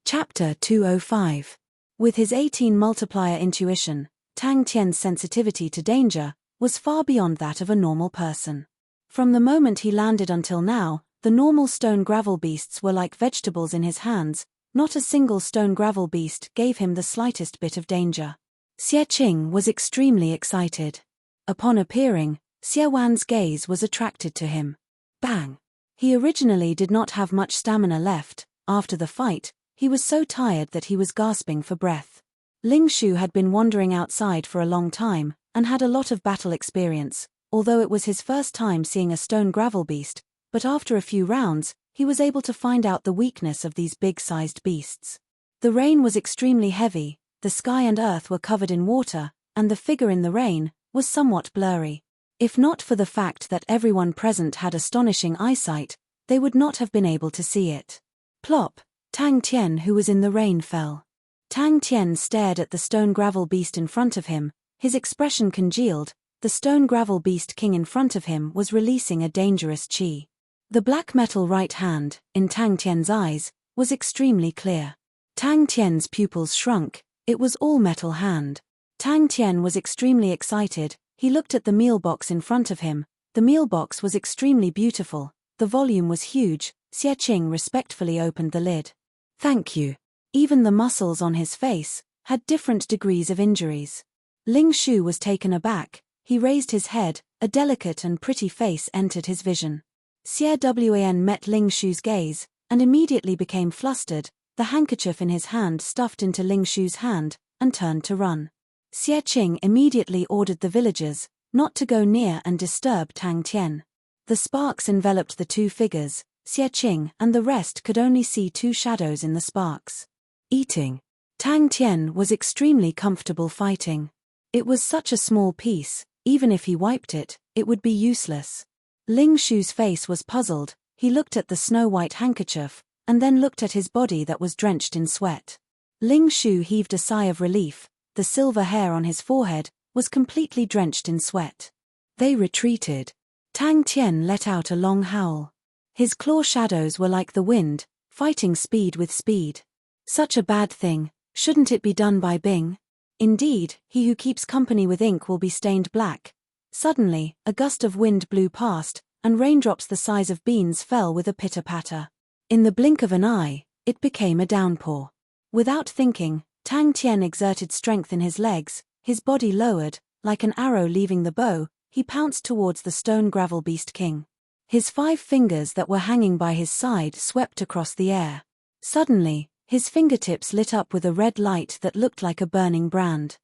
Chapter 205. With his 18 multiplier intuition, Tang Tian's sensitivity to danger was far beyond that of a normal person. From the moment he landed until now, the normal stone gravel beasts were like vegetables in his hands. Not a single stone gravel beast gave him the slightest bit of danger. Xie Qing was extremely excited. Upon appearing, Xie Wan's gaze was attracted to him. Bang! He originally did not have much stamina left. After the fight, he was so tired that he was gasping for breath. Ling Shu had been wandering outside for a long time, and had a lot of battle experience, although it was his first time seeing a stone gravel beast, but after a few rounds, he was able to find out the weakness of these big-sized beasts. The rain was extremely heavy, the sky and earth were covered in water, and the figure in the rain was somewhat blurry. If not for the fact that everyone present had astonishing eyesight, they would not have been able to see it. Plop! Tang Tian, who was in the rain, fell. Tang Tian stared at the stone gravel beast in front of him, his expression congealed. The stone gravel beast king in front of him was releasing a dangerous qi. The black metal right hand, in Tang Tian's eyes, was extremely clear. Tang Tian's pupils shrunk, it was all metal hand. Tang Tian was extremely excited. He looked at the meal box in front of him. The meal box was extremely beautiful, the volume was huge. Xie Qing respectfully opened the lid. Thank you. Even the muscles on his face had different degrees of injuries. Ling Shu was taken aback. He raised his head, a delicate and pretty face entered his vision. Xie Wan met Ling Shu's gaze, and immediately became flustered, the handkerchief in his hand stuffed into Ling Shu's hand, and turned to run. Xie Qing immediately ordered the villagers not to go near and disturb Tang Tian. The sparks enveloped the two figures. Xie Qing and the rest could only see two shadows in the sparks. Eating. Tang Tian was extremely comfortable fighting. It was such a small piece, even if he wiped it, it would be useless. Ling Shu's face was puzzled. He looked at the snow-white handkerchief, and then looked at his body that was drenched in sweat. Ling Shu heaved a sigh of relief. The silver hair on his forehead was completely drenched in sweat. They retreated. Tang Tian let out a long howl. His claw shadows were like the wind, fighting speed with speed. Such a bad thing, shouldn't it be done by Bing? Indeed, he who keeps company with ink will be stained black. Suddenly, a gust of wind blew past, and raindrops the size of beans fell with a pitter-patter. In the blink of an eye, it became a downpour. Without thinking, Tang Tian exerted strength in his legs, his body lowered, like an arrow leaving the bow, he pounced towards the stone gravel beast king. His 5 fingers that were hanging by his side swept across the air. Suddenly, his fingertips lit up with a red light that looked like a burning brand.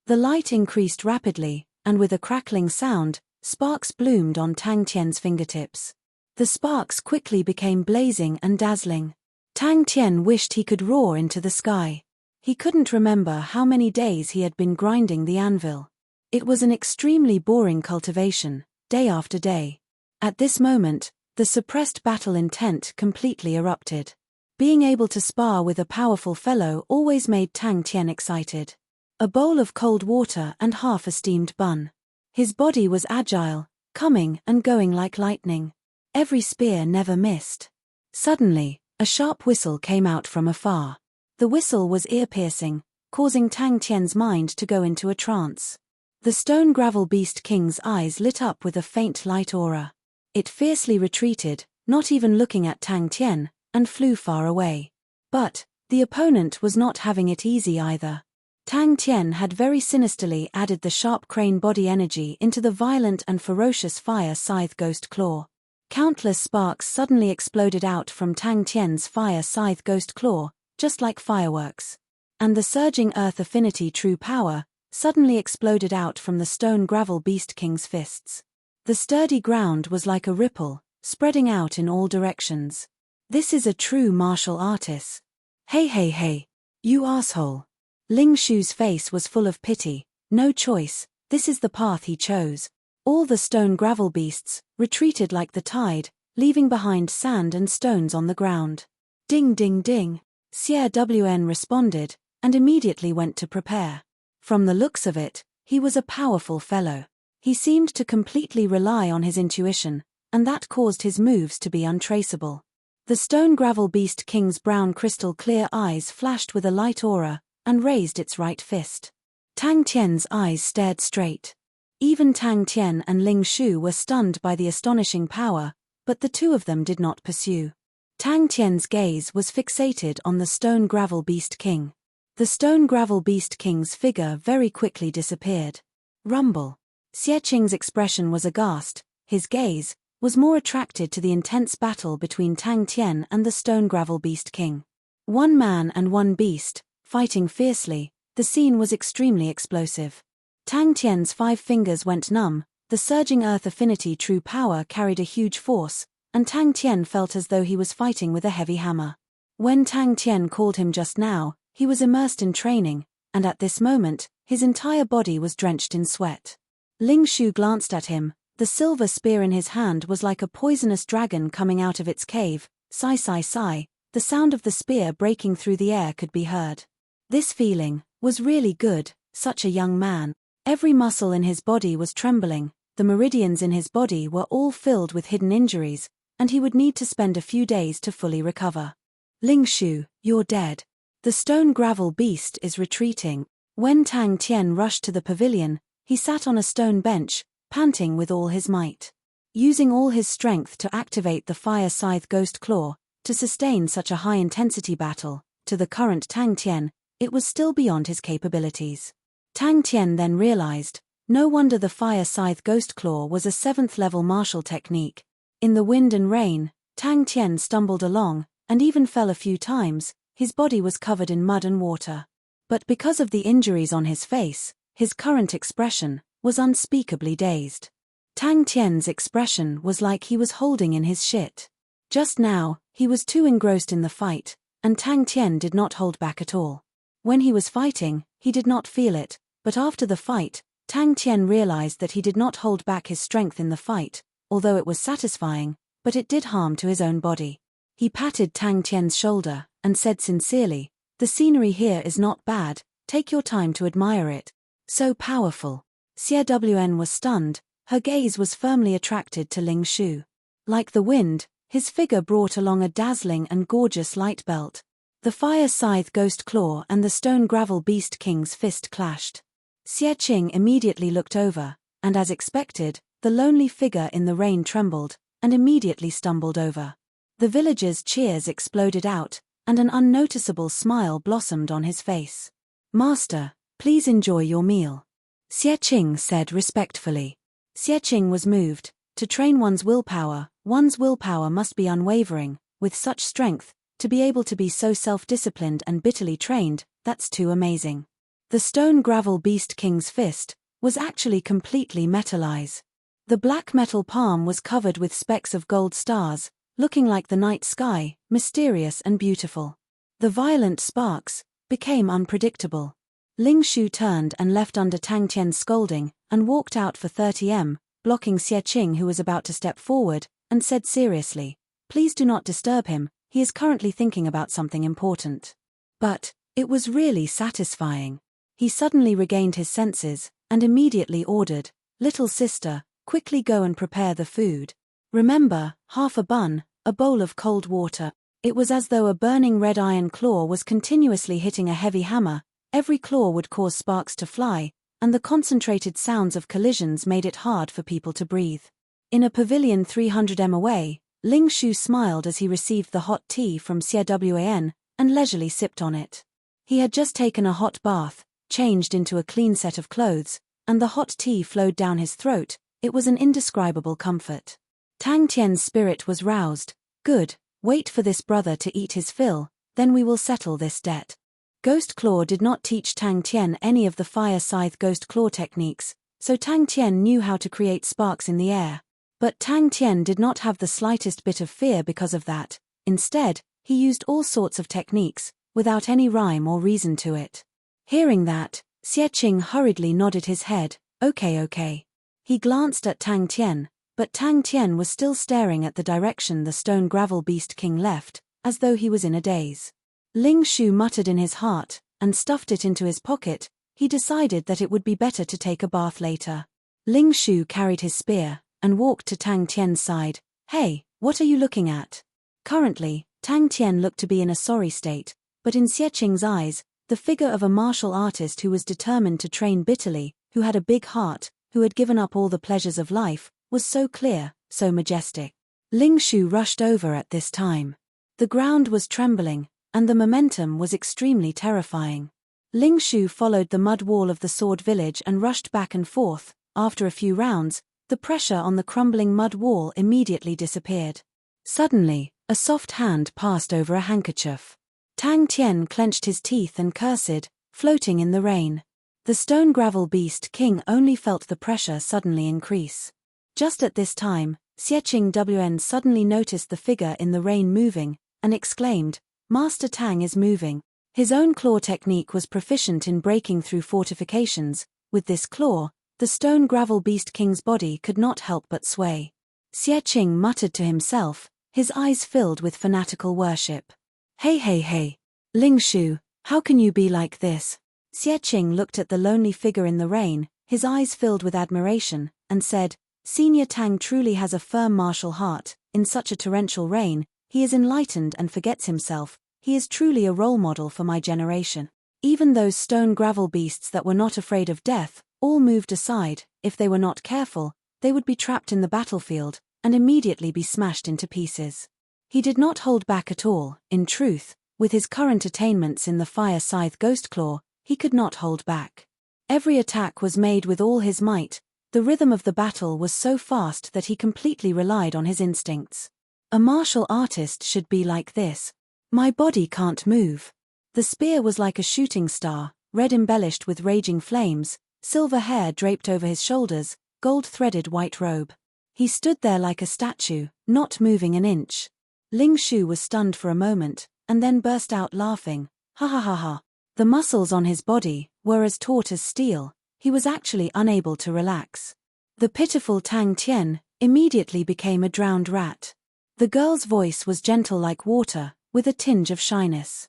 The light increased rapidly, and with a crackling sound, sparks bloomed on Tang Tian's fingertips. The sparks quickly became blazing and dazzling. Tang Tian wished he could roar into the sky. He couldn't remember how many days he had been grinding the anvil. It was an extremely boring cultivation, day after day. At this moment, the suppressed battle intent completely erupted. Being able to spar with a powerful fellow always made Tang Tian excited. A bowl of cold water and half a steamed bun. His body was agile, coming and going like lightning. Every spear never missed. Suddenly, a sharp whistle came out from afar. The whistle was ear-piercing, causing Tang Tian's mind to go into a trance. The stone gravel beast king's eyes lit up with a faint light aura. It fiercely retreated, not even looking at Tang Tian, and flew far away. But the opponent was not having it easy either. Tang Tian had very sinisterly added the sharp crane body energy into the violent and ferocious fire scythe ghost claw. Countless sparks suddenly exploded out from Tang Tian's fire scythe ghost claw, just like fireworks. And the surging earth affinity true power suddenly exploded out from the stone gravel beast king's fists. The sturdy ground was like a ripple, spreading out in all directions. This is a true martial artist. Hey hey hey, you asshole. Ling Shu's face was full of pity. No choice, this is the path he chose. All the stone gravel beasts retreated like the tide, leaving behind sand and stones on the ground. Ding ding ding. Xie Wan responded, and immediately went to prepare. From the looks of it, he was a powerful fellow. He seemed to completely rely on his intuition, and that caused his moves to be untraceable. The stone gravel beast king's brown crystal clear eyes flashed with a light aura, and raised its right fist. Tang Tian's eyes stared straight. Even Tang Tian and Ling Shu were stunned by the astonishing power, but the two of them did not pursue. Tang Tian's gaze was fixated on the stone gravel beast king. The stone gravel beast king's figure very quickly disappeared. Rumble. Xie Qing's expression was aghast. His gaze was more attracted to the intense battle between Tang Tian and the stone gravel beast king. One man and one beast, fighting fiercely. The scene was extremely explosive. Tang Tian's 5 fingers went numb, the surging earth affinity true power carried a huge force, and Tang Tian felt as though he was fighting with a heavy hammer. When Tang Tian called him just now, he was immersed in training, and at this moment, his entire body was drenched in sweat. Ling Shu glanced at him. The silver spear in his hand was like a poisonous dragon coming out of its cave. Sigh, sigh, sigh. The sound of the spear breaking through the air could be heard. This feeling was really good. Such a young man. Every muscle in his body was trembling. The meridians in his body were all filled with hidden injuries, and he would need to spend a few days to fully recover. Ling Shu, you're dead. The stone gravel beast is retreating. When Tang Tian rushed to the pavilion, he sat on a stone bench, panting with all his might. Using all his strength to activate the fire scythe ghost claw, to sustain such a high-intensity battle, to the current Tang Tian, it was still beyond his capabilities. Tang Tian then realized, no wonder the fire scythe ghost claw was a 7th level martial technique. In the wind and rain, Tang Tian stumbled along, and even fell a few times. His body was covered in mud and water. But because of the injuries on his face, his current expression was unspeakably dazed. Tang Tian's expression was like he was holding in his shit. Just now, he was too engrossed in the fight, and Tang Tian did not hold back at all. When he was fighting, he did not feel it, but after the fight, Tang Tian realized that he did not hold back his strength in the fight, although it was satisfying, but it did harm to his own body. He patted Tang Tian's shoulder, and said sincerely, the scenery here is not bad, take your time to admire it. So powerful. Xie Wen was stunned, her gaze was firmly attracted to Ling Shu. Like the wind, his figure brought along a dazzling and gorgeous light belt. The fire scythe ghost claw and the stone gravel beast king's fist clashed. Xie Qing immediately looked over, and as expected, the lonely figure in the rain trembled, and immediately stumbled over. The villagers' cheers exploded out, and an unnoticeable smile blossomed on his face. Master, please enjoy your meal. Xie Qing said respectfully. Xie Qing was moved. To train one's willpower must be unwavering, with such strength, to be able to be so self-disciplined and bitterly trained, that's too amazing. The stone gravel beast king's fist was actually completely metallized. The black metal palm was covered with specks of gold stars, looking like the night sky, mysterious and beautiful. The violent sparks became unpredictable. Ling Shu turned and left under Tang Tian's scolding, and walked out for 30 m, blocking Xie Qing, who was about to step forward, and said seriously, please do not disturb him, he is currently thinking about something important. But it was really satisfying. He suddenly regained his senses, and immediately ordered, little sister, quickly go and prepare the food. Remember, half a bun, a bowl of cold water. It was as though a burning red iron claw was continuously hitting a heavy hammer. Every claw would cause sparks to fly, and the concentrated sounds of collisions made it hard for people to breathe. In a pavilion 300 m away, Ling Shu smiled as he received the hot tea from Xie Wan, and leisurely sipped on it. He had just taken a hot bath, changed into a clean set of clothes, and the hot tea flowed down his throat. It was an indescribable comfort. Tang Tian's spirit was roused. Good, wait for this brother to eat his fill, then we will settle this debt. Ghost Claw did not teach Tang Tian any of the fire scythe ghost claw techniques, so Tang Tian knew how to create sparks in the air. But Tang Tian did not have the slightest bit of fear because of that. Instead, he used all sorts of techniques, without any rhyme or reason to it. Hearing that, Xie Qing hurriedly nodded his head, okay. He glanced at Tang Tian, but Tang Tian was still staring at the direction the stone gravel beast king left, as though he was in a daze. Ling Shu muttered in his heart, and stuffed it into his pocket. He decided that it would be better to take a bath later. Ling Shu carried his spear, and walked to Tang Tian's side. Hey, what are you looking at? Currently, Tang Tian looked to be in a sorry state, but in Xieching's eyes, the figure of a martial artist who was determined to train bitterly, who had a big heart, who had given up all the pleasures of life, was so clear, so majestic. Ling Shu rushed over at this time. The ground was trembling, and the momentum was extremely terrifying. Ling Shu followed the mud wall of the sword village and rushed back and forth. After a few rounds, the pressure on the crumbling mud wall immediately disappeared. Suddenly, a soft hand passed over a handkerchief. Tang Tian clenched his teeth and cursed, floating in the rain. The stone gravel beast king only felt the pressure suddenly increase. Just at this time, Xieching Wn suddenly noticed the figure in the rain moving, and exclaimed, "Master Tang is moving." His own claw technique was proficient in breaking through fortifications. With this claw, the stone gravel beast king's body could not help but sway. Xieching muttered to himself, his eyes filled with fanatical worship. "Hey hey hey! Ling Shu, how can you be like this?" Xieching looked at the lonely figure in the rain, his eyes filled with admiration, and said, "Senior Tang truly has a firm martial heart. In such a torrential rain, he is enlightened and forgets himself. He is truly a role model for my generation." Even those stone gravel beasts that were not afraid of death, all moved aside. If they were not careful, they would be trapped in the battlefield, and immediately be smashed into pieces. He did not hold back at all. In truth, with his current attainments in the fire scythe ghost claw, he could not hold back. Every attack was made with all his might. The rhythm of the battle was so fast that he completely relied on his instincts. A martial artist should be like this. "My body can't move." The spear was like a shooting star, red embellished with raging flames, silver hair draped over his shoulders, gold-threaded white robe. He stood there like a statue, not moving an inch. Ling Shu was stunned for a moment, and then burst out laughing. Ha ha ha ha. The muscles on his body were as taut as steel. He was actually unable to relax. The pitiful Tang Tian immediately became a drowned rat. The girl's voice was gentle like water, with a tinge of shyness.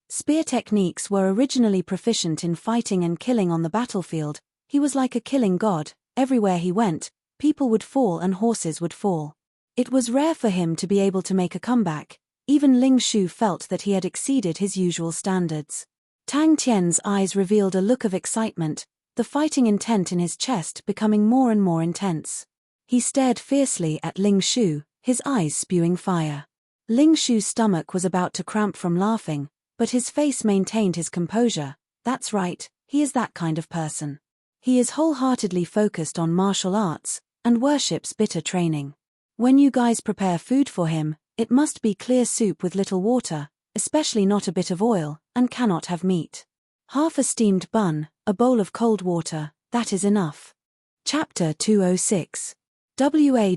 Spear techniques were originally proficient in fighting and killing on the battlefield. He was like a killing god. Everywhere he went, people would fall and horses would fall. It was rare for him to be able to make a comeback. Even Ling Shu felt that he had exceeded his usual standards. Tang Tian's eyes revealed a look of excitement, the fighting intent in his chest becoming more and more intense. He stared fiercely at Ling Shu, his eyes spewing fire. Ling Shu's stomach was about to cramp from laughing, but his face maintained his composure. That's right, he is that kind of person. He is wholeheartedly focused on martial arts, and worships bitter training. When you guys prepare food for him, it must be clear soup with little water, especially not a bit of oil, and cannot have meat. Half a steamed bun, a bowl of cold water, that is enough. Chapter 206. WA.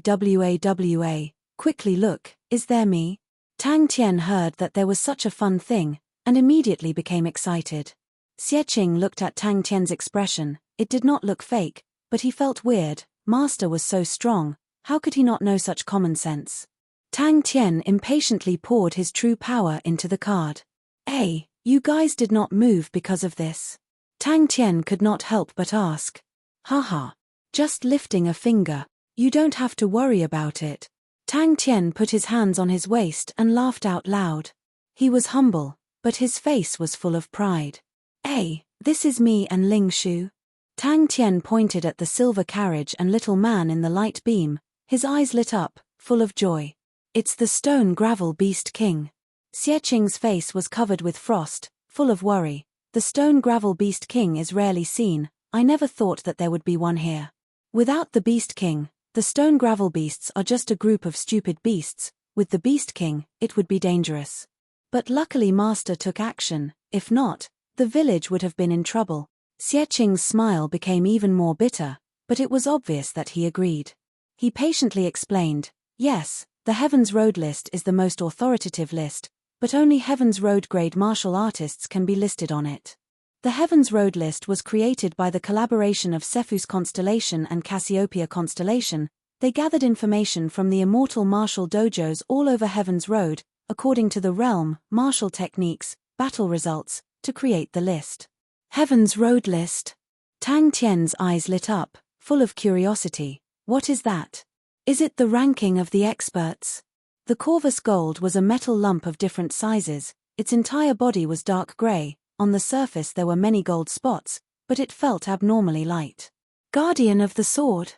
Quickly look, is there me? Tang Tian heard that there was such a fun thing, and immediately became excited. Xieching looked at Tang Tian's expression. It did not look fake, but he felt weird. Master was so strong, how could he not know such common sense? Tang Tian impatiently poured his true power into the card. "Hey, you guys did not move because of this?" Tang Tian could not help but ask. "Haha. Just lifting a finger. You don't have to worry about it." Tang Tian put his hands on his waist and laughed out loud. He was humble, but his face was full of pride. "Hey, this is me and Ling Shu." Tang Tian pointed at the silver carriage and little man in the light beam. His eyes lit up, full of joy. "It's the stone gravel beast king." Xieching's face was covered with frost, full of worry. "The stone gravel beast king is rarely seen. I never thought that there would be one here. Without the beast king, the stone gravel beasts are just a group of stupid beasts. With the beast king, it would be dangerous. But luckily Master took action. If not, the village would have been in trouble." Xieching's smile became even more bitter, but it was obvious that he agreed. He patiently explained, "Yes, the Heaven's Road list is the most authoritative list, but only Heaven's Road grade martial artists can be listed on it. The Heaven's Road list was created by the collaboration of Cepheus constellation and Cassiopeia constellation. They gathered information from the immortal martial dojos all over Heaven's Road, according to the realm, martial techniques, battle results, to create the list." Heaven's Road list. Tang Tian's eyes lit up, full of curiosity. "What is that? Is it the ranking of the experts?" The corvus gold was a metal lump of different sizes, its entire body was dark gray, on the surface there were many gold spots, but it felt abnormally light. Guardian of the sword?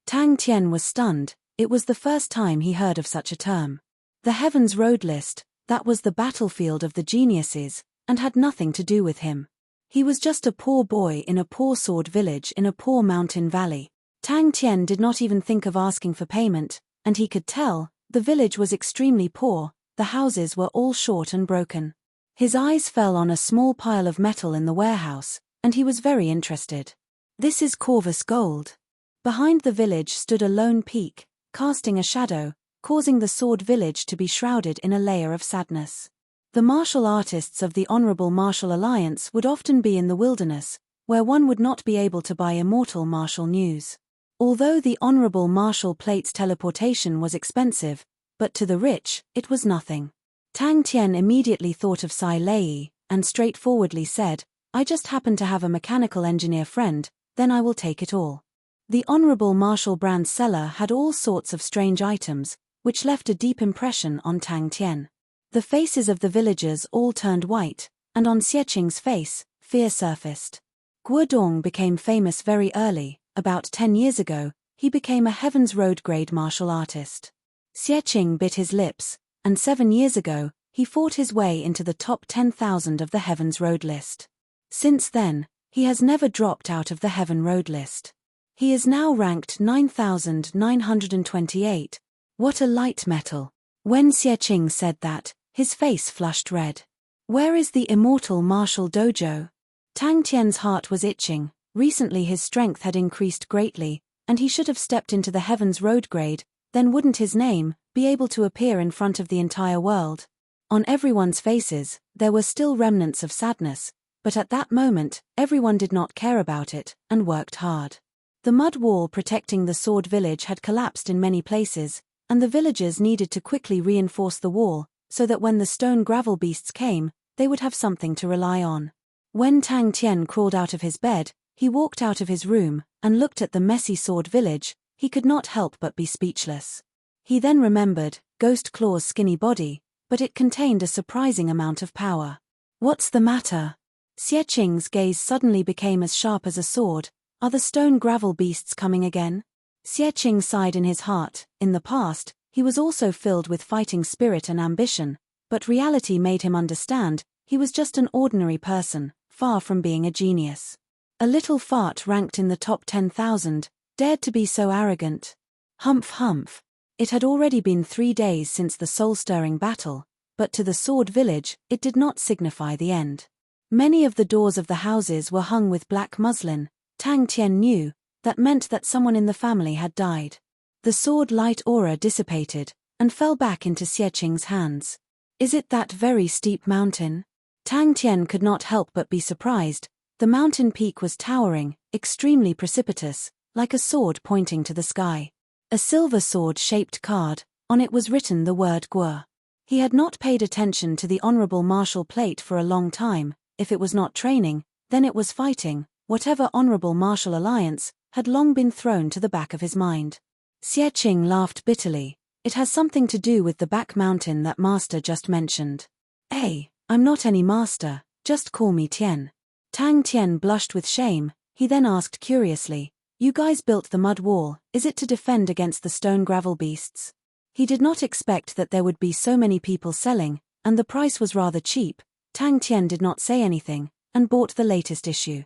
Tang Tian was stunned, it was the first time he heard of such a term. The Heaven's Road list, that was the battlefield of the geniuses, and had nothing to do with him. He was just a poor boy in a poor sword village in a poor mountain valley. Tang Tian did not even think of asking for payment, and he could tell, the village was extremely poor, the houses were all short and broken. His eyes fell on a small pile of metal in the warehouse, and he was very interested. This is corvus gold. Behind the village stood a lone peak, casting a shadow, causing the sword village to be shrouded in a layer of sadness. The martial artists of the Honorable Martial Alliance would often be in the wilderness, where one would not be able to buy immortal martial news. Although the Honorable Martial Plate's teleportation was expensive, but to the rich, it was nothing. Tang Tian immediately thought of Sai Lei, and straightforwardly said, I just happen to have a mechanical engineer friend, then I will take it all. The Honorable Martial Brand's seller had all sorts of strange items, which left a deep impression on Tang Tian. The faces of the villagers all turned white, and on Xie face, fear surfaced. Guodong became famous very early, about 10 years ago, he became a Heaven's Road grade martial artist. Xie bit his lips, and 7 years ago, he fought his way into the top 10,000 of the Heaven's Road list. Since then, he has never dropped out of the Heaven Road list. He is now ranked 9,928. What a light metal. When Xie said that, his face flushed red. Where is the immortal martial dojo? Tang Tian's heart was itching, recently his strength had increased greatly, and he should have stepped into the Heaven's Road grade, then wouldn't his name be able to appear in front of the entire world? On everyone's faces, there were still remnants of sadness, but at that moment, everyone did not care about it, and worked hard. The mud wall protecting the sword village had collapsed in many places, and the villagers needed to quickly reinforce the wall, so that when the stone gravel beasts came, they would have something to rely on. When Tang Tian crawled out of his bed, he walked out of his room, and looked at the messy sword village, he could not help but be speechless. He then remembered Ghost Claw's skinny body, but it contained a surprising amount of power. What's the matter? Xie gaze suddenly became as sharp as a sword. Are the stone gravel beasts coming again? Xie sighed in his heart. In the past, he was also filled with fighting spirit and ambition, but reality made him understand, he was just an ordinary person, far from being a genius. A little fart ranked in the top 10,000, dared to be so arrogant. Humph humph. It had already been 3 days since the soul-stirring battle, but to the sword village, it did not signify the end. Many of the doors of the houses were hung with black muslin. Tang Tian knew, that meant that someone in the family had died. The sword light aura dissipated, and fell back into Xie hands. Is it that very steep mountain? Tang Tian could not help but be surprised. The mountain peak was towering, extremely precipitous, like a sword pointing to the sky. A silver sword-shaped card, on it was written the word Guo. He had not paid attention to the Honorable Martial Plate for a long time. If it was not training, then it was fighting. Whatever Honorable Martial Alliance, had long been thrown to the back of his mind. Xie laughed bitterly. It has something to do with the back mountain that Master just mentioned. Hey, I'm not any master, just call me Tian. Tang Tian blushed with shame. He then asked curiously, you guys built the mud wall, is it to defend against the stone gravel beasts? He did not expect that there would be so many people selling, and the price was rather cheap. Tang Tian did not say anything, and bought the latest issue.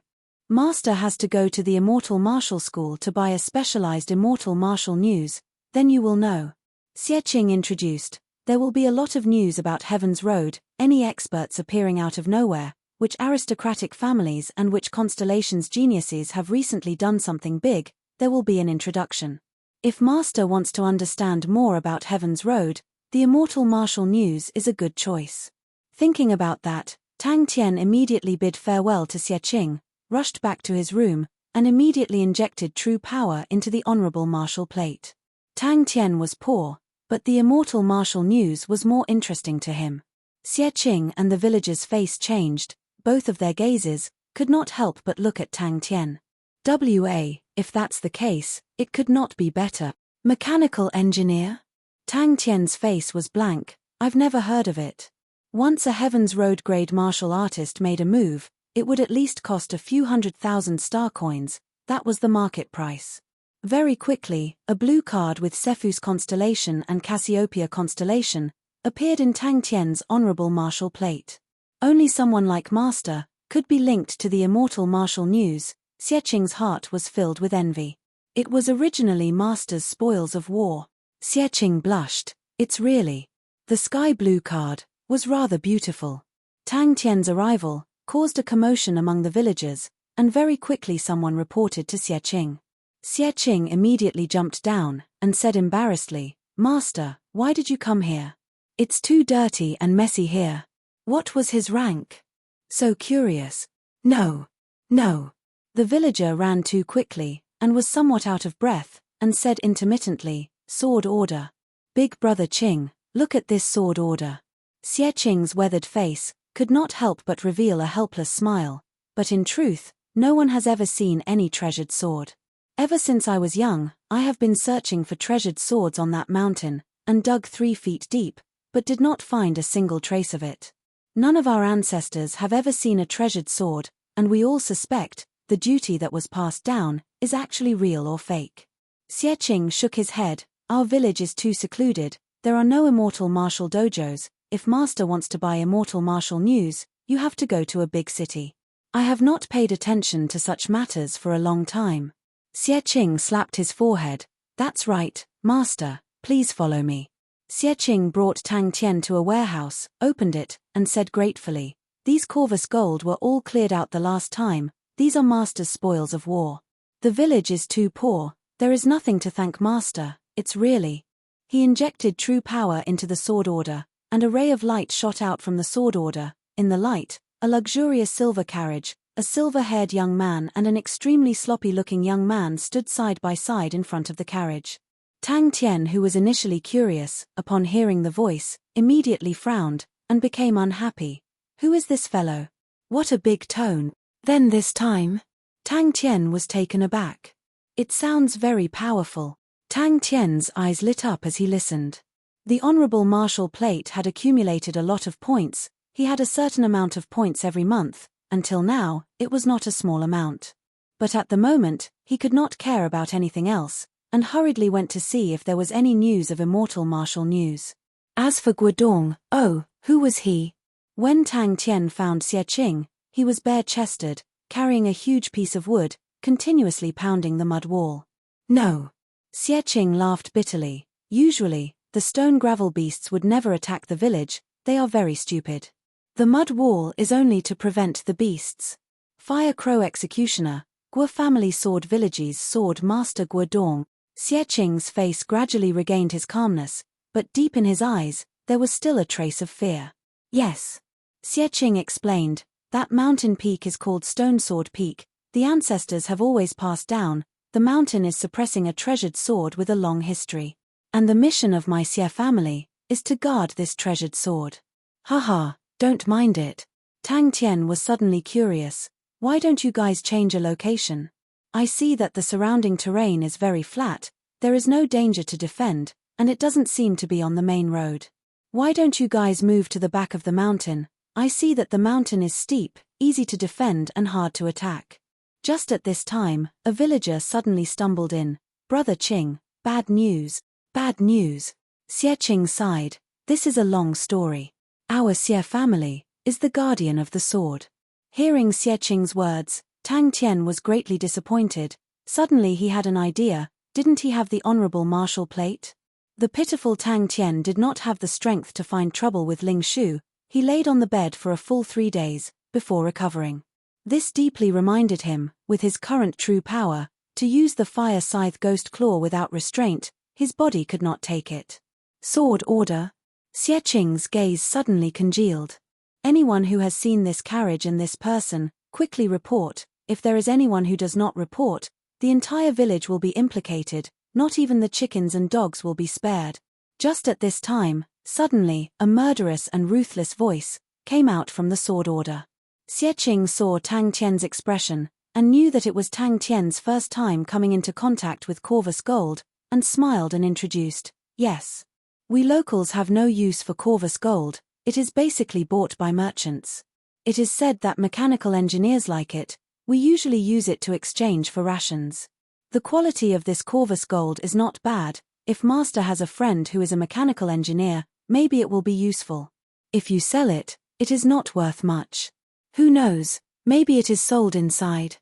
Master has to go to the Immortal Martial School to buy a specialized Immortal Martial news, then you will know. Xie introduced, there will be a lot of news about Heaven's Road, any experts appearing out of nowhere, which aristocratic families and which constellations geniuses have recently done something big, there will be an introduction. If Master wants to understand more about Heaven's Road, the Immortal Martial news is a good choice. Thinking about that, Tang Tian immediately bid farewell to Xie, rushed back to his room, and immediately injected true power into the Honorable Martial Plate. Tang Tian was poor, but the Immortal Martial news was more interesting to him. Xie and the villagers' face changed, both of their gazes, could not help but look at Tang Tian. If that's the case, it could not be better. Mechanical engineer? Tang Tian's face was blank. I've never heard of it. Once a Heaven's Road grade martial artist made a move, it would at least cost a few 100,000 star coins. That was the market price. Very quickly, a blue card with Cephus constellation and Cassiopeia constellation appeared in Tang Tian's honorable martial plate. Only someone like Master could be linked to the immortal martial news. Xie heart was filled with envy. It was originally Master's spoils of war. Xie blushed. It's really. The sky blue card was rather beautiful. Tang Tian's arrival caused a commotion among the villagers, and very quickly someone reported to Xie. Xie immediately jumped down and said embarrassedly, Master, why did you come here? It's too dirty and messy here. What was his rank? So curious. No. The villager ran too quickly, and was somewhat out of breath, and said intermittently, Sword order. Big brother Qing, look at this sword order. Xie weathered face could not help but reveal a helpless smile, but in truth, no one has ever seen any treasured sword. Ever since I was young, I have been searching for treasured swords on that mountain, and dug 3 feet deep, but did not find a single trace of it. None of our ancestors have ever seen a treasured sword, and we all suspect the duty that was passed down is actually real or fake. Xie shook his head. Our village is too secluded, there are no immortal martial dojos. If Master wants to buy immortal martial news, you have to go to a big city. I have not paid attention to such matters for a long time. Xie slapped his forehead. That's right, Master, please follow me. Xie brought Tang Tian to a warehouse, opened it, and said gratefully, These Corvus gold were all cleared out the last time. These are Master's spoils of war. The village is too poor, there is nothing to thank Master, it's really. He injected true power into the sword order, and a ray of light shot out from the sword order. In the light, a luxurious silver carriage, a silver-haired young man and an extremely sloppy-looking young man stood side by side in front of the carriage. Tang Tian, who was initially curious, upon hearing the voice, immediately frowned, and became unhappy. Who is this fellow? What a big tone. Then this time, Tang Tian was taken aback. It sounds very powerful. Tang Tian's eyes lit up as he listened. The honorable martial plate had accumulated a lot of points. He had a certain amount of points every month. Until now, it was not a small amount. But at the moment, he could not care about anything else, and hurriedly went to see if there was any news of immortal martial news. As for Guodong, who was he? When Tang Tian found Xie, he was bare-chested, carrying a huge piece of wood, continuously pounding the mud wall. No. Xie laughed bitterly. Usually, the stone gravel beasts would never attack the village, they are very stupid. The mud wall is only to prevent the beasts. Fire Crow Executioner, Guo family sword village's sword master Guodong. Xie face gradually regained his calmness, but deep in his eyes, there was still a trace of fear. Yes. Xie explained, that mountain peak is called Stone Sword Peak. The ancestors have always passed down. The mountain is suppressing a treasured sword with a long history. And the mission of my Xie family is to guard this treasured sword. Haha, don't mind it. Tang Tian was suddenly curious. Why don't you guys change a location? I see that the surrounding terrain is very flat, there is no danger to defend, and it doesn't seem to be on the main road. Why don't you guys move to the back of the mountain? I see that the mountain is steep, easy to defend and hard to attack. Just at this time, a villager suddenly stumbled in. Brother Qing, bad news. Bad news. Xie sighed. This is a long story. Our Xie family is the guardian of the sword. Hearing Xie words, Tang Tian was greatly disappointed. Suddenly he had an idea. Didn't he have the honorable martial plate? The pitiful Tang Tian did not have the strength to find trouble with Ling Shu. He laid on the bed for a full 3 days, before recovering. This deeply reminded him, with his current true power, to use the fire scythe ghost claw without restraint. His body could not take it. Sword order. Xie gaze suddenly congealed. Anyone who has seen this carriage and this person, quickly report. If there is anyone who does not report, the entire village will be implicated, not even the chickens and dogs will be spared. Just at this time, suddenly, a murderous and ruthless voice came out from the sword order. Xie saw Tang Tian's expression, and knew that it was Tang Tian's first time coming into contact with Corvus gold, and smiled and introduced, yes. We locals have no use for Corvus gold, it is basically bought by merchants. It is said that mechanical engineers like it, we usually use it to exchange for rations. The quality of this Corvus gold is not bad, if master has a friend who is a mechanical engineer, maybe it will be useful. If you sell it, it is not worth much. Who knows, maybe it is sold inside.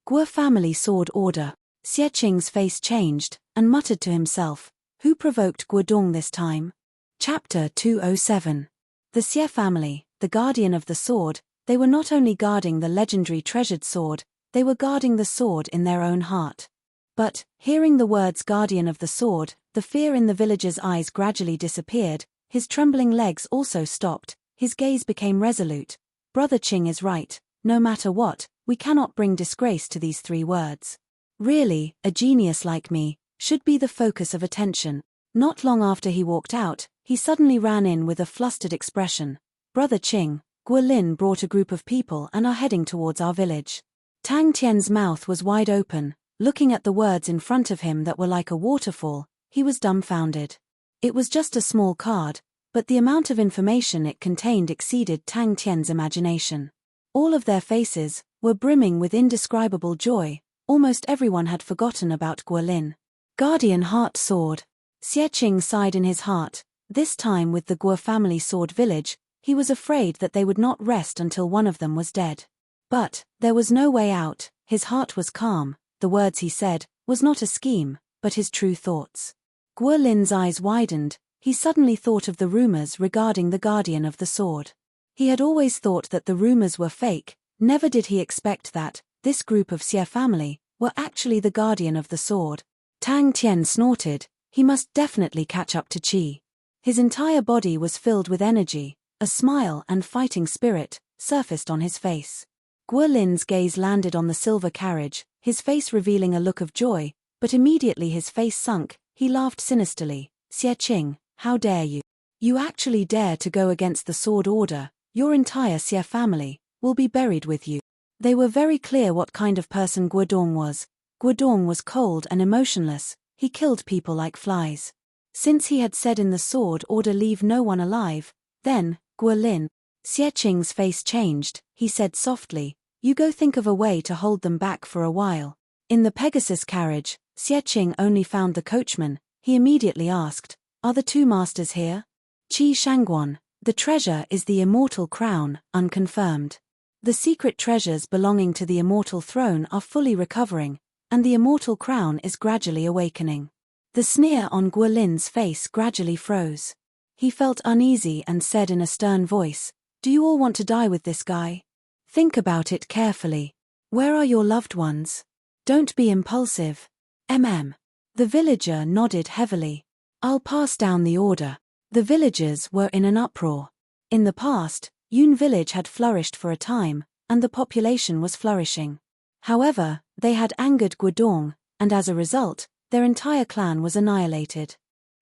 Guo family sword order. Xie face changed, and muttered to himself, who provoked Guodong this time? Chapter 207. The Xie family, the guardian of the sword, they were not only guarding the legendary treasured sword, they were guarding the sword in their own heart. But, hearing the words guardian of the sword, the fear in the villager's eyes gradually disappeared, his trembling legs also stopped, his gaze became resolute. Brother Qing is right, no matter what, we cannot bring disgrace to these 3 words. Really, a genius like me, should be the focus of attention. Not long after he walked out, he suddenly ran in with a flustered expression. Brother Qing, Guolin brought a group of people and are heading towards our village. Tang Tian's mouth was wide open, looking at the words in front of him that were like a waterfall, he was dumbfounded. It was just a small card, but the amount of information it contained exceeded Tang Tian's imagination. All of their faces were brimming with indescribable joy, almost everyone had forgotten about Guolin. Guardian Heart Sword. Xie sighed in his heart, this time with the Guo family sword village, he was afraid that they would not rest until one of them was dead. But, there was no way out, his heart was calm, the words he said, was not a scheme, but his true thoughts. Guolin's eyes widened, he suddenly thought of the rumors regarding the guardian of the sword. He had always thought that the rumors were fake, never did he expect that, this group of Xie family, were actually the guardian of the sword. Tang Tian snorted, he must definitely catch up to Qi. His entire body was filled with energy, a smile and fighting spirit surfaced on his face. Guolin's gaze landed on the silver carriage, his face revealing a look of joy, but immediately his face sunk, he laughed sinisterly. Xie, how dare you? You actually dare to go against the sword order, your entire Xie family will be buried with you. They were very clear what kind of person Guodong was. Guodong was cold and emotionless, he killed people like flies. Since he had said in the sword order leave no one alive, then, Guolin, Xie face changed, he said softly, you go think of a way to hold them back for a while. In the Pegasus carriage, Xie only found the coachman, he immediately asked, are the 2 masters here? Qi Shangguan, the treasure is the immortal crown, unconfirmed. The secret treasures belonging to the immortal throne are fully recovering, and the immortal crown is gradually awakening. The sneer on Guolin's face gradually froze. He felt uneasy and said in a stern voice, do you all want to die with this guy? Think about it carefully. Where are your loved ones? Don't be impulsive. The villager nodded heavily. I'll pass down the order. The villagers were in an uproar. In the past, Yun village had flourished for a time, and the population was flourishing. However, they had angered Guodong, and as a result, their entire clan was annihilated.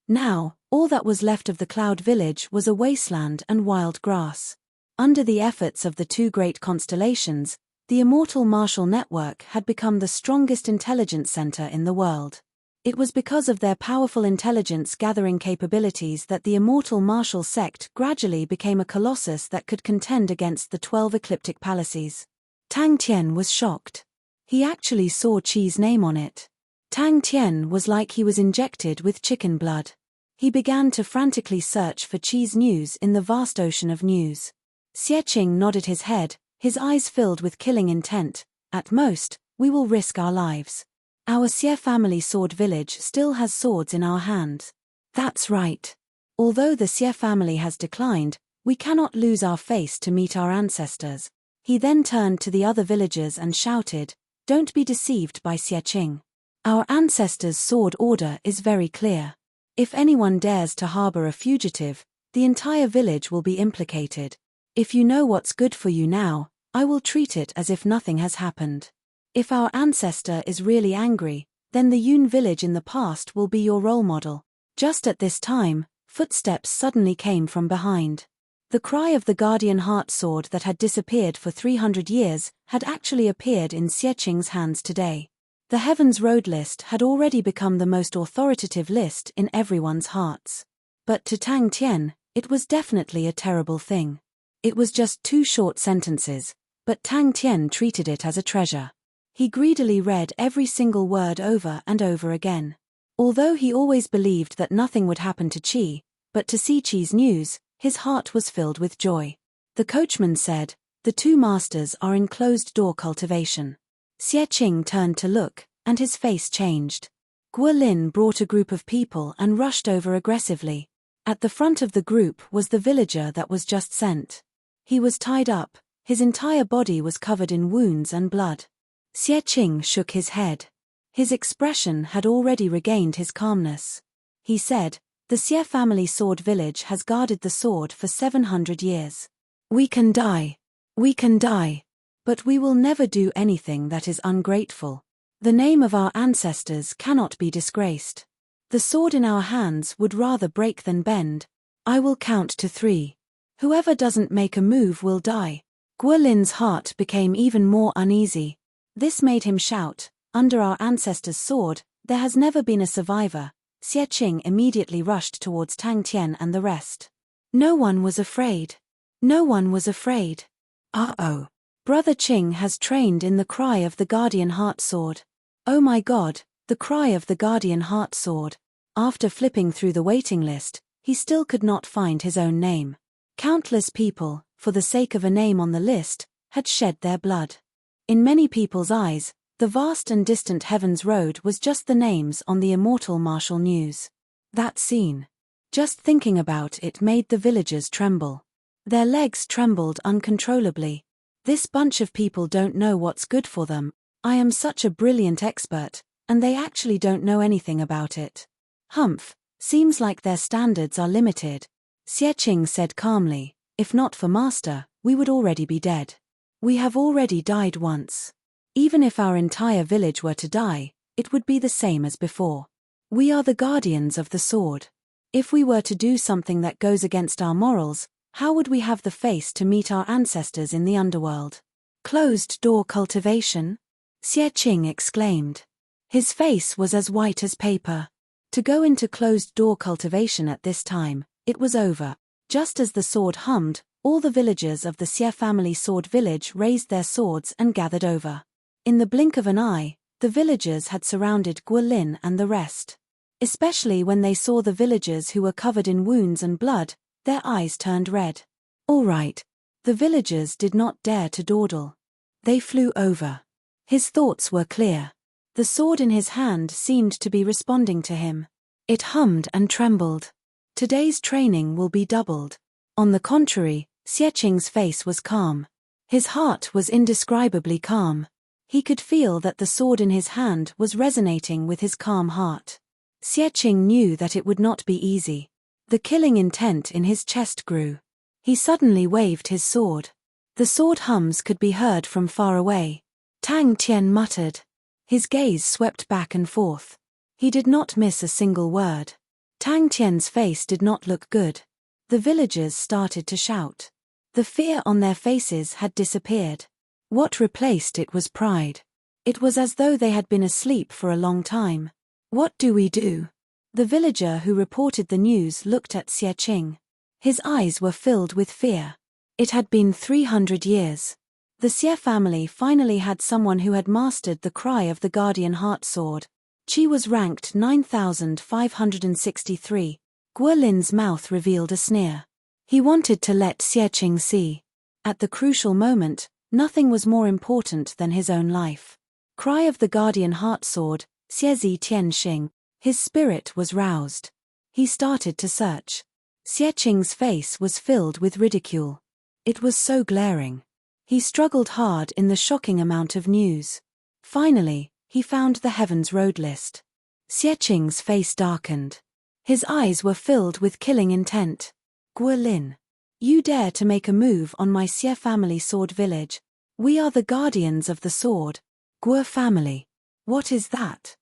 Now, all that was left of the Cloud Village was a wasteland and wild grass. Under the efforts of the 2 great constellations, the Immortal Martial Network had become the strongest intelligence center in the world. It was because of their powerful intelligence-gathering capabilities that the Immortal Martial Sect gradually became a colossus that could contend against the 12 ecliptic palaces. Tang Tian was shocked. He actually saw Qi's name on it. Tang Tian was like he was injected with chicken blood. He began to frantically search for Qi's news in the vast ocean of news. Xie nodded his head, his eyes filled with killing intent. At most, we will risk our lives. Our Xie family sword village still has swords in our hands. That's right. Although the Xie family has declined, we cannot lose our face to meet our ancestors. He then turned to the other villagers and shouted, don't be deceived by Xie. Our ancestors' sword order is very clear. If anyone dares to harbor a fugitive, the entire village will be implicated. If you know what's good for you now, I will treat it as if nothing has happened. If our ancestor is really angry, then the Yun village in the past will be your role model. Just at this time, footsteps suddenly came from behind. The cry of the guardian heart sword that had disappeared for 300 years had actually appeared in Xie hands today. The Heavens Road list had already become the most authoritative list in everyone's hearts. But to Tang Tian, it was definitely a terrible thing. It was just 2 short sentences, but Tang Tian treated it as a treasure. He greedily read every single word over and over again. Although he always believed that nothing would happen to Qi, but to see Qi's news, his heart was filled with joy. The coachman said, "The 2 masters are in closed-door cultivation." Xie Qing turned to look, and his face changed. Guo Lin brought a group of people and rushed over aggressively. At the front of the group was the villager that was just sent. He was tied up, his entire body was covered in wounds and blood. Xie Qing shook his head. His expression had already regained his calmness. He said, "The Xie family sword village has guarded the sword for 700 years. We can die. We can die. But we will never do anything that is ungrateful. The name of our ancestors cannot be disgraced. The sword in our hands would rather break than bend. I will count to 3. Whoever doesn't make a move will die." Guo Lin's heart became even more uneasy. This made him shout, "Under our ancestors' sword, there has never been a survivor." Xie Qing immediately rushed towards Tang Tian and the rest. No one was afraid. No one was afraid. Uh-oh. Brother Qing has trained in the cry of the Guardian Heart Sword. Oh my God, the cry of the Guardian Heart Sword. After flipping through the waiting list, he still could not find his own name. Countless people, for the sake of a name on the list, had shed their blood. In many people's eyes, the vast and distant Heaven's Road was just the names on the immortal martial news. That scene. Just thinking about it made the villagers tremble. Their legs trembled uncontrollably. This bunch of people don't know what's good for them. I am such a brilliant expert, and they actually don't know anything about it. Humph, seems like their standards are limited. Xie Qing said calmly, "If not for Master, we would already be dead. We have already died once. Even if our entire village were to die, it would be the same as before. We are the guardians of the sword. If we were to do something that goes against our morals, how would we have the face to meet our ancestors in the underworld?" "Closed-door cultivation?" Xie Qing exclaimed. His face was as white as paper. To go into closed-door cultivation at this time, it was over. Just as the sword hummed, all the villagers of the Xie family sword village raised their swords and gathered over. In the blink of an eye, the villagers had surrounded Guo Lin and the rest. Especially when they saw the villagers who were covered in wounds and blood, their eyes turned red. All right. The villagers did not dare to dawdle. They flew over. His thoughts were clear. The sword in his hand seemed to be responding to him. It hummed and trembled. Today's training will be doubled. On the contrary, Xie Qing's face was calm. His heart was indescribably calm. He could feel that the sword in his hand was resonating with his calm heart. Xie Qing knew that it would not be easy. The killing intent in his chest grew. He suddenly waved his sword. The sword hums could be heard from far away. Tang Tian muttered. His gaze swept back and forth. He did not miss a single word. Tang Tian's face did not look good. The villagers started to shout. The fear on their faces had disappeared. What replaced it was pride. It was as though they had been asleep for a long time. "What do we do?" The villager who reported the news looked at Xie Qing. His eyes were filled with fear. It had been 300 years. The Xie family finally had someone who had mastered the cry of the Guardian Heart Sword. Qi was ranked 9563. Guo Lin's mouth revealed a sneer. He wanted to let Xie Qing see. At the crucial moment, nothing was more important than his own life. Cry of the Guardian Heart Sword, Xie Tianxing. His spirit was roused. He started to search. Xie Qing's face was filled with ridicule. It was so glaring. He struggled hard in the shocking amount of news. Finally, he found the Heaven's Road list. Xie Qing's face darkened. His eyes were filled with killing intent. "Guo Lin. You dare to make a move on my Xie family sword village. We are the guardians of the sword. Guo family. What is that?"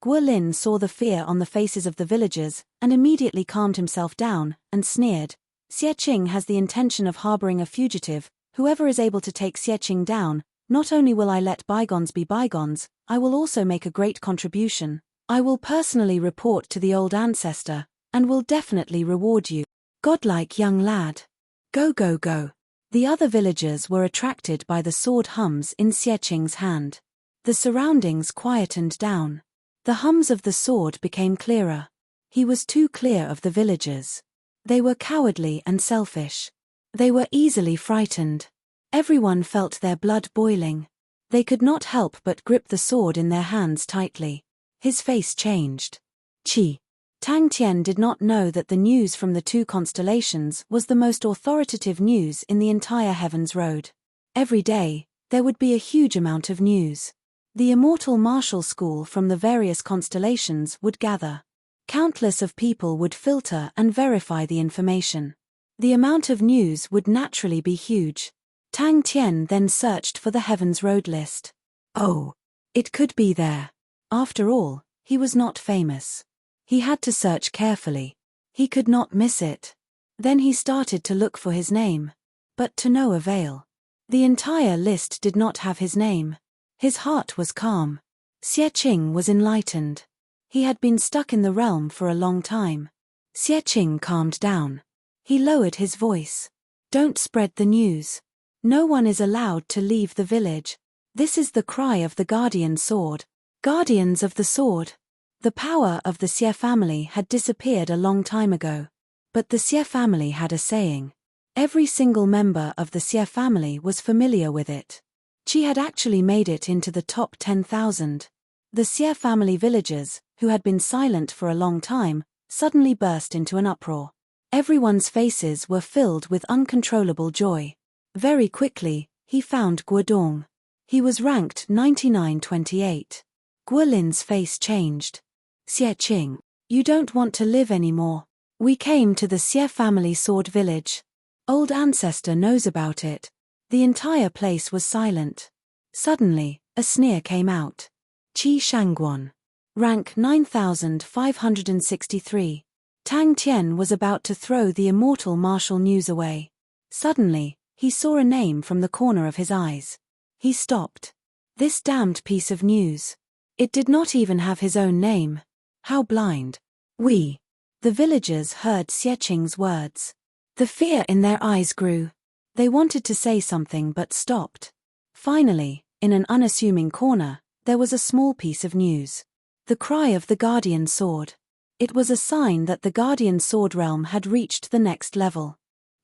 Guo Lin saw the fear on the faces of the villagers, and immediately calmed himself down, and sneered. "Xie Qing has the intention of harboring a fugitive. Whoever is able to take Xie Qing down, not only will I let bygones be bygones, I will also make a great contribution. I will personally report to the old ancestor, and will definitely reward you. Godlike young lad. Go go go. The other villagers were attracted by the sword hums in Xieching's hand. The surroundings quietened down. The hums of the sword became clearer. He was too clear of the villagers. They were cowardly and selfish. They were easily frightened. Everyone felt their blood boiling. They could not help but grip the sword in their hands tightly. His face changed. Qi. Tang Tian did not know that the news from the two constellations was the most authoritative news in the entire Heaven's Road. Every day, there would be a huge amount of news. The immortal martial school from the various constellations would gather. Countless of people would filter and verify the information. The amount of news would naturally be huge. Tang Tian then searched for the Heaven's Road list. Oh, it could be there. After all, he was not famous. He had to search carefully. He could not miss it. Then he started to look for his name. But to no avail. The entire list did not have his name. His heart was calm. Xieching was enlightened. He had been stuck in the realm for a long time. Xieching calmed down. He lowered his voice. Don't spread the news. No one is allowed to leave the village. This is the cry of the Guardian Sword. Guardians of the Sword. The power of the Xie family had disappeared a long time ago. But the Xie family had a saying. Every single member of the Xie family was familiar with it. Qi had actually made it into the top 10,000. The Xie family villagers, who had been silent for a long time, suddenly burst into an uproar. Everyone's faces were filled with uncontrollable joy. Very quickly, he found Guodong. He was ranked 9928. Guolin's face changed. Xieching, you don't want to live anymore. We came to the Xie family sword village. Old ancestor knows about it. The entire place was silent. Suddenly, a sneer came out. Qi Shangguan. Rank 9563. Tang Tian was about to throw the immortal martial news away. Suddenly, he saw a name from the corner of his eyes. He stopped. This damned piece of news. It did not even have his own name. How blind. We. The villagers heard Xieching's words. The fear in their eyes grew. They wanted to say something but stopped. Finally, in an unassuming corner, there was a small piece of news. The cry of the Guardian Sword. It was a sign that the Guardian Sword realm had reached the next level.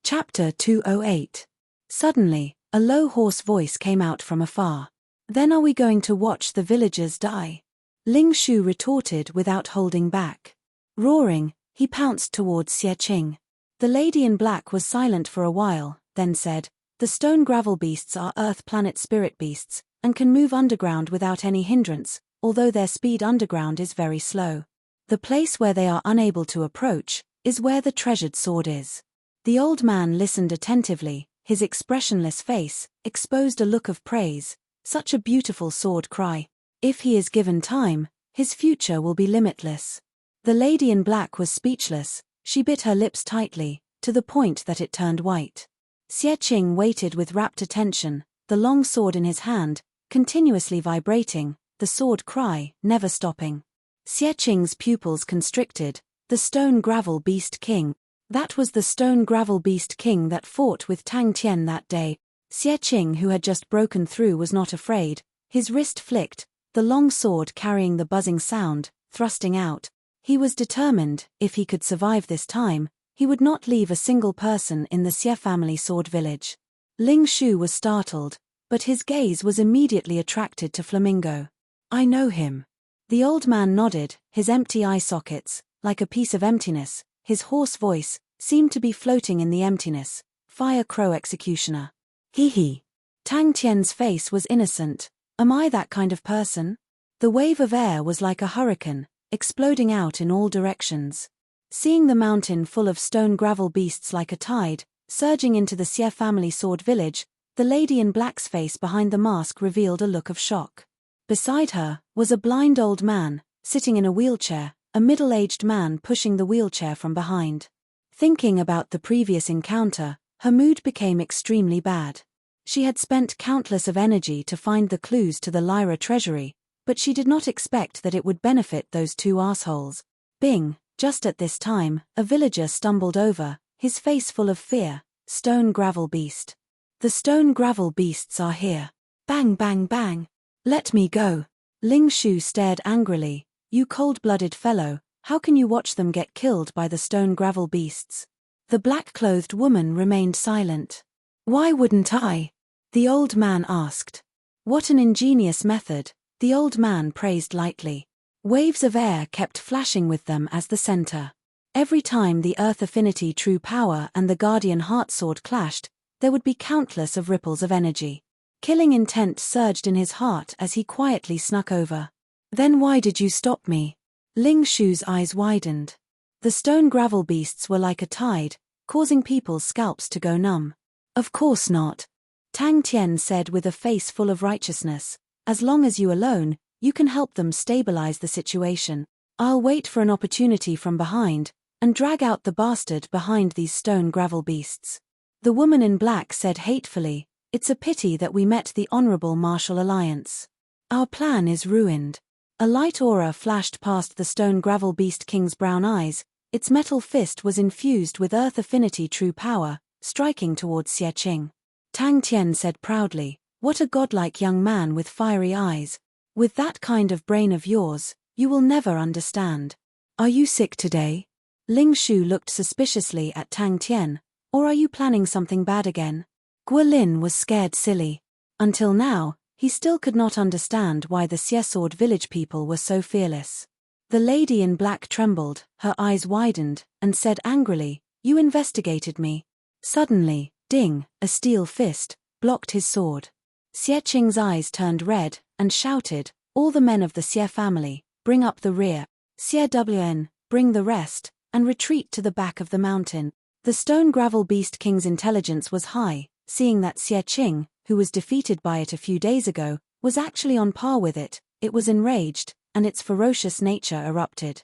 Chapter 208. Suddenly, a low hoarse voice came out from afar. Then are we going to watch the villagers die? Ling Shu retorted without holding back. Roaring, he pounced towards Xieching. The lady in black was silent for a while, then said, the stone gravel beasts are Earth planet spirit beasts, and can move underground without any hindrance, although their speed underground is very slow. The place where they are unable to approach is where the treasured sword is. The old man listened attentively, his expressionless face exposed a look of praise. Such a beautiful sword cry. If he is given time, his future will be limitless. The lady in black was speechless. She bit her lips tightly, to the point that it turned white. Xieching waited with rapt attention, the long sword in his hand, continuously vibrating, the sword cry never stopping. Xieching's pupils constricted. The stone gravel beast king. That was the stone gravel beast king that fought with Tang Tian that day. Xieching, who had just broken through, was not afraid. His wrist flicked, the long sword carrying the buzzing sound, thrusting out. He was determined, if he could survive this time, he would not leave a single person in the Xie family sword village. Ling Shu was startled, but his gaze was immediately attracted to Flamingo. I know him. The old man nodded, his empty eye sockets, like a piece of emptiness, his hoarse voice, seemed to be floating in the emptiness. Fire Crow Executioner. Hee hee. Tang Tian's face was innocent. Am I that kind of person? The wave of air was like a hurricane, exploding out in all directions. Seeing the mountain full of stone gravel beasts like a tide, surging into the Xie family sword village, the lady in black's face behind the mask revealed a look of shock. Beside her was a blind old man, sitting in a wheelchair, a middle-aged man pushing the wheelchair from behind. Thinking about the previous encounter, her mood became extremely bad. She had spent countless of energy to find the clues to the Lyra treasury, but she did not expect that it would benefit those two assholes. Bing, Just at this time, a villager stumbled over, his face full of fear. Stone gravel beast. The stone gravel beasts are here. Bang bang bang. Let me go. Ling Shu stared angrily. You cold-blooded fellow, how can you watch them get killed by the stone gravel beasts? The black-clothed woman remained silent. Why wouldn't I? The old man asked. What an ingenious method, the old man praised lightly. Waves of air kept flashing with them as the center. Every time the Earth Affinity True Power and the Guardian Heart Sword clashed, there would be countless of ripples of energy. Killing intent surged in his heart as he quietly snuck over. Then why did you stop me? Ling Shu's eyes widened. The stone gravel beasts were like a tide, causing people's scalps to go numb. Of course not. Tang Tian said with a face full of righteousness. As long as you alone, you can help them stabilize the situation. I'll wait for an opportunity from behind, and drag out the bastard behind these stone gravel beasts. The woman in black said hatefully, it's a pity that we met the Honorable Martial Alliance. Our plan is ruined. A light aura flashed past the stone gravel beast king's brown eyes, its metal fist was infused with Earth Affinity True Power, striking towards Xie Qing. Tang Tian said proudly, what a godlike young man with fiery eyes. With that kind of brain of yours, you will never understand. Are you sick today? Ling Shu looked suspiciously at Tang Tian, or are you planning something bad again? Guilin was scared silly. Until now, he still could not understand why the Xie village people were so fearless. The lady in black trembled, her eyes widened, and said angrily, you investigated me. Suddenly, ding, a steel fist, blocked his sword. Xie Qing's eyes turned red, and shouted, all the men of the Xie family, bring up the rear. Xie Wn, bring the rest, and retreat to the back of the mountain. The stone gravel beast king's intelligence was high, seeing that Xie Qing, who was defeated by it a few days ago, was actually on par with it. It was enraged, and its ferocious nature erupted.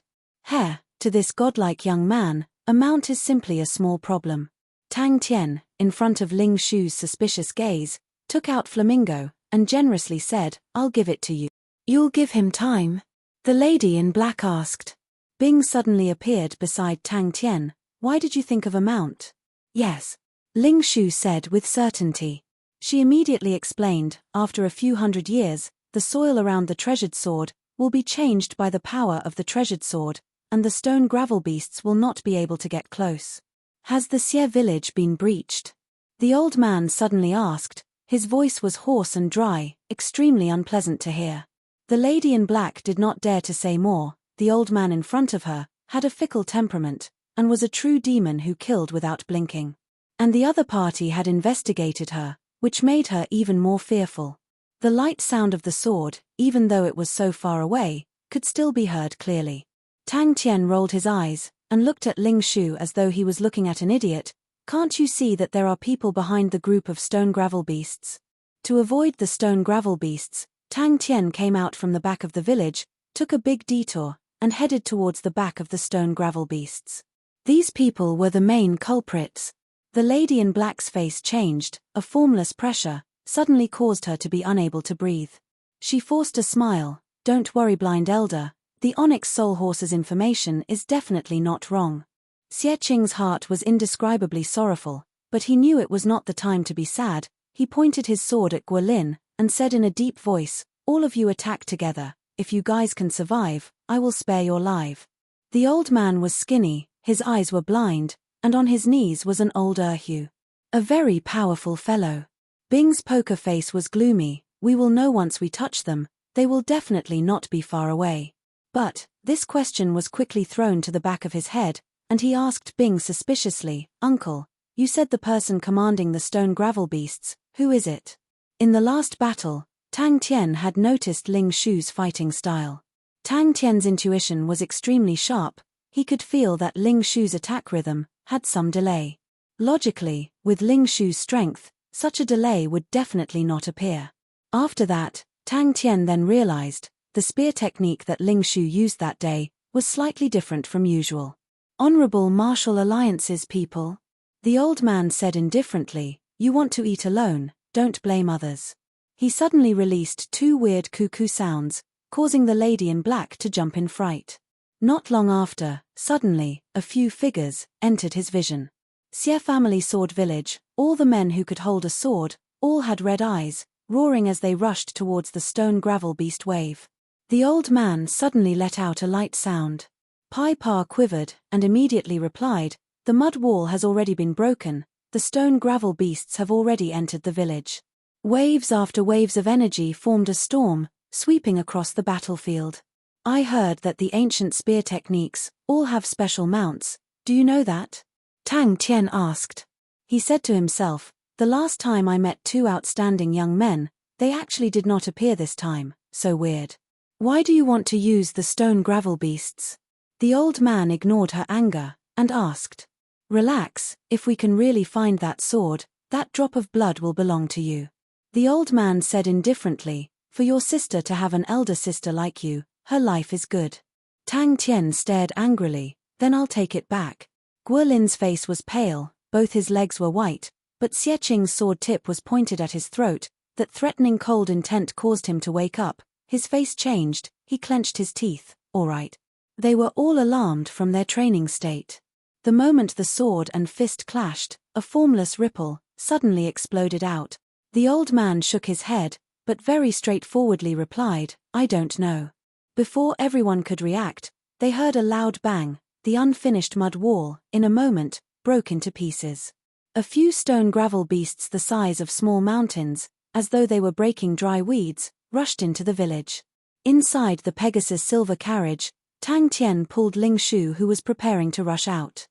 To this godlike young man, a mount is simply a small problem. Tang Tian, in front of Ling Shu's suspicious gaze, took out Flamingo, and generously said, I'll give it to you. You'll give him time? The lady in black asked. Bing suddenly appeared beside Tang Tian. Why did you think of a mount? Yes. Ling Shu said with certainty. She immediately explained, after a few hundred years, the soil around the treasured sword will be changed by the power of the treasured sword, and the stone gravel beasts will not be able to get close. Has the Xie village been breached? The old man suddenly asked. His voice was hoarse and dry, extremely unpleasant to hear. The lady in black did not dare to say more. The old man in front of her had a fickle temperament, and was a true demon who killed without blinking. And the other party had investigated her, which made her even more fearful. The light sound of the sword, even though it was so far away, could still be heard clearly. Tang Tian rolled his eyes, and looked at Ling Shu as though he was looking at an idiot. Can't you see that there are people behind the group of stone gravel beasts? To avoid the stone gravel beasts, Tang Tian came out from the back of the village, took a big detour, and headed towards the back of the stone gravel beasts. These people were the main culprits. The lady in black's face changed, a formless pressure suddenly caused her to be unable to breathe. She forced a smile. Don't worry, blind elder, the Onyx Soul Horse's information is definitely not wrong. Xie Qing's heart was indescribably sorrowful, but he knew it was not the time to be sad. He pointed his sword at Guilin, and said in a deep voice, all of you attack together. If you guys can survive, I will spare your life. The old man was skinny, his eyes were blind, and on his knees was an old Erhu. A very powerful fellow. Bing's poker face was gloomy. We will know once we touch them, they will definitely not be far away. But, this question was quickly thrown to the back of his head, and he asked Bing suspiciously, Uncle, you said the person commanding the stone gravel beasts, who is it? In the last battle, Tang Tian had noticed Ling Shu's fighting style. Tang Tian's intuition was extremely sharp. He could feel that Ling Shu's attack rhythm had some delay. Logically, with Ling Shu's strength, such a delay would definitely not appear. After that, Tang Tian then realized, the spear technique that Ling Shu used that day was slightly different from usual. Honorable Martial Alliance's people? The old man said indifferently, you want to eat alone, don't blame others. He suddenly released two weird cuckoo sounds, causing the lady in black to jump in fright. Not long after, suddenly, a few figures entered his vision. Xie family sword village, all the men who could hold a sword, all had red eyes, roaring as they rushed towards the stone gravel beast wave. The old man suddenly let out a light sound. Pai Pa quivered and immediately replied, "The mud wall has already been broken, the stone gravel beasts have already entered the village." Waves after waves of energy formed a storm, sweeping across the battlefield. "I heard that the ancient spear techniques all have special mounts, do you know that?" Tang Tian asked. He said to himself, "The last time I met two outstanding young men, they actually did not appear this time, so weird. Why do you want to use the stone gravel beasts?" The old man ignored her anger, and asked, "Relax, if we can really find that sword, that drop of blood will belong to you." The old man said indifferently, "For your sister to have an elder sister like you, her life is good." Tang Tian stared angrily, "Then I'll take it back." Guolin's face was pale, both his legs were white, but Xie Qing's sword tip was pointed at his throat. That threatening cold intent caused him to wake up. His face changed, he clenched his teeth. All right. They were all alarmed from their training state. The moment the sword and fist clashed, a formless ripple suddenly exploded out. The old man shook his head, but very straightforwardly replied, "I don't know." Before everyone could react, they heard a loud bang. The unfinished mud wall, in a moment, broke into pieces. A few stone gravel beasts the size of small mountains, as though they were breaking dry weeds, rushed into the village. Inside the Pegasus silver carriage, Tang Tian pulled Ling Shu, who was preparing to rush out.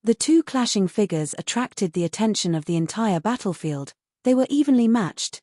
The two clashing figures attracted the attention of the entire battlefield. They were evenly matched.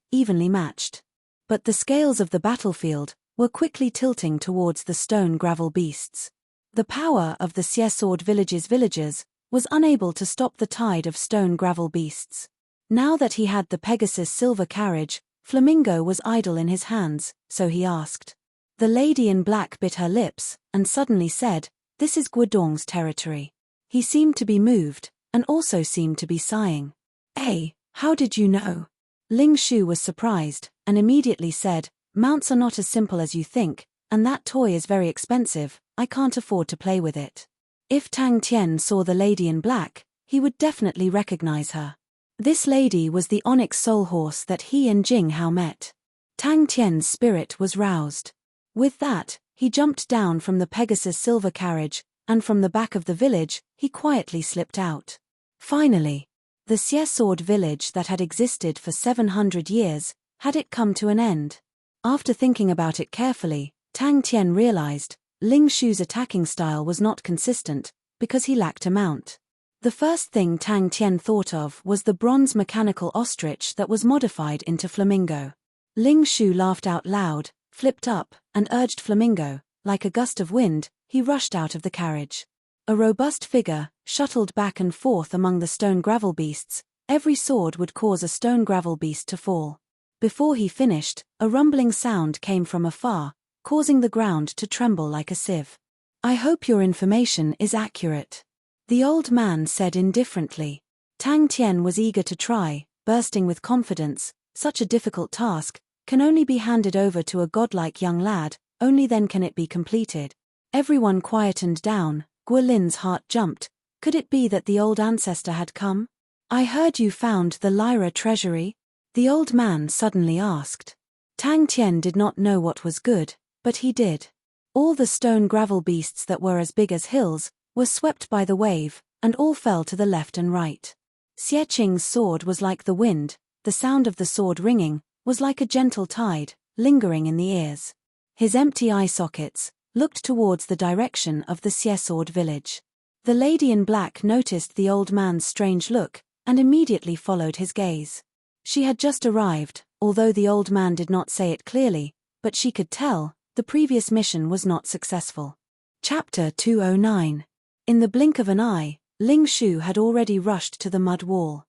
But the scales of the battlefield were quickly tilting towards the stone gravel beasts. The power of the Xie Sword Village's villagers was unable to stop the tide of stone gravel beasts. Now that he had the Pegasus silver carriage, Flamingo was idle in his hands, so he asked. The lady in black bit her lips, and suddenly said, "This is Guodong's territory." He seemed to be moved, and also seemed to be sighing. "Eh, how did you know?" Ling Shu was surprised, and immediately said, "Mounts are not as simple as you think, and that toy is very expensive, I can't afford to play with it." If Tang Tian saw the lady in black, he would definitely recognize her. This lady was the onyx soul horse that he and Jing Hao met. Tang Tian's spirit was roused. With that, he jumped down from the Pegasus silver carriage, and from the back of the village, he quietly slipped out. Finally, the Xie Sword village that had existed for 700 years, had it come to an end? After thinking about it carefully, Tang Tian realized, Ling Shu's attacking style was not consistent, because he lacked a mount. The first thing Tang Tian thought of was the bronze mechanical ostrich that was modified into Flamingo. Ling Shu laughed out loud, flipped up, and urged Flamingo. Like a gust of wind, he rushed out of the carriage. A robust figure shuttled back and forth among the stone gravel beasts. Every sword would cause a stone gravel beast to fall. Before he finished, a rumbling sound came from afar, causing the ground to tremble like a sieve. "I hope your information is accurate," the old man said indifferently. Tang Tian was eager to try, bursting with confidence. Such a difficult task can only be handed over to a godlike young lad, only then can it be completed. Everyone quietened down. Guolin's heart jumped. Could it be that the old ancestor had come? "I heard you found the Lyra treasury?" the old man suddenly asked. Tang Tian did not know what was good, but he did. All the stone gravel beasts that were as big as hills were swept by the wave, and all fell to the left and right. Xie Qing's sword was like the wind. The sound of the sword ringing was like a gentle tide, lingering in the ears. His empty eye sockets looked towards the direction of the Xie Sword village. The lady in black noticed the old man's strange look, and immediately followed his gaze. She had just arrived, although the old man did not say it clearly, but she could tell, the previous mission was not successful. Chapter 209. In the blink of an eye, Ling Shu had already rushed to the mud wall.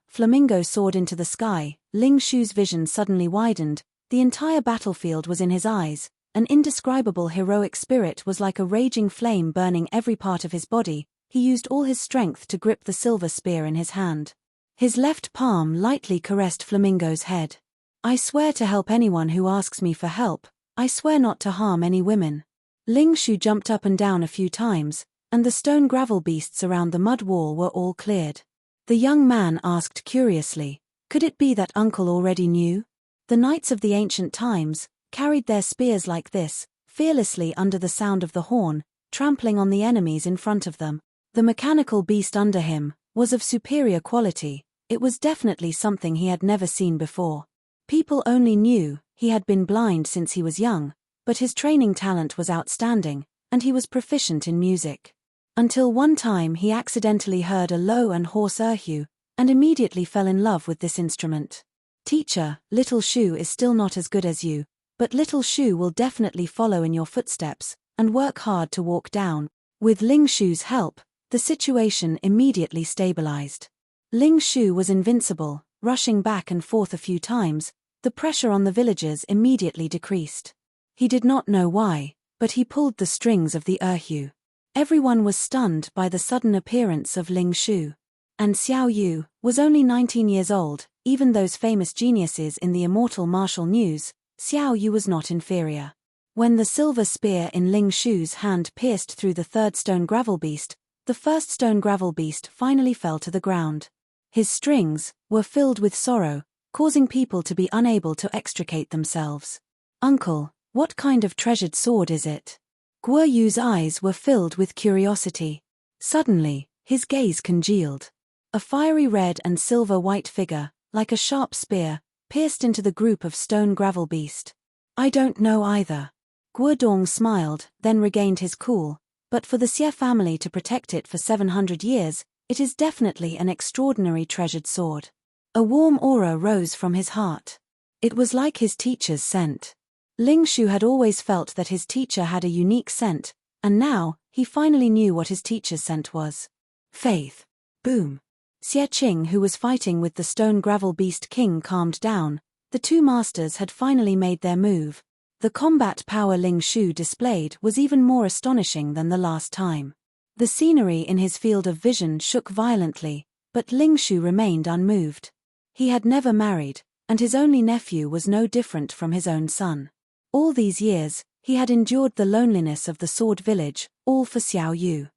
Flamingo soared into the sky. Ling Shu's vision suddenly widened. The entire battlefield was in his eyes. An indescribable heroic spirit was like a raging flame burning every part of his body. He used all his strength to grip the silver spear in his hand. His left palm lightly caressed Flamingo's head. "I swear to help anyone who asks me for help. I swear not to harm any women." Ling Shu jumped up and down a few times, and the stone gravel beasts around the mud wall were all cleared. The young man asked curiously, could it be that uncle already knew? The knights of the ancient times carried their spears like this, fearlessly under the sound of the horn, trampling on the enemies in front of them. The mechanical beast under him was of superior quality. It was definitely something he had never seen before. People only knew he had been blind since he was young, but his training talent was outstanding, and he was proficient in music. Until one time he accidentally heard a low and hoarse erhu, and immediately fell in love with this instrument. Teacher, Little Shu is still not as good as you, but Little Shu will definitely follow in your footsteps, and work hard to walk down. With Ling Shu's help, the situation immediately stabilized. Ling Shu was invincible, rushing back and forth a few times. The pressure on the villagers immediately decreased. He did not know why, but he pulled the strings of the erhu. Everyone was stunned by the sudden appearance of Ling Shu. And Xiao Yu was only 19 years old. Even those famous geniuses in the immortal martial news, Xiao Yu was not inferior. When the silver spear in Ling Shu's hand pierced through the third stone gravel beast, the first stone gravel beast finally fell to the ground. His strings were filled with sorrow, causing people to be unable to extricate themselves. Uncle, what kind of treasured sword is it? Guo Yu's eyes were filled with curiosity. Suddenly, his gaze congealed. A fiery red and silver-white figure, like a sharp spear, pierced into the group of stone gravel beast. I don't know either. Guo Dong smiled, then regained his cool. But for the Xie family to protect it for 700 years, it is definitely an extraordinary treasured sword. A warm aura rose from his heart. It was like his teacher's scent. Ling Shu had always felt that his teacher had a unique scent, and now, he finally knew what his teacher's scent was. Faith. Boom. Xie Qing, who was fighting with the stone gravel beast king, calmed down. The two masters had finally made their move. The combat power Ling Shu displayed was even more astonishing than the last time. The scenery in his field of vision shook violently, but Ling Shu remained unmoved. He had never married, and his only nephew was no different from his own son. All these years, he had endured the loneliness of the Sword Village, all for Xiao Yu.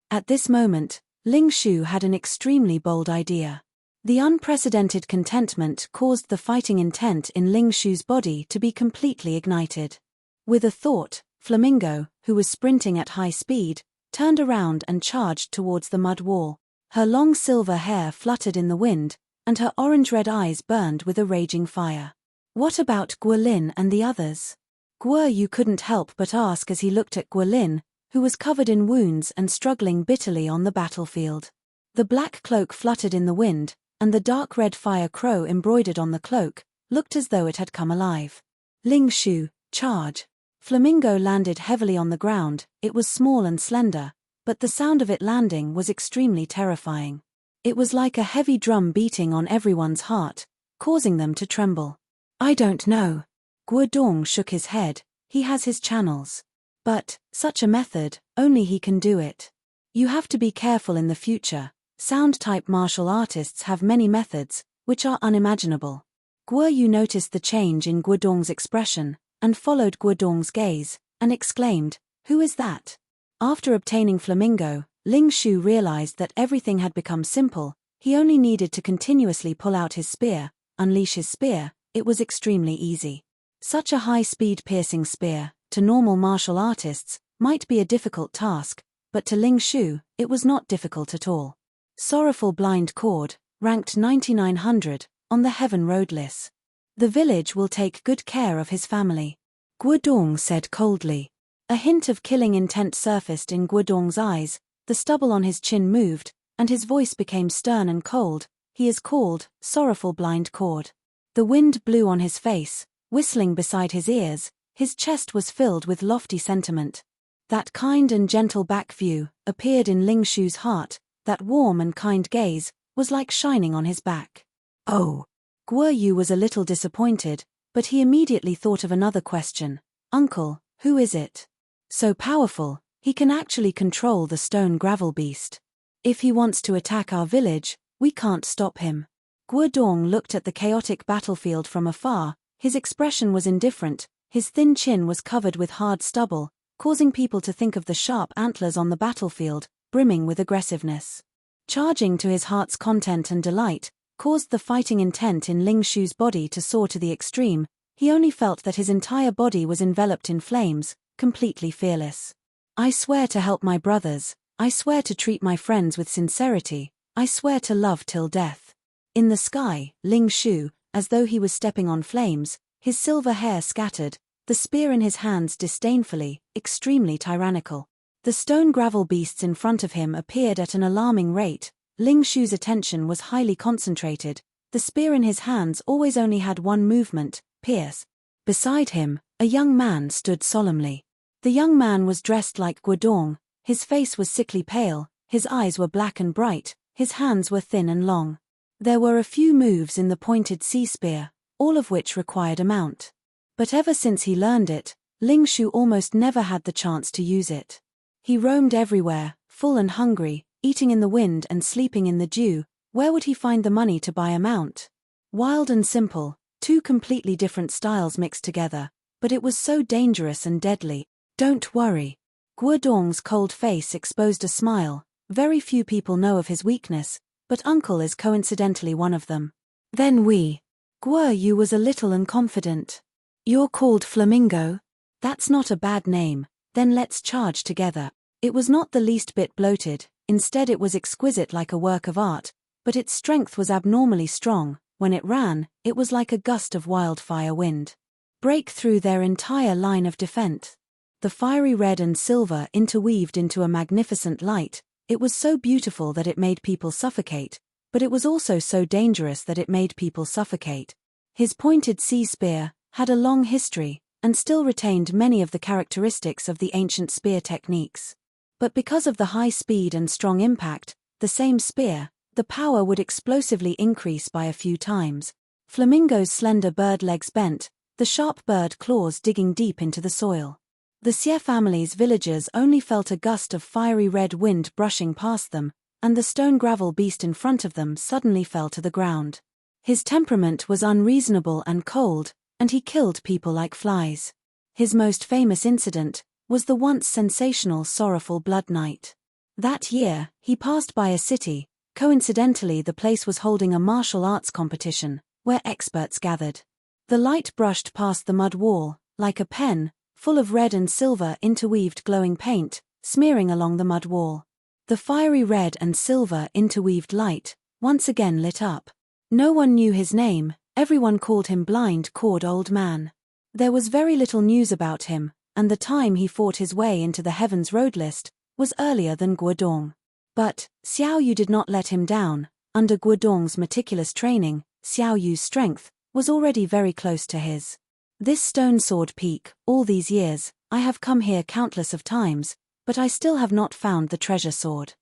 At this moment, Ling Shu had an extremely bold idea. The unprecedented contentment caused the fighting intent in Ling Shu's body to be completely ignited. With a thought, Flamingo, who was sprinting at high speed, turned around and charged towards the mud wall. Her long silver hair fluttered in the wind, and her orange-red eyes burned with a raging fire. What about Guolin and the others? Guo Yu couldn't help but ask as he looked at Guolin, who was covered in wounds and struggling bitterly on the battlefield. The black cloak fluttered in the wind, and the dark red fire crow embroidered on the cloak looked as though it had come alive. Ling Shu, charge. Flamingo landed heavily on the ground. It was small and slender, but the sound of it landing was extremely terrifying. It was like a heavy drum beating on everyone's heart, causing them to tremble. I don't know. Guo Dong shook his head. He has his channels. But, such a method, only he can do it. You have to be careful in the future. Sound-type martial artists have many methods, which are unimaginable. Guo Yu noticed the change in Guo Dong's expression, and followed Guo Dong's gaze, and exclaimed, "Who is that?" After obtaining Flamingo, Ling Shu realized that everything had become simple. He only needed to continuously pull out his spear, unleash his spear. It was extremely easy. Such a high-speed piercing spear, to normal martial artists, might be a difficult task, but to Ling Shu, it was not difficult at all. Sorrowful Blind Cord, ranked 9900, on the Heaven Road list. The village will take good care of his family. Guo Dong said coldly. A hint of killing intent surfaced in Guo Dong's eyes, the stubble on his chin moved, and his voice became stern and cold. He is called Sorrowful Blind Cord. The wind blew on his face, whistling beside his ears. His chest was filled with lofty sentiment. That kind and gentle back view appeared in Ling Shu's heart. That warm and kind gaze was like shining on his back. Oh. Guo Yu was a little disappointed, but he immediately thought of another question. Uncle, who is it? So powerful, he can actually control the stone gravel beast. If he wants to attack our village, we can't stop him. Guo Dong looked at the chaotic battlefield from afar. His expression was indifferent. His thin chin was covered with hard stubble, causing people to think of the sharp antlers on the battlefield, brimming with aggressiveness. Charging to his heart's content and delight, caused the fighting intent in Ling Shu's body to soar to the extreme. He only felt that his entire body was enveloped in flames, completely fearless. I swear to help my brothers, I swear to treat my friends with sincerity, I swear to love till death. In the sky, Ling Shu, as though he was stepping on flames, his silver hair scattered, the spear in his hands disdainfully, extremely tyrannical. The stone gravel beasts in front of him appeared at an alarming rate. Ling Shu's attention was highly concentrated. The spear in his hands always only had one movement, pierce. Beside him, a young man stood solemnly. The young man was dressed like Guodong, his face was sickly pale, his eyes were black and bright, his hands were thin and long. There were a few moves in the pointed sea spear, all of which required a mount. But ever since he learned it, Ling Shu almost never had the chance to use it. He roamed everywhere, full and hungry, eating in the wind and sleeping in the dew. Where would he find the money to buy a mount? Wild and simple, two completely different styles mixed together, but it was so dangerous and deadly. Don't worry. Guodong's cold face exposed a smile. Very few people know of his weakness, but uncle is coincidentally one of them. Then Guo Yu was a little unconfident. You're called Flamingo? That's not a bad name, then let's charge together. It was not the least bit bloated, instead it was exquisite like a work of art, but its strength was abnormally strong. When it ran, it was like a gust of wildfire wind. Break through their entire line of defense. The fiery red and silver interweaved into a magnificent light. It was so beautiful that it made people suffocate, but it was also so dangerous that it made people suffocate. His pointed sea spear had a long history, and still retained many of the characteristics of the ancient spear techniques. But because of the high speed and strong impact, the same spear, the power would explosively increase by a few times. Flamingo's slender bird legs bent, the sharp bird claws digging deep into the soil. The Xie family's villagers only felt a gust of fiery red wind brushing past them, and the stone gravel beast in front of them suddenly fell to the ground. His temperament was unreasonable and cold, and he killed people like flies. His most famous incident was the once sensational sorrowful Blood Night. That year, he passed by a city. Coincidentally, the place was holding a martial arts competition, where experts gathered. The light brushed past the mud wall, like a pen, full of red and silver interweaved glowing paint, smearing along the mud wall. The fiery red and silver interweaved light, once again lit up. No one knew his name, everyone called him Blind Cord Old Man. There was very little news about him, and the time he fought his way into the Heaven's Road list was earlier than Guodong. But Xiao Yu did not let him down. Under Guodong's meticulous training, Xiao Yu's strength was already very close to his. This stone sword peak, all these years, I have come here countless of times, but I still have not found the treasure sword.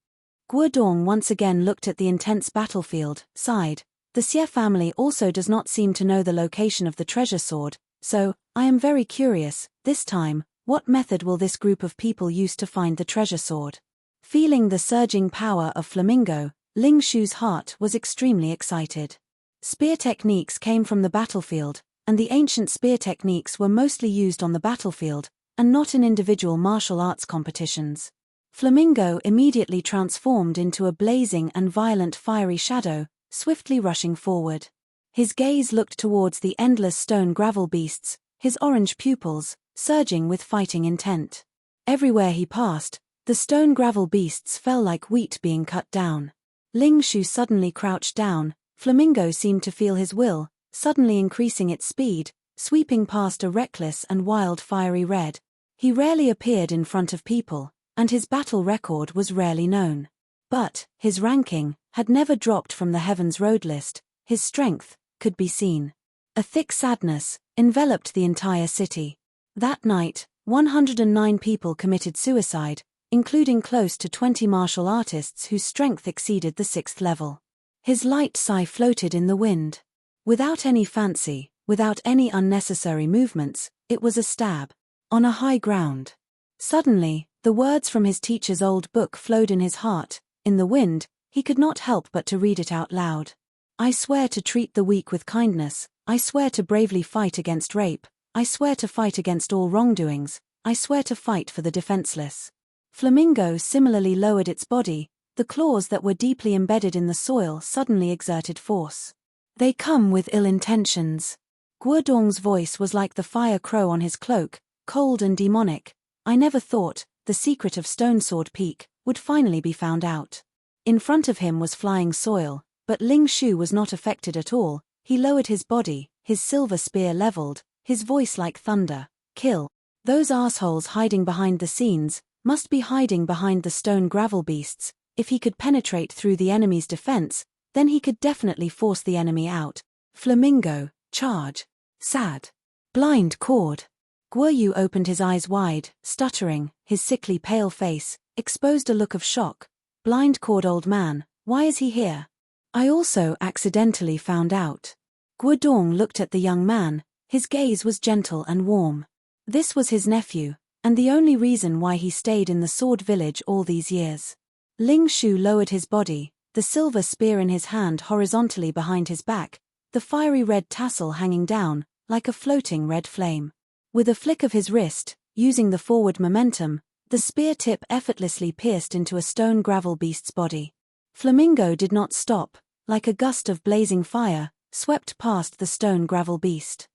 Guodong once again looked at the intense battlefield, sighed. The Xie family also does not seem to know the location of the treasure sword, so, I am very curious, this time, what method will this group of people use to find the treasure sword? Feeling the surging power of Flamingo, Ling Shu's heart was extremely excited. Spear techniques came from the battlefield, and the ancient spear techniques were mostly used on the battlefield, and not in individual martial arts competitions. Flamingo immediately transformed into a blazing and violent fiery shadow, swiftly rushing forward. His gaze looked towards the endless stone gravel beasts, his orange pupils surging with fighting intent. Everywhere he passed, the stone gravel beasts fell like wheat being cut down. Ling Shu suddenly crouched down. Flamingo seemed to feel his will, suddenly increasing its speed, sweeping past a reckless and wild fiery red. He rarely appeared in front of people, and his battle record was rarely known. But his ranking had never dropped from the Heaven's Road list. His strength could be seen. A thick sadness enveloped the entire city. That night, 109 people committed suicide, including close to 20 martial artists whose strength exceeded the 6th level. His light sigh floated in the wind. Without any fancy, without any unnecessary movements, it was a stab. On a high ground. Suddenly, the words from his teacher's old book flowed in his heart. In the wind, he could not help but to read it out loud. I swear to treat the weak with kindness, I swear to bravely fight against rape, I swear to fight against all wrongdoings, I swear to fight for the defenseless. Flamingo similarly lowered its body, the claws that were deeply embedded in the soil suddenly exerted force. They come with ill intentions. Guodong's voice was like the fire crow on his cloak, cold and demonic. I never thought the secret of Stonesword Peak would finally be found out. In front of him was flying soil, but Ling Shu was not affected at all. He lowered his body, his silver spear leveled, his voice like thunder. Kill. Those assholes hiding behind the scenes must be hiding behind the stone gravel beasts. If he could penetrate through the enemy's defense, then he could definitely force the enemy out. Flamingo, charge. Sad. Blind cord. Guoyu opened his eyes wide, stuttering, his sickly pale face exposed a look of shock. Blind cord old man, why is he here? I also accidentally found out. Guodong looked at the young man, his gaze was gentle and warm. This was his nephew, and the only reason why he stayed in the Sword Village all these years. Ling Shu lowered his body, the silver spear in his hand horizontally behind his back, the fiery red tassel hanging down, like a floating red flame. With a flick of his wrist, using the forward momentum, the spear tip effortlessly pierced into a stone gravel beast's body. Flamingo did not stop, like a gust of blazing fire, swept past the stone gravel beast.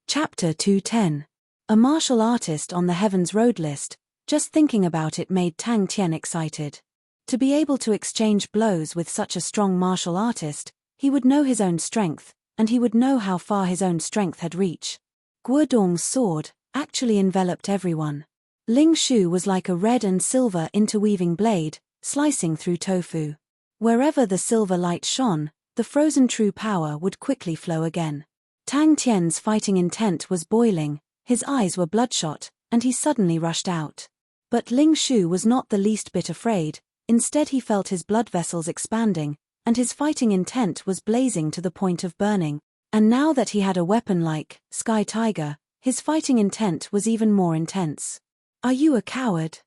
Chapter 210. A martial artist on the Heaven's Road list. Just thinking about it made Tang Tian excited. To be able to exchange blows with such a strong martial artist, he would know his own strength, and he would know how far his own strength had reached. Guodong's sword actually enveloped everyone. Ling Shu was like a red and silver interweaving blade, slicing through tofu. Wherever the silver light shone, the frozen true power would quickly flow again. Tang Tian's fighting intent was boiling, his eyes were bloodshot, and he suddenly rushed out. But Ling Shu was not the least bit afraid. Instead he felt his blood vessels expanding, and his fighting intent was blazing to the point of burning. And now that he had a weapon like Sky Tiger, his fighting intent was even more intense. Are you a coward?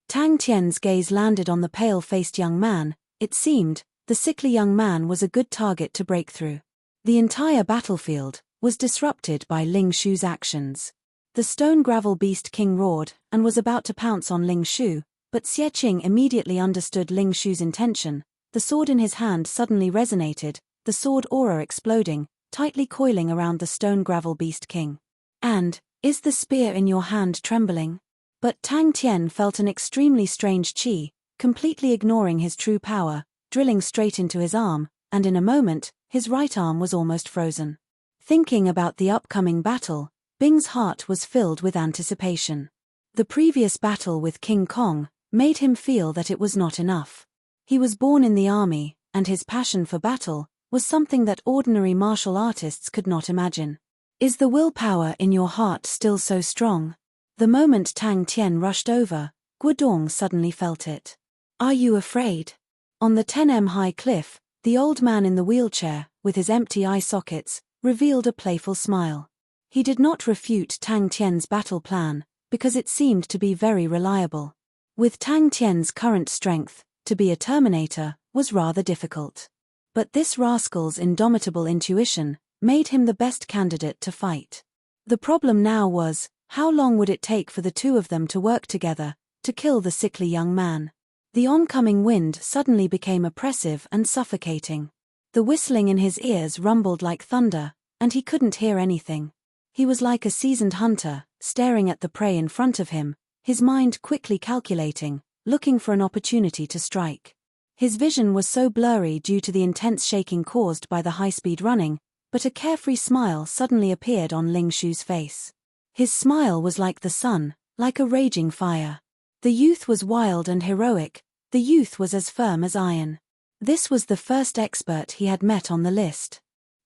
Tang Tian's gaze landed on the pale-faced young man. It seemed, the sickly young man was a good target to break through. The entire battlefield was disrupted by Ling Shu's actions. The stone gravel beast king roared and was about to pounce on Ling Shu, but Xie Qing immediately understood Ling Shu's intention. The sword in his hand suddenly resonated, the sword aura exploding, tightly coiling around the stone gravel beast king. And, is the spear in your hand trembling? But Tang Tian felt an extremely strange qi, completely ignoring his true power, drilling straight into his arm, and in a moment, his right arm was almost frozen. Thinking about the upcoming battle, Bing's heart was filled with anticipation. The previous battle with King Kong made him feel that it was not enough. He was born in the army, and his passion for battle was something that ordinary martial artists could not imagine. Is the willpower in your heart still so strong? The moment Tang Tian rushed over, Guodong suddenly felt it. Are you afraid? On the 10m high cliff, the old man in the wheelchair, with his empty eye sockets, revealed a playful smile. He did not refute Tang Tian's battle plan, because it seemed to be very reliable. With Tang Tian's current strength, to be a Terminator was rather difficult. But this rascal's indomitable intuition made him the best candidate to fight. The problem now was, how long would it take for the two of them to work together, to kill the sickly young man? The oncoming wind suddenly became oppressive and suffocating. The whistling in his ears rumbled like thunder, and he couldn't hear anything. He was like a seasoned hunter, staring at the prey in front of him, his mind quickly calculating, looking for an opportunity to strike. His vision was so blurry due to the intense shaking caused by the high-speed running, but a carefree smile suddenly appeared on Ling Shu's face. His smile was like the sun, like a raging fire. The youth was wild and heroic, the youth was as firm as iron. This was the first expert he had met on the list.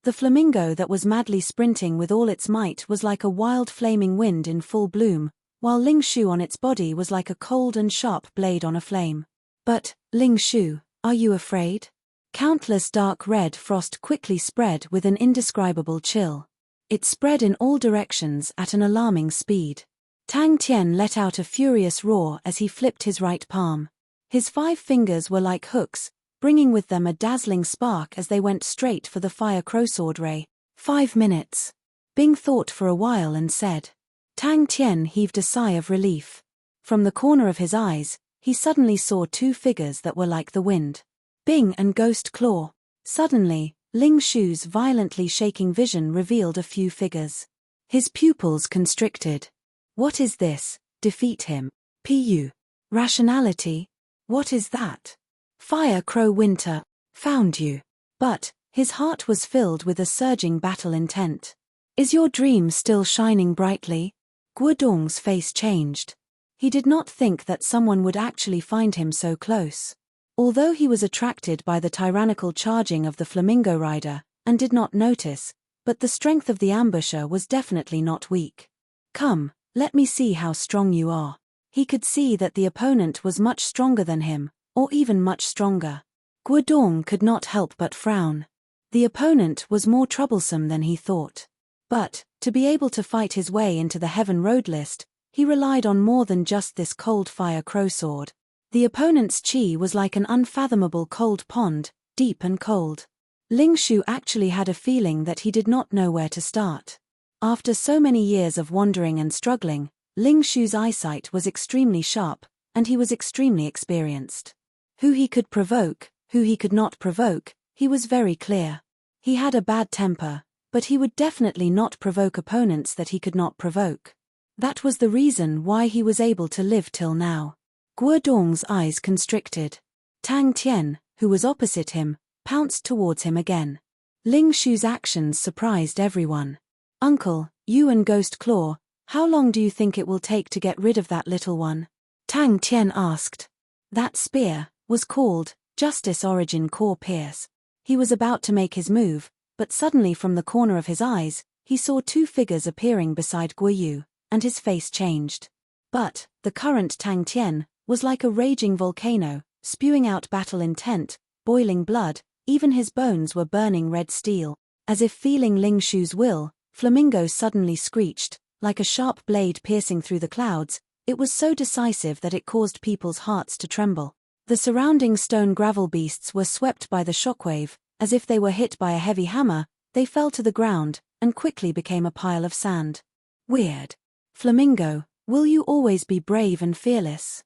The flamingo that was madly sprinting with all its might was like a wild flaming wind in full bloom, while Ling Shu on its body was like a cold and sharp blade on a flame. But, Ling Shu, are you afraid? Countless dark red frost quickly spread with an indescribable chill. It spread in all directions at an alarming speed. Tang Tian let out a furious roar as he flipped his right palm. His 5 fingers were like hooks, bringing with them a dazzling spark as they went straight for the fire crow sword ray. 5 minutes. Bing thought for a while and said, Tang Tian heaved a sigh of relief. From the corner of his eyes, he suddenly saw two figures that were like the wind. Bing and Ghost Claw. Suddenly, Ling Shu's violently shaking vision revealed a few figures. His pupils constricted. What is this? Defeat him. Pu. Rationality? What is that? Fire Crow Winter. Found you. But his heart was filled with a surging battle intent. Is your dream still shining brightly? Guodong's face changed. He did not think that someone would actually find him so close. Although he was attracted by the tyrannical charging of the flamingo rider, and did not notice, but the strength of the ambusher was definitely not weak. Come, let me see how strong you are. He could see that the opponent was much stronger than him, or even much stronger. Guodong could not help but frown. The opponent was more troublesome than he thought. But, to be able to fight his way into the Heaven Road list, he relied on more than just this cold fire crow sword. The opponent's chi was like an unfathomable cold pond, deep and cold. Ling Shu actually had a feeling that he did not know where to start. After so many years of wandering and struggling, Ling Shu's eyesight was extremely sharp, and he was extremely experienced. Who he could provoke, who he could not provoke, he was very clear. He had a bad temper, but he would definitely not provoke opponents that he could not provoke. That was the reason why he was able to live till now. Guodong's eyes constricted. Tang Tian, who was opposite him, pounced towards him again. Ling Shu's actions surprised everyone. Uncle, you and Ghost Claw, how long do you think it will take to get rid of that little one? Tang Tian asked. That spear was called Justice Origin Core Pierce. He was about to make his move, but suddenly from the corner of his eyes, he saw two figures appearing beside Guoyu, and his face changed. But the current Tang Tian was like a raging volcano, spewing out battle intent, boiling blood, even his bones were burning red steel. As if feeling Ling Shu's will, Flamingo suddenly screeched, like a sharp blade piercing through the clouds. It was so decisive that it caused people's hearts to tremble. The surrounding stone gravel beasts were swept by the shockwave, as if they were hit by a heavy hammer. They fell to the ground, and quickly became a pile of sand. Weird. Flamingo, will you always be brave and fearless?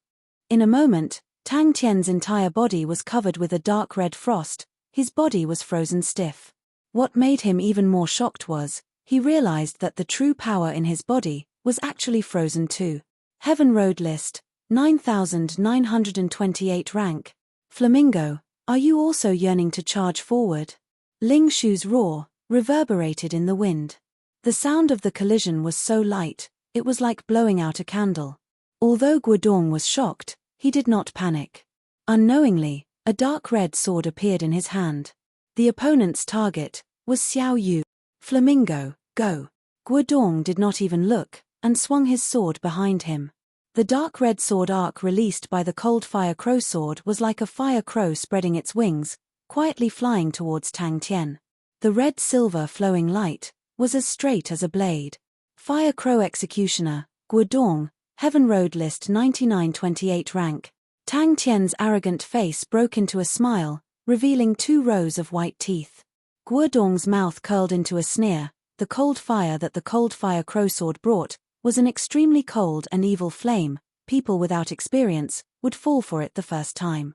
In a moment, Tang Tian's entire body was covered with a dark red frost. His body was frozen stiff. What made him even more shocked was, he realized that the true power in his body was actually frozen too. Heaven Road List, 9928 rank. Flamingo, are you also yearning to charge forward? Ling Shu's roar reverberated in the wind. The sound of the collision was so light, it was like blowing out a candle. Although Guodong was shocked, he did not panic. Unknowingly, a dark red sword appeared in his hand. The opponent's target was Xiao Yu. Flamingo, go. Guodong did not even look, and swung his sword behind him. The dark red sword arc released by the cold fire crow sword was like a fire crow spreading its wings, quietly flying towards Tang Tian. The red-silver flowing light was as straight as a blade. Fire Crow Executioner, Guodong, Heaven Road List 9928 rank. Tang Tian's arrogant face broke into a smile, revealing 2 rows of white teeth. Guodong's mouth curled into a sneer. The cold fire that the cold fire crow sword brought was an extremely cold and evil flame. People without experience would fall for it the first time.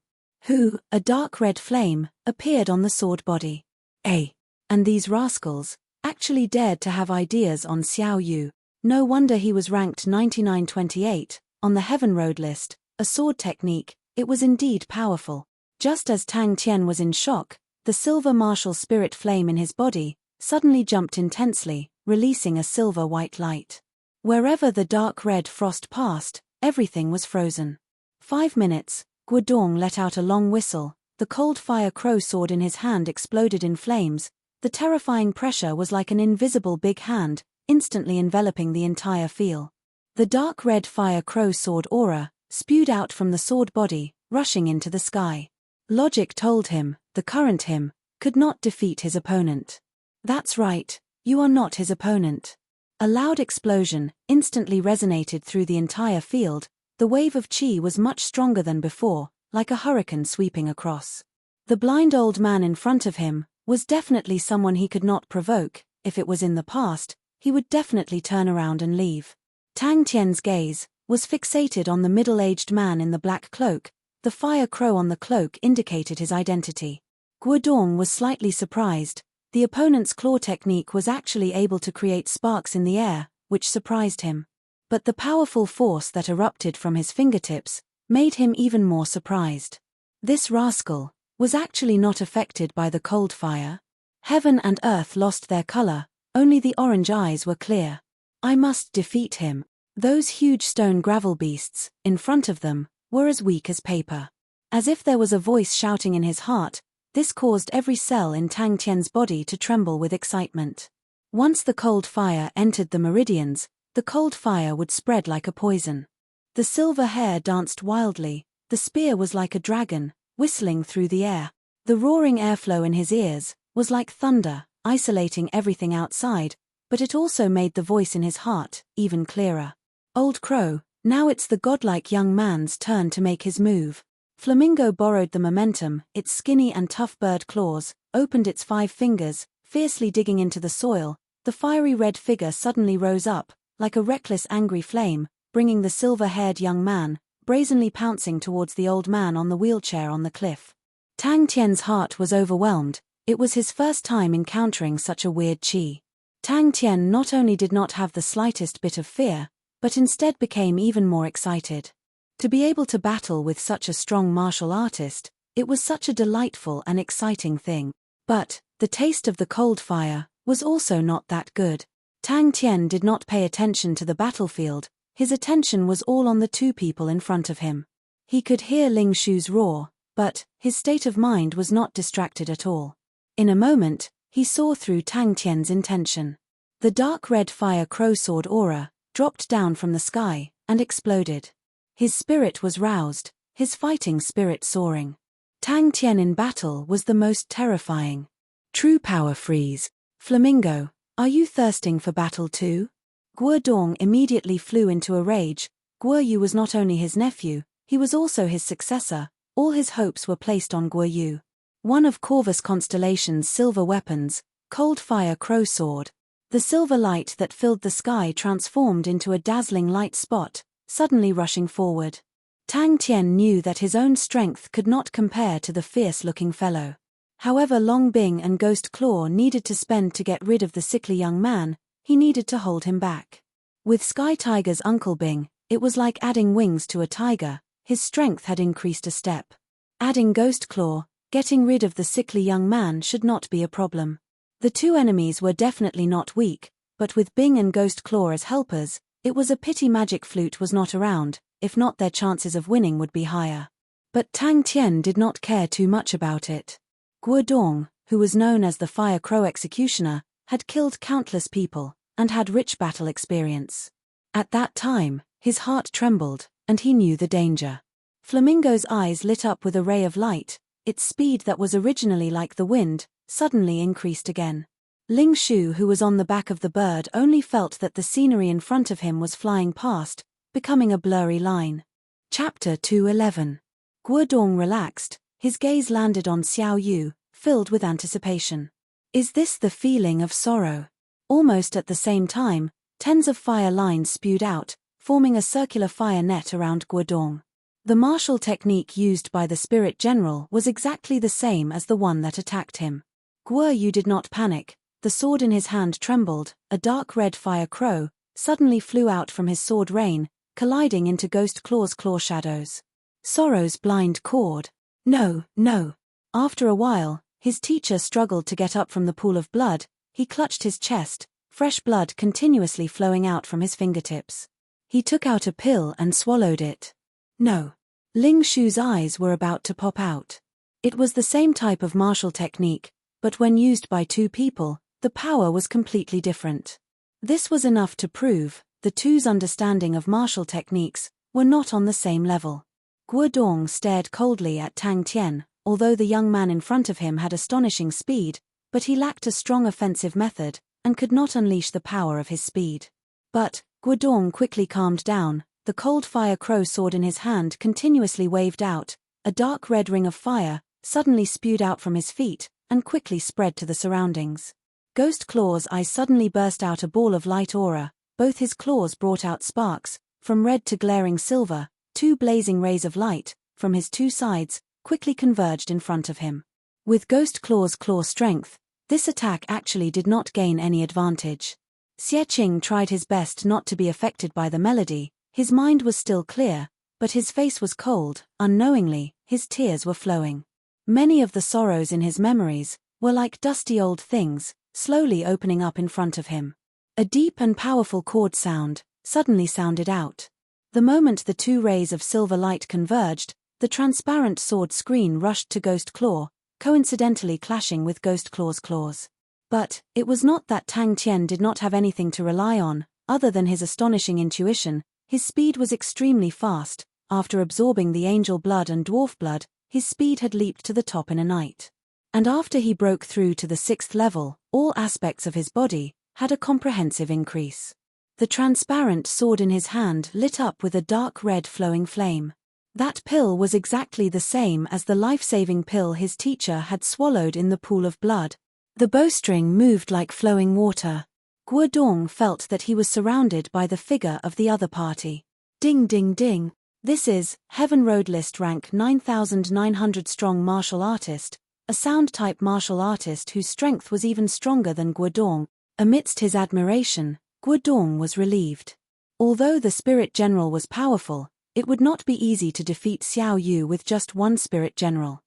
A dark red flame appeared on the sword body. And these rascals actually dared to have ideas on Xiao Yu. No wonder he was ranked 9928 on the Heaven Road list. A sword technique, it was indeed powerful. Just as Tang Tian was in shock, the silver martial spirit flame in his body suddenly jumped intensely, releasing a silver-white light. Wherever the dark red frost passed, everything was frozen. 5 minutes, Guodong let out a long whistle. The cold fire crow sword in his hand exploded in flames. The terrifying pressure was like an invisible big hand, instantly enveloping the entire field. The dark red fire crow sword aura spewed out from the sword body, rushing into the sky. Logic told him, the current him, could not defeat his opponent. That's right, you are not his opponent. A loud explosion instantly resonated through the entire field. The wave of chi was much stronger than before, like a hurricane sweeping across. The blind old man in front of him was definitely someone he could not provoke. If it was in the past, he would definitely turn around and leave. Tang Tian's gaze was fixated on the middle-aged man in the black cloak. The fire crow on the cloak indicated his identity. Guodong was slightly surprised. The opponent's claw technique was actually able to create sparks in the air, which surprised him. But the powerful force that erupted from his fingertips made him even more surprised. This rascal was actually not affected by the cold fire. Heaven and earth lost their color, only the orange eyes were clear. I must defeat him. Those huge stone gravel beasts, in front of them, were as weak as paper. As if there was a voice shouting in his heart, this caused every cell in Tang Tian's body to tremble with excitement. Once the cold fire entered the meridians, the cold fire would spread like a poison. The silver hair danced wildly, the spear was like a dragon, whistling through the air. The roaring airflow in his ears was like thunder, isolating everything outside, but it also made the voice in his heart even clearer. Old Crow, now it's the godlike young man's turn to make his move. Flamingo borrowed the momentum, its skinny and tough bird claws, opened its 5 fingers, fiercely digging into the soil. The fiery red figure suddenly rose up, like a reckless angry flame, bringing the silver-haired young man, brazenly pouncing towards the old man on the wheelchair on the cliff. Tang Tian's heart was overwhelmed. It was his first time encountering such a weird chi. Tang Tian not only did not have the slightest bit of fear, but instead became even more excited. To be able to battle with such a strong martial artist, it was such a delightful and exciting thing. But the taste of the cold fire was also not that good. Tang Tian did not pay attention to the battlefield. His attention was all on the 2 people in front of him. He could hear Ling Shu's roar, but his state of mind was not distracted at all. In a moment, he saw through Tang Tian's intention. The dark red fire crow sword aura dropped down from the sky and exploded. His spirit was roused, his fighting spirit soaring. Tang Tian in battle was the most terrifying. True power freeze. Flamingo, are you thirsting for battle too? Guodong immediately flew into a rage. Guoyu was not only his nephew, he was also his successor. All his hopes were placed on Guoyu. One of Corvus Constellation's silver weapons, Cold Fire Crow Sword. The silver light that filled the sky transformed into a dazzling light spot, suddenly rushing forward. Tang Tian knew that his own strength could not compare to the fierce-looking fellow. However Long Bing and Ghost Claw needed to spend to get rid of the sickly young man, he needed to hold him back. With Sky Tiger's Uncle Bing, it was like adding wings to a tiger. His strength had increased a step. Adding Ghost Claw, getting rid of the sickly young man should not be a problem. The 2 enemies were definitely not weak, but with Bing and Ghost Claw as helpers, it was a pity Magic Flute was not around. If not, their chances of winning would be higher. But Tang Tian did not care too much about it. Guodong, who was known as the Fire Crow Executioner, had killed countless people, and had rich battle experience. At that time, his heart trembled, and he knew the danger. Flamingo's eyes lit up with a ray of light. Its speed that was originally like the wind, suddenly increased again. Ling Shu, who was on the back of the bird, only felt that the scenery in front of him was flying past, becoming a blurry line. Chapter 211. Guodong relaxed, his gaze landed on Xiao Yu, filled with anticipation. Is this the feeling of sorrow? Almost at the same time, tens of fire lines spewed out, forming a circular fire net around Guodong. The martial technique used by the spirit general was exactly the same as the one that attacked him. Guoyu did not panic. The sword in his hand trembled. A dark red fire crow suddenly flew out from his sword rain, colliding into Ghost Claw's claw shadows. Sorrow's blind cord. No, no. After a while, his teacher struggled to get up from the pool of blood. He clutched his chest, fresh blood continuously flowing out from his fingertips. He took out a pill and swallowed it. No. Ling Shu's eyes were about to pop out. It was the same type of martial technique, but when used by 2 people, the power was completely different. This was enough to prove the 2's understanding of martial techniques were not on the same level. Guodong stared coldly at Tang Tian. Although the young man in front of him had astonishing speed, but he lacked a strong offensive method, and could not unleash the power of his speed. But Guodong quickly calmed down. The cold fire crow sword in his hand continuously waved out. A dark red ring of fire suddenly spewed out from his feet, and quickly spread to the surroundings. Ghost Claw's eyes suddenly burst out a ball of light aura, both his claws brought out sparks, from red to glaring silver, two blazing rays of light, from his two sides, quickly converged in front of him. With Ghost Claw's claw strength, this attack actually did not gain any advantage. Xie Qing tried his best not to be affected by the melody, his mind was still clear, but his face was cold, unknowingly, his tears were flowing. Many of the sorrows in his memories were like dusty old things, slowly opening up in front of him. A deep and powerful chord sound suddenly sounded out. The moment the two rays of silver light converged, the transparent sword screen rushed to Ghost Claw, coincidentally clashing with Ghost Claw's claws. But it was not that Tang Tian did not have anything to rely on, other than his astonishing intuition. His speed was extremely fast. After absorbing the angel blood and dwarf blood, his speed had leaped to the top in a night. And after he broke through to the 6th level, all aspects of his body had a comprehensive increase. The transparent sword in his hand lit up with a dark red flowing flame. That pill was exactly the same as the life-saving pill his teacher had swallowed in the pool of blood. The bowstring moved like flowing water. Guodong felt that he was surrounded by the figure of the other party. Ding ding ding. This is Heaven Road List Rank 9900 Strong Martial Artist, a sound-type martial artist whose strength was even stronger than Guodong. Amidst his admiration, Guodong was relieved. Although the Spirit General was powerful, it would not be easy to defeat Xiao Yu with just one Spirit General.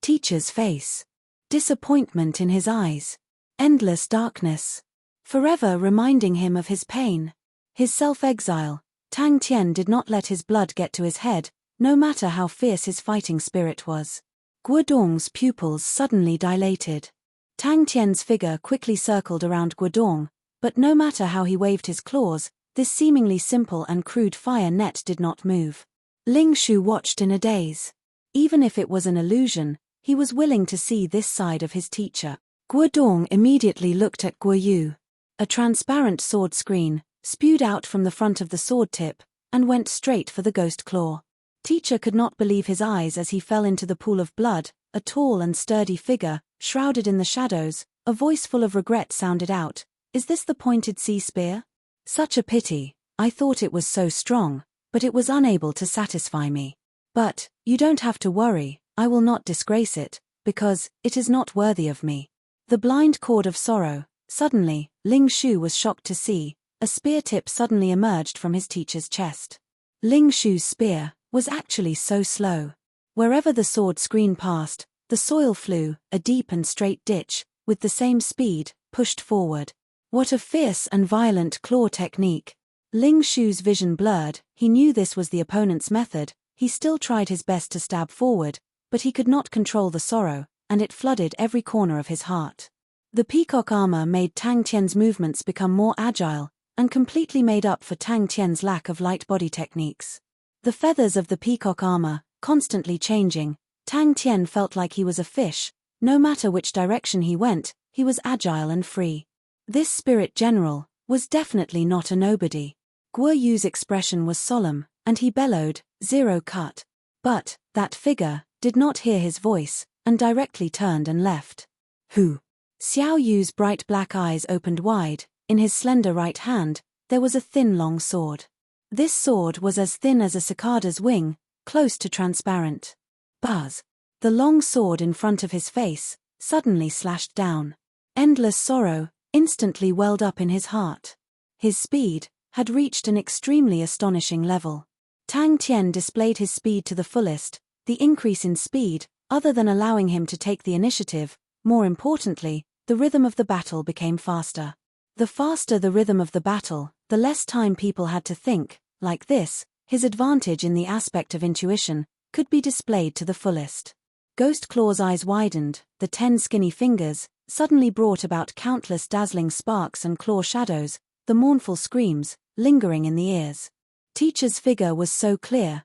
Teacher's face. Disappointment in his eyes. Endless darkness. Forever reminding him of his pain. His self-exile. Tang Tian did not let his blood get to his head, no matter how fierce his fighting spirit was. Guodong's pupils suddenly dilated. Tang Tian's figure quickly circled around Guodong, but no matter how he waved his claws, this seemingly simple and crude fire net did not move. Ling Shu watched in a daze. Even if it was an illusion, he was willing to see this side of his teacher. Guodong immediately looked at Guo Yu. A transparent sword screen spewed out from the front of the sword tip, and went straight for the Ghost Claw. Teacher could not believe his eyes as he fell into the pool of blood, a tall and sturdy figure, shrouded in the shadows. A voice full of regret sounded out, "Is this the pointed sea spear? Such a pity, I thought it was so strong, but it was unable to satisfy me. But, you don't have to worry, I will not disgrace it, because it is not worthy of me." The blind cord of sorrow. Suddenly, Ling Shu was shocked to see a spear tip suddenly emerged from his teacher's chest. Ling Shu's spear was actually so slow. Wherever the sword screen passed, the soil flew, a deep and straight ditch, with the same speed, pushed forward. What a fierce and violent claw technique. Ling Shu's vision blurred. He knew this was the opponent's method. He still tried his best to stab forward, but he could not control the sorrow, and it flooded every corner of his heart. The peacock armor made Tang Tian's movements become more agile, and completely made up for Tang Tian's lack of light body techniques. The feathers of the peacock armor, constantly changing, Tang Tian felt like he was a fish. No matter which direction he went, he was agile and free. This Spirit General was definitely not a nobody. Guo Yu's expression was solemn, and he bellowed, "Zero cut." But that figure did not hear his voice, and directly turned and left. Who? Xiao Yu's bright black eyes opened wide. In his slender right hand, there was a thin long sword. This sword was as thin as a cicada's wing, close to transparent. Buzz! The long sword in front of his face suddenly slashed down. Endless sorrow instantly welled up in his heart. His speed had reached an extremely astonishing level. Tang Tian displayed his speed to the fullest. The increase in speed, other than allowing him to take the initiative, more importantly, the rhythm of the battle became faster. The faster the rhythm of the battle, the less time people had to think. Like this, his advantage in the aspect of intuition could be displayed to the fullest. Ghost Claw's eyes widened. The 10 skinny fingers suddenly brought about countless dazzling sparks and claw shadows, the mournful screams lingering in the ears. Teacher's figure was so clear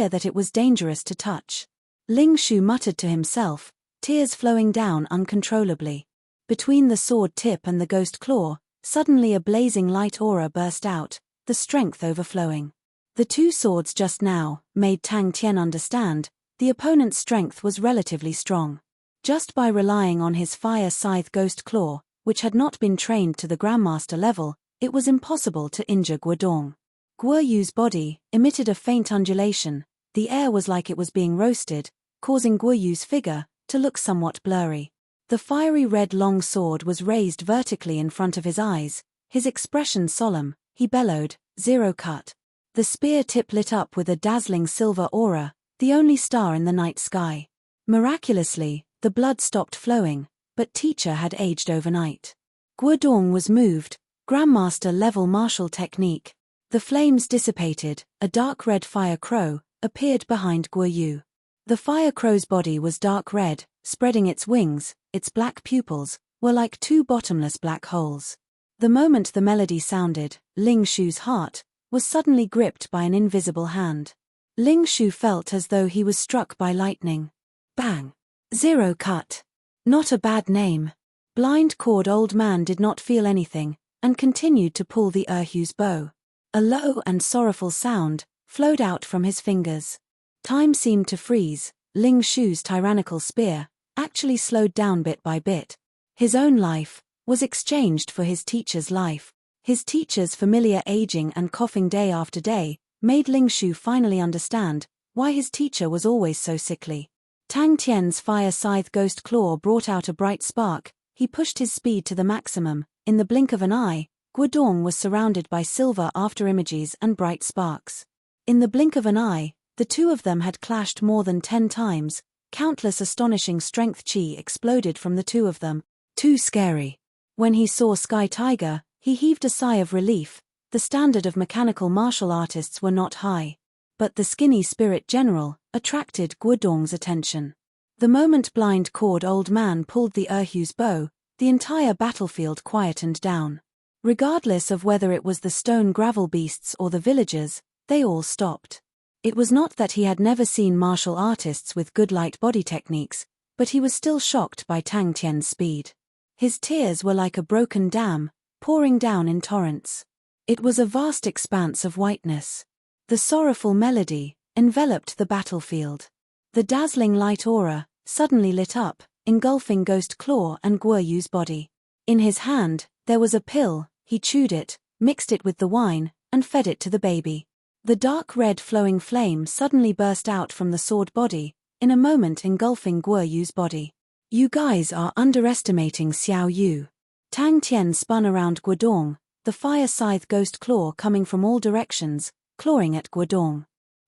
that it was dangerous to touch. Ling Shu muttered to himself, tears flowing down uncontrollably. Between the sword tip and the Ghost Claw, suddenly a blazing light aura burst out, the strength overflowing. The two swords just now made Tang Tian understand the opponent's strength was relatively strong. Just by relying on his fire scythe Ghost Claw, which had not been trained to the Grandmaster level, it was impossible to injure Guodong. Guo Yu's body emitted a faint undulation, the air was like it was being roasted, causing Guo Yu's figure to look somewhat blurry. The fiery red long sword was raised vertically in front of his eyes, his expression solemn, he bellowed, "Zero cut." The spear tip lit up with a dazzling silver aura, the only star in the night sky. Miraculously, the blood stopped flowing, but teacher had aged overnight. Guodong was moved, Grandmaster-level martial technique. The flames dissipated, a dark red fire crow appeared behind Guo Yu. The fire crow's body was dark red, spreading its wings, its black pupils were like two bottomless black holes. The moment the melody sounded, Ling Shu's heart was suddenly gripped by an invisible hand. Ling Shu felt as though he was struck by lightning. Bang! Zero cut. Not a bad name. Blind-cord old man did not feel anything, and continued to pull the Erhu's bow. A low and sorrowful sound flowed out from his fingers. Time seemed to freeze. Ling Shu's tyrannical spear actually slowed down bit by bit. His own life was exchanged for his teacher's life. His teacher's familiar aging and coughing day after day made Ling Shu finally understand why his teacher was always so sickly. Tang Tian's fire scythe ghost claw brought out a bright spark. He pushed his speed to the maximum. In the blink of an eye, Guodong was surrounded by silver afterimages and bright sparks. In the blink of an eye, the two of them had clashed more than 10 times. Countless astonishing strength chi exploded from the two of them. Too scary. When he saw Sky Tiger, he heaved a sigh of relief. The standard of mechanical martial artists were not high. But the skinny spirit general attracted Guodong's attention. The moment blind-cord old man pulled the Erhu's bow, the entire battlefield quietened down. Regardless of whether it was the stone gravel beasts or the villagers, they all stopped. It was not that he had never seen martial artists with good light body techniques, but he was still shocked by Tang Tian's speed. His tears were like a broken dam, pouring down in torrents. It was a vast expanse of whiteness. The sorrowful melody enveloped the battlefield. The dazzling light aura suddenly lit up, engulfing Ghost Claw and Guo Yu's body. In his hand, there was a pill. He chewed it, mixed it with the wine, and fed it to the baby. The dark red flowing flame suddenly burst out from the sword body, in a moment engulfing Guo Yu's body. "You guys are underestimating Xiao Yu." Tang Tian spun around Guodong, the fire scythe ghost claw coming from all directions, clawing at Guodong.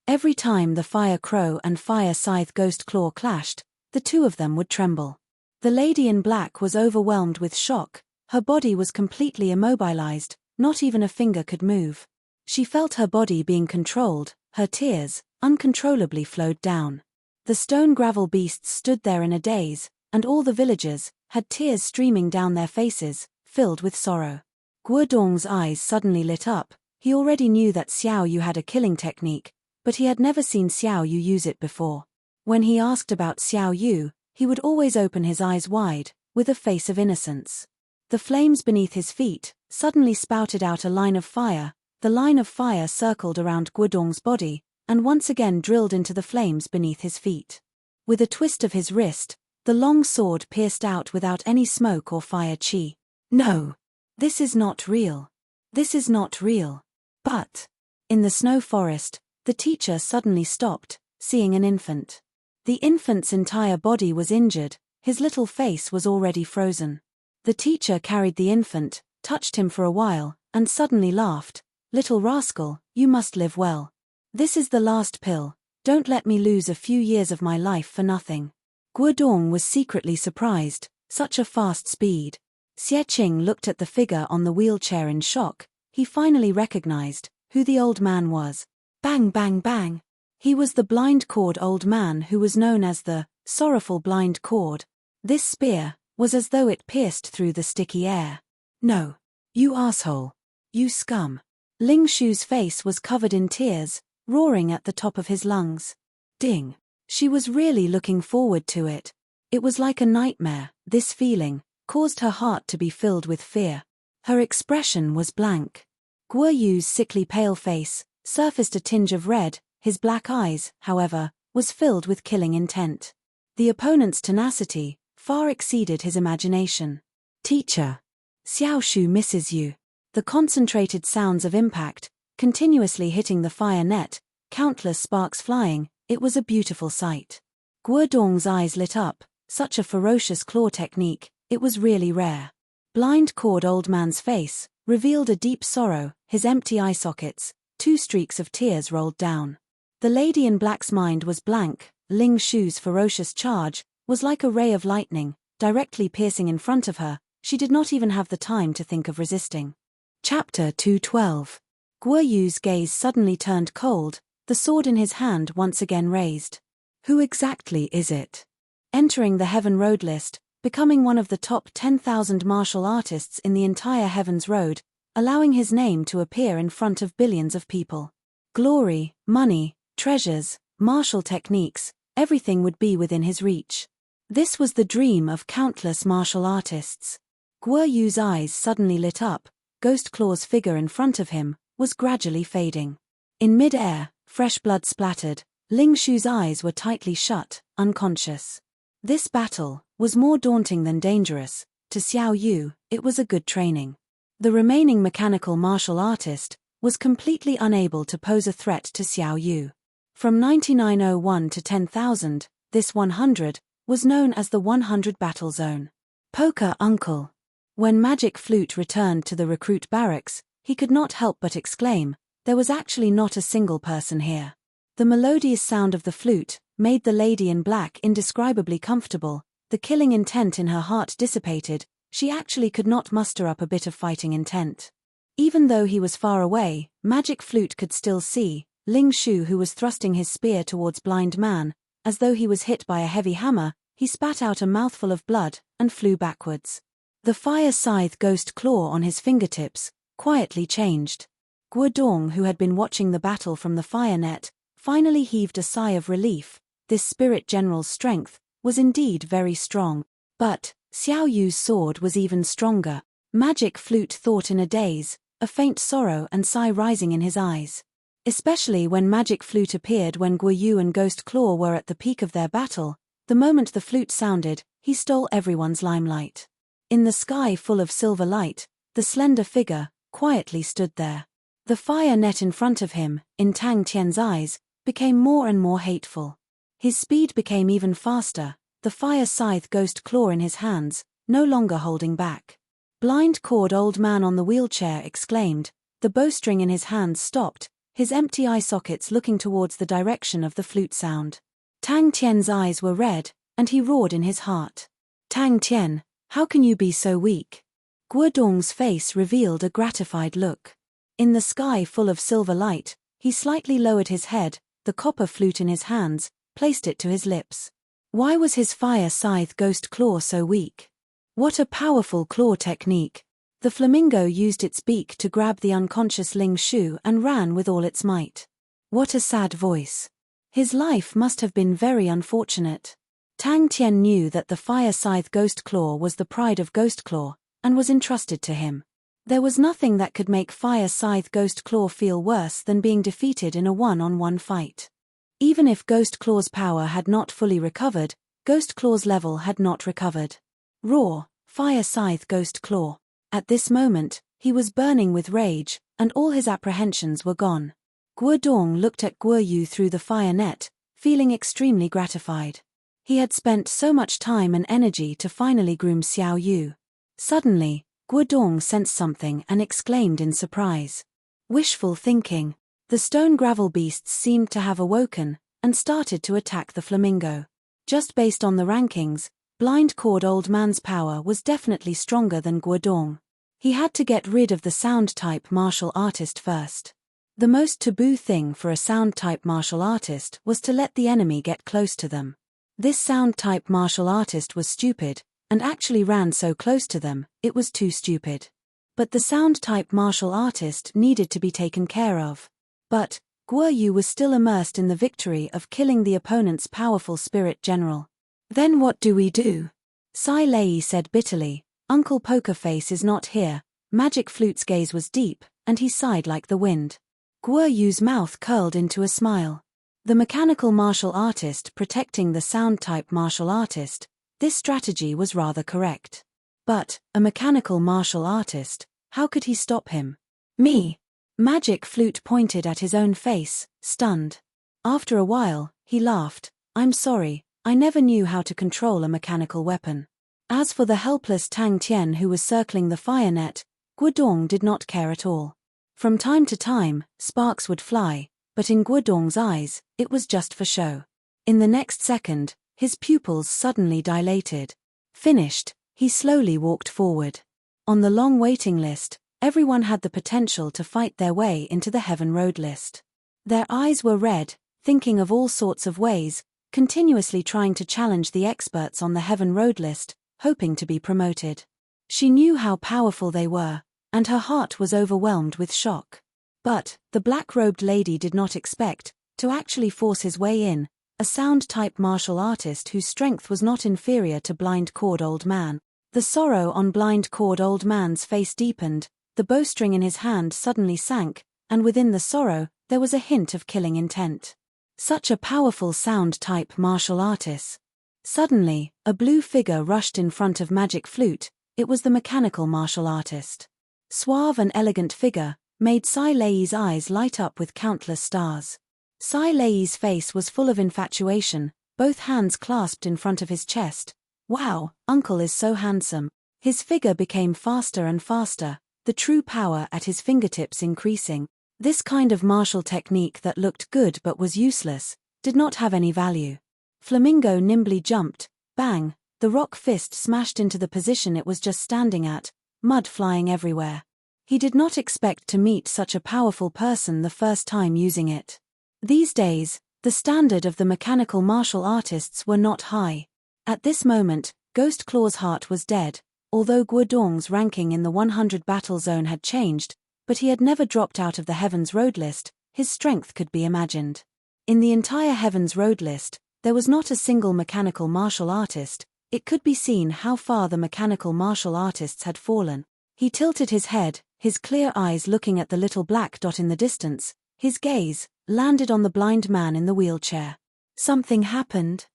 Every time the fire crow and fire scythe ghost claw clashed, the two of them would tremble. The lady in black was overwhelmed with shock, her body was completely immobilized, not even a finger could move. She felt her body being controlled, her tears uncontrollably flowed down. The stone gravel beasts stood there in a daze, and all the villagers had tears streaming down their faces, filled with sorrow. Guodong's eyes suddenly lit up. He already knew that Xiao Yu had a killing technique, but he had never seen Xiao Yu use it before. When he asked about Xiao Yu, he would always open his eyes wide, with a face of innocence. The flames beneath his feet suddenly spouted out a line of fire. The line of fire circled around Guodong's body, and once again drilled into the flames beneath his feet. With a twist of his wrist, the long sword pierced out without any smoke or fire chi. "No! This is not real. This is not real." But, in the snow forest, the teacher suddenly stopped, seeing an infant. The infant's entire body was injured, his little face was already frozen. The teacher carried the infant, touched him for a while, and suddenly laughed. "Little rascal, you must live well. This is the last pill, don't let me lose a few years of my life for nothing." Guodong was secretly surprised, such a fast speed. Xie Qing looked at the figure on the wheelchair in shock. He finally recognized who the old man was. Bang bang bang. He was the blind-cord old man who was known as the sorrowful blind cord. This spear was as though it pierced through the sticky air. "No. You asshole. You scum." Ling Shu's face was covered in tears, roaring at the top of his lungs. Ding. She was really looking forward to it. It was like a nightmare. This feeling caused her heart to be filled with fear. Her expression was blank. Guo Yu's sickly pale face surfaced a tinge of red. His black eyes, however, was filled with killing intent. The opponent's tenacity far exceeded his imagination. "Teacher, Xiao Shu misses you." The concentrated sounds of impact, continuously hitting the fire net, countless sparks flying, it was a beautiful sight. Guodong's eyes lit up, such a ferocious claw technique, it was really rare. Blind-cawed old man's face revealed a deep sorrow, his empty eye sockets, 2 streaks of tears rolled down. The lady in black's mind was blank. Ling Shu's ferocious charge was like a ray of lightning, directly piercing in front of her. She did not even have the time to think of resisting. Chapter 212. Guo Yu's gaze suddenly turned cold, the sword in his hand once again raised. Who exactly is it? Entering the Heaven Road list, becoming one of the top 10,000 martial artists in the entire Heaven's Road, allowing his name to appear in front of billions of people. Glory, money, treasures, martial techniques, everything would be within his reach. This was the dream of countless martial artists. Guo Yu's eyes suddenly lit up, Ghost Claw's figure in front of him was gradually fading. In mid-air, fresh blood splattered, Ling Shu's eyes were tightly shut, unconscious. This battle was more daunting than dangerous. To Xiao Yu, it was a good training. The remaining mechanical martial artist was completely unable to pose a threat to Xiao Yu. From 9901 to 10,000, this 100 was known as the 100 battle zone. Poker Uncle. When Magic Flute returned to the recruit barracks, he could not help but exclaim, there was actually not a single person here. The melodious sound of the flute made the lady in black indescribably comfortable. The killing intent in her heart dissipated. She actually could not muster up a bit of fighting intent. Even though he was far away, Magic Flute could still see Ling Shu, who was thrusting his spear towards Blind Man. As though he was hit by a heavy hammer, he spat out a mouthful of blood and flew backwards. The fire scythe Ghost Claw on his fingertips quietly changed. Guodong, who had been watching the battle from the fire net, finally heaved a sigh of relief. This spirit general's strength was indeed very strong. But Xiao Yu's sword was even stronger. Magic Flute thought in a daze, a faint sorrow and sigh rising in his eyes. Especially when Magic Flute appeared when Guo Yu and Ghost Claw were at the peak of their battle. The moment the flute sounded, he stole everyone's limelight. In the sky full of silver light, the slender figure quietly stood there. The fire net in front of him, in Tang Tian's eyes, became more and more hateful. His speed became even faster, the fire scythe Ghost Claw in his hands, no longer holding back. Blind-cawed old man on the wheelchair exclaimed, the bowstring in his hands stopped, his empty eye sockets looking towards the direction of the flute sound. Tang Tian's eyes were red, and he roared in his heart. Tang Tian, how can you be so weak? Guodong's face revealed a gratified look. In the sky full of silver light, he slightly lowered his head, the copper flute in his hands, placed it to his lips. Why was his fire scythe Ghost Claw so weak? What a powerful claw technique! The flamingo used its beak to grab the unconscious Ling Shu and ran with all its might. What a sad voice. His life must have been very unfortunate. Tang Tian knew that the fire scythe Ghost Claw was the pride of Ghost Claw, and was entrusted to him. There was nothing that could make fire scythe Ghost Claw feel worse than being defeated in a one-on-one fight. Even if Ghost Claw's power had not fully recovered, Ghost Claw's level had not recovered. Roar, fire scythe Ghost Claw. At this moment, he was burning with rage, and all his apprehensions were gone. Guodong looked at Guo Yu through the fire net, feeling extremely gratified. He had spent so much time and energy to finally groom Xiao Yu. Suddenly, Guodong sensed something and exclaimed in surprise. Wishful thinking. The stone gravel beasts seemed to have awoken, and started to attack the flamingo. Just based on the rankings, blind-cawed old man's power was definitely stronger than Guodong. He had to get rid of the sound-type martial artist first. The most taboo thing for a sound-type martial artist was to let the enemy get close to them. This sound-type martial artist was stupid, and actually ran so close to them, it was too stupid. But the sound-type martial artist needed to be taken care of. But Guo Yu was still immersed in the victory of killing the opponent's powerful spirit general. Then what do we do? Sai Lei said bitterly, Uncle Pokerface is not here. Magic Flute's gaze was deep, and he sighed like the wind. Guo Yu's mouth curled into a smile. The mechanical martial artist protecting the sound-type martial artist, this strategy was rather correct. But a mechanical martial artist How could he stop him? Me. Magic Flute pointed at his own face, stunned. After a while, he laughed. I'm sorry, I never knew how to control a mechanical weapon. As for the helpless Tang Tian who was circling the fire net, Guodong did not care at all. From time to time, sparks would fly, but in Guodong's eyes, it was just for show. In the next second, his pupils suddenly dilated. Finished, he slowly walked forward. On the long waiting list, everyone had the potential to fight their way into the Heaven Road list. Their eyes were red, thinking of all sorts of ways, continuously trying to challenge the experts on the Heaven Road list, hoping to be promoted. She knew how powerful they were, and her heart was overwhelmed with shock. But the black-robed lady did not expect to actually force his way in, a sound-type martial artist whose strength was not inferior to blind-cord old man. The sorrow on blind-cord old man's face deepened, the bowstring in his hand suddenly sank, and within the sorrow, there was a hint of killing intent. Such a powerful sound-type martial artist. Suddenly, a blue figure rushed in front of Magic Flute. It was the mechanical martial artist. Suave and elegant figure, made Sai Lei's eyes light up with countless stars. Sai Lei's face was full of infatuation, both hands clasped in front of his chest. Wow, uncle is so handsome. His figure became faster and faster, the true power at his fingertips increasing. This kind of martial technique that looked good but was useless, did not have any value. Flamingo nimbly jumped, bang, the rock fist smashed into the position it was just standing at, mud flying everywhere. He did not expect to meet such a powerful person the first time using it. These days, the standard of the mechanical martial artists were not high. At this moment, Ghost Claw's heart was dead, although Guodong's ranking in the 100 battle zone had changed, but he had never dropped out of the Heaven's Road list, his strength could be imagined. In the entire Heaven's Road list, there was not a single mechanical martial artist. It could be seen how far the mechanical martial artists had fallen. He tilted his head, his clear eyes looking at the little black dot in the distance. His gaze landed on the blind man in the wheelchair. Something happened.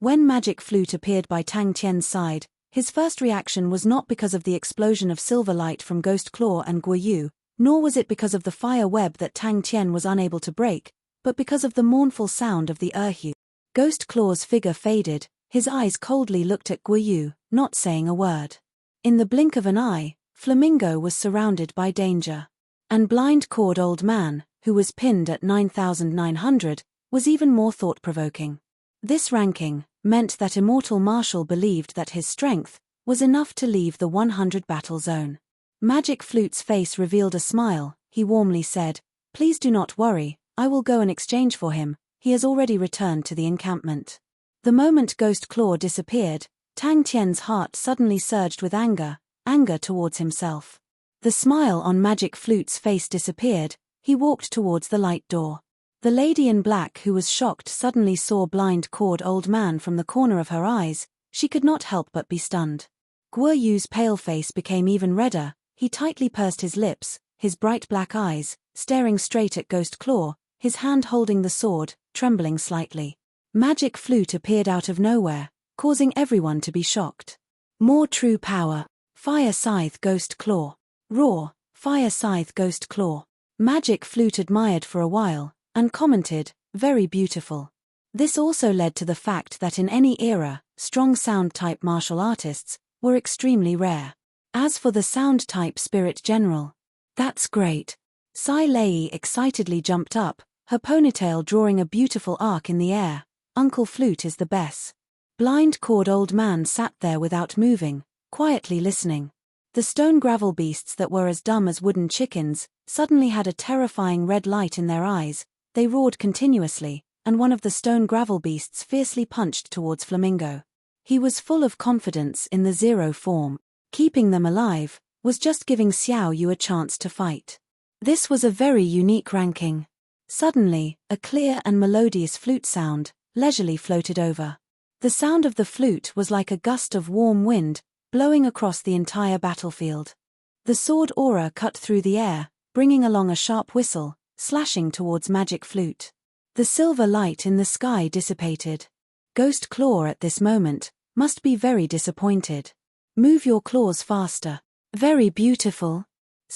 When Magic Flute appeared by Tang Tian's side, his first reaction was not because of the explosion of silver light from Ghost Claw and Guo Yu, nor was it because of the fire web that Tang Tian was unable to break, but because of the mournful sound of the erhu. Ghost Claw's figure faded, his eyes coldly looked at Guo Yu, not saying a word. In the blink of an eye, Flamingo was surrounded by danger. And blind-cord old man, who was pinned at 9,900, was even more thought-provoking. This ranking meant that Immortal Marshall believed that his strength was enough to leave the 100 battle zone. Magic Flute's face revealed a smile. He warmly said, "Please do not worry, I will go and exchange for him, he has already returned to the encampment." The moment Ghost Claw disappeared, Tang Tian's heart suddenly surged with anger towards himself. The smile on Magic Flute's face disappeared, he walked towards the light door. The lady in black who was shocked suddenly saw blind-cord old man from the corner of her eyes. She could not help but be stunned. Guo Yu's pale face became even redder, he tightly pursed his lips, his bright black eyes, staring straight at Ghost Claw, his hand holding the sword, trembling slightly. Magic Flute appeared out of nowhere, causing everyone to be shocked. More true power. Fire Scythe Ghost Claw. Roar, Fire Scythe Ghost Claw. Magic Flute admired for a while, and commented, "Very beautiful." This also led to the fact that in any era, strong sound-type martial artists were extremely rare. As for the sound-type Spirit General, that's great. Sai Lei excitedly jumped up, her ponytail drawing a beautiful arc in the air. Uncle Flute is the best. Blind-cord old man sat there without moving, quietly listening. The stone gravel beasts that were as dumb as wooden chickens suddenly had a terrifying red light in their eyes. They roared continuously, and one of the stone gravel beasts fiercely punched towards Flamingo. He was full of confidence in the zero form. Keeping them alive was just giving Xiao Yu a chance to fight. This was a very unique ranking. Suddenly, a clear and melodious flute sound leisurely floated over. The sound of the flute was like a gust of warm wind blowing across the entire battlefield. The sword aura cut through the air, bringing along a sharp whistle, slashing towards Magic Flute. The silver light in the sky dissipated. Ghost Claw at this moment must be very disappointed. "Move your claws faster." "Very beautiful."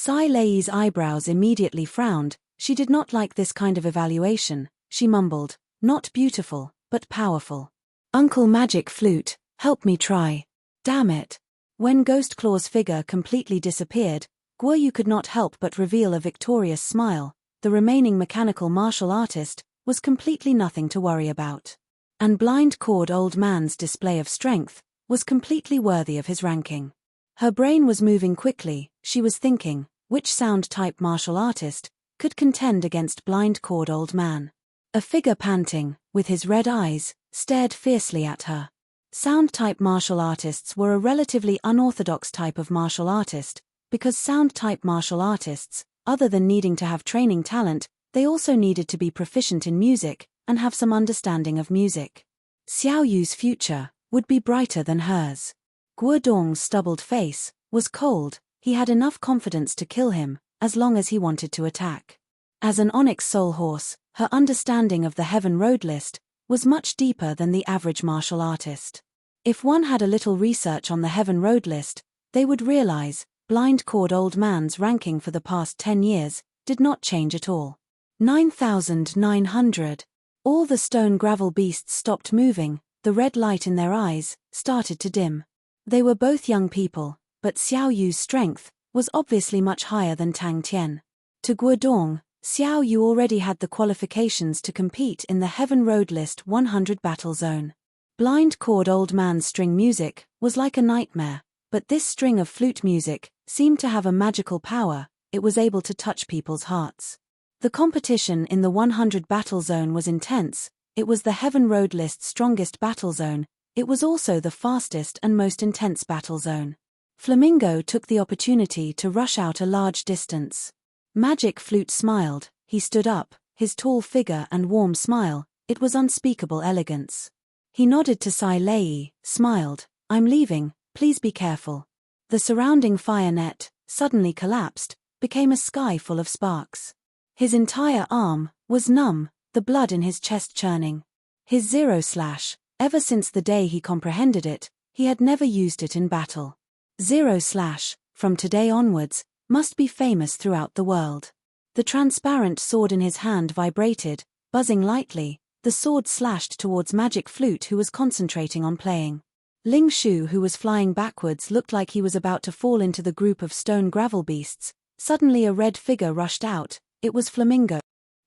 Sai Lei's eyebrows immediately frowned. She did not like this kind of evaluation. She mumbled, "Not beautiful, but powerful. Uncle Magic Flute, help me try. Damn it." When Ghostclaw's figure completely disappeared, Guoyu could not help but reveal a victorious smile. The remaining mechanical martial artist was completely nothing to worry about. And Blind Cord Old Man's display of strength was completely worthy of his ranking. Her brain was moving quickly. She was thinking, which sound-type martial artist could contend against Blind Cord Old Man? A figure panting, with his red eyes, stared fiercely at her. Sound-type martial artists were a relatively unorthodox type of martial artist, because sound-type martial artists, other than needing to have training talent, they also needed to be proficient in music and have some understanding of music. Xiao Yu's future would be brighter than hers. Guo Dong's stubbled face was cold. He had enough confidence to kill him, as long as he wanted to attack. As an Onyx Soul Horse, her understanding of the Heaven Road list was much deeper than the average martial artist. If one had a little research on the Heaven Road list, they would realize Blind Cord Old Man's ranking for the past 10 years did not change at all. 9,900. All the stone gravel beasts stopped moving. The red light in their eyes started to dim. They were both young people, but Xiao Yu's strength was obviously much higher than Tang Tian. To Guodong, Xiao Yu already had the qualifications to compete in the Heaven Road List 100 battle zone. Blind Cord Old Man's string music was like a nightmare, but this string of flute music seemed to have a magical power. It was able to touch people's hearts. The competition in the 100 battle zone was intense. It was the Heaven Road List's strongest battle zone. It was also the fastest and most intense battle zone. Flamingo took the opportunity to rush out a large distance. Magic Flute smiled. He stood up, his tall figure and warm smile, it was unspeakable elegance. He nodded to Sai Lei, smiled, "I'm leaving, please be careful." The surrounding fire net suddenly collapsed, became a sky full of sparks. His entire arm was numb, the blood in his chest churning. His zero slash, ever since the day he comprehended it, he had never used it in battle. Zero slash, from today onwards, must be famous throughout the world. The transparent sword in his hand vibrated, buzzing lightly. The sword slashed towards Magic Flute, who was concentrating on playing. Ling Shu, who was flying backwards, looked like he was about to fall into the group of stone gravel beasts. Suddenly a red figure rushed out. It was Flamingo.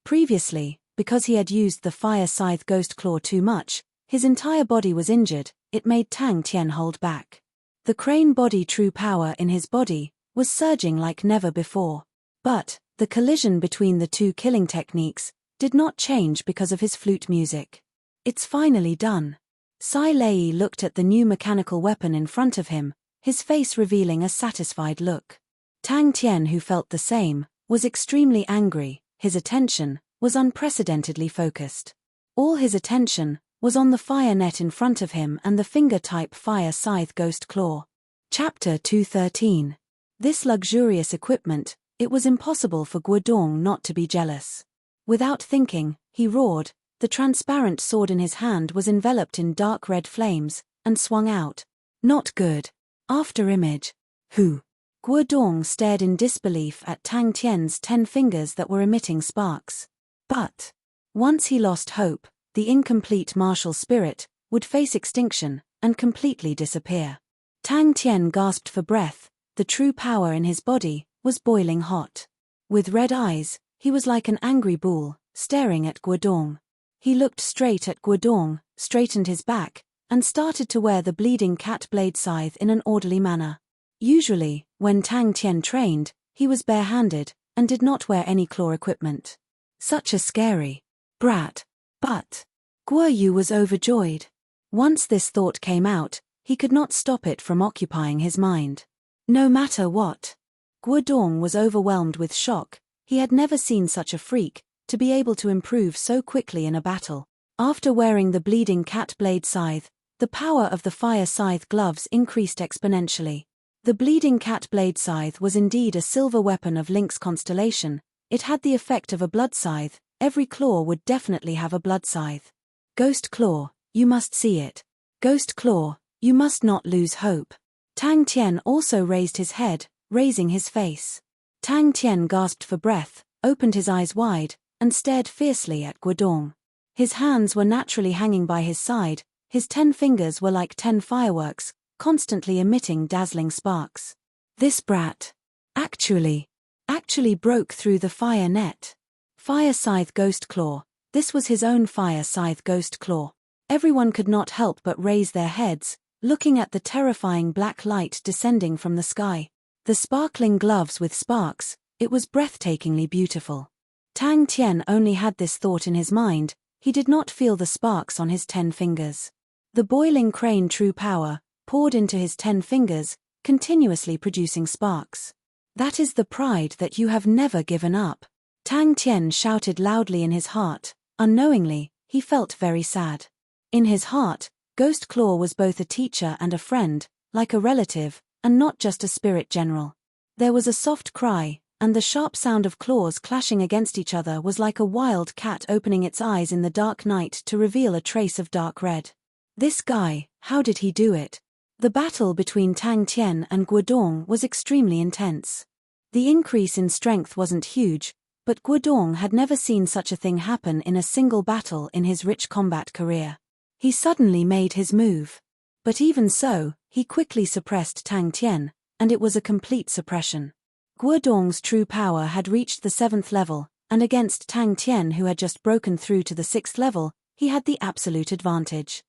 Previously, because he had used the fire scythe Ghost Claw too much, his entire body was injured. It made Tang Tian hold back. The crane body true power in his body was surging like never before. But the collision between the two killing techniques did not change because of his flute music. "It's finally done." Sai Lei looked at the new mechanical weapon in front of him, his face revealing a satisfied look. Tang Tian, who felt the same, was extremely angry. His attention was unprecedentedly focused. All his attention was on the fire net in front of him and the finger-type fire scythe Ghost Claw. Chapter 213. This luxurious equipment, it was impossible for Guodong not to be jealous. Without thinking, he roared. The transparent sword in his hand was enveloped in dark red flames, and swung out. "Not good." After image. "Who?" Guodong stared in disbelief at Tang Tian's 10 fingers that were emitting sparks. But once he lost hope, the incomplete martial spirit would face extinction and completely disappear. Tang Tian gasped for breath. The true power in his body was boiling hot. With red eyes, he was like an angry bull, staring at Guodong. He looked straight at Guodong, straightened his back, and started to wear the bleeding cat blade scythe in an orderly manner. Usually, when Tang Tian trained, he was barehanded, and did not wear any claw equipment. Such a scary brat. But Guoyu was overjoyed. Once this thought came out, he could not stop it from occupying his mind. No matter what. Guodong was overwhelmed with shock. He had never seen such a freak, to be able to improve so quickly in a battle. After wearing the bleeding cat blade scythe, the power of the fire scythe gloves increased exponentially. The bleeding cat blade scythe was indeed a silver weapon of Lynx constellation. It had the effect of a blood scythe. Every claw would definitely have a blood scythe. Ghost Claw, you must see it. Ghost Claw, you must not lose hope. Tang Tian also raised his head, raising his face. Tang Tian gasped for breath, opened his eyes wide, and stared fiercely at Guodong. His hands were naturally hanging by his side, his 10 fingers were like 10 fireworks, constantly emitting dazzling sparks. This brat actually broke through the fire net. Fire Scythe Ghost Claw. This was his own Fire Scythe Ghost Claw. Everyone could not help but raise their heads, looking at the terrifying black light descending from the sky. The sparkling gloves with sparks, it was breathtakingly beautiful. Tang Tian only had this thought in his mind, he did not feel the sparks on his 10 fingers. The boiling crane true power poured into his 10 fingers, continuously producing sparks. That is the pride that you have never given up. Tang Tian shouted loudly in his heart. Unknowingly, he felt very sad. In his heart, Ghost Claw was both a teacher and a friend, like a relative, and not just a spirit general. There was a soft cry, and the sharp sound of claws clashing against each other was like a wild cat opening its eyes in the dark night to reveal a trace of dark red. This guy, how did he do it? The battle between Tang Tian and Guodong was extremely intense. The increase in strength wasn't huge, but Guodong had never seen such a thing happen in a single battle in his rich combat career. He suddenly made his move. But even so, he quickly suppressed Tang Tian, and it was a complete suppression. Guodong's true power had reached the 7th level, and against Tang Tian, who had just broken through to the 6th level, he had the absolute advantage.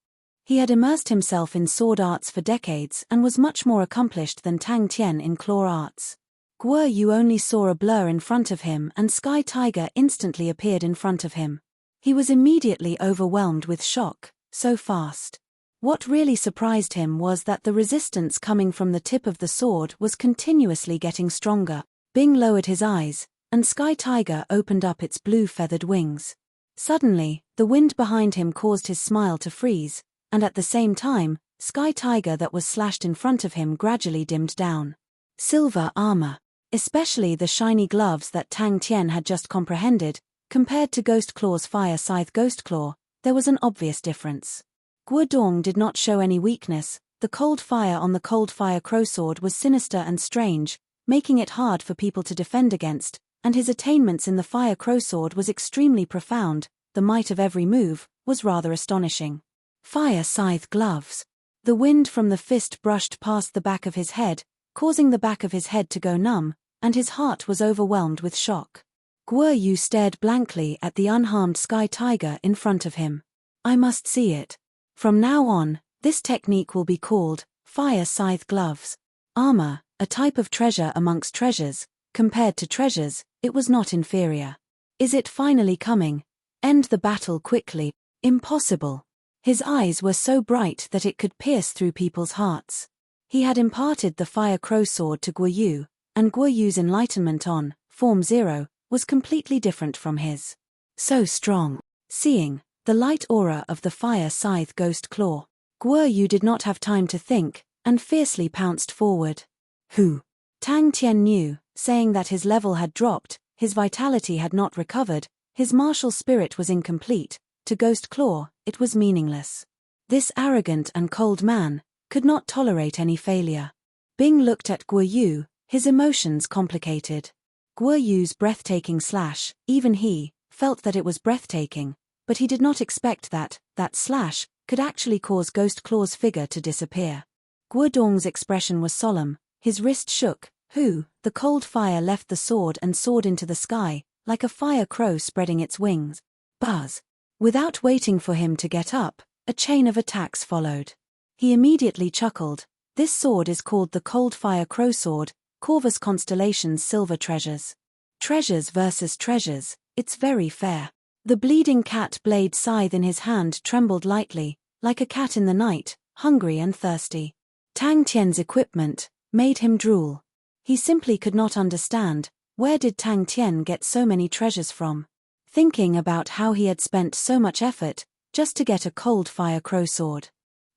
He had immersed himself in sword arts for decades and was much more accomplished than Tang Tian in claw arts. Guo Yu only saw a blur in front of him and Sky Tiger instantly appeared in front of him. He was immediately overwhelmed with shock, so fast. What really surprised him was that the resistance coming from the tip of the sword was continuously getting stronger. Bing lowered his eyes, and Sky Tiger opened up its blue feathered wings. Suddenly, the wind behind him caused his smile to freeze, and at the same time, Sky Tiger that was slashed in front of him gradually dimmed down. Silver armor. Especially the shiny gloves that Tang Tian had just comprehended, compared to Ghost Claw's Fire Scythe Ghost Claw, there was an obvious difference. Guodong did not show any weakness, the cold fire on the cold fire crowsword was sinister and strange, making it hard for people to defend against, and his attainments in the fire crowsword was extremely profound, the might of every move was rather astonishing. Fire Scythe gloves. The wind from the fist brushed past the back of his head, causing the back of his head to go numb, and his heart was overwhelmed with shock. Guo Yu stared blankly at the unharmed Sky Tiger in front of him. I must see it. From now on, this technique will be called Fire Scythe Gloves. Armor, a type of treasure amongst treasures, compared to treasures, it was not inferior. Is it finally coming? End the battle quickly. Impossible. His eyes were so bright that it could pierce through people's hearts. He had imparted the Fire Crow Sword to Guo Yu, and Guo Yu's enlightenment on Form 0 was completely different from his. So strong. Seeing the light aura of the Fire Scythe Ghost Claw, Guo Yu did not have time to think, and fiercely pounced forward. Who? Tang Tian knew, saying that his level had dropped, his vitality had not recovered, his martial spirit was incomplete, to Ghost Claw, it was meaningless. This arrogant and cold man could not tolerate any failure. Bing looked at Guo Yu, his emotions complicated. Guo Yu's breathtaking slash, even he felt that it was breathtaking, but he did not expect that slash could actually cause Ghost Claw's figure to disappear. Guodong's expression was solemn, his wrist shook, the cold fire left the sword and soared into the sky, like a fire crow spreading its wings. Buzz. Without waiting for him to get up, a chain of attacks followed. He immediately chuckled. This sword is called the Cold Fire Crow Sword, Corvus Constellation's Silver Treasures. Treasures versus treasures, it's very fair. The bleeding cat blade scythe in his hand trembled lightly, like a cat in the night, hungry and thirsty. Tang Tian's equipment made him drool. He simply could not understand, where did Tang Tian get so many treasures from? Thinking about how he had spent so much effort just to get a cold fire crow sword.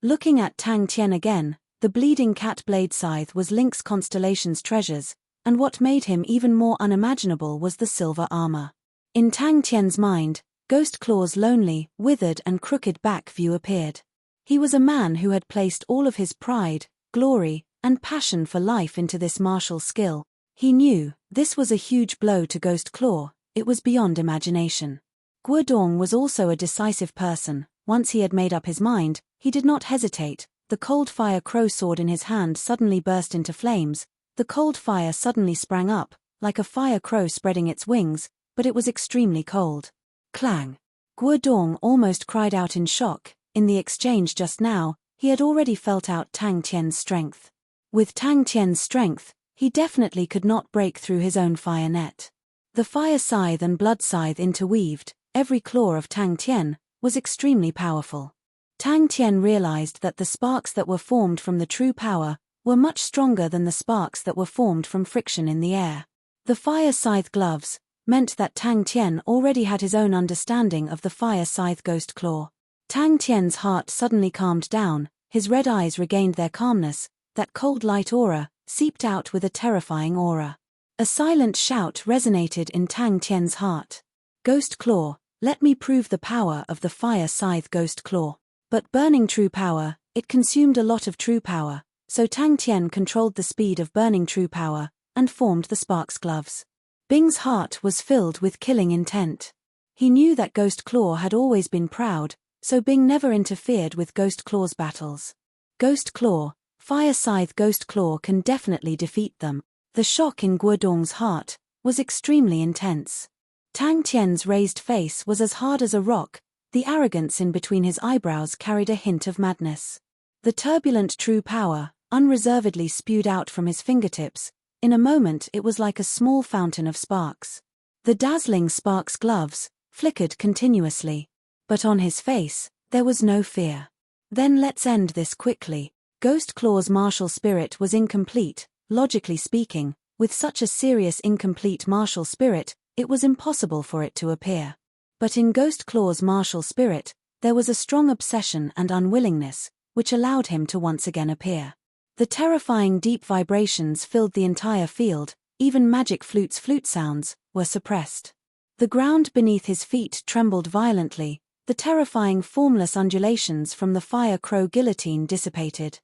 Looking at Tang Tian again, the bleeding cat blade scythe was Lynx Constellation's treasures, and what made him even more unimaginable was the silver armor. In Tang Tian's mind, Ghost Claw's lonely, withered and crooked back view appeared. He was a man who had placed all of his pride, glory, and passion for life into this martial skill. He knew, this was a huge blow to Ghost Claw, it was beyond imagination. Guodong was also a decisive person. Once he had made up his mind, he did not hesitate. The cold fire crow sword in his hand suddenly burst into flames. The cold fire suddenly sprang up, like a fire crow spreading its wings, but it was extremely cold. Clang! Guodong almost cried out in shock. In the exchange just now, he had already felt out Tang Tian's strength. With Tang Tian's strength, he definitely could not break through his own fire net. The fire scythe and blood scythe interweaved, every claw of Tang Tian was extremely powerful. Tang Tian realized that the sparks that were formed from the true power were much stronger than the sparks that were formed from friction in the air. The fire scythe gloves meant that Tang Tian already had his own understanding of the fire scythe ghost claw. Tang Tian's heart suddenly calmed down, his red eyes regained their calmness, that cold light aura seeped out with a terrifying aura. A silent shout resonated in Tang Tian's heart. Ghost Claw, let me prove the power of the fire scythe Ghost Claw. But burning true power, it consumed a lot of true power, so Tang Tian controlled the speed of burning true power, and formed the sparks gloves. Bing's heart was filled with killing intent. He knew that Ghost Claw had always been proud, so Bing never interfered with Ghost Claw's battles. Ghost Claw, fire scythe Ghost Claw can definitely defeat them. The shock in Guodong's heart was extremely intense. Tang Tian's raised face was as hard as a rock, the arrogance in between his eyebrows carried a hint of madness. The turbulent true power unreservedly spewed out from his fingertips. In a moment it was like a small fountain of sparks. The dazzling sparks gloves flickered continuously. But on his face, there was no fear. Then let's end this quickly. Ghost Claw's martial spirit was incomplete. Logically speaking, with such a serious incomplete martial spirit, it was impossible for it to appear. But in Ghost Claw's martial spirit, there was a strong obsession and unwillingness, which allowed him to once again appear. The terrifying deep vibrations filled the entire field, even Magic Flute's flute sounds were suppressed. The ground beneath his feet trembled violently, the terrifying formless undulations from the fire crow guillotine dissipated.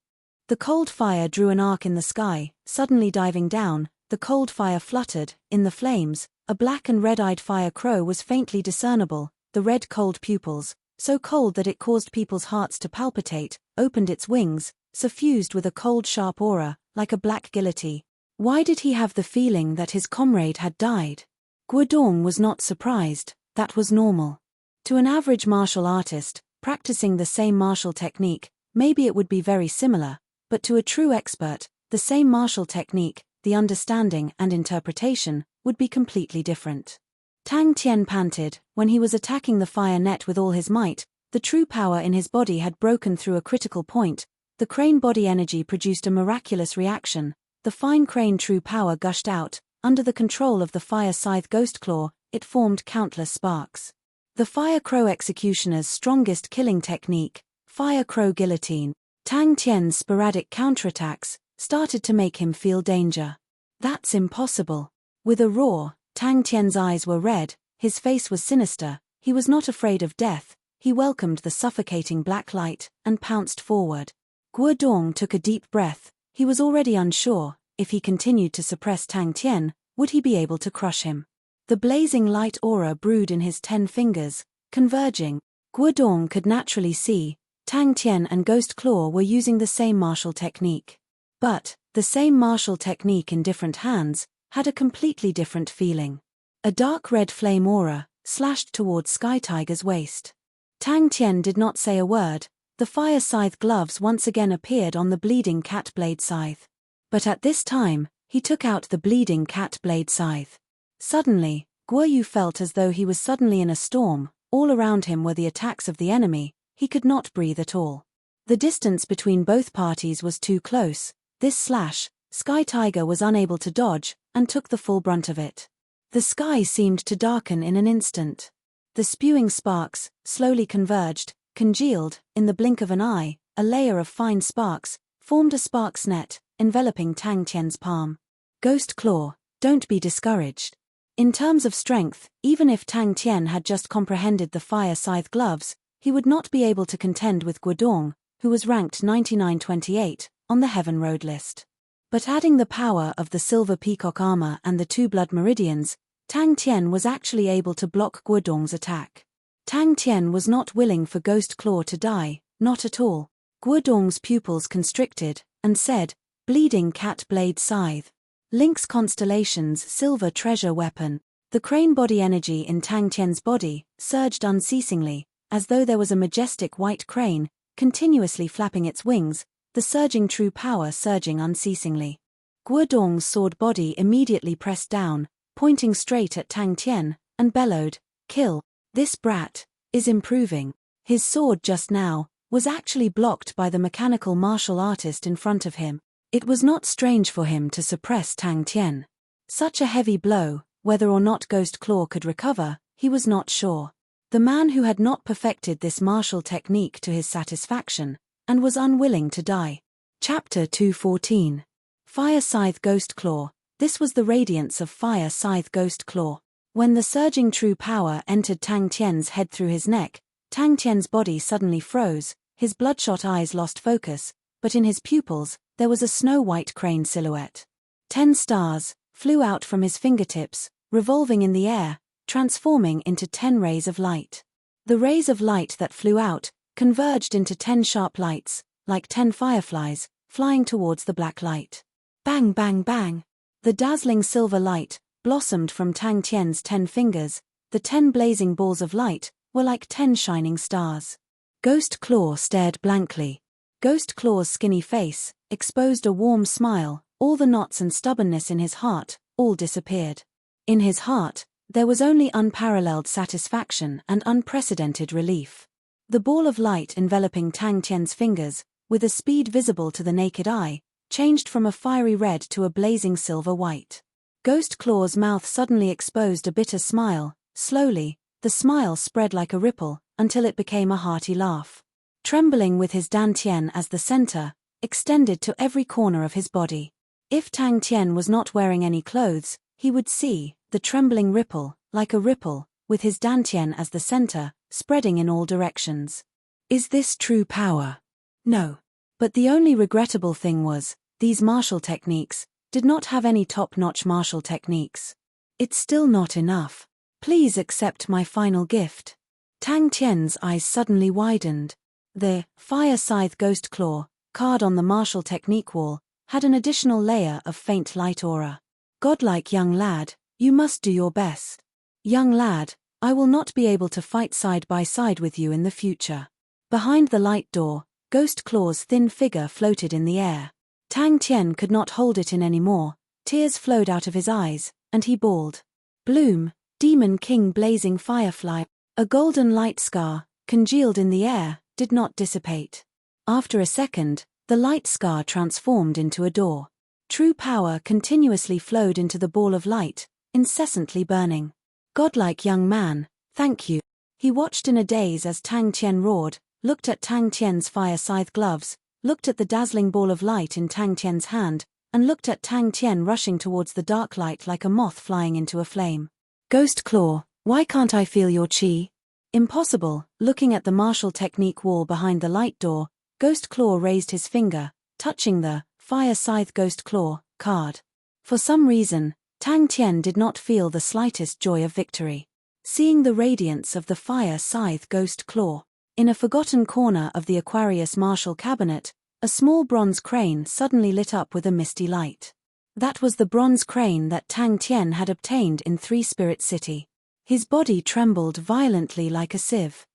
The cold fire drew an arc in the sky, suddenly diving down, the cold fire fluttered, in the flames, a black and red-eyed fire crow was faintly discernible, the red cold pupils, so cold that it caused people's hearts to palpitate, opened its wings, suffused with a cold sharp aura, like a black guillotine. Why did he have the feeling that his comrade had died? Guodong was not surprised, that was normal. To an average martial artist, practicing the same martial technique, maybe it would be very similar, but to a true expert, the same martial technique, the understanding and interpretation, would be completely different. Tang Tian panted. When he was attacking the fire net with all his might, the true power in his body had broken through a critical point. The crane body energy produced a miraculous reaction. The fine crane true power gushed out. Under the control of the fire scythe Ghost Claw, it formed countless sparks. The fire crow executioner's strongest killing technique, fire crow guillotine. Tang Tian's sporadic counterattacks started to make him feel danger. That's impossible. With a roar, Tang Tian's eyes were red, his face was sinister, he was not afraid of death, he welcomed the suffocating black light, and pounced forward. Guodong took a deep breath, he was already unsure, if he continued to suppress Tang Tian, would he be able to crush him? The blazing light aura brewed in his 10 fingers, converging. Guodong could naturally see, Tang Tian and Ghost Claw were using the same martial technique. But, the same martial technique in different hands, had a completely different feeling. A dark red flame aura slashed towards Sky Tiger's waist. Tang Tian did not say a word, the fire scythe gloves once again appeared on the bleeding cat blade scythe. But at this time, he took out the bleeding cat blade scythe. Suddenly, Guoyu felt as though he was suddenly in a storm, all around him were the attacks of the enemy, he could not breathe at all. The distance between both parties was too close, this slash, Sky Tiger was unable to dodge, and took the full brunt of it. The sky seemed to darken in an instant. The spewing sparks slowly converged, congealed, in the blink of an eye, a layer of fine sparks formed a sparks net, enveloping Tang Tian's palm. Ghost Claw, don't be discouraged. In terms of strength, even if Tang Tian had just comprehended the fire scythe gloves, he would not be able to contend with Guodong, who was ranked 99-28 on the Heaven Road list. But adding the power of the silver peacock armor and the two blood meridians, Tang Tian was actually able to block Guodong's attack. Tang Tian was not willing for Ghost Claw to die, not at all. Guodong's pupils constricted, and said, "Bleeding cat blade scythe. Lynx constellation's silver treasure weapon." The crane body energy in Tang Tian's body surged unceasingly, as though there was a majestic white crane, continuously flapping its wings, the surging true power surging unceasingly. Guodong's sword body immediately pressed down, pointing straight at Tang Tian, and bellowed, "Kill. This brat is improving." His sword just now was actually blocked by the mechanical martial artist in front of him. It was not strange for him to suppress Tang Tian. Such a heavy blow, whether or not Ghost Claw could recover, he was not sure. The man who had not perfected this martial technique to his satisfaction, and was unwilling to die. Chapter 214. Fire Scythe Ghost Claw. This was the radiance of Fire Scythe Ghost Claw. When the surging true power entered Tang Tian's head through his neck, Tang Tian's body suddenly froze, his bloodshot eyes lost focus, but in his pupils, there was a snow-white crane silhouette. 10 stars flew out from his fingertips, revolving in the air, transforming into 10 rays of light. The rays of light that flew out converged into 10 sharp lights, like 10 fireflies, flying towards the black light. Bang bang bang! The dazzling silver light blossomed from Tang Tian's 10 fingers. The 10 blazing balls of light were like 10 shining stars. Ghost Claw stared blankly. Ghost Claw's skinny face exposed a warm smile, all the knots and stubbornness in his heart, all disappeared. In his heart, there was only unparalleled satisfaction and unprecedented relief. The ball of light enveloping Tang Tian's fingers, with a speed visible to the naked eye, changed from a fiery red to a blazing silver white. Ghost Claw's mouth suddenly exposed a bitter smile. Slowly, the smile spread like a ripple, until it became a hearty laugh. Trembling with his dantian as the center, extended to every corner of his body. If Tang Tian was not wearing any clothes, he would see the trembling ripple, like a ripple, with his dantian as the center, spreading in all directions. Is this true power? No. But the only regrettable thing was, these martial techniques did not have any top-notch martial techniques. It's still not enough. Please accept my final gift. Tang Tian's eyes suddenly widened. The Fire Scythe Ghost Claw card on the martial technique wall had an additional layer of faint light aura. Godlike young lad, you must do your best. Young lad, I will not be able to fight side by side with you in the future. Behind the light door, Ghost Claw's thin figure floated in the air. Tang Tian could not hold it in anymore, tears flowed out of his eyes, and he bawled. Bloom, Demon King Blazing Firefly. A golden light scar, congealed in the air, did not dissipate. After a second, the light scar transformed into a door. True power continuously flowed into the ball of light, incessantly burning. Godlike young man, thank you. He watched in a daze as Tang Tian roared, looked at Tang Tian's fire scythe gloves, looked at the dazzling ball of light in Tang Tian's hand, and looked at Tang Tian rushing towards the dark light like a moth flying into a flame. Ghost Claw, why can't I feel your chi? Impossible. Looking at the martial technique wall behind the light door, Ghost Claw raised his finger, touching the Fire Scythe Ghost Claw card. For some reason, Tang Tian did not feel the slightest joy of victory. Seeing the radiance of the Fire Scythe Ghost Claw, in a forgotten corner of the Aquarius martial cabinet, a small bronze crane suddenly lit up with a misty light. That was the bronze crane that Tang Tian had obtained in Three Spirit City. His body trembled violently like a sieve.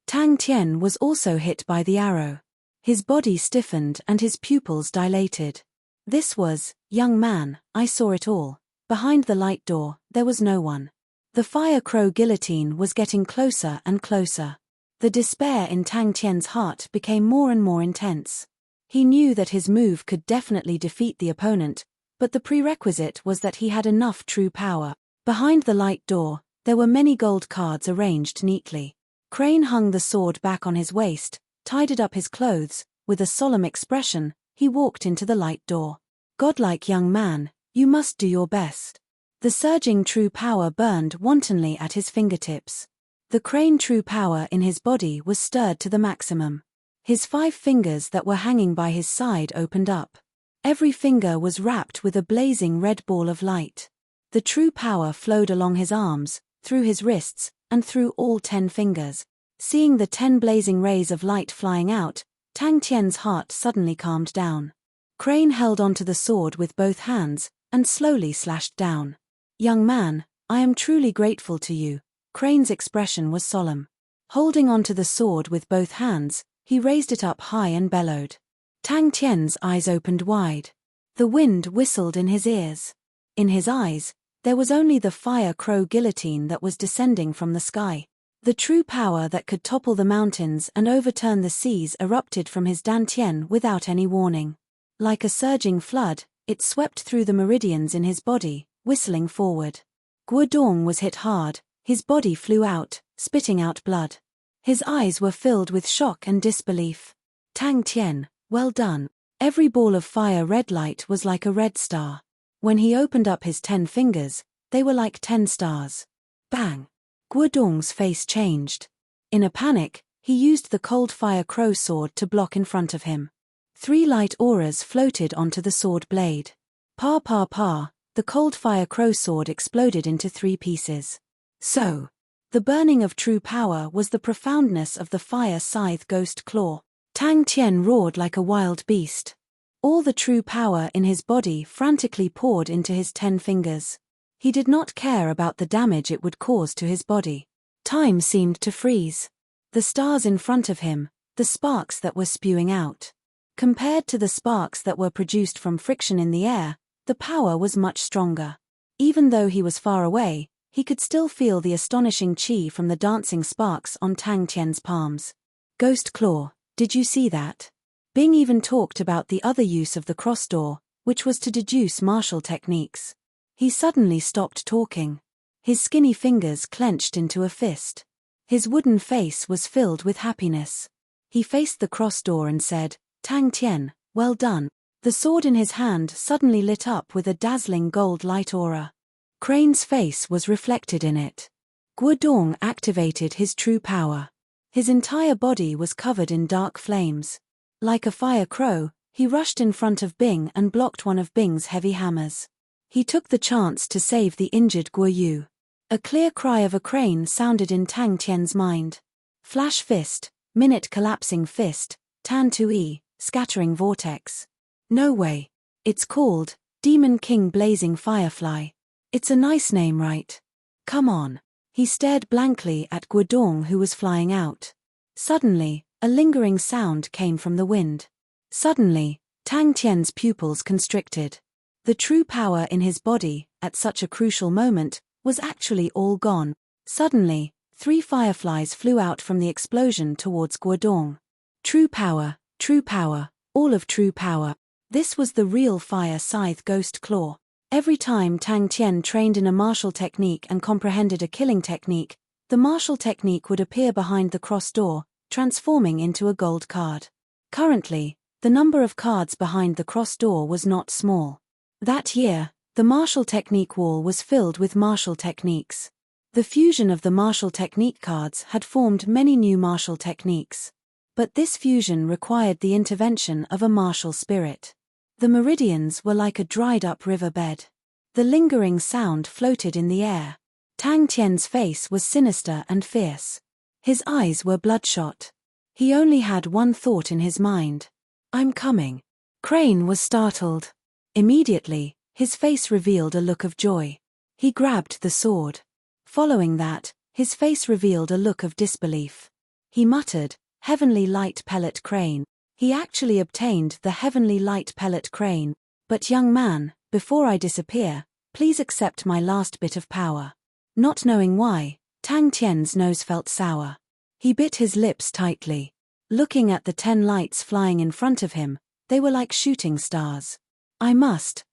Tang Tian was also hit by the arrow. His body stiffened and his pupils dilated. This was, young man, I saw it all. Behind the light door, there was no one. The fire crow guillotine was getting closer and closer. The despair in Tang Tian's heart became more and more intense. He knew that his move could definitely defeat the opponent, but the prerequisite was that he had enough true power. Behind the light door, there were many gold cards arranged neatly. Crane hung the sword back on his waist, tidied up his clothes, with a solemn expression, he walked into the light door. Godlike young man, you must do your best. The surging true power burned wantonly at his fingertips. The crane true power in his body was stirred to the maximum. His 5 fingers that were hanging by his side opened up. Every finger was wrapped with a blazing red ball of light. The true power flowed along his arms, through his wrists, and through all 10 fingers. Seeing the 10 blazing rays of light flying out, Tang Tian's heart suddenly calmed down. Crane held onto the sword with both hands, and slowly slashed down. "Young man, I am truly grateful to you." Crane's expression was solemn. Holding onto the sword with both hands, he raised it up high and bellowed. Tang Tian's eyes opened wide. The wind whistled in his ears. In his eyes, there was only the fire crow guillotine that was descending from the sky. The true power that could topple the mountains and overturn the seas erupted from his dantian without any warning. Like a surging flood, it swept through the meridians in his body, whistling forward. Guodong was hit hard, his body flew out, spitting out blood. His eyes were filled with shock and disbelief. "Tang Tian, well done." Every ball of fire red light was like a red star. When he opened up his 10 fingers, they were like 10 stars. Bang! Guodong's face changed. In a panic, he used the cold fire crow sword to block in front of him. 3 light auras floated onto the sword blade. Pa pa pa, the cold fire crow sword exploded into 3 pieces. So, the burning of true power was the profoundness of the fire scythe ghost claw. Tang Tian roared like a wild beast. All the true power in his body frantically poured into his 10 fingers. He did not care about the damage it would cause to his body. Time seemed to freeze. The stars in front of him, the sparks that were spewing out. Compared to the sparks that were produced from friction in the air, the power was much stronger. Even though he was far away, he could still feel the astonishing chi from the dancing sparks on Tang Tian's palms. "Ghost Claw, did you see that?" Bing even talked about the other use of the cross door, which was to deduce martial techniques. He suddenly stopped talking. His skinny fingers clenched into a fist. His wooden face was filled with happiness. He faced the cross door and said, "Tang Tian, well done." The sword in his hand suddenly lit up with a dazzling gold light aura. Crane's face was reflected in it. Guodong activated his true power. His entire body was covered in dark flames. Like a fire crow, he rushed in front of Bing and blocked one of Bing's heavy hammers. He took the chance to save the injured Guo Yu. A clear cry of a crane sounded in Tang Tian's mind. Flash fist, minute collapsing fist, Tan Tui, scattering vortex. No way. It's called Demon King Blazing Firefly. It's a nice name, right? Come on. He stared blankly at Guodong, who was flying out. Suddenly, a lingering sound came from the wind. Suddenly, Tang Tian's pupils constricted. The true power in his body, at such a crucial moment, was actually all gone. Suddenly, 3 fireflies flew out from the explosion towards Guodong. True power, all of true power. This was the real fire scythe ghost claw. Every time Tang Tian trained in a martial technique and comprehended a killing technique, the martial technique would appear behind the cross door, transforming into a gold card. Currently, the number of cards behind the cross door was not small. That year, the martial technique wall was filled with martial techniques. The fusion of the martial technique cards had formed many new martial techniques. But this fusion required the intervention of a martial spirit. The meridians were like a dried-up riverbed. The lingering sound floated in the air. Tang Tian's face was sinister and fierce. His eyes were bloodshot. He only had one thought in his mind. "I'm coming." Crane was startled. Immediately, his face revealed a look of joy. He grabbed the sword. Following that, his face revealed a look of disbelief. He muttered, "Heavenly Light Pellet Crane." He actually obtained the Heavenly Light Pellet Crane. "But young man, before I disappear, please accept my last bit of power." Not knowing why, Tang Tian's nose felt sour. He bit his lips tightly. Looking at the 10 lights flying in front of him, they were like shooting stars. I must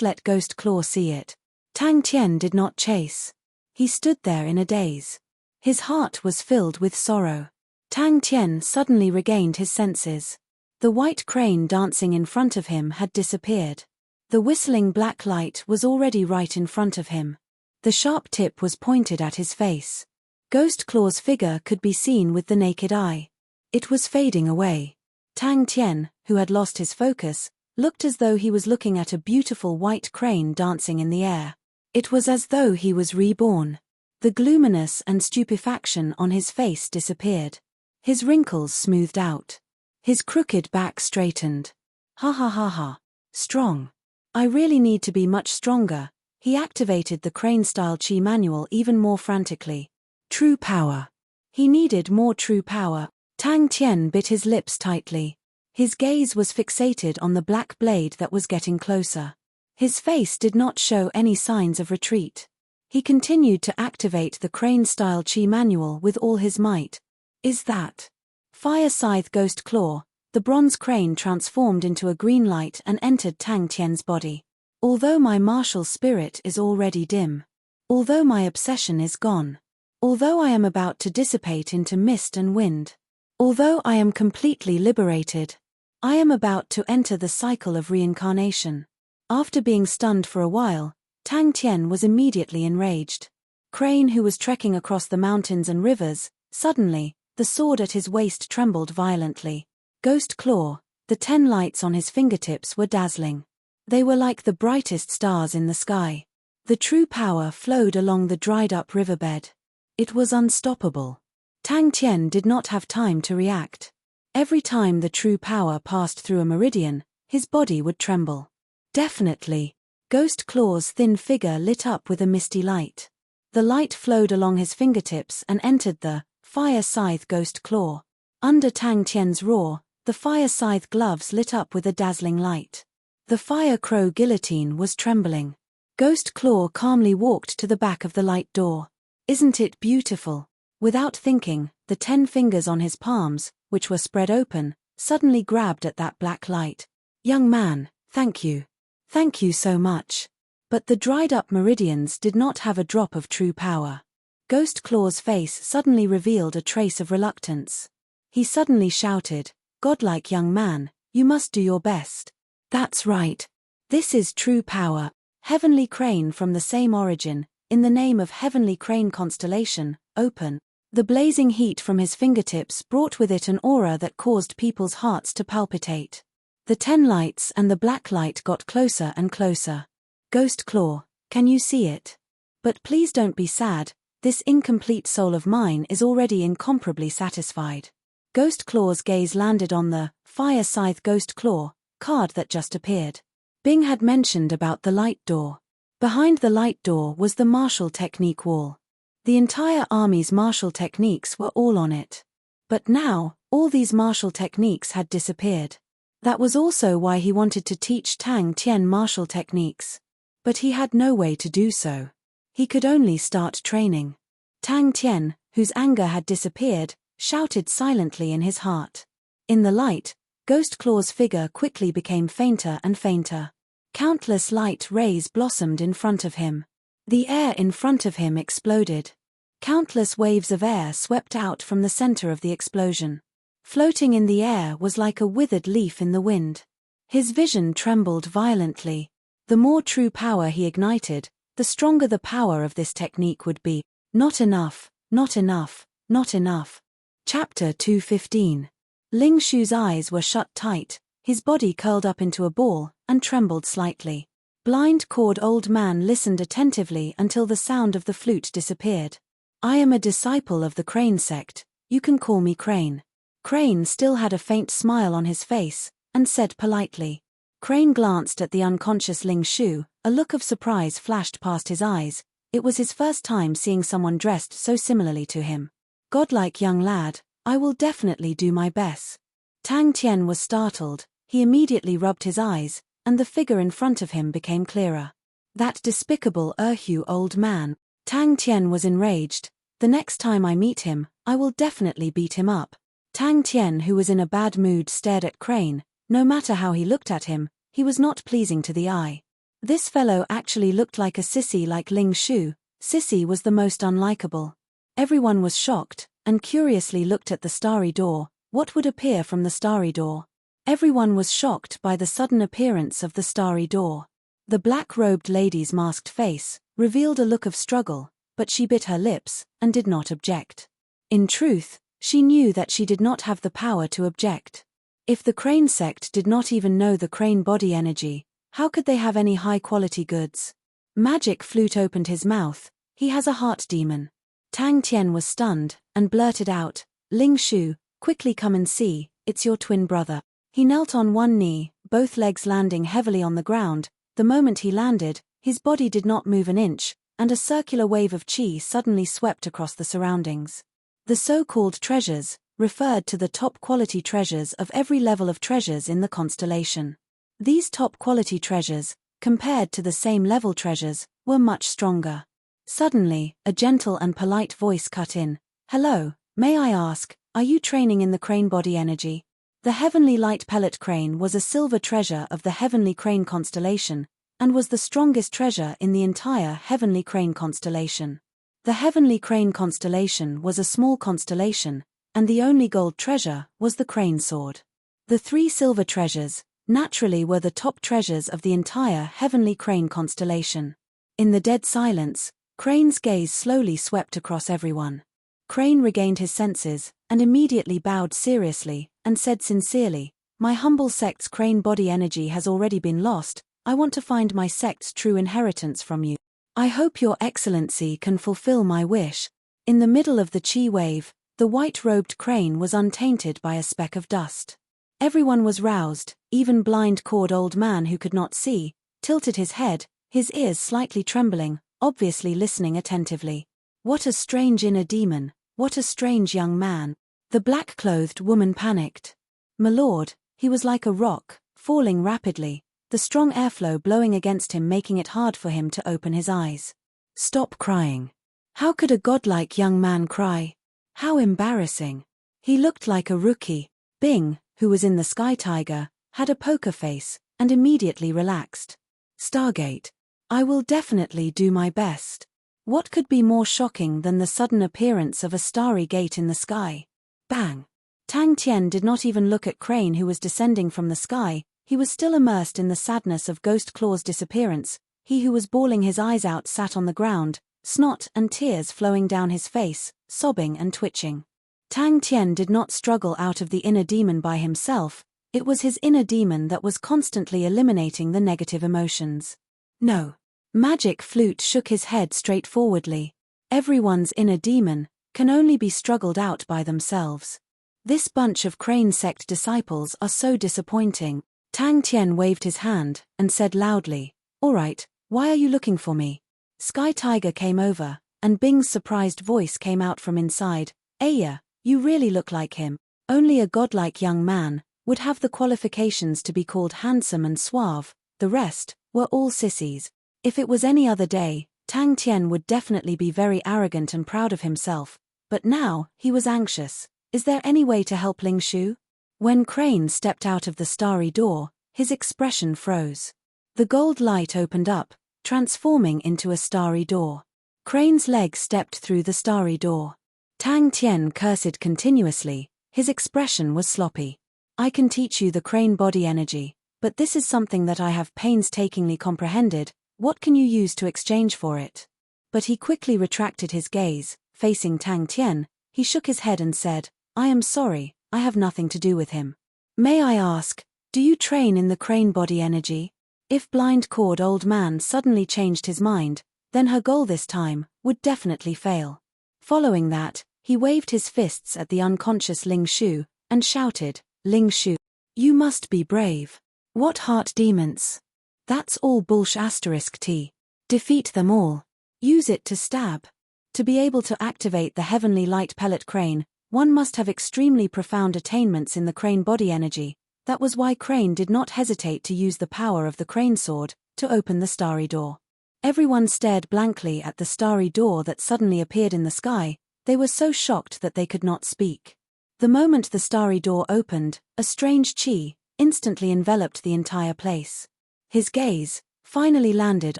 let Ghost Claw see it." Tang Tian did not chase. He stood there in a daze. His heart was filled with sorrow. Tang Tian suddenly regained his senses. The white crane dancing in front of him had disappeared. The whistling black light was already right in front of him. The sharp tip was pointed at his face. Ghost Claw's figure could be seen with the naked eye. It was fading away. Tang Tian, who had lost his focus, looked as though he was looking at a beautiful white crane dancing in the air. It was as though he was reborn. The gloominess and stupefaction on his face disappeared. His wrinkles smoothed out. His crooked back straightened. Ha ha ha ha. Strong. I really need to be much stronger. He activated the crane-style chi manual even more frantically. True power. He needed more true power. Tang Tian bit his lips tightly. His gaze was fixated on the black blade that was getting closer. His face did not show any signs of retreat. He continued to activate the crane-style chi manual with all his might. Is that Fire Scythe Ghost Claw? The bronze crane transformed into a green light and entered Tang Tian's body. Although my martial spirit is already dim. Although my obsession is gone. Although I am about to dissipate into mist and wind. Although I am completely liberated. I am about to enter the cycle of reincarnation. After being stunned for a while, Tang Tian was immediately enraged. Crane, who was trekking across the mountains and rivers, suddenly, the sword at his waist trembled violently. Ghost Claw, the 10 lights on his fingertips were dazzling. They were like the brightest stars in the sky. The true power flowed along the dried-up riverbed. It was unstoppable. Tang Tian did not have time to react. Every time the true power passed through a meridian, his body would tremble. Definitely. Ghost Claw's thin figure lit up with a misty light. The light flowed along his fingertips and entered the Fire Scythe Ghost Claw. Under Tang Tian's roar, the Fire Scythe gloves lit up with a dazzling light. The Fire Crow guillotine was trembling. Ghost Claw calmly walked to the back of the light door. Isn't it beautiful? Without thinking, the 10 fingers on his palms, which were spread open, suddenly grabbed at that black light. Young man, thank you. Thank you so much. But the dried-up meridians did not have a drop of true power. Ghost Claw's face suddenly revealed a trace of reluctance. He suddenly shouted, "Godlike young man, you must do your best." That's right. This is true power. Heavenly Crane from the same origin, in the name of Heavenly Crane Constellation, open. The blazing heat from his fingertips brought with it an aura that caused people's hearts to palpitate. The 10 lights and the black light got closer and closer. Ghost Claw, can you see it? But please don't be sad, this incomplete soul of mine is already incomparably satisfied. Ghost Claw's gaze landed on the Fire Scythe Ghost Claw card that just appeared. Bing had mentioned about the light door. Behind the light door was the martial technique wall. The entire army's martial techniques were all on it. But now, all these martial techniques had disappeared. That was also why he wanted to teach Tang Tian martial techniques. But he had no way to do so. He could only start training. Tang Tian, whose anger had disappeared, shouted silently in his heart. In the light, Ghost Claw's figure quickly became fainter and fainter. Countless light rays blossomed in front of him. The air in front of him exploded. Countless waves of air swept out from the center of the explosion. Floating in the air was like a withered leaf in the wind. His vision trembled violently. The more true power he ignited, the stronger the power of this technique would be. Not enough, not enough, not enough. Chapter 215. Ling Shu's eyes were shut tight, his body curled up into a ball, and trembled slightly. Blind-cord old man listened attentively until the sound of the flute disappeared. I am a disciple of the Crane sect, you can call me Crane. Crane still had a faint smile on his face, and said politely. Crane glanced at the unconscious Ling Shu, a look of surprise flashed past his eyes. It was his first time seeing someone dressed so similarly to him. Godlike young lad, I will definitely do my best. Tang Tian was startled, he immediately rubbed his eyes, and the figure in front of him became clearer. That despicable Erhu old man. Tang Tian was enraged. The next time I meet him, I will definitely beat him up. Tang Tian, who was in a bad mood, stared at Crane. No matter how he looked at him, he was not pleasing to the eye. This fellow actually looked like a sissy like Ling Shu. Sissy was the most unlikable. Everyone was shocked, and curiously looked at the starry door. What would appear from the starry door? Everyone was shocked by the sudden appearance of the starry door. The black-robed lady's masked face revealed a look of struggle, but she bit her lips, and did not object. In truth, she knew that she did not have the power to object. If the Crane sect did not even know the Crane body energy, how could they have any high-quality goods? Magic Flute opened his mouth. He has a heart demon. Tang Tian was stunned, and blurted out, Ling Shu, quickly come and see, it's your twin brother. He knelt on one knee, both legs landing heavily on the ground. The moment he landed, his body did not move an inch, and a circular wave of qi suddenly swept across the surroundings. The so-called treasures referred to the top-quality treasures of every level of treasures in the constellation. These top-quality treasures, compared to the same-level treasures, were much stronger. Suddenly, a gentle and polite voice cut in. Hello, may I ask, are you training in the Crane body energy? The Heavenly Light Pellet Crane was a silver treasure of the Heavenly Crane constellation, and was the strongest treasure in the entire Heavenly Crane constellation. The Heavenly Crane constellation was a small constellation, and the only gold treasure was the Crane sword. The 3 silver treasures, naturally, were the top treasures of the entire Heavenly Crane constellation. In the dead silence, Crane's gaze slowly swept across everyone. Crane regained his senses, and immediately bowed seriously, and said sincerely, My humble sect's Crane body energy has already been lost. I want to find my sect's true inheritance from you. I hope your excellency can fulfill my wish. In the middle of the qi wave, the white-robed Crane was untainted by a speck of dust. Everyone was roused, even blind-cawed old man who could not see, tilted his head, his ears slightly trembling, obviously listening attentively. What a strange inner demon, what a strange young man. The black-clothed woman panicked. My lord, he was like a rock, falling rapidly, the strong airflow blowing against him making it hard for him to open his eyes. Stop crying. How could a godlike young man cry? How embarrassing. He looked like a rookie. Bing, who was in the Sky Tiger, had a poker face, and immediately relaxed. Stargate. I will definitely do my best. What could be more shocking than the sudden appearance of a starry gate in the sky? Bang! Tang Tian did not even look at Crane, who was descending from the sky. He was still immersed in the sadness of Ghost Claw's disappearance. He who was bawling his eyes out sat on the ground, snot and tears flowing down his face, sobbing and twitching. Tang Tian did not struggle out of the inner demon by himself. It was his inner demon that was constantly eliminating the negative emotions. No. Magic Flute shook his head straightforwardly. Everyone's inner demon can only be struggled out by themselves. This bunch of Crane sect disciples are so disappointing. Tang Tian waved his hand and said loudly, All right, why are you looking for me? Sky Tiger came over, and Bing's surprised voice came out from inside. Aya, you really look like him. Only a godlike young man would have the qualifications to be called handsome and suave. The rest were all sissies. If it was any other day, Tang Tian would definitely be very arrogant and proud of himself, but now he was anxious. Is there any way to help Ling Shu? When Crane stepped out of the starry door, his expression froze. The gold light opened up, transforming into a starry door. Crane's leg stepped through the starry door. Tang Tian cursed continuously. His expression was sloppy. I can teach you the Crane body energy, but this is something that I have painstakingly comprehended. What can you use to exchange for it? But he quickly retracted his gaze. Facing Tang Tian, he shook his head and said, I am sorry, I have nothing to do with him. May I ask, do you train in the Crane body energy? If blind-cawed old man suddenly changed his mind, then her goal this time would definitely fail. Following that, he waved his fists at the unconscious Ling Shu, and shouted, Ling Shu, you must be brave. What heart demons? That's all bullsh**t. Defeat them all. Use it to stab. To be able to activate the Heavenly Light Pellet Crane, one must have extremely profound attainments in the Crane body energy. That was why Crane did not hesitate to use the power of the Crane sword to open the starry door. Everyone stared blankly at the starry door that suddenly appeared in the sky. They were so shocked that they could not speak. The moment the starry door opened, a strange qi instantly enveloped the entire place. His gaze finally landed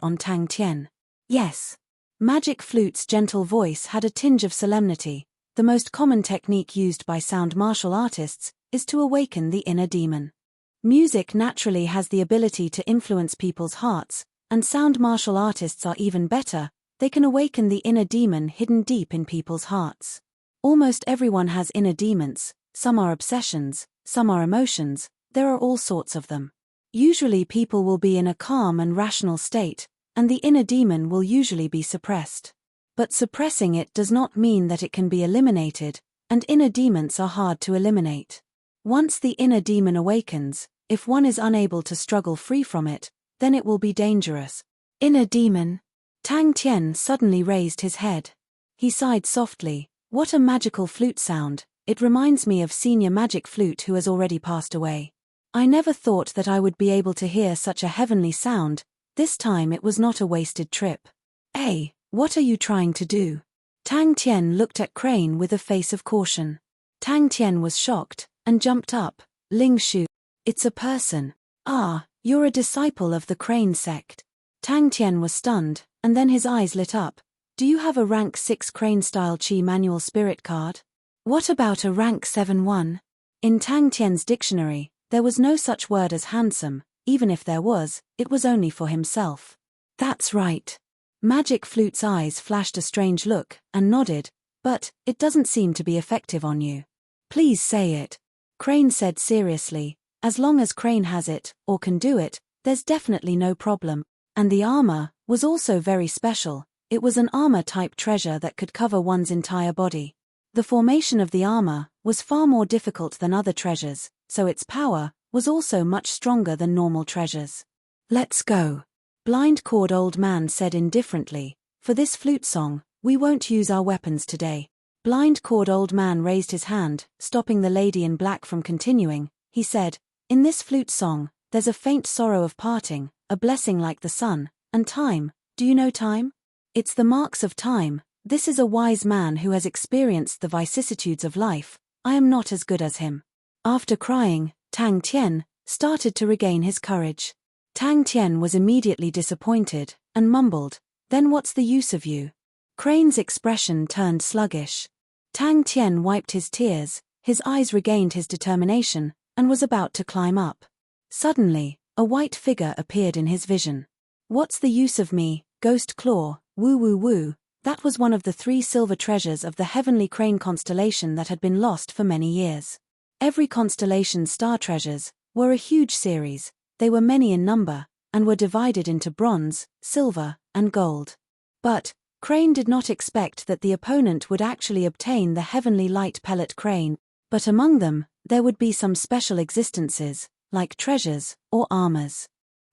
on Tang Tian. Yes. Magic Flute's gentle voice had a tinge of solemnity. The most common technique used by sound martial artists is to awaken the inner demon. Music naturally has the ability to influence people's hearts, and sound martial artists are even better. They can awaken the inner demon hidden deep in people's hearts. Almost everyone has inner demons. Some are obsessions, Some are emotions, there are all sorts of them. Usually people will be in a calm and rational state, and the inner demon will usually be suppressed. But suppressing it does not mean that it can be eliminated, and inner demons are hard to eliminate. Once the inner demon awakens, if one is unable to struggle free from it, then it will be dangerous. Inner demon. Tang Tian suddenly raised his head. He sighed softly. What a magical flute sound, it reminds me of senior magic flute who has already passed away. I never thought that I would be able to hear such a heavenly sound, this time it was not a wasted trip. Hey, what are you trying to do? Tang Tian looked at Crane with a face of caution. Tang Tian was shocked, and jumped up. Ling Shu. It's a person. Ah, you're a disciple of the Crane sect. Tang Tian was stunned, and then his eyes lit up. Do you have a rank 6 Crane-style Qi manual spirit card? What about a rank 7 one? In Tang Tian's dictionary, there was no such word as handsome, even if there was, it was only for himself. That's right. Magic Flute's eyes flashed a strange look, and nodded, but, it doesn't seem to be effective on you. Please say it. Crane said seriously, as long as Crane has it, or can do it, there's definitely no problem. And the armor was also very special. It was an armor-type treasure that could cover one's entire body. The formation of the armor was far more difficult than other treasures, so its power was also much stronger than normal treasures. Let's go. Blind Cord Old Man said indifferently, for this flute song, we won't use our weapons today. Blind Cord Old Man raised his hand, stopping the lady in black from continuing. He said, in this flute song, there's a faint sorrow of parting, a blessing like the sun, and time. Do you know time? It's the marks of time. This is a wise man who has experienced the vicissitudes of life. I am not as good as him. After crying, Tang Tian started to regain his courage. Tang Tian was immediately disappointed, and mumbled, then what's the use of you? Crane's expression turned sluggish. Tang Tian wiped his tears, his eyes regained his determination, and was about to climb up. Suddenly, a white figure appeared in his vision. What's the use of me, Ghost Claw, woo woo woo? That was one of the 3 silver treasures of the heavenly crane constellation that had been lost for many years. Every constellation's star treasures were a huge series, they were many in number, and were divided into bronze, silver, and gold. But, Crane did not expect that the opponent would actually obtain the heavenly light pellet crane, but among them, there would be some special existences, like treasures, or armors.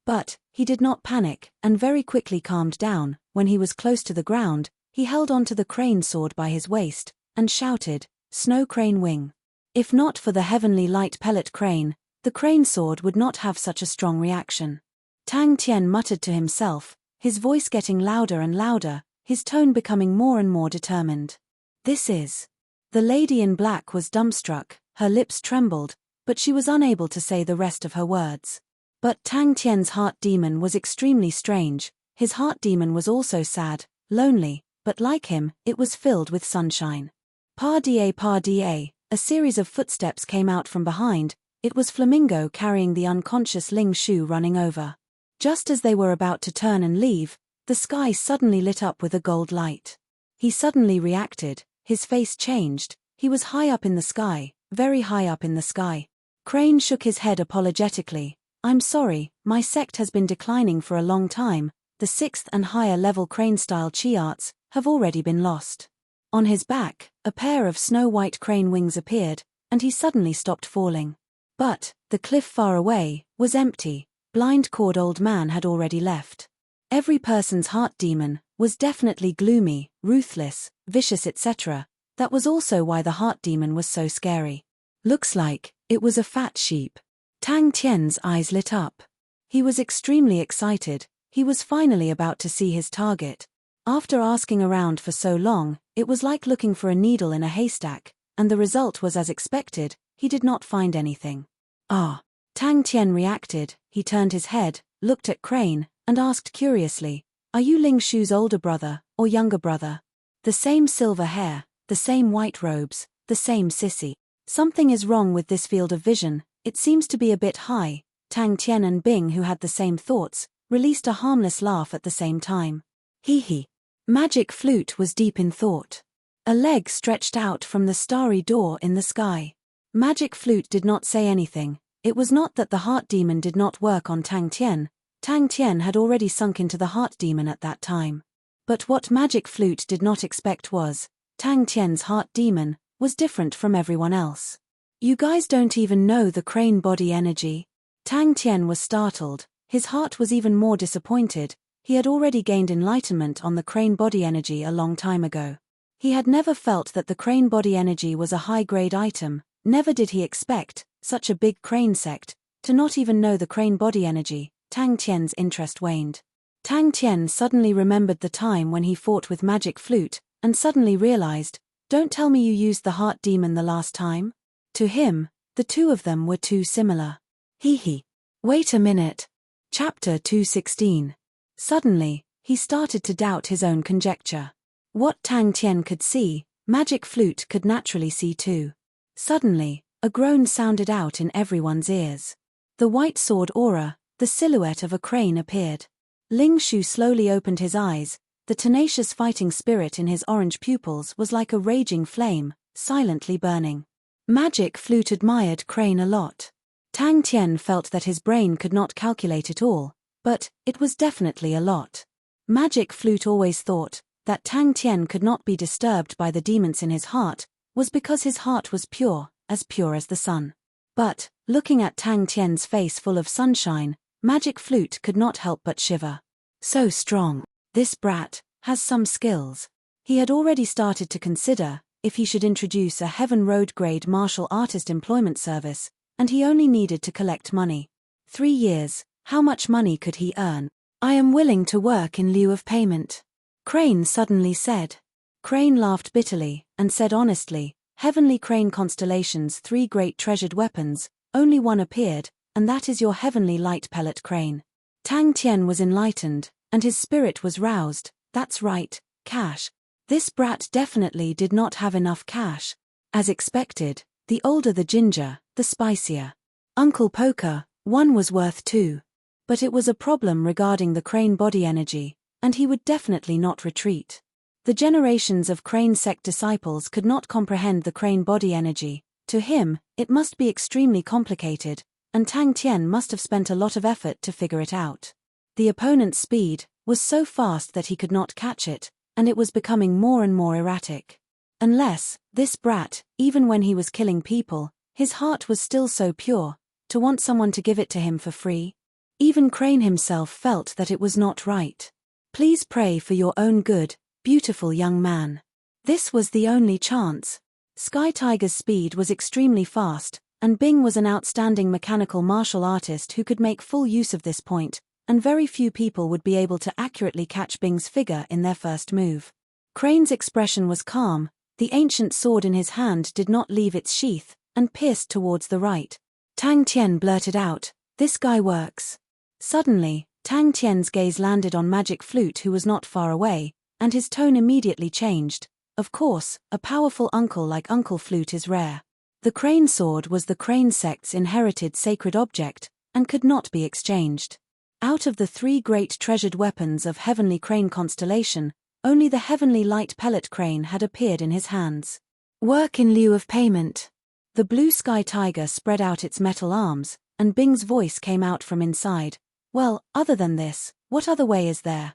But, he did not panic, and very quickly calmed down. When he was close to the ground, he held onto the crane sword by his waist, and shouted, Snow Crane Wing. If not for the heavenly light pellet crane, the crane sword would not have such a strong reaction. Tang Tian muttered to himself, his voice getting louder and louder, his tone becoming more and more determined. This is. The lady in black was dumbstruck, her lips trembled, but she was unable to say the rest of her words. But Tang Tian's heart demon was extremely strange. His heart demon was also sad, lonely, but like him, it was filled with sunshine. Pardier, a series of footsteps came out from behind. It was Flamingo carrying the unconscious Ling Shu running over. Just as they were about to turn and leave, the sky suddenly lit up with a gold light. He suddenly reacted, his face changed, he was high up in the sky, very high up in the sky. Crane shook his head apologetically. I'm sorry, my sect has been declining for a long time. The 6th and higher level crane-style Qi arts have already been lost. On his back, a pair of snow-white crane wings appeared, and he suddenly stopped falling. But, the cliff far away was empty. Blind Cord Old Man had already left. Every person's heart demon was definitely gloomy, ruthless, vicious, etc. That was also why the heart demon was so scary. Looks like it was a fat sheep. Tang Tian's eyes lit up. He was extremely excited. He was finally about to see his target. After asking around for so long, it was like looking for a needle in a haystack, and the result was as expected. He did not find anything. Ah. Tang Tian reacted. He turned his head, looked at Crane, and asked curiously, are you Ling Shu's older brother, or younger brother? The same silver hair, the same white robes, the same sissy. Something is wrong with this field of vision, it seems to be a bit high. Tang Tian and Bing, who had the same thoughts, released a harmless laugh at the same time. Hee hee. Magic Flute was deep in thought. A leg stretched out from the starry door in the sky. Magic Flute did not say anything. It was not that the heart demon did not work on Tang Tian. Tang Tian had already sunk into the heart demon at that time. But what Magic Flute did not expect was, Tang Tian's heart demon was different from everyone else. You guys don't even know the crane body energy? Tang Tian was startled. His heart was even more disappointed. He had already gained enlightenment on the crane body energy a long time ago. He had never felt that the crane body energy was a high-grade item. Never did he expect such a big crane sect to not even know the crane body energy. Tang Tian's interest waned. Tang Tian suddenly remembered the time when he fought with Magic Flute, and suddenly realized, don't tell me you used the heart demon the last time? To him, the two of them were too similar. Hee. Wait a minute. Chapter 216. Suddenly, he started to doubt his own conjecture. What Tang Tian could see, Magic Flute could naturally see too. Suddenly, a groan sounded out in everyone's ears. The white sword aura, the silhouette of a crane appeared. Ling Shu slowly opened his eyes. The tenacious fighting spirit in his orange pupils was like a raging flame, silently burning. Magic Flute admired crane a lot. Tang Tian felt that his brain could not calculate it all, but it was definitely a lot. Magic Flute always thought that Tang Tian could not be disturbed by the demons in his heart was because his heart was pure as the sun. But, looking at Tang Tian's face full of sunshine, Magic Flute could not help but shiver. So strong. This brat has some skills. He had already started to consider if he should introduce a Heaven Road grade martial artist employment service, and he only needed to collect money. 3 years, how much money could he earn? I am willing to work in lieu of payment. Crane suddenly said. Crane laughed bitterly, and said honestly, Heavenly Crane Constellation's 3 great treasured weapons, only one appeared, and that is your Heavenly Light Pellet Crane. Tang Tian was enlightened, and his spirit was roused. That's right, cash. This brat definitely did not have enough cash. As expected, the older the ginger, the spicier. Uncle Poker, one was worth 2. But it was a problem regarding the crane body energy, and he would definitely not retreat. The generations of crane sect disciples could not comprehend the crane body energy. To him, it must be extremely complicated, and Tang Tian must have spent a lot of effort to figure it out. The opponent's speed was so fast that he could not catch it, and it was becoming more and more erratic. Unless, this brat, even when he was killing people, his heart was still so pure, to want someone to give it to him for free? Even Crane himself felt that it was not right. Please pray for your own good, beautiful young man. This was the only chance. Sky Tiger's speed was extremely fast, and Bing was an outstanding mechanical martial artist who could make full use of this point, and very few people would be able to accurately catch Bing's figure in their first move. Crane's expression was calm. The ancient sword in his hand did not leave its sheath, and pierced towards the right. Tang Tian blurted out, "This guy works." Suddenly, Tang Tian's gaze landed on Magic Flute, who was not far away, and his tone immediately changed. Of course, a powerful uncle like Uncle Flute is rare. The crane sword was the crane sect's inherited sacred object, and could not be exchanged. Out of the 3 great treasured weapons of Heavenly Crane Constellation, only the Heavenly Light Pellet Crane had appeared in his hands. Work in lieu of payment. The blue Sky Tiger spread out its metal arms, and Bing's voice came out from inside. Well, other than this, what other way is there?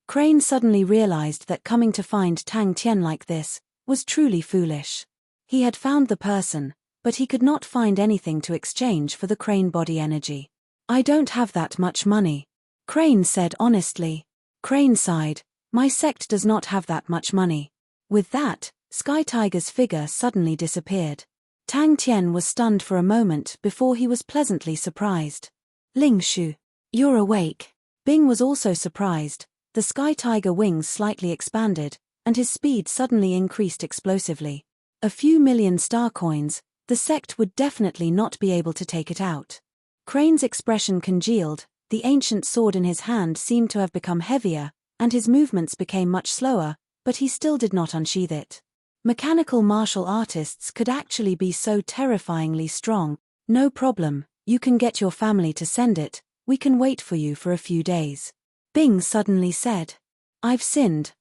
Crane suddenly realized that coming to find Tang Tian like this was truly foolish. He had found the person, but he could not find anything to exchange for the crane body energy. I don't have that much money. Crane said honestly. Crane sighed, my sect does not have that much money. With that, Sky Tiger's figure suddenly disappeared. Tang Tian was stunned for a moment before he was pleasantly surprised. Ling Shu, you're awake. Bing was also surprised. The Sky Tiger wings slightly expanded, and his speed suddenly increased explosively. A few million star coins, the sect would definitely not be able to take it out. Crane's expression congealed. The ancient sword in his hand seemed to have become heavier, and his movements became much slower, but he still did not unsheath it. Mechanical martial artists could actually be so terrifyingly strong. No problem, you can get your family to send it, we can wait for you for a few days. Bing suddenly said. I've sinned.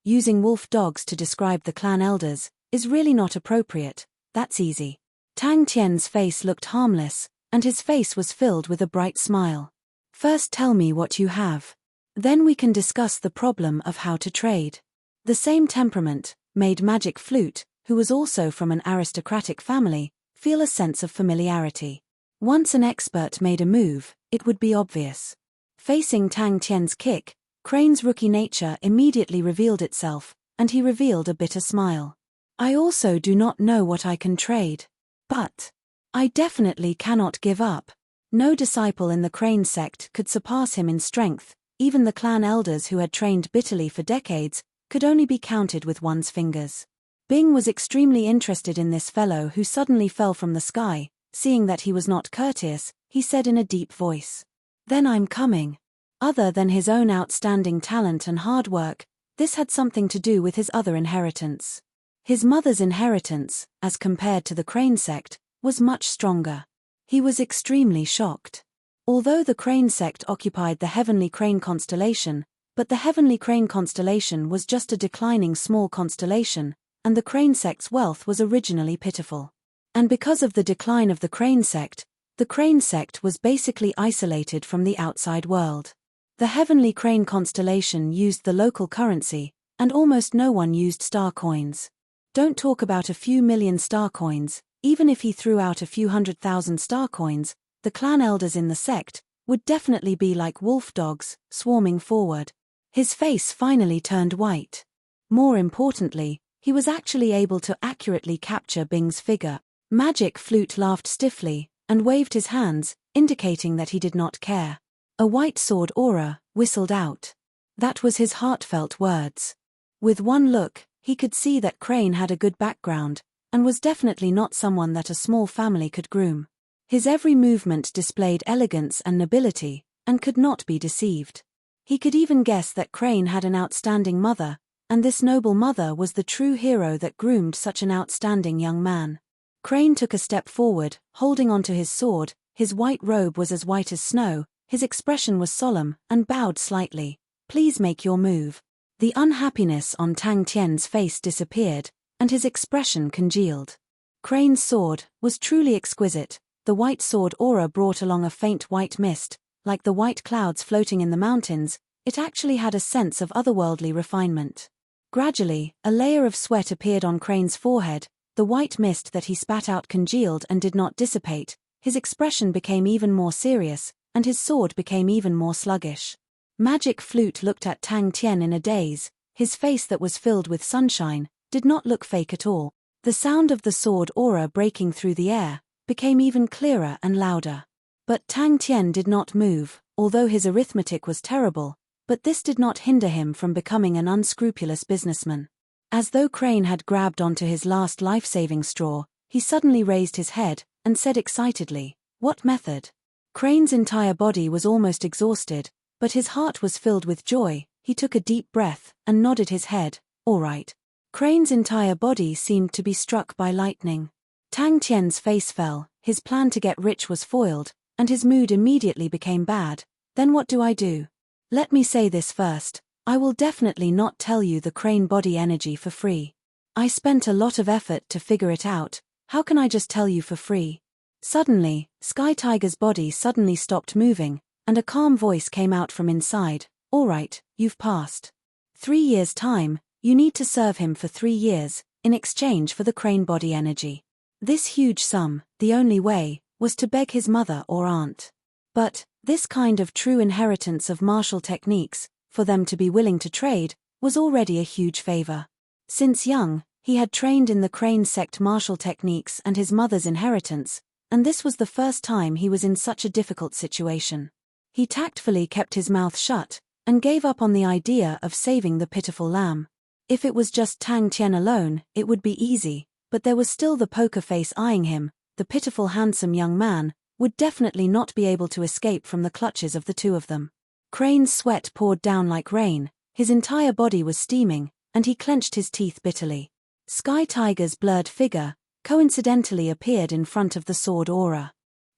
Using wolf dogs to describe the clan elders is really not appropriate. That's easy. Tang Tian's face looked harmless, and his face was filled with a bright smile. First tell me what you have. Then we can discuss the problem of how to trade. The same temperament made Magic Flute, who was also from an aristocratic family, feel a sense of familiarity. Once an expert made a move, it would be obvious. Facing Tang Tian's kick, Crane's rookie nature immediately revealed itself, and he revealed a bitter smile. I also do not know what I can trade. But I definitely cannot give up. No disciple in the Crane sect could surpass him in strength, even the clan elders who had trained bitterly for decades could only be counted with one's fingers. Bing was extremely interested in this fellow who suddenly fell from the sky. Seeing that he was not courteous, he said in a deep voice. Then I'm coming. Other than his own outstanding talent and hard work, this had something to do with his other inheritance. His mother's inheritance, as compared to the Crane sect, was much stronger. He was extremely shocked. Although the Crane sect occupied the Heavenly Crane constellation, but the Heavenly Crane constellation was just a declining small constellation, and the Crane sect's wealth was originally pitiful. And because of the decline of the Crane sect was basically isolated from the outside world. The Heavenly Crane constellation used the local currency, and almost no one used star coins. Don't talk about a few million star coins, even if he threw out a few 100,000 star coins, the clan elders in the sect would definitely be like wolf dogs, swarming forward. His face finally turned white. More importantly, he was actually able to accurately capture Bing's figure. Magic Flute laughed stiffly, and waved his hands, indicating that he did not care. A white sword aura whistled out. That was his heartfelt words. With one look, he could see that Crane had a good background, and was definitely not someone that a small family could groom. His every movement displayed elegance and nobility, and could not be deceived. He could even guess that Crane had an outstanding mother, and this noble mother was the true hero that groomed such an outstanding young man. Crane took a step forward, holding onto his sword. His white robe was as white as snow, his expression was solemn, and bowed slightly. Please make your move. The unhappiness on Tang Tian's face disappeared, and his expression congealed. Crane's sword was truly exquisite. The white sword aura brought along a faint white mist, like the white clouds floating in the mountains. It actually had a sense of otherworldly refinement. Gradually, a layer of sweat appeared on Crane's forehead. The white mist that he spat out congealed and did not dissipate. His expression became even more serious, and his sword became even more sluggish. Magic Flute looked at Tang Tian in a daze. His face that was filled with sunshine did not look fake at all. The sound of the sword aura breaking through the air became even clearer and louder. But Tang Tian did not move, although his arithmetic was terrible, but this did not hinder him from becoming an unscrupulous businessman. As though Crane had grabbed onto his last life-saving straw, he suddenly raised his head and said excitedly, "What method?" Crane's entire body was almost exhausted, but his heart was filled with joy. He took a deep breath and nodded his head. All right. Crane's entire body seemed to be struck by lightning. Tang Tian's face fell, his plan to get rich was foiled, and his mood immediately became bad. Then what do I do? Let me say this first. I will definitely not tell you the Crane body energy for free. I spent a lot of effort to figure it out. How can I just tell you for free? Suddenly, Sky Tiger's body suddenly stopped moving, and a calm voice came out from inside. All right, you've passed 3 years' time. You need to serve him for 3 years, in exchange for the Crane body energy. This huge sum, the only way, was to beg his mother or aunt. But this kind of true inheritance of martial techniques, for them to be willing to trade, was already a huge favor. Since young, he had trained in the Crane sect martial techniques and his mother's inheritance, and this was the first time he was in such a difficult situation. He tactfully kept his mouth shut, and gave up on the idea of saving the pitiful lamb. If it was just Tang Tian alone, it would be easy, but there was still the poker face eyeing him. The pitiful handsome young man would definitely not be able to escape from the clutches of the two of them. Crane's sweat poured down like rain, his entire body was steaming, and he clenched his teeth bitterly. Sky Tiger's blurred figure coincidentally appeared in front of the sword aura.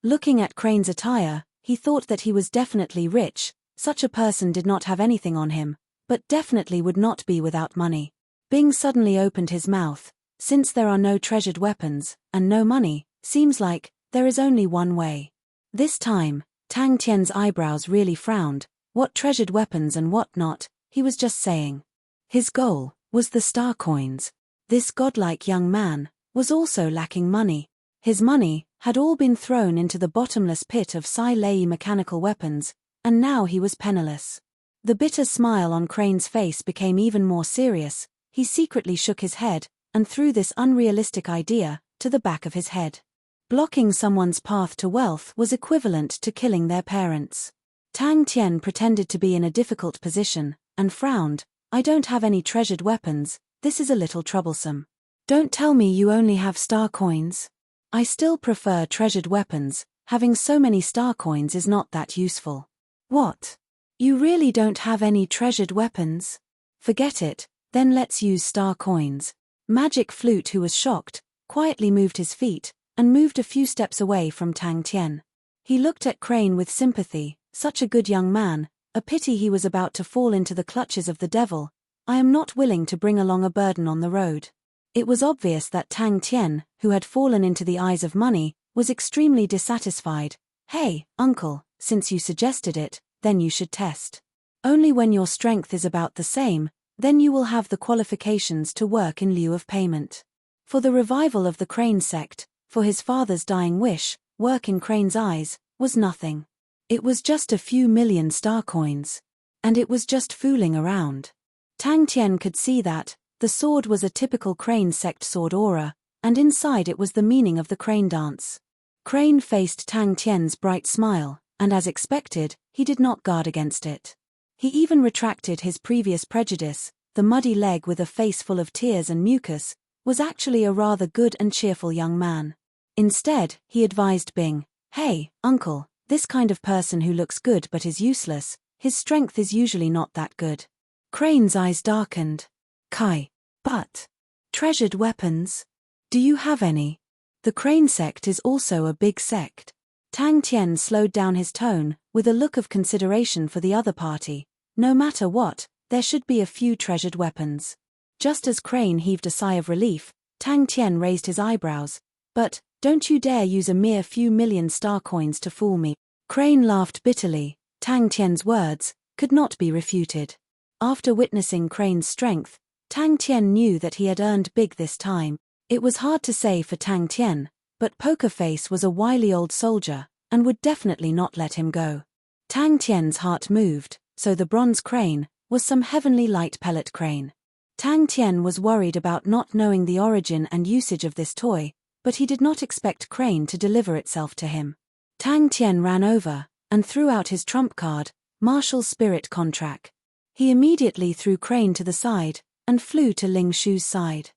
Looking at Crane's attire, he thought that he was definitely rich. Such a person did not have anything on him, but definitely would not be without money. Bing suddenly opened his mouth. Since there are no treasured weapons, and no money, Seems like there is only one way. This time, Tang Tian's eyebrows really frowned. What treasured weapons and what not, he was just saying. His goal was the star coins. This godlike young man was also lacking money. His money had all been thrown into the bottomless pit of Sai Lei mechanical weapons, and now he was penniless. The bitter smile on Crane's face became even more serious. He secretly shook his head and threw this unrealistic idea to the back of his head. Blocking someone's path to wealth was equivalent to killing their parents. Tang Tian pretended to be in a difficult position and frowned. I don't have any treasured weapons, this is a little troublesome. Don't tell me you only have star coins. I still prefer treasured weapons, having so many star coins is not that useful. What? You really don't have any treasured weapons? Forget it, then let's use star coins. Magic Flute, who was shocked, quietly moved his feet and moved a few steps away from Tang Tian. He looked at Crane with sympathy. Such a good young man, a pity he was about to fall into the clutches of the devil. I am not willing to bring along a burden on the road. It was obvious that Tang Tian, who had fallen into the eyes of money, was extremely dissatisfied. Hey, uncle, since you suggested it, then you should test. Only when your strength is about the same, then you will have the qualifications to work in lieu of payment. For the revival of the Crane sect, for his father's dying wish, work in Crane's eyes was nothing. It was just a few million star coins. And it was just fooling around. Tang Tian could see that the sword was a typical Crane sect sword aura, and inside it was the meaning of the Crane dance. Crane faced Tang Tian's bright smile, and as expected, he did not guard against it. He even retracted his previous prejudice. The muddy leg with a face full of tears and mucus was actually a rather good and cheerful young man. Instead, he advised Bing, "Hey, uncle, this kind of person who looks good but is useless, his strength is usually not that good." Crane's eyes darkened. "Kai. But treasured weapons? Do you have any?" The Crane sect is also a big sect. Tang Tian slowed down his tone, with a look of consideration for the other party. No matter what, there should be a few treasured weapons. Just as Crane heaved a sigh of relief, Tang Tian raised his eyebrows. "But, don't you dare use a mere few million star coins to fool me." Crane laughed bitterly. Tang Tian's words could not be refuted. After witnessing Crane's strength, Tang Tian knew that he had earned big this time. It was hard to say for Tang Tian, but Poker Face was a wily old soldier, and would definitely not let him go. Tang Tian's heart moved, so the bronze crane was some heavenly light pellet crane. Tang Tian was worried about not knowing the origin and usage of this toy, but he did not expect Crane to deliver itself to him. Tang Tian ran over and threw out his trump card, Martial Spirit Contract. He immediately threw Crane to the side and flew to Ling Shu's side.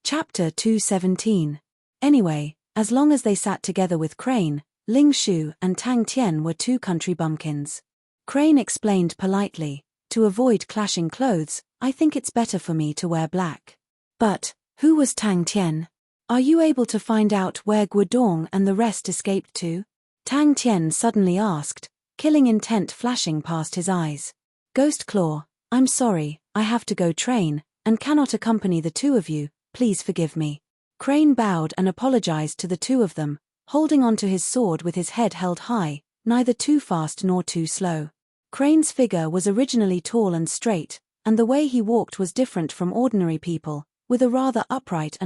Chapter 217. Anyway, as long as they sat together with Crane, Ling Shu and Tang Tian were two country bumpkins. Crane explained politely, "To avoid clashing clothes, I think it's better for me to wear black." "But, who was Tang Tian? Are you able to find out where Guodong and the rest escaped to?" Tang Tian suddenly asked, killing intent flashing past his eyes. "Ghost Claw, I'm sorry, I have to go train, and cannot accompany the two of you, please forgive me." Crane bowed and apologized to the two of them, holding onto his sword with his head held high, neither too fast nor too slow. Crane's figure was originally tall and straight, and the way he walked was different from ordinary people, with a rather upright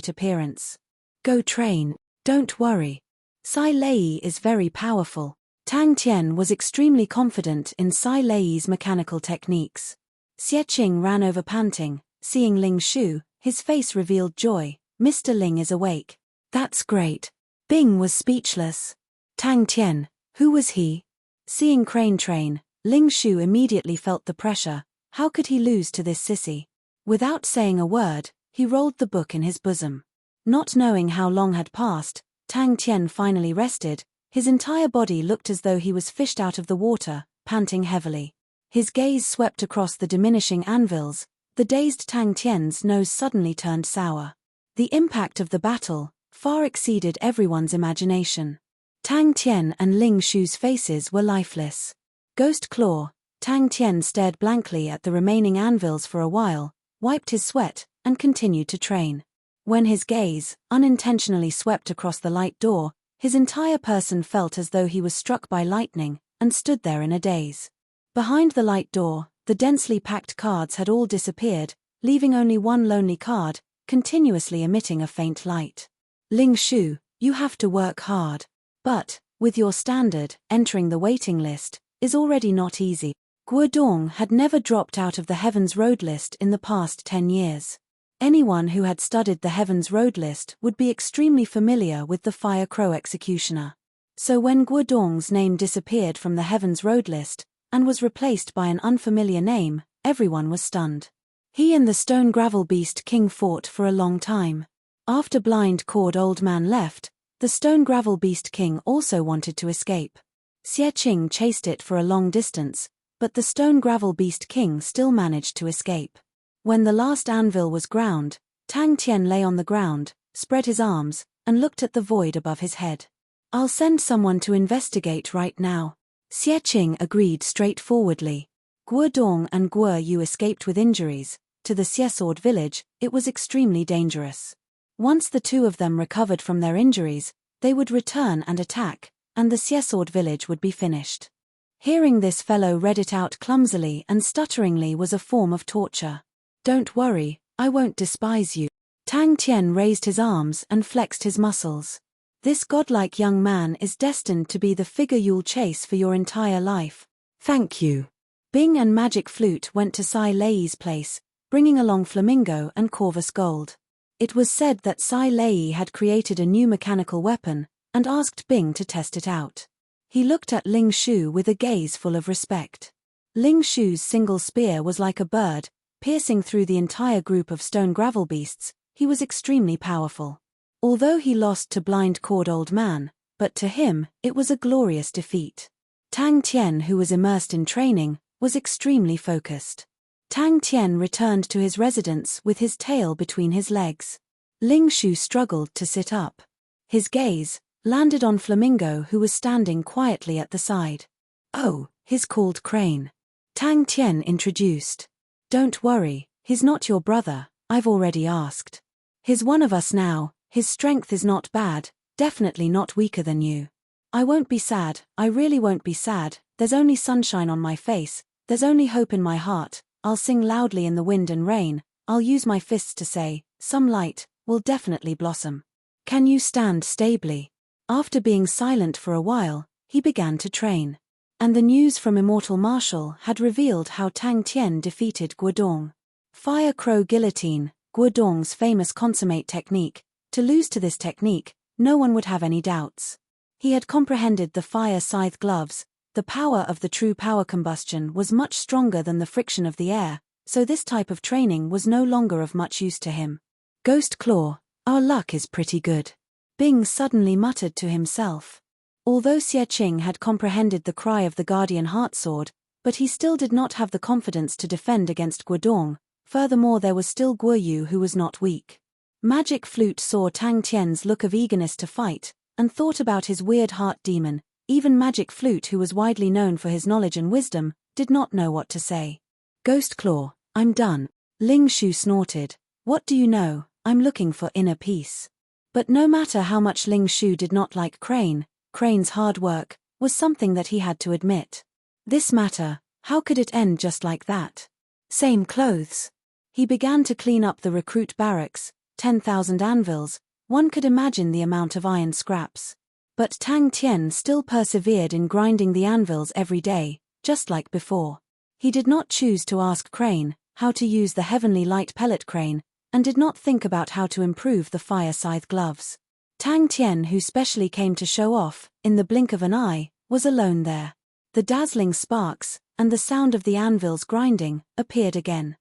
appearance. "Go train, don't worry. Sai Lei is very powerful." Tang Tian was extremely confident in Sai Lei's mechanical techniques. Xie Qing ran over panting, seeing Ling Shu, his face revealed joy. "Mr. Ling is awake." "That's great." Bing was speechless. Tang Tian, who was he? Seeing Crane train, Ling Shu immediately felt the pressure. How could he lose to this sissy? Without saying a word, he rolled the book in his bosom. Not knowing how long had passed, Tang Tian finally rested. His entire body looked as though he was fished out of the water, panting heavily. His gaze swept across the diminishing anvils. The dazed Tang Tian's nose suddenly turned sour. The impact of the battle far exceeded everyone's imagination. Tang Tian and Ling Shu's faces were lifeless. Ghost Claw, Tang Tian stared blankly at the remaining anvils for a while, wiped his sweat, and continued to train. When his gaze unintentionally swept across the light door, his entire person felt as though he was struck by lightning, and stood there in a daze. Behind the light door, the densely packed cards had all disappeared, leaving only one lonely card, continuously emitting a faint light. Ling Shu, you have to work hard. But, with your standard, entering the waiting list is already not easy. Guodong had never dropped out of the Heaven's Road list in the past 10 years. Anyone who had studied the Heaven's Road list would be extremely familiar with the Fire Crow Executioner. So when Guodong's name disappeared from the Heaven's Road list, and was replaced by an unfamiliar name, everyone was stunned. He and the Stone Gravel Beast King fought for a long time. After Blind Cord Old Man left, the Stone Gravel Beast King also wanted to escape. Xie Qing chased it for a long distance, but the Stone Gravel Beast King still managed to escape. When the last anvil was ground, Tang Tian lay on the ground, spread his arms, and looked at the void above his head. I'll send someone to investigate right now. Xie Qing agreed straightforwardly. Guodong and Guo Yu escaped with injuries. To the Xiesword village, it was extremely dangerous. Once the two of them recovered from their injuries, they would return and attack, and the Xiesword village would be finished. Hearing this, fellow read it out clumsily and stutteringly was a form of torture. Don't worry, I won't despise you. Tang Tian raised his arms and flexed his muscles. This godlike young man is destined to be the figure you'll chase for your entire life. Thank you. Bing and Magic Flute went to Sai Lei's place, bringing along Flamingo and Corvus Gold. It was said that Sai Lei had created a new mechanical weapon, and asked Bing to test it out. He looked at Ling Shu with a gaze full of respect. Ling Shu's single spear was like a bird, piercing through the entire group of stone gravel beasts. He was extremely powerful. Although he lost to Blind Cord Old Man, but to him, it was a glorious defeat. Tang Tian, who was immersed in training, was extremely focused. Tang Tian returned to his residence with his tail between his legs. Ling Shu struggled to sit up. His gaze landed on Flamingo, who was standing quietly at the side. Oh, he's called Crane. Tang Tian introduced. Don't worry, he's not your brother, I've already asked. He's one of us now, his strength is not bad, definitely not weaker than you. I won't be sad, I really won't be sad, there's only sunshine on my face, there's only hope in my heart, I'll sing loudly in the wind and rain, I'll use my fists to say, some light will definitely blossom. Can you stand stably? After being silent for a while, he began to train. And the news from Immortal Marshal had revealed how Tang Tian defeated Guodong. Fire Crow Guillotine, Guodong's famous consummate technique. To lose to this technique, no one would have any doubts. He had comprehended the fire scythe gloves. The power of the true power combustion was much stronger than the friction of the air, so this type of training was no longer of much use to him. Ghost Claw, our luck is pretty good. Bing suddenly muttered to himself. Although Xie Qing had comprehended the cry of the Guardian Heartsword, but he still did not have the confidence to defend against Guodong. Furthermore, there was still Guo Yu, who was not weak. Magic Flute saw Tang Tian's look of eagerness to fight, and thought about his weird heart demon. Even Magic Flute, who was widely known for his knowledge and wisdom, did not know what to say. Ghost Claw, I'm done. Ling Shu snorted. What do you know, I'm looking for inner peace. But no matter how much Ling Shu did not like Crane's hard work was something that he had to admit. This matter, how could it end just like that? Same clothes. He began to clean up the recruit barracks, 10,000 anvils, one could imagine the amount of iron scraps. But Tang Tian still persevered in grinding the anvils every day, just like before. He did not choose to ask Crane how to use the heavenly light pellet crane, and did not think about how to improve the fire scythe gloves. Tang Tian, who specially came to show off, in the blink of an eye, was alone there. The dazzling sparks, and the sound of the anvils grinding, appeared again.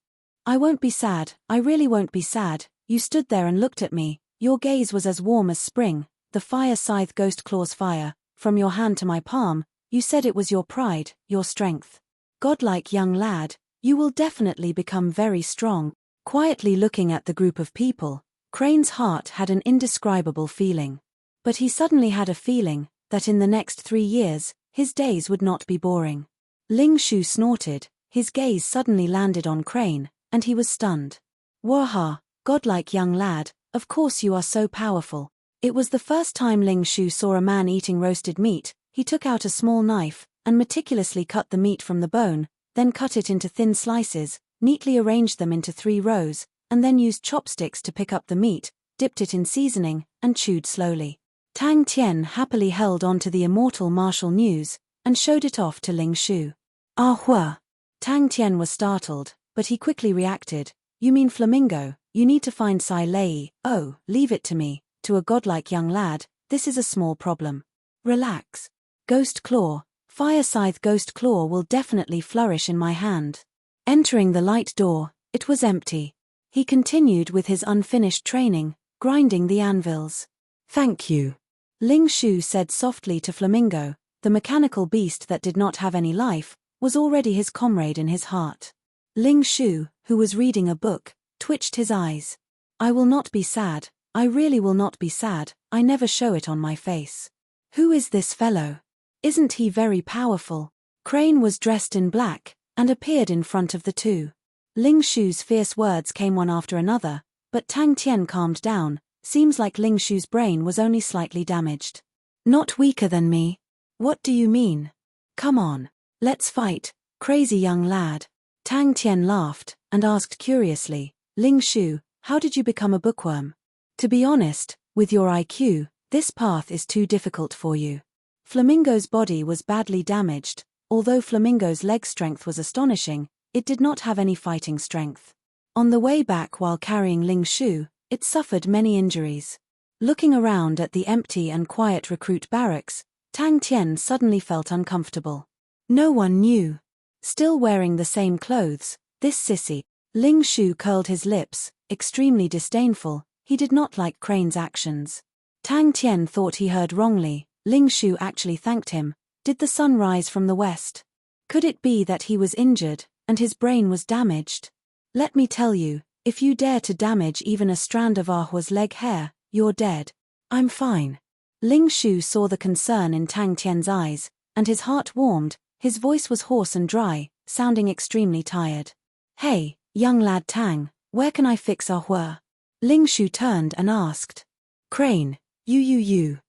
I won't be sad, I really won't be sad. You stood there and looked at me, your gaze was as warm as spring, the fire scythe Ghost Claw's fire, from your hand to my palm, you said it was your pride, your strength. Godlike young lad, you will definitely become very strong. Quietly looking at the group of people, Crane's heart had an indescribable feeling. But he suddenly had a feeling that in the next 3 years, his days would not be boring. Ling Shu snorted, his gaze suddenly landed on Crane, and he was stunned. Waha, godlike young lad, Of course you are so powerful. It was the first time Ling Shu saw a man eating roasted meat. He took out a small knife and meticulously cut the meat from the bone, then cut it into thin slices, neatly arranged them into 3 rows, and then used chopsticks to pick up the meat, dipped it in seasoning, and chewed slowly. Tang Tian happily held on to the immortal martial news and showed it off to Ling Shu. Ah hua! Tang Tian was startled, but he quickly reacted. You mean flamingo? You need to find Sai Lei. Oh, leave it to me. To a godlike young lad, this is a small problem. Relax. Ghost Claw, Fire Scythe Ghost Claw will definitely flourish in my hand. Entering the light door, it was empty. He continued with his unfinished training, grinding the anvils. Thank you. Ling Shu said softly to Flamingo. The mechanical beast that did not have any life was already his comrade in his heart. Ling Shu, who was reading a book, twitched his eyes. I will not be sad. I really will not be sad. I never show it on my face. Who is this fellow? Isn't he very powerful? Crane was dressed in black and appeared in front of the two. Ling Shu's fierce words came one after another, but Tang Tian calmed down. Seems like Ling Shu's brain was only slightly damaged. Not weaker than me? What do you mean? Come on. Let's fight, crazy young lad. Tang Tian laughed and asked curiously, Ling Shu, how did you become a bookworm? To be honest, with your IQ, this path is too difficult for you. Flamingo's body was badly damaged. Although Flamingo's leg strength was astonishing, it did not have any fighting strength. On the way back while carrying Ling Shu, it suffered many injuries. Looking around at the empty and quiet recruit barracks, Tang Tian suddenly felt uncomfortable. No one knew. Still wearing the same clothes, this sissy. Ling Shu curled his lips, extremely disdainful. He did not like Crane's actions. Tang Tian thought he heard wrongly. Ling Shu actually thanked him. Did the sun rise from the west? Could it be that he was injured, and his brain was damaged? Let me tell you, if you dare to damage even a strand of Ahua's leg hair, you're dead. I'm fine. Ling Shu saw the concern in Tang Tian's eyes, and his heart warmed. His voice was hoarse and dry, sounding extremely tired. Hey, young lad Tang, where can I fix Ahua? Ling Shu turned and asked. Crane, you.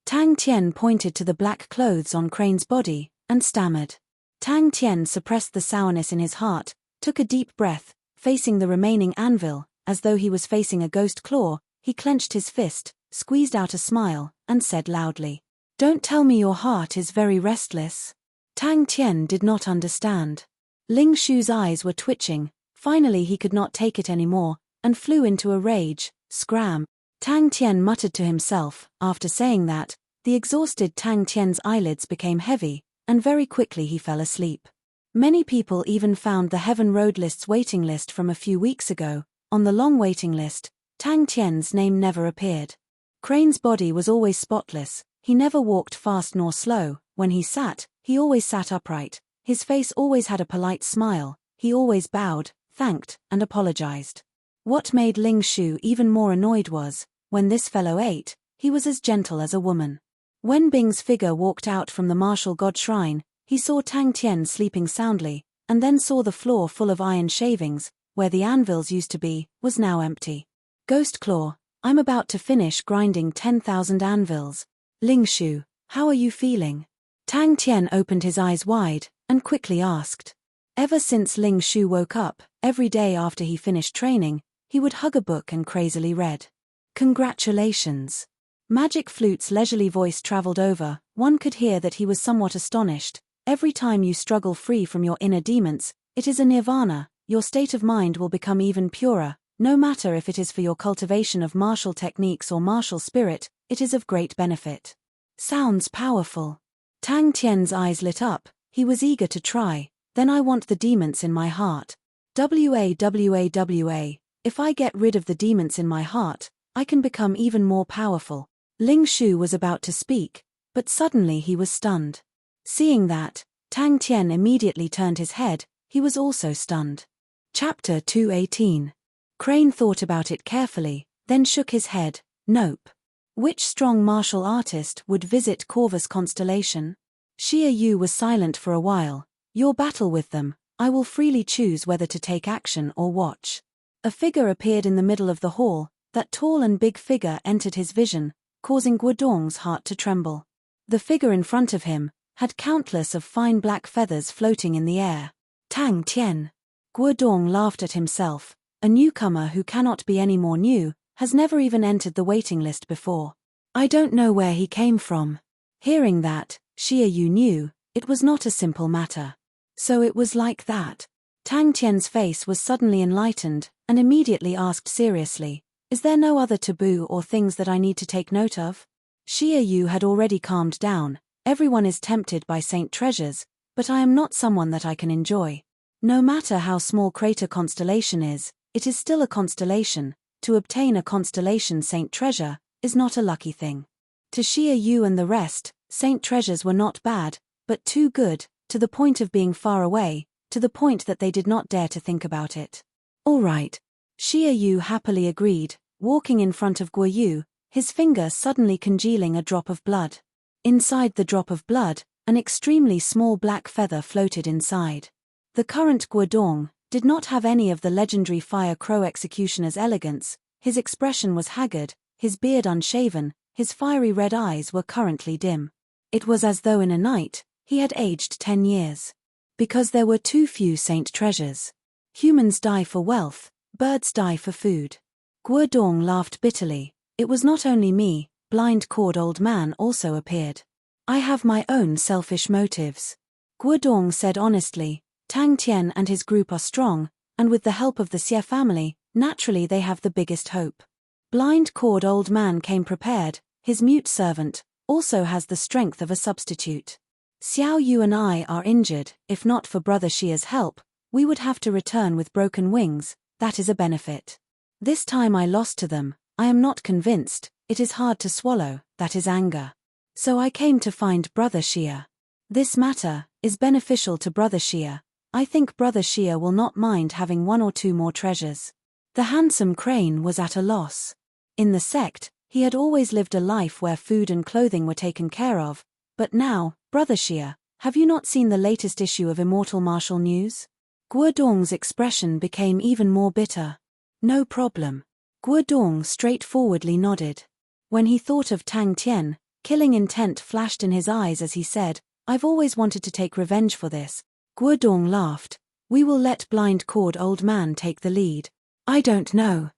Tang Tian pointed to the black clothes on Crane's body, and stammered. Tang Tian suppressed the sourness in his heart, took a deep breath, facing the remaining anvil, as though he was facing a ghost claw. He clenched his fist, squeezed out a smile, and said loudly, Don't tell me your heart is very restless. Tang Tian did not understand. Ling Shu's eyes were twitching. Finally he could not take it anymore, and flew into a rage. Scram. Tang Tian muttered to himself. After saying that, the exhausted Tang Tian's eyelids became heavy, and very quickly he fell asleep. Many people even found the Heaven Road List's waiting list from a few weeks ago. On the long waiting list, Tang Tian's name never appeared. Crane's body was always spotless. He never walked fast nor slow. When he sat, he always sat upright. His face always had a polite smile. He always bowed, thanked, and apologized. What made Ling Shu even more annoyed was, when this fellow ate, he was as gentle as a woman. When Bing's figure walked out from the martial god shrine, he saw Tang Tian sleeping soundly, and then saw the floor full of iron shavings, where the anvils used to be, was now empty. Ghost Claw, I'm about to finish grinding 10,000 anvils. Ling Shu, how are you feeling? Tang Tian opened his eyes wide, and quickly asked. Ever since Ling Shu woke up, every day after he finished training, he would hug a book and crazily read. Congratulations. Magic Flute's leisurely voice traveled over. One could hear that he was somewhat astonished. Every time you struggle free from your inner demons, it is a nirvana. Your state of mind will become even purer. No matter if it is for your cultivation of martial techniques or martial spirit, it is of great benefit. Sounds powerful. Tang Tian's eyes lit up. He was eager to try. Then I want the demons in my heart. Wawa. If I get rid of the demons in my heart, I can become even more powerful. Ling Shu was about to speak, but suddenly he was stunned. Seeing that, Tang Tian immediately turned his head. He was also stunned. Chapter 218. Crane thought about it carefully, then shook his head. Nope. Which strong martial artist would visit Corvus constellation? Xia Yu was silent for a while. Your battle with them, I will freely choose whether to take action or watch. A figure appeared in the middle of the hall. that tall and big figure entered his vision, causing Guodong's heart to tremble. The figure in front of him had countless of fine black feathers floating in the air. Tang Tian. Guodong laughed at himself. A newcomer who cannot be any more new, has never even entered the waiting list before. I don't know where he came from. Hearing that, Xie Yu knew, it was not a simple matter. So it was like that. Tang Tian's face was suddenly enlightened, and immediately asked seriously, is there no other taboo or things that I need to take note of? Xie Yu had already calmed down. Everyone is tempted by saint treasures, but I am not someone that I can enjoy. No matter how small crater constellation is, it is still a constellation. To obtain a constellation saint treasure is not a lucky thing. To Xie Yu and the rest, saint treasures were not bad, but too good, to the point of being far away, to the point that they did not dare to think about it. All right. Xie Yu happily agreed, walking in front of Guo Yu, his finger suddenly congealing a drop of blood. Inside the drop of blood, an extremely small black feather floated inside. The current Guodong did not have any of the legendary fire crow executioner's elegance. His expression was haggard, his beard unshaven, his fiery red eyes were currently dim. It was as though in a night, he had aged 10 years. Because there were too few saint treasures. Humans die for wealth, birds die for food. Guodong laughed bitterly. It was not only me, blind cord old man also appeared. I have my own selfish motives. Guodong said honestly, Tang Tian and his group are strong, and with the help of the Xie family, naturally they have the biggest hope. Blind cord old man came prepared, his mute servant, also has the strength of a substitute. Xiao Yu and I are injured. If not for Brother Xia's help, we would have to return with broken wings. That is a benefit. This time I lost to them. I am not convinced. It is hard to swallow. That is anger. So I came to find Brother Xia. This matter is beneficial to Brother Xia. I think Brother Xia will not mind having 1 or 2 more treasures. The handsome crane was at a loss. In the sect, he had always lived a life where food and clothing were taken care of, but now, Brother Xia, have you not seen the latest issue of Immortal Martial News? Guodong's expression became even more bitter. No problem. Guodong straightforwardly nodded. When he thought of Tang Tian, killing intent flashed in his eyes as he said, I've always wanted to take revenge for this. Guodong laughed. We will let blind cord old man take the lead. I don't know.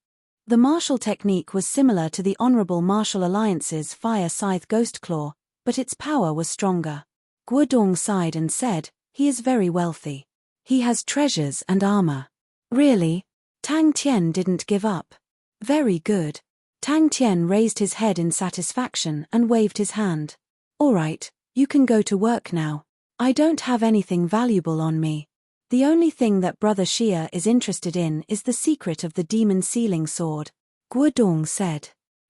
The martial technique was similar to the Honorable Martial Alliance's Fire Scythe Ghost Claw, but its power was stronger. Guodong sighed and said, he is very wealthy. He has treasures and armor. Really? Tang Tian didn't give up. Very good. Tang Tian raised his head in satisfaction and waved his hand. All right, you can go to work now. I don't have anything valuable on me. The only thing that Brother Xia is interested in is the secret of the demon sealing sword, Guodong said.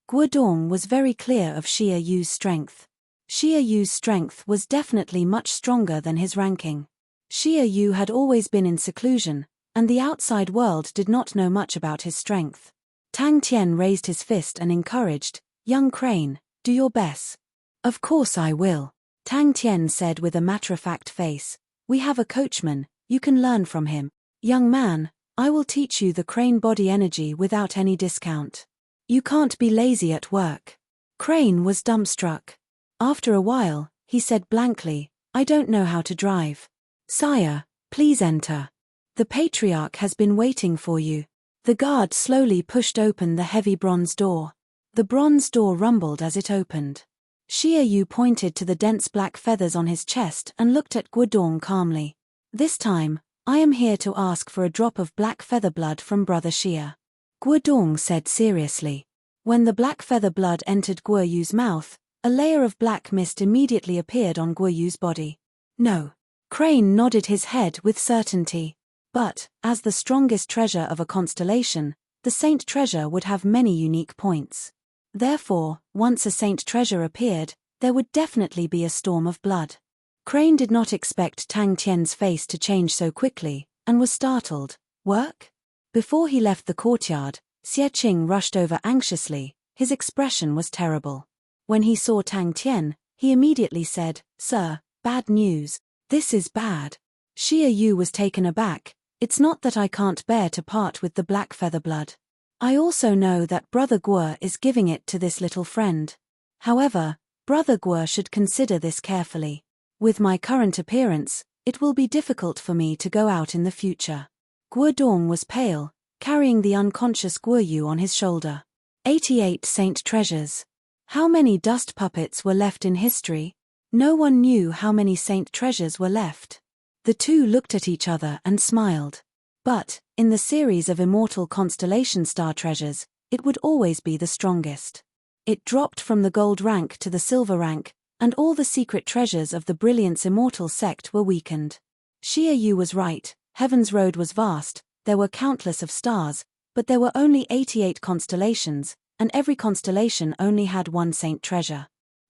Guodong was very clear of Xie Yu's strength. Xie Yu's strength was definitely much stronger than his ranking. Xie Yu had always been in seclusion, and the outside world did not know much about his strength. Tang Tian raised his fist and encouraged, young crane, do your best. Of course I will. Tang Tian said with a matter-of-fact face, we have a coachman, you can learn from him. Young man, I will teach you the crane body energy without any discount. You can't be lazy at work. Crane was dumbstruck. After a while, he said blankly, I don't know how to drive. Sire, please enter. The patriarch has been waiting for you. The guard slowly pushed open the heavy bronze door. The bronze door rumbled as it opened. Xie Yu pointed to the dense black feathers on his chest and looked at Guodong calmly. This time, I am here to ask for a drop of black feather blood from Brother Xia. Guodong said seriously. When the black feather blood entered Guo Yu's mouth, a layer of black mist immediately appeared on Guo Yu's body. No. Crane nodded his head with certainty. But, as the strongest treasure of a constellation, the saint treasure would have many unique points. Therefore, once a saint treasure appeared, there would definitely be a storm of blood. Crane did not expect Tang Tian's face to change so quickly, and was startled. Work? Before he left the courtyard, Xie Qing rushed over anxiously. His expression was terrible. When he saw Tang Tian, he immediately said, Sir, bad news. This is bad. Xie Yu was taken aback. It's not that I can't bear to part with the black feather blood. I also know that Brother Guo is giving it to this little friend. However, Brother Guo should consider this carefully. With my current appearance, it will be difficult for me to go out in the future. Guo Dong was pale, carrying the unconscious Guo Yu on his shoulder. 88 Saint Treasures. How many dust puppets were left in history? No one knew how many Saint Treasures were left. The two looked at each other and smiled. But, in the series of immortal constellation star treasures, it would always be the strongest. It dropped from the gold rank to the silver rank, and all the secret treasures of the Brilliance Immortal sect were weakened. Xie Yu was right, heaven's road was vast, there were countless of stars, but there were only 88 constellations, and every constellation only had one saint treasure.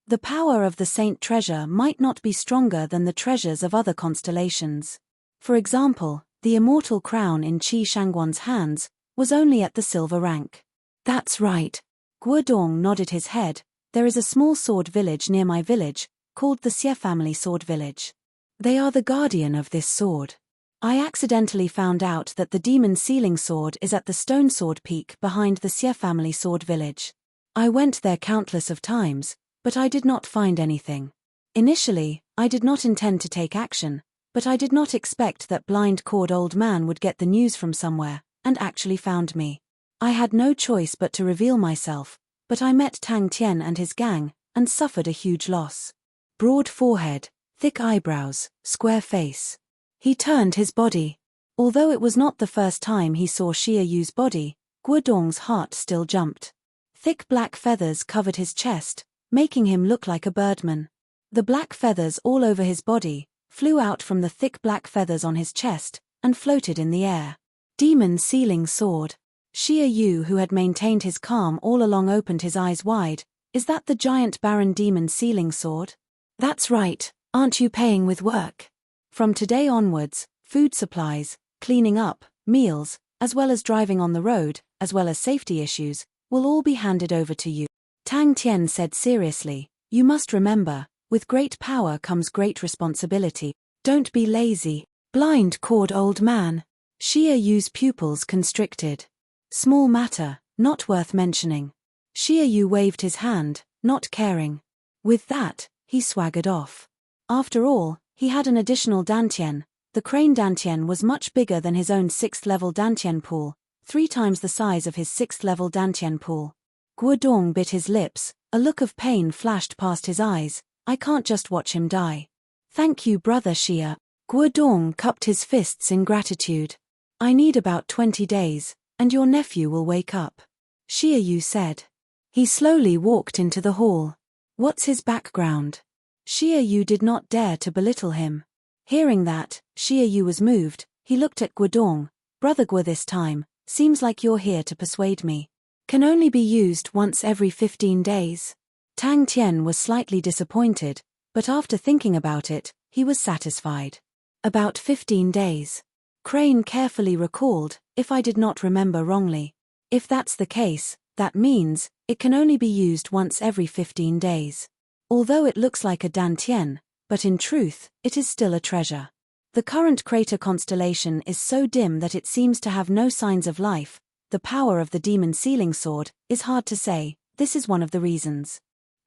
The power of the saint treasure might not be stronger than the treasures of other constellations. For example, the immortal crown in Qi Shangguan's hands was only at the silver rank. That's right. Guo Dong nodded his head. There is a small sword village near my village, called the Xie family sword village. They are the guardian of this sword. I accidentally found out that the demon sealing sword is at the stone sword peak behind the Xie family sword village. I went there countless of times, but I did not find anything. Initially, I did not intend to take action, but I did not expect that blind-cord old man would get the news from somewhere, and actually found me. I had no choice but to reveal myself, but I met Tang Tian and his gang, and suffered a huge loss. Broad forehead, thick eyebrows, square face. He turned his body. Although it was not the first time he saw Xie Yu's body, Guo Dong's heart still jumped. Thick black feathers covered his chest, making him look like a birdman. The black feathers all over his body flew out from the thick black feathers on his chest and floated in the air. Demon sealing sword. Xie Yu, who had maintained his calm all along, opened his eyes wide. Is that the giant Baron demon sealing sword? That's right, aren't you paying with work? From today onwards, food supplies, cleaning up, meals, as well as driving on the road, as well as safety issues, will all be handed over to you. Tang Tian said seriously, you must remember, with great power comes great responsibility. Don't be lazy, blind-cord old man. Xie Yu's pupils constricted. Small matter, not worth mentioning. Xie Yu waved his hand, not caring. With that, he swaggered off. After all, he had an additional dantian. The crane dantian was much bigger than his own 6th-level dantian pool, 3 times the size of his 6th-level dantian pool. Guo Dong bit his lips, a look of pain flashed past his eyes. I can't just watch him die. Thank you, Brother Xie. Guo Dong cupped his fists in gratitude. I need about 20 days, and your nephew will wake up. Xie Yu said. He slowly walked into the hall. What's his background? Xie Yu did not dare to belittle him. Hearing that, Xie Yu was moved. He looked at Guo Dong. Brother Guo, this time, seems like you're here to persuade me. Can only be used once every 15 days. Tang Tian was slightly disappointed, but after thinking about it, he was satisfied. About 15 days. Crane carefully recalled, if I did not remember wrongly. If that's the case, that means, it can only be used once every 15 days. Although it looks like a dantian, but in truth, it is still a treasure. The current crater constellation is so dim that it seems to have no signs of life. The power of the demon sealing sword is hard to say. This is one of the reasons.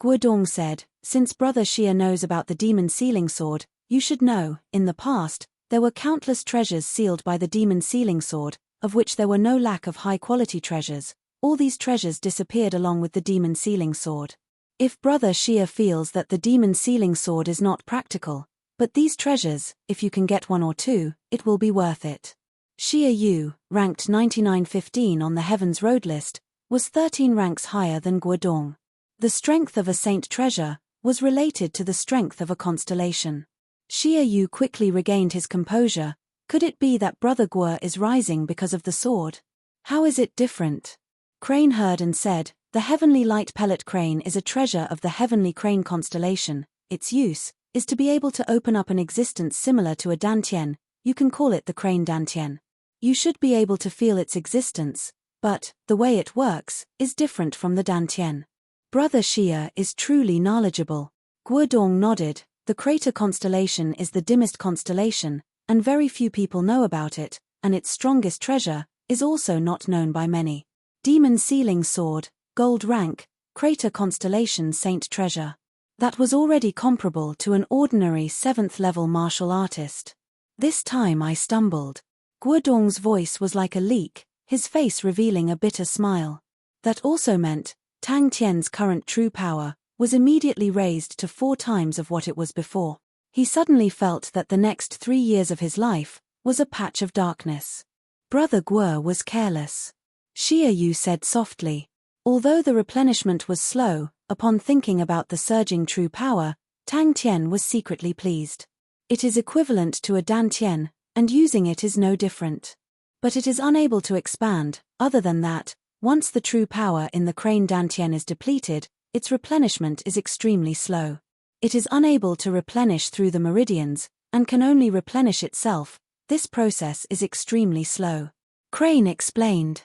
Guo Dong said, since Brother Xie knows about the demon sealing sword, you should know, in the past, there were countless treasures sealed by the demon sealing sword, of which there were no lack of high-quality treasures. All these treasures disappeared along with the demon sealing sword. If Brother Xie feels that the demon sealing sword is not practical, but these treasures, if you can get 1 or 2, it will be worth it. Xie Yu, ranked 9915 on the Heaven's Road list, was 13 ranks higher than Guo Dong. The strength of a saint treasure was related to the strength of a constellation. Xie Yu quickly regained his composure. Could it be that Brother Guo is rising because of the sword? How is it different? Crane heard and said, the Heavenly Light Pellet Crane is a treasure of the Heavenly Crane constellation. Its use is to be able to open up an existence similar to a dantian. You can call it the Crane dantian. You should be able to feel its existence, but the way it works is different from the dantian. Brother Xie is truly knowledgeable. Guo Dong nodded. The crater constellation is the dimmest constellation, and very few people know about it, and its strongest treasure is also not known by many. Demon Sealing Sword, Gold Rank, Crater Constellation Saint Treasure. That was already comparable to an ordinary 7th level martial artist. This time I stumbled. Guodong's voice was like a leak, his face revealing a bitter smile. That also meant Tang Tian's current true power was immediately raised to 4 times of what it was before. He suddenly felt that the next 3 years of his life was a patch of darkness. Brother Guo was careless. Xia Yu said softly. Although the replenishment was slow, upon thinking about the surging true power, Tang Tian was secretly pleased. It is equivalent to a dantian, and using it is no different. But it is unable to expand. Other than that, once the true power in the crane dantian is depleted, its replenishment is extremely slow. It is unable to replenish through the meridians, and can only replenish itself. This process is extremely slow. Crane explained.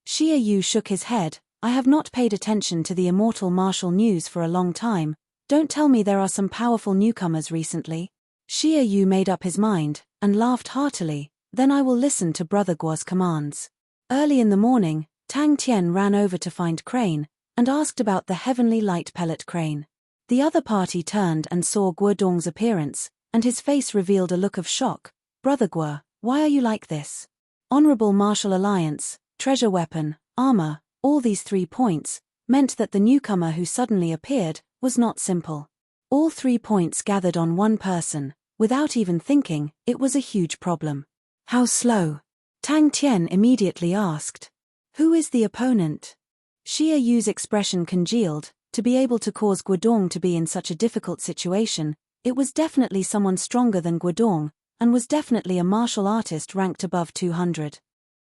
Xia Yu shook his head. I have not paid attention to the immortal martial news for a long time. Don't tell me there are some powerful newcomers recently. Xia Yu made up his mind, and laughed heartily. Then I will listen to Brother Guo's commands. Early in the morning, Tang Tian ran over to find Crane, and asked about the heavenly light pellet crane. The other party turned and saw Guodong's appearance, and his face revealed a look of shock. Brother Guo, why are you like this? Honorable Martial Alliance, treasure weapon, armor, all these 3 points, meant that the newcomer who suddenly appeared was not simple. All 3 points gathered on one person, without even thinking, it was a huge problem. How slow? Tang Tian immediately asked. Who is the opponent? Xia Yu's expression congealed. To be able to cause Guodong to be in such a difficult situation, it was definitely someone stronger than Guodong, and was definitely a martial artist ranked above 200.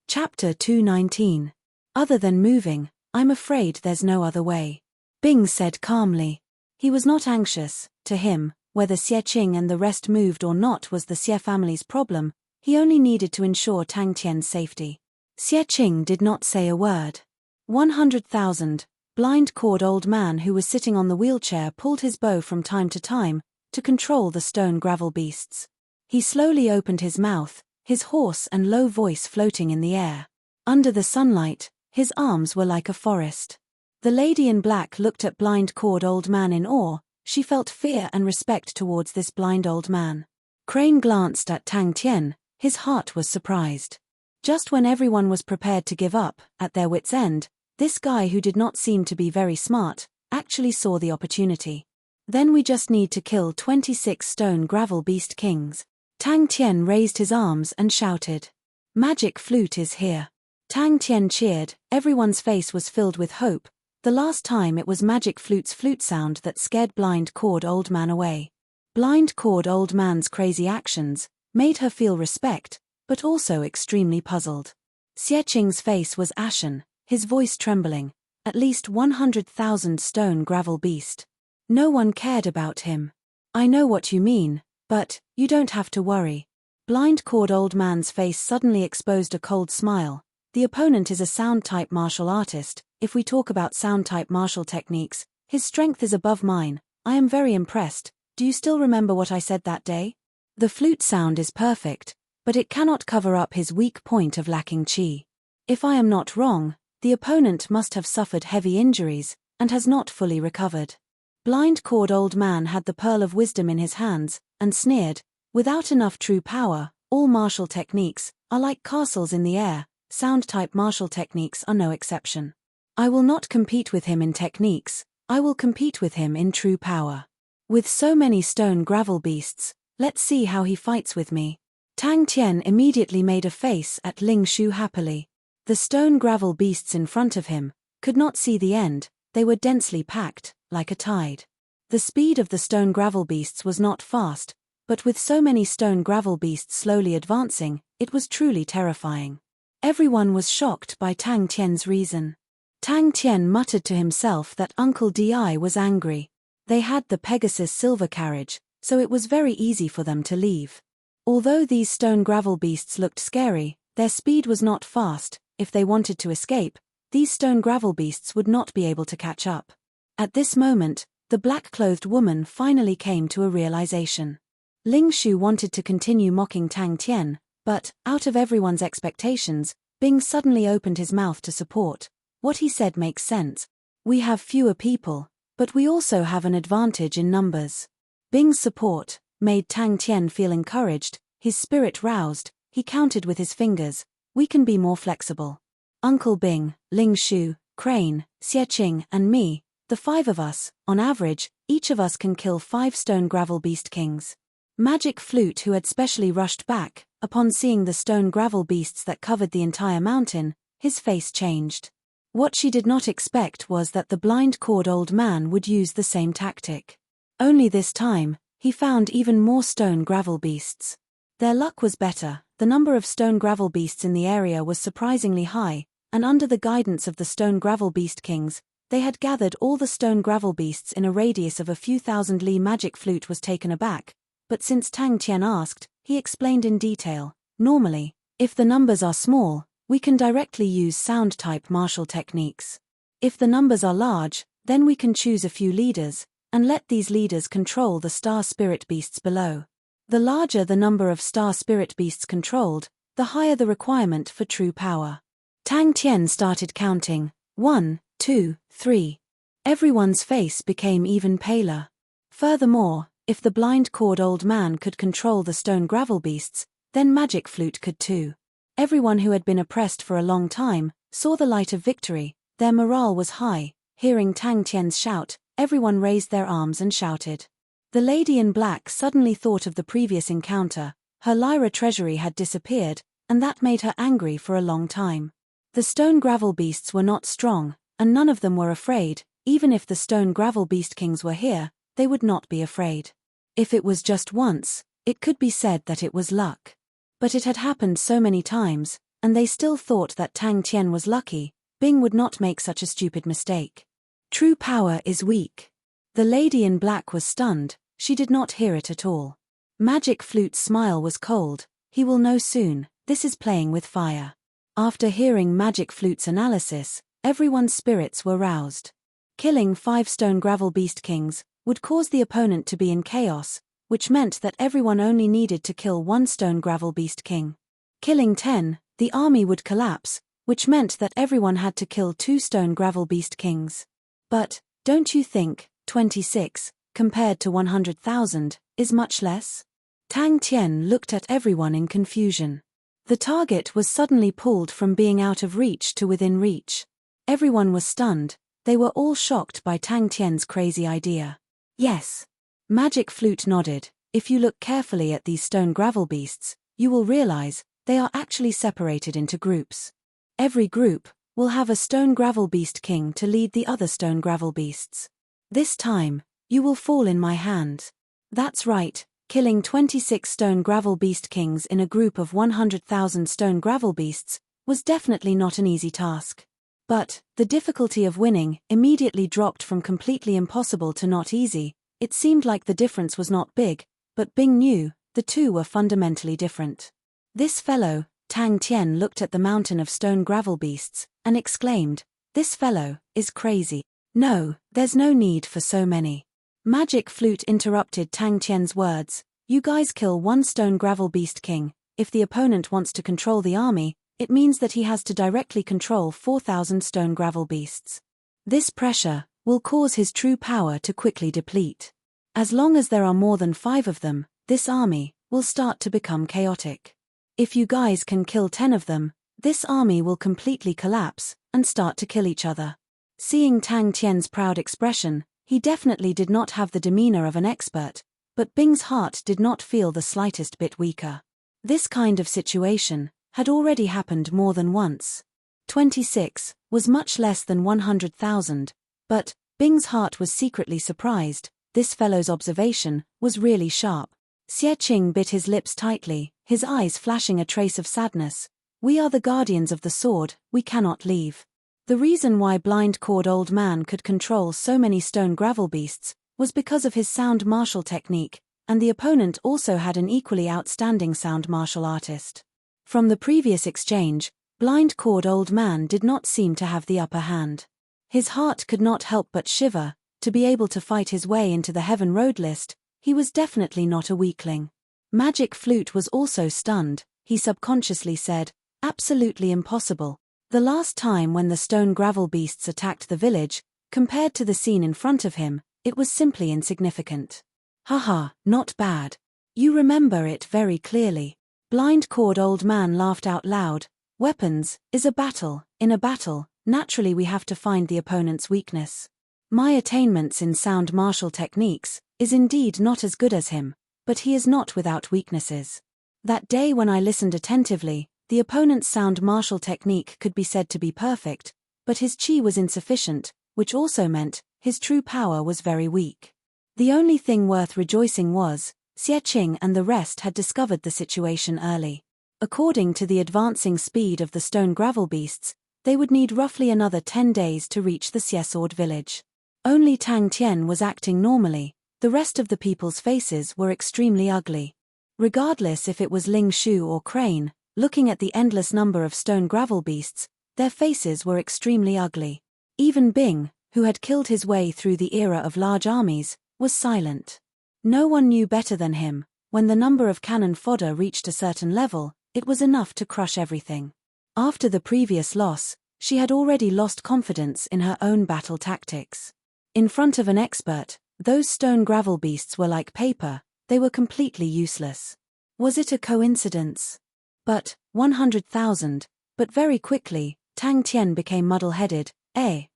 Chapter 219. Other than moving, I'm afraid there's no other way. Bing said calmly. He was not anxious. To him, whether Xie Qing and the rest moved or not was the Xie family's problem. He only needed to ensure Tang Tian's safety. Xie Qing did not say a word. 100,000. Blind-cord old man who was sitting on the wheelchair pulled his bow from time to control the stone gravel beasts. He slowly opened his mouth, his hoarse and low voice floating in the air. Under the sunlight, his arms were like a forest. The lady in black looked at blind-cord old man in awe. She felt fear and respect towards this blind old man. Crane glanced at Tang Tian. His heart was surprised. Just when everyone was prepared to give up, at their wits' end, this guy who did not seem to be very smart, actually saw the opportunity. Then we just need to kill 26 stone gravel beast kings. Tang Tian raised his arms and shouted. Magic flute is here. Tang Tian cheered, everyone's face was filled with hope. The last time it was Magic Flute's flute sound that scared blind-cord old man away. Blind-cord old man's crazy actions made her feel respect, but also extremely puzzled. Xie Qing's face was ashen, his voice trembling. At least 100,000 stone gravel beast. No one cared about him. I know what you mean, but you don't have to worry. Blind-cord old man's face suddenly exposed a cold smile. The opponent is a sound-type martial artist. If we talk about sound-type martial techniques, his strength is above mine. I am very impressed. Do you still remember what I said that day? The flute sound is perfect, but it cannot cover up his weak point of lacking qi. If I am not wrong, the opponent must have suffered heavy injuries, and has not fully recovered. Blind-cord old man had the pearl of wisdom in his hands, and sneered, without enough true power, all martial techniques are like castles in the air. Sound-type martial techniques are no exception. I will not compete with him in techniques, I will compete with him in true power. With so many stone gravel beasts, let's see how he fights with me. Tang Tian immediately made a face at Ling Shu happily. The stone gravel beasts in front of him could not see the end, they were densely packed, like a tide. The speed of the stone gravel beasts was not fast, but with so many stone gravel beasts slowly advancing, it was truly terrifying. Everyone was shocked by Tang Tian's reason. Tang Tian muttered to himself that Uncle Di was angry. They had the Pegasus silver carriage, so it was very easy for them to leave. Although these stone gravel beasts looked scary, their speed was not fast. If they wanted to escape, these stone gravel beasts would not be able to catch up. At this moment, the black-clothed woman finally came to a realization. Ling Shu wanted to continue mocking Tang Tian, but, out of everyone's expectations, Bing suddenly opened his mouth to support. What he said makes sense. We have fewer people, but we also have an advantage in numbers. Bing's support made Tang Tian feel encouraged, his spirit roused. He counted with his fingers. We can be more flexible. Uncle Bing, Ling Shu, Crane, Xie Qing, and me, the 5 of us, on average, each of us can kill 5 stone gravel beast kings. Magic Flute, who had specially rushed back, upon seeing the stone gravel beasts that covered the entire mountain, his face changed. What she did not expect was that the blind-cord old man would use the same tactic. Only this time, he found even more stone gravel beasts. Their luck was better. The number of stone gravel beasts in the area was surprisingly high, and under the guidance of the stone gravel beast kings, they had gathered all the stone gravel beasts in a radius of a few thousand li. Magic Flute was taken aback, but since Tang Tian asked, he explained in detail. Normally, if the numbers are small, we can directly use sound-type martial techniques. If the numbers are large, then we can choose a few leaders, and let these leaders control the star spirit beasts below. The larger the number of star spirit beasts controlled, the higher the requirement for true power. Tang Tian started counting. 1, 2, 3. Everyone's face became even paler. Furthermore, if the blind-cord old man could control the stone gravel beasts, then Magic Flute could too. Everyone who had been oppressed for a long time saw the light of victory. Their morale was high. Hearing Tang Tian's shout, everyone raised their arms and shouted. The lady in black suddenly thought of the previous encounter. Her Lyra treasury had disappeared, and that made her angry for a long time. The stone gravel beasts were not strong, and none of them were afraid. Even if the stone gravel beast kings were here, they would not be afraid. If it was just once, it could be said that it was luck. But it had happened so many times, and they still thought that Tang Tian was lucky. Bing would not make such a stupid mistake. True power is weak. The lady in black was stunned. She did not hear it at all. Magic Flute's smile was cold. He will know soon. This is playing with fire. After hearing Magic Flute's analysis, everyone's spirits were roused. Killing 5 stone gravel beast kings would cause the opponent to be in chaos, which meant that everyone only needed to kill 1 stone gravel beast king. Killing 10, the army would collapse, which meant that everyone had to kill 2 stone gravel beast kings. But, don't you think, 26, compared to 100,000, is much less? Tang Tian looked at everyone in confusion. The target was suddenly pulled from being out of reach to within reach. Everyone was stunned. They were all shocked by Tang Tian's crazy idea. Yes. Magic Flute nodded. If you look carefully at these stone gravel beasts, you will realize they are actually separated into groups. Every group will have a stone gravel beast king to lead the other stone gravel beasts. This time, you will fall in my hands. That's right, killing 26 stone gravel beast kings in a group of 100,000 stone gravel beasts was definitely not an easy task. But, the difficulty of winning immediately dropped from completely impossible to not easy. It seemed like the difference was not big, but Bing knew, the two were fundamentally different. This fellow, Tang Tian looked at the mountain of stone gravel beasts, and exclaimed, "This fellow is crazy. No, there's no need for so many." Magic Flute interrupted Tang Tian's words. You guys kill 1 stone gravel beast king. If the opponent wants to control the army, it means that he has to directly control 4,000 stone gravel beasts. This pressure will cause his true power to quickly deplete. As long as there are more than 5 of them, this army will start to become chaotic. If you guys can kill 10 of them, this army will completely collapse and start to kill each other. Seeing Tang Tian's proud expression, he definitely did not have the demeanor of an expert, but Bing's heart did not feel the slightest bit weaker. This kind of situation had already happened more than once. 26 was much less than 100,000, but Bing's heart was secretly surprised. This fellow's observation was really sharp. Xie Qing bit his lips tightly, his eyes flashing a trace of sadness. We are the guardians of the sword, we cannot leave. The reason why blind-cord old man could control so many stone gravel beasts was because of his sound martial technique, and the opponent also had an equally outstanding sound martial artist. From the previous exchange, blind-cord old man did not seem to have the upper hand. His heart could not help but shiver. To be able to fight his way into the Heaven Road list, he was definitely not a weakling. Magic Flute was also stunned. He subconsciously said, absolutely impossible. The last time when the stone gravel beasts attacked the village, compared to the scene in front of him, it was simply insignificant. Haha, not bad. You remember it very clearly. Blind-cord old man laughed out loud. Weapons is a battle. In a battle, naturally we have to find the opponent's weakness. My attainments in sound martial techniques is indeed not as good as him, but he is not without weaknesses. That day when I listened attentively, the opponent's sound martial technique could be said to be perfect, but his chi was insufficient, which also meant his true power was very weak. The only thing worth rejoicing was, Xie Qing and the rest had discovered the situation early. According to the advancing speed of the stone gravel beasts, they would need roughly another 10 days to reach the Xie Sword village. Only Tang Tian was acting normally, the rest of the people's faces were extremely ugly. Regardless if it was Ling Shu or Crane, looking at the endless number of stone gravel beasts, their faces were extremely ugly. Even Bing, who had killed his way through the era of large armies, was silent. No one knew better than him, when the number of cannon fodder reached a certain level, it was enough to crush everything. After the previous loss, she had already lost confidence in her own battle tactics. In front of an expert, those stone gravel beasts were like paper, they were completely useless. Was it a coincidence? But, 100,000, but very quickly, Tang Tian became muddle-headed.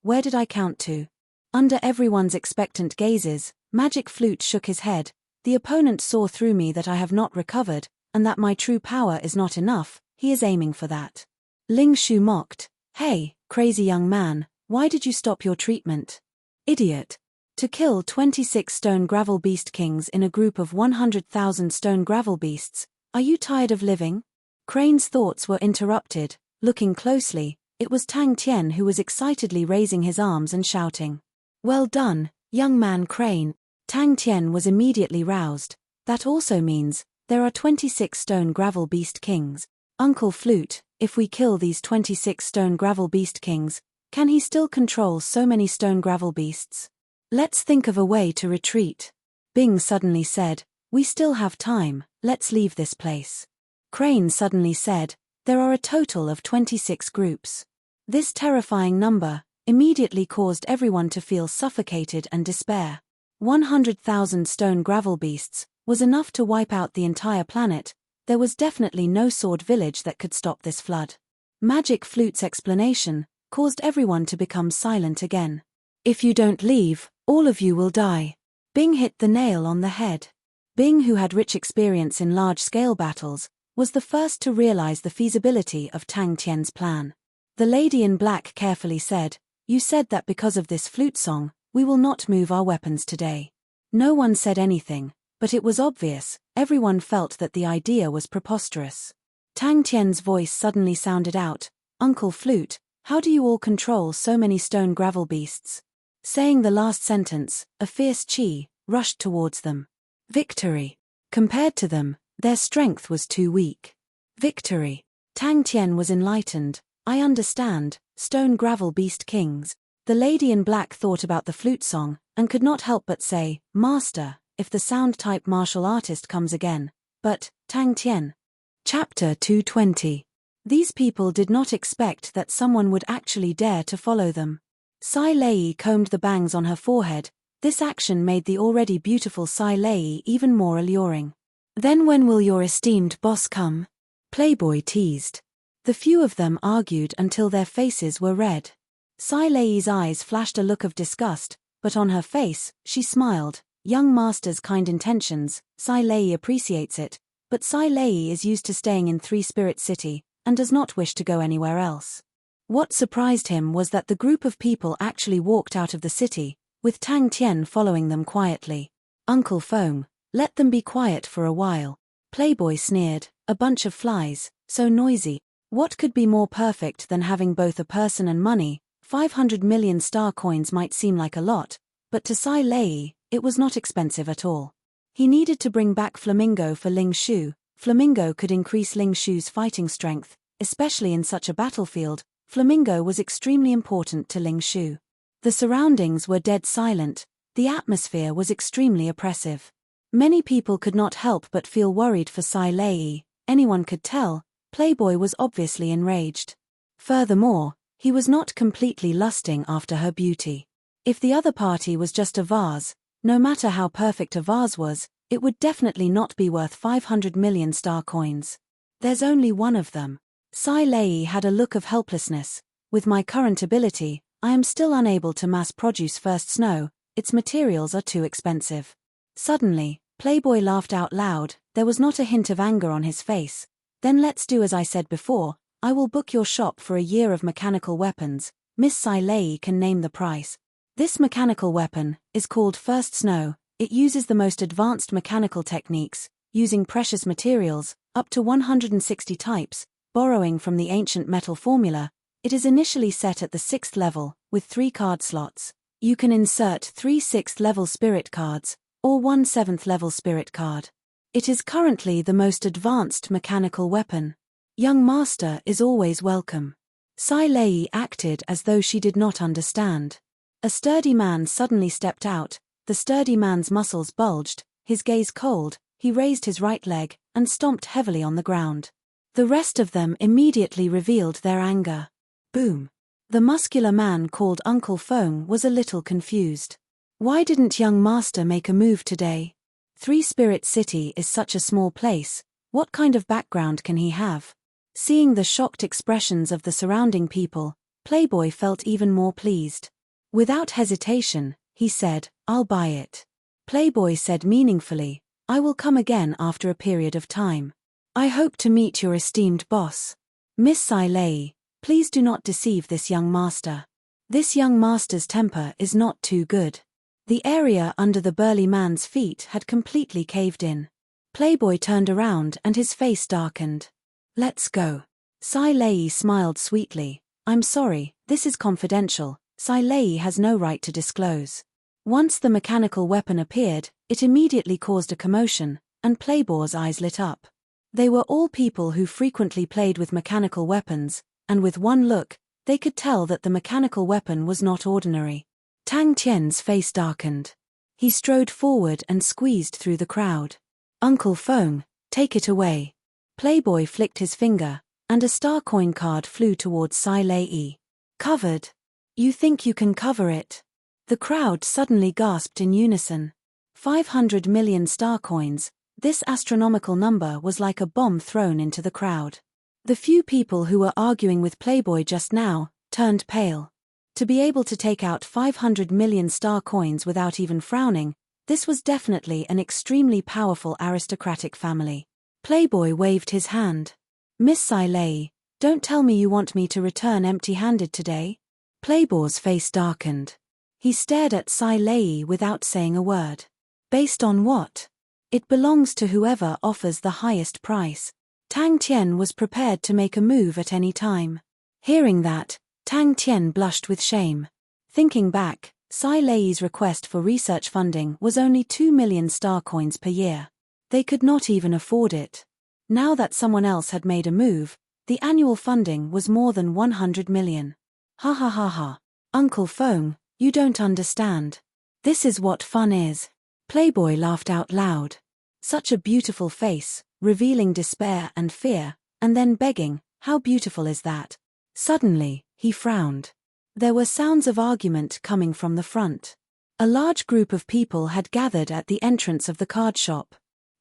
Where did I count to? Under everyone's expectant gazes, Magic Flute shook his head. The opponent saw through me that I have not recovered, and that my true power is not enough, he is aiming for that. Ling Shu mocked. Hey, crazy young man, why did you stop your treatment? Idiot. To kill 26 stone gravel beast kings in a group of 100,000 stone gravel beasts, are you tired of living? Crane's thoughts were interrupted. Looking closely, it was Tang Tian who was excitedly raising his arms and shouting. Well done, young man Crane. Tang Tian was immediately roused. That also means, there are 26 stone gravel beast kings. Uncle Flute, if we kill these 26 stone gravel beast kings, can he still control so many stone gravel beasts? Let's think of a way to retreat. Bing suddenly said, we still have time, let's leave this place. Crane suddenly said, there are a total of 26 groups. This terrifying number immediately caused everyone to feel suffocated and despair. 100,000 stone gravel beasts was enough to wipe out the entire planet. There was definitely no sword village that could stop this flood. Magic Flute's explanation caused everyone to become silent again. If you don't leave, all of you will die. Bing hit the nail on the head. Bing, who had rich experience in large-scale battles, was the first to realize the feasibility of Tang Tian's plan. The lady in black carefully said, you said that because of this flute song, we will not move our weapons today. No one said anything, but it was obvious, everyone felt that the idea was preposterous. Tang Tian's voice suddenly sounded out, Uncle Flute, how do you all control so many stone gravel beasts? Saying the last sentence, a fierce chi rushed towards them. Victory. Compared to them, their strength was too weak. Victory. Tang Tian was enlightened. I understand, stone gravel beast kings. The lady in black thought about the flute song, and could not help but say, Master, if the sound-type martial artist comes again. But, Tang Tian. Chapter 220. These people did not expect that someone would actually dare to follow them. Sai Lei combed the bangs on her forehead. This action made the already beautiful Sai Lei even more alluring. Then when will your esteemed boss come? Playboy teased. The few of them argued until their faces were red. Sai Lei's eyes flashed a look of disgust, but on her face, she smiled. Young master's kind intentions, Sai Lei appreciates it, but Sai Lei is used to staying in Three Spirit City, and does not wish to go anywhere else. What surprised him was that the group of people actually walked out of the city, with Tang Tian following them quietly. Uncle Foam, let them be quiet for a while. Playboy sneered, a bunch of flies, so noisy. What could be more perfect than having both a person and money? 500 million star coins might seem like a lot, but to Sai Lei, it was not expensive at all. He needed to bring back Flamingo for Ling Shu. Flamingo could increase Ling Shu's fighting strength, especially in such a battlefield. Flamingo was extremely important to Ling Shu. The surroundings were dead silent, the atmosphere was extremely oppressive. Many people could not help but feel worried for Sai Lei. Anyone could tell, Playboy was obviously enraged. Furthermore, he was not completely lusting after her beauty. If the other party was just a vase, no matter how perfect a vase was, it would definitely not be worth 500 million star coins. There's only one of them. Sai Lei had a look of helplessness. With my current ability, I am still unable to mass-produce first snow, its materials are too expensive. Suddenly, Playboy laughed out loud, there was not a hint of anger on his face. Then let's do as I said before, I will book your shop for a year of mechanical weapons. Miss Sai Lei can name the price. This mechanical weapon is called First Snow. It uses the most advanced mechanical techniques, using precious materials, up to 160 types, borrowing from the ancient metal formula. It is initially set at the 6th level, with 3 card slots. You can insert 3 6th level spirit cards, or 1 7th level spirit card. It is currently the most advanced mechanical weapon. Young master is always welcome. Sai Lei acted as though she did not understand. A sturdy man suddenly stepped out, the sturdy man's muscles bulged, his gaze cold, he raised his right leg, and stomped heavily on the ground. The rest of them immediately revealed their anger. Boom. The muscular man called Uncle Fong was a little confused. Why didn't young master make a move today? Three Spirit City is such a small place, what kind of background can he have? Seeing the shocked expressions of the surrounding people, Playboy felt even more pleased. Without hesitation, he said, I'll buy it. Playboy said meaningfully, I will come again after a period of time. I hope to meet your esteemed boss. Miss Sai Lei, please do not deceive this young master. This young master's temper is not too good. The area under the burly man's feet had completely caved in. Playboy turned around and his face darkened. Let's go. Sai Lei smiled sweetly. I'm sorry, this is confidential. Sai Lei has no right to disclose. Once the mechanical weapon appeared, it immediately caused a commotion, and Playboy's eyes lit up. They were all people who frequently played with mechanical weapons, and with one look, they could tell that the mechanical weapon was not ordinary. Tang Tian's face darkened. He strode forward and squeezed through the crowd. Uncle Fong, take it away. Playboy flicked his finger, and a star coin card flew towards Sai Lei. Covered. You think you can cover it? The crowd suddenly gasped in unison. 500 million star coins, this astronomical number was like a bomb thrown into the crowd. The few people who were arguing with Playboy just now turned pale. To be able to take out 500 million star coins without even frowning, this was definitely an extremely powerful aristocratic family. Playboy waved his hand. Miss Sai Lei, don't tell me you want me to return empty-handed today? Playboy's face darkened. He stared at Sai Lei without saying a word. Based on what? It belongs to whoever offers the highest price. Tang Tian was prepared to make a move at any time. Hearing that, Tang Tian blushed with shame. Thinking back, Sai Lei's request for research funding was only 2 million star coins per year. They could not even afford it. Now that someone else had made a move, the annual funding was more than 100 million. Ha ha ha ha. Uncle Fong, you don't understand. This is what fun is. Playboy laughed out loud. Such a beautiful face, revealing despair and fear, and then begging, how beautiful is that? Suddenly, he frowned. There were sounds of argument coming from the front. A large group of people had gathered at the entrance of the card shop.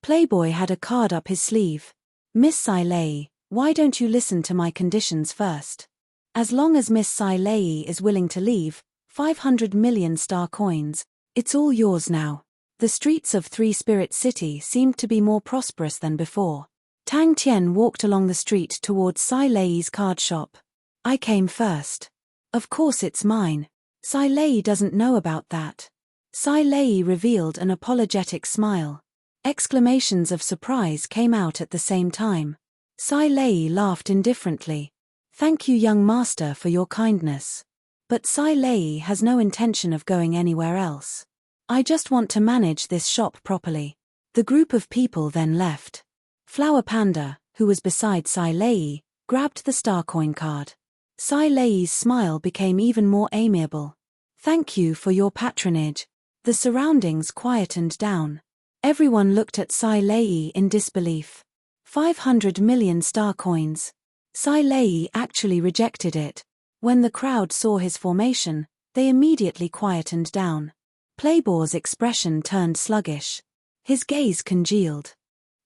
Playboy had a card up his sleeve. Miss Sai Lei, why don't you listen to my conditions first? As long as Miss Sai Lei is willing to leave, 500 million star coins, it's all yours now. The streets of Three Spirit City seemed to be more prosperous than before. Tang Tian walked along the street towards Sai Lei's card shop. I came first. Of course it's mine. Sai Lei doesn't know about that. Sai Lei revealed an apologetic smile. Exclamations of surprise came out at the same time. Sai Lei laughed indifferently. Thank you, young master, for your kindness. But Sai Lei has no intention of going anywhere else. I just want to manage this shop properly. The group of people then left. Flower Panda, who was beside Sai Lei, grabbed the star coin card. Sai Lei's smile became even more amiable. Thank you for your patronage. The surroundings quietened down. Everyone looked at Sai Lei in disbelief. 500 million star coins. Sai Lei actually rejected it. When the crowd saw his formation, they immediately quietened down. Playboy's expression turned sluggish. His gaze congealed.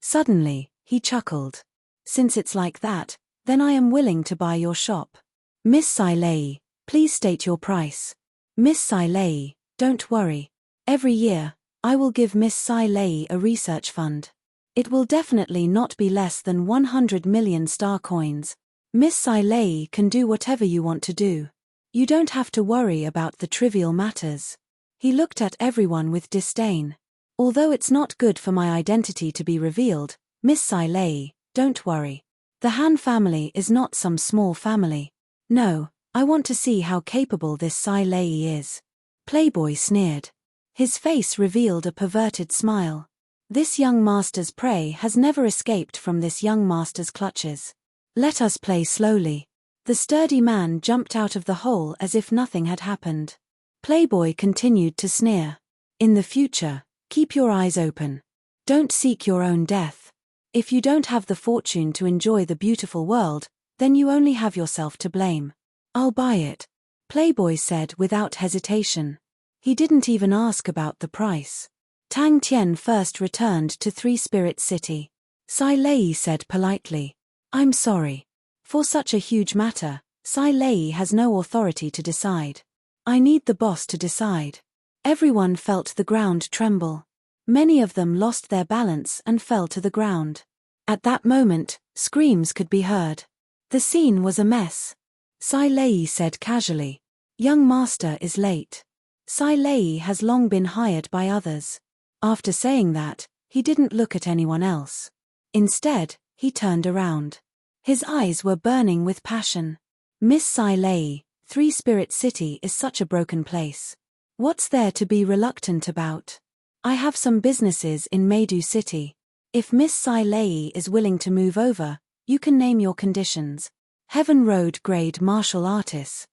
Suddenly, he chuckled. Since it's like that, then I am willing to buy your shop. Miss Sai Lei, please state your price. Miss Sai Lei, don't worry. Every year, I will give Miss Sai Lei a research fund. It will definitely not be less than 100 million star coins. Miss Sai Lei can do whatever you want to do. You don't have to worry about the trivial matters. He looked at everyone with disdain. Although it's not good for my identity to be revealed, Miss Sai Lei, don't worry. The Han family is not some small family. No, I want to see how capable this Sai Lei is. Playboy sneered. His face revealed a perverted smile. This young master's prey has never escaped from this young master's clutches. Let us play slowly. The sturdy man jumped out of the hole as if nothing had happened. Playboy continued to sneer. In the future, keep your eyes open. Don't seek your own death. If you don't have the fortune to enjoy the beautiful world, then you only have yourself to blame. I'll buy it, Playboy said without hesitation. He didn't even ask about the price. Tang Tian first returned to Three Spirit City. Sai Lei said politely, I'm sorry. For such a huge matter, Sai Lei has no authority to decide. I need the boss to decide. Everyone felt the ground tremble. Many of them lost their balance and fell to the ground. At that moment, screams could be heard. The scene was a mess. Sai Lei said casually, Young master is late. Sai Lei has long been hired by others. After saying that, he didn't look at anyone else. Instead, he turned around. His eyes were burning with passion. Miss Sai Lei, Three Spirit City is such a broken place. What's there to be reluctant about? I have some businesses in Meidu City. If Miss Sai Lei is willing to move over, you can name your conditions. Heaven Road grade martial artists.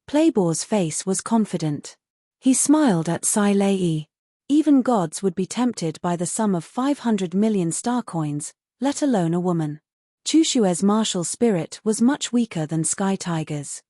Playboy's face was confident. He smiled at Sai Lei. Even gods would be tempted by the sum of 500 million star coins, let alone a woman. Chushue's martial spirit was much weaker than Sky Tiger's.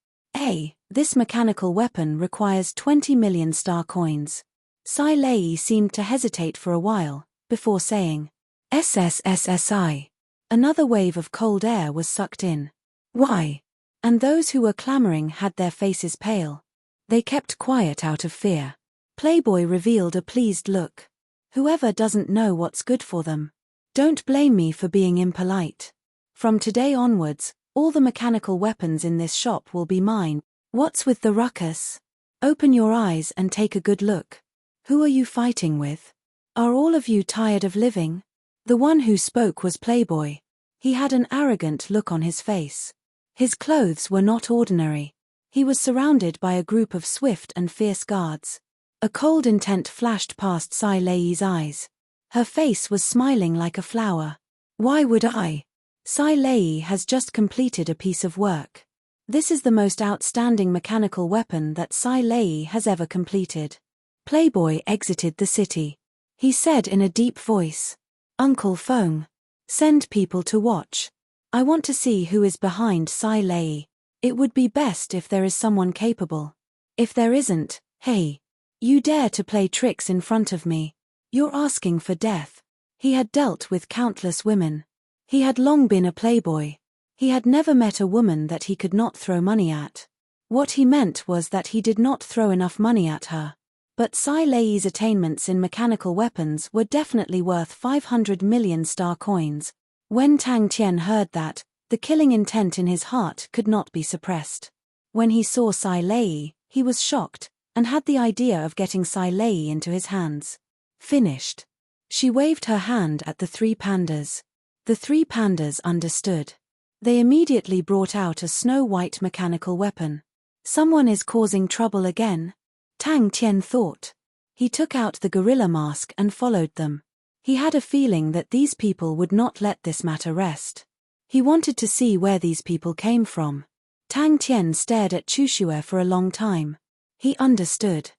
This mechanical weapon requires 20 million star coins. Sai Lei seemed to hesitate for a while, before saying, SSSSI. Another wave of cold air was sucked in. Why? And those who were clamoring had their faces pale. They kept quiet out of fear. Playboy revealed a pleased look. Whoever doesn't know what's good for them. Don't blame me for being impolite. From today onwards, all the mechanical weapons in this shop will be mine. What's with the ruckus? Open your eyes and take a good look. Who are you fighting with? Are all of you tired of living? The one who spoke was Playboy. He had an arrogant look on his face. His clothes were not ordinary. He was surrounded by a group of swift and fierce guards. A cold intent flashed past Sai Lei's eyes. Her face was smiling like a flower. Why would I? Sai Lei has just completed a piece of work. This is the most outstanding mechanical weapon that Sai Lei has ever completed. Playboy exited the city. He said in a deep voice, Uncle Feng, send people to watch. I want to see who is behind Sai Lei. It would be best if there is someone capable. If there isn't, hey. You dare to play tricks in front of me. You're asking for death. He had dealt with countless women. He had long been a playboy. He had never met a woman that he could not throw money at. What he meant was that he did not throw enough money at her. But Sai Lei's attainments in mechanical weapons were definitely worth 500 million star coins. When Tang Tian heard that, the killing intent in his heart could not be suppressed. When he saw Sai Lei, he was shocked, and had the idea of getting Sai Lei into his hands. Finished. She waved her hand at the three pandas. The three pandas understood. They immediately brought out a snow-white mechanical weapon. Someone is causing trouble again, Tang Tian thought. He took out the gorilla mask and followed them. He had a feeling that these people would not let this matter rest. He wanted to see where these people came from. Tang Tian stared at Chushue for a long time. He understood.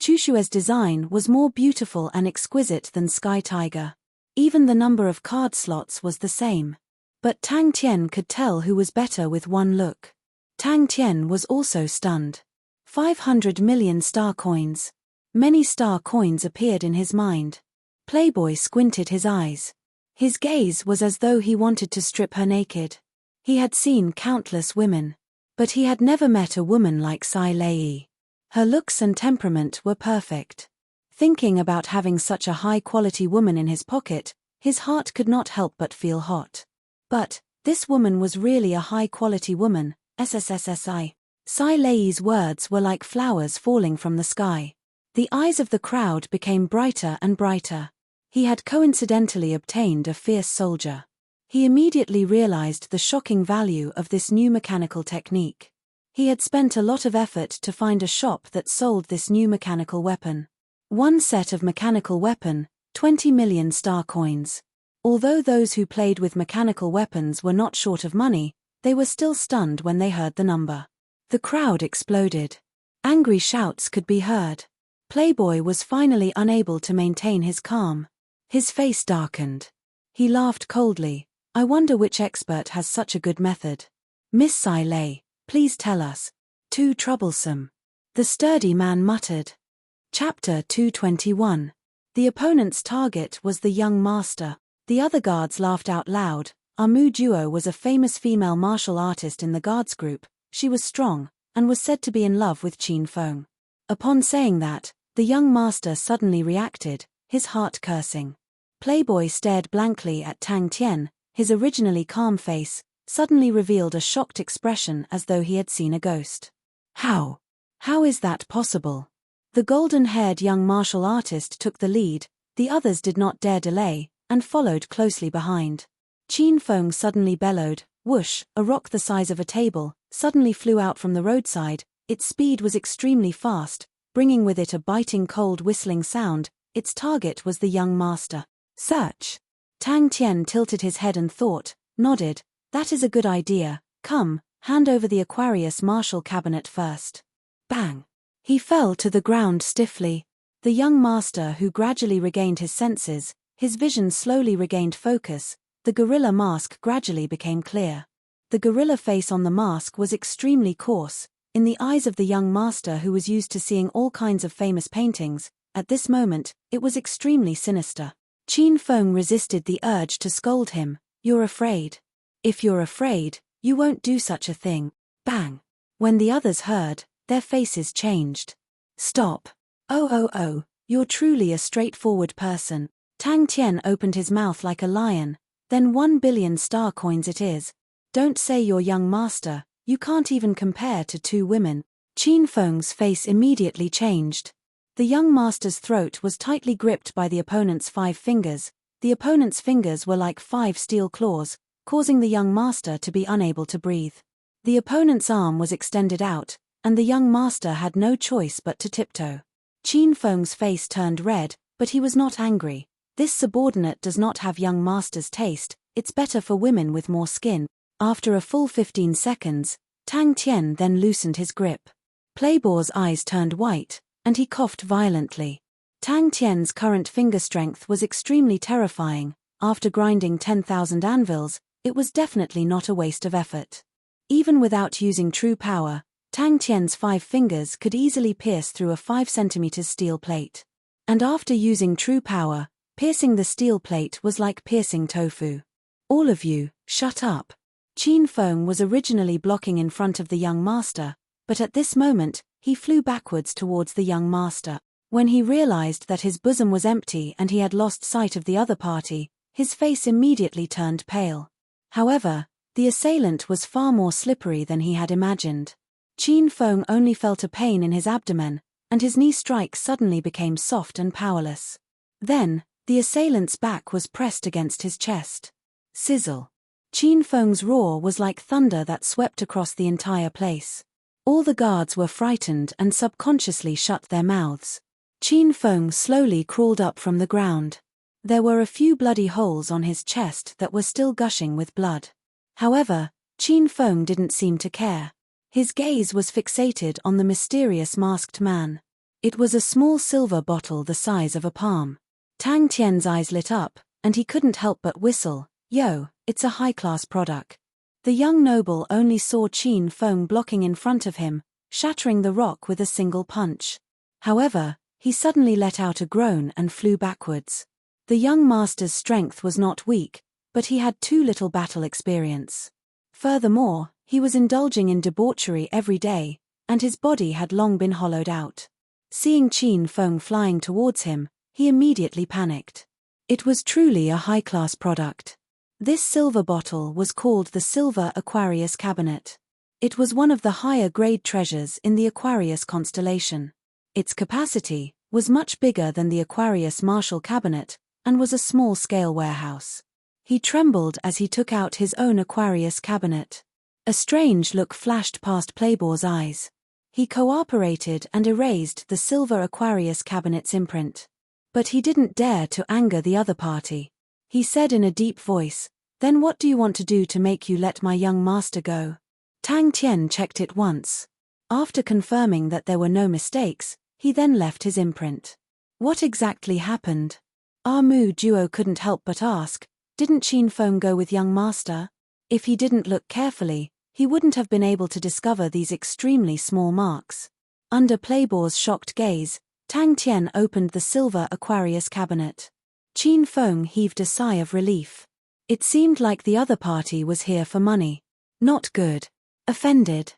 Chushue's design was more beautiful and exquisite than Sky Tiger. Even the number of card slots was the same. But Tang Tian could tell who was better with one look. Tang Tian was also stunned. 500 million star coins. Many star coins appeared in his mind. Playboy squinted his eyes. His gaze was as though he wanted to strip her naked. He had seen countless women. But he had never met a woman like Sai Lei. Her looks and temperament were perfect. Thinking about having such a high-quality woman in his pocket, his heart could not help but feel hot. But this woman was really a high-quality woman, SSSSI. Sai Lei's words were like flowers falling from the sky. The eyes of the crowd became brighter and brighter. He had coincidentally obtained a fierce soldier. He immediately realized the shocking value of this new mechanical technique. He had spent a lot of effort to find a shop that sold this new mechanical weapon. One set of mechanical weapon, 20 million star coins. Although those who played with mechanical weapons were not short of money, they were still stunned when they heard the number. The crowd exploded. Angry shouts could be heard. Playboy was finally unable to maintain his calm. His face darkened. He laughed coldly. I wonder which expert has such a good method. Miss Sai Lei, please tell us. Too troublesome. The sturdy man muttered. Chapter 221. The opponent's target was the young master. The other guards laughed out loud. Our Mu Duo was a famous female martial artist in the guards group. She was strong, and was said to be in love with Qin Feng. Upon saying that, the young master suddenly reacted, his heart cursing. Playboy stared blankly at Tang Tian. His originally calm face suddenly revealed a shocked expression as though he had seen a ghost. How? How is that possible? The golden-haired young martial artist took the lead, the others did not dare delay, and followed closely behind. Qin Feng suddenly bellowed, whoosh, a rock the size of a table, suddenly flew out from the roadside. Its speed was extremely fast, bringing with it a biting cold whistling sound. Its target was the young master. Search. Tang Tian tilted his head and thought, nodded, that is a good idea, come, hand over the Aquarius martial cabinet first. Bang. He fell to the ground stiffly. The young master who gradually regained his senses, his vision slowly regained focus, the gorilla mask gradually became clear. The gorilla face on the mask was extremely coarse, in the eyes of the young master who was used to seeing all kinds of famous paintings, at this moment, it was extremely sinister. Qin Feng resisted the urge to scold him, you're afraid. If you're afraid, you won't do such a thing. Bang. When the others heard, their faces changed. Stop. Oh, you're truly a straightforward person. Tang Tian opened his mouth like a lion, then 1 billion star coins it is. Don't say your young master, you can't even compare to 2 women. Qin Feng's face immediately changed. The young master's throat was tightly gripped by the opponent's 5 fingers. The opponent's fingers were like 5 steel claws, causing the young master to be unable to breathe. The opponent's arm was extended out, and the young master had no choice but to tiptoe. Qin Feng's face turned red, but he was not angry. This subordinate does not have young master's taste, it's better for women with more skin. After a full 15 seconds, Tang Tian then loosened his grip. Playboy's eyes turned white, and he coughed violently. Tang Tian's current finger strength was extremely terrifying. After grinding 10,000 anvils, it was definitely not a waste of effort. Even without using true power, Tang Tian's 5 fingers could easily pierce through a 5 cm steel plate. And after using true power, piercing the steel plate was like piercing tofu. All of you, shut up. Qin Feng was originally blocking in front of the young master, but at this moment, he flew backwards towards the young master. When he realized that his bosom was empty and he had lost sight of the other party, his face immediately turned pale. However, the assailant was far more slippery than he had imagined. Qin Feng only felt a pain in his abdomen, and his knee strike suddenly became soft and powerless. Then, the assailant's back was pressed against his chest. Sizzle. Qin Feng's roar was like thunder that swept across the entire place. All the guards were frightened and subconsciously shut their mouths. Qin Feng slowly crawled up from the ground. There were a few bloody holes on his chest that were still gushing with blood. However, Qin Feng didn't seem to care. His gaze was fixated on the mysterious masked man. It was a small silver bottle the size of a palm. Tang Tian's eyes lit up, and he couldn't help but whistle. Yo, it's a high-class product. The young noble only saw Qin Feng blocking in front of him, shattering the rock with a single punch. However, he suddenly let out a groan and flew backwards. The young master's strength was not weak, but he had too little battle experience. Furthermore, he was indulging in debauchery every day, and his body had long been hollowed out. Seeing Qin Feng flying towards him, he immediately panicked. It was truly a high-class product. This silver bottle was called the Silver Aquarius Cabinet. It was one of the higher-grade treasures in the Aquarius constellation. Its capacity was much bigger than the Aquarius Marshall Cabinet and was a small-scale warehouse. He trembled as he took out his own Aquarius Cabinet. A strange look flashed past Playboy's eyes. He cooperated and erased the Silver Aquarius Cabinet's imprint. But he didn't dare to anger the other party. He said in a deep voice, "Then what do you want to do to make you let my young master go?" Tang Tian checked it once. After confirming that there were no mistakes, he then left his imprint. What exactly happened? Mu Duo couldn't help but ask, didn't Qin Feng go with young master? If he didn't look carefully, he wouldn't have been able to discover these extremely small marks. Under Playboy's shocked gaze, Tang Tian opened the Silver Aquarius Cabinet. Qin Feng heaved a sigh of relief. It seemed like the other party was here for money. Not good. Offended.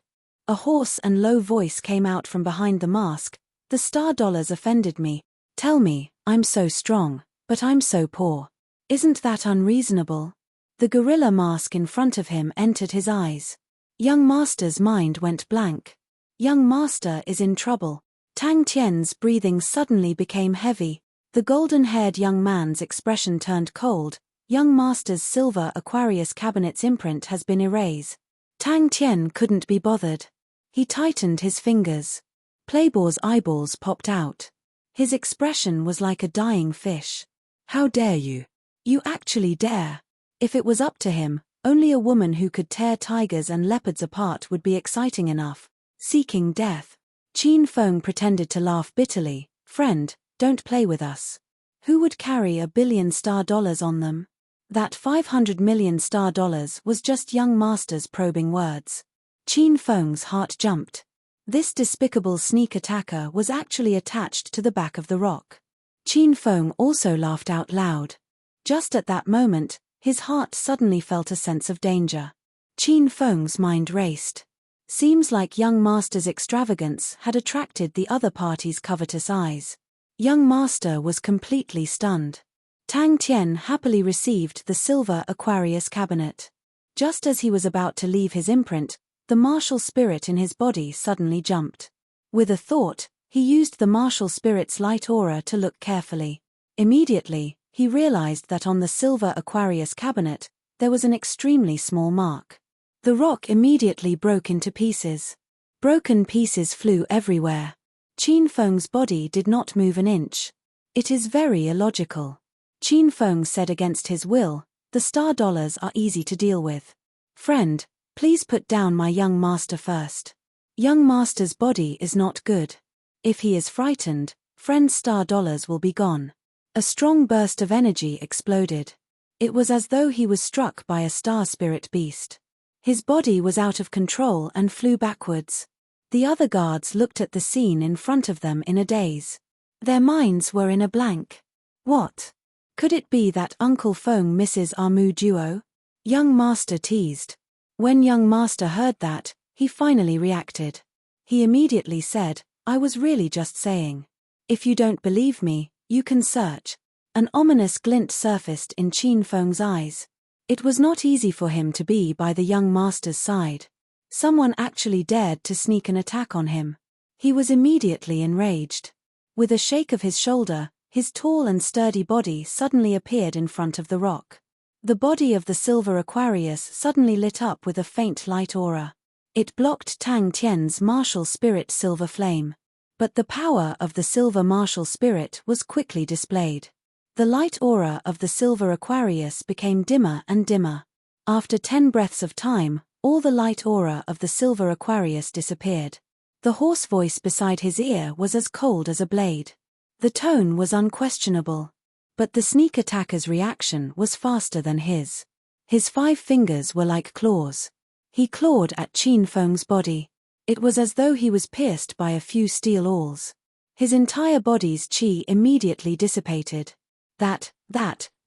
A hoarse and low voice came out from behind the mask. The star dollars offended me. Tell me, I'm so strong, but I'm so poor. Isn't that unreasonable? The gorilla mask in front of him entered his eyes. Young master's mind went blank. Young master is in trouble. Tang Tian's breathing suddenly became heavy. The golden-haired young man's expression turned cold. Young master's Silver Aquarius Cabinet's imprint has been erased. Tang Tian couldn't be bothered. He tightened his fingers. Playboy's eyeballs popped out. His expression was like a dying fish. How dare you? You actually dare. If it was up to him, only a woman who could tear tigers and leopards apart would be exciting enough. Seeking death. Qin Feng pretended to laugh bitterly. Friend, don't play with us. Who would carry $1 billion star dollars on them? That 500 million star dollars was just young master's probing words. Qin Feng's heart jumped. This despicable sneak attacker was actually attached to the back of the rock. Qin Feng also laughed out loud. Just at that moment, his heart suddenly felt a sense of danger. Qin Feng's mind raced. Seems like young master's extravagance had attracted the other party's covetous eyes. Young master was completely stunned. Tang Tian happily received the Silver Aquarius Cabinet. Just as he was about to leave his imprint, the martial spirit in his body suddenly jumped. With a thought, he used the martial spirit's light aura to look carefully. Immediately, he realized that on the Silver Aquarius Cabinet, there was an extremely small mark. The rock immediately broke into pieces. Broken pieces flew everywhere. Qin Feng's body did not move an inch. It is very illogical. Qin Feng said against his will, the star dollars are easy to deal with. Friend, please put down my young master first. Young master's body is not good. If he is frightened, friend's star dollars will be gone. A strong burst of energy exploded. It was as though he was struck by a star spirit beast. His body was out of control and flew backwards. The other guards looked at the scene in front of them in a daze. Their minds were in a blank. What? Could it be that Uncle Feng misses Mu Duo? Young master teased. When young master heard that, he finally reacted. He immediately said, I was really just saying. If you don't believe me, you can search. An ominous glint surfaced in Qin Feng's eyes. It was not easy for him to be by the young master's side. Someone actually dared to sneak an attack on him. He was immediately enraged. With a shake of his shoulder, his tall and sturdy body suddenly appeared in front of the rock. The body of the Silver Aquarius suddenly lit up with a faint light aura. It blocked Tang Tian's martial spirit silver flame. But the power of the silver martial spirit was quickly displayed. The light aura of the Silver Aquarius became dimmer and dimmer. After 10 breaths of time, all the light aura of the Silver Aquarius disappeared. The hoarse voice beside his ear was as cold as a blade. The tone was unquestionable. But the sneak attacker's reaction was faster than his. His 5 fingers were like claws. He clawed at Qin Feng's body. It was as though he was pierced by a few steel awls. His entire body's qi immediately dissipated. That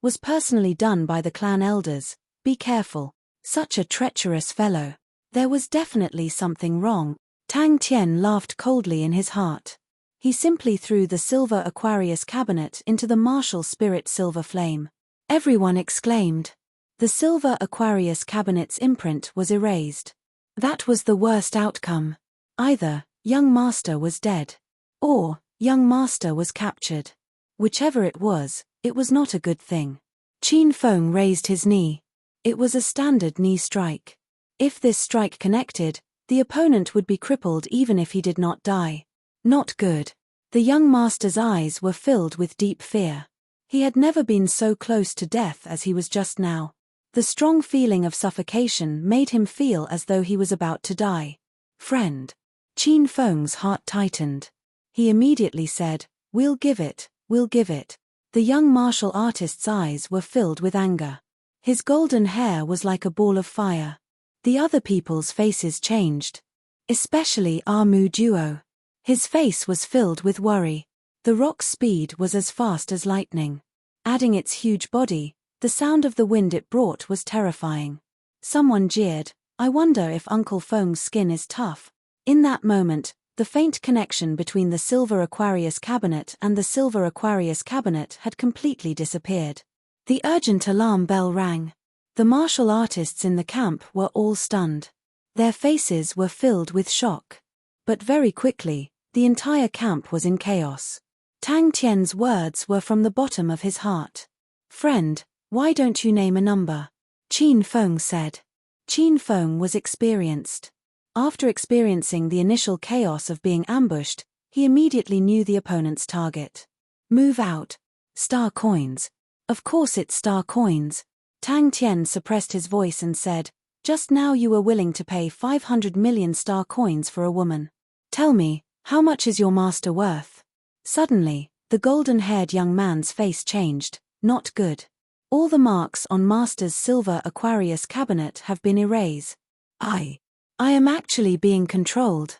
was personally done by the clan elders. Be careful. Such a treacherous fellow. There was definitely something wrong. Tang Tian laughed coldly in his heart. He simply threw the silver Aquarius cabinet into the martial spirit silver flame. Everyone exclaimed. The silver Aquarius cabinet's imprint was erased. That was the worst outcome. Either young master was dead, or young master was captured. Whichever it was not a good thing. Qin Feng raised his knee. It was a standard knee strike. If this strike connected, the opponent would be crippled even if he did not die. Not good. The young master's eyes were filled with deep fear. He had never been so close to death as he was just now. The strong feeling of suffocation made him feel as though he was about to die. Friend. Qin Feng's heart tightened. He immediately said, we'll give it. The young martial artist's eyes were filled with anger. His golden hair was like a ball of fire. The other people's faces changed. Especially Mu Duo. His face was filled with worry. The rock's speed was as fast as lightning. Adding its huge body, the sound of the wind it brought was terrifying. Someone jeered, I wonder if Uncle Feng's skin is tough. In that moment, the faint connection between the silver Aquarius cabinet and the silver Aquarius cabinet had completely disappeared. The urgent alarm bell rang. The martial artists in the camp were all stunned. Their faces were filled with shock. But very quickly, the entire camp was in chaos. Tang Tian's words were from the bottom of his heart. Friend, why don't you name a number? Qin Feng said. Qin Feng was experienced. After experiencing the initial chaos of being ambushed, he immediately knew the opponent's target. Move out. Star coins. Of course it's star coins. Tang Tian suppressed his voice and said, just now you were willing to pay 500 million star coins for a woman. Tell me, how much is your master worth? Suddenly, the golden-haired young man's face changed. Not good. All the marks on master's silver Aquarius cabinet have been erased. I am actually being controlled.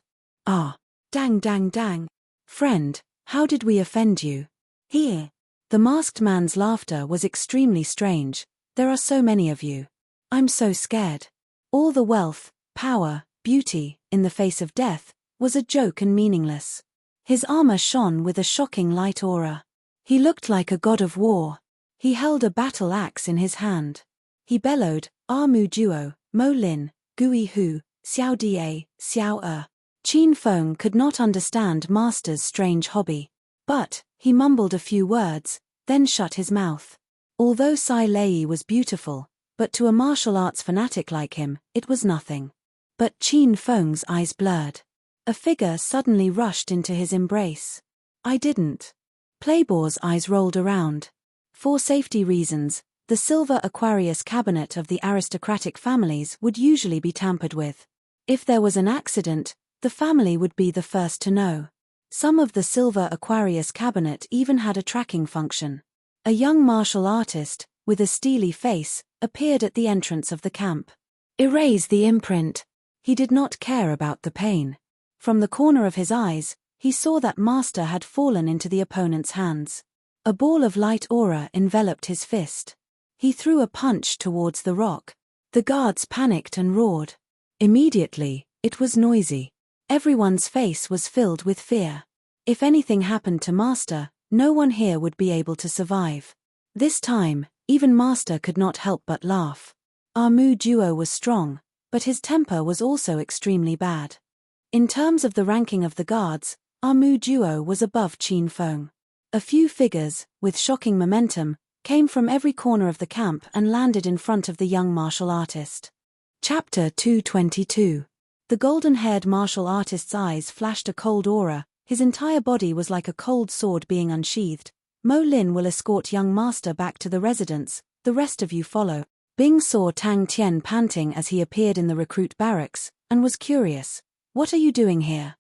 Dang. Friend, how did we offend you? Here. The masked man's laughter was extremely strange. There are so many of you. I'm so scared. All the wealth, power, beauty, in the face of death, was a joke and meaningless. His armor shone with a shocking light aura. He looked like a god of war. He held a battle axe in his hand. He bellowed, Mu Duo, Mo Lin, Gui Hu, Xiao Da, Xiao Qin Feng could not understand master's strange hobby. But he mumbled a few words, then shut his mouth. Although Sai Lei was beautiful, but to a martial arts fanatic like him, it was nothing. But Qin Feng's eyes blurred. A figure suddenly rushed into his embrace. I didn't. Playboy's eyes rolled around. For safety reasons, the silver Aquarius cabinet of the aristocratic families would usually be tampered with. If there was an accident, the family would be the first to know. Some of the silver Aquarius cabinet even had a tracking function. A young martial artist, with a steely face, appeared at the entrance of the camp. Erase the imprint. He did not care about the pain. From the corner of his eyes, he saw that master had fallen into the opponent's hands. A ball of light aura enveloped his fist. He threw a punch towards the rock. The guards panicked and roared. Immediately, it was noisy. Everyone's face was filled with fear. If anything happened to master, no one here would be able to survive. This time, even master could not help but laugh. Mu Duo was strong, but his temper was also extremely bad. In terms of the ranking of the guards, Mu Duo was above Qin Feng. A few figures, with shocking momentum, came from every corner of the camp and landed in front of the young martial artist. Chapter 222. The golden-haired martial artist's eyes flashed a cold aura. His entire body was like a cold sword being unsheathed. Mo Lin will escort young master back to the residence, the rest of you follow. Bing saw Tang Tian panting as he appeared in the recruit barracks, and was curious. What are you doing here?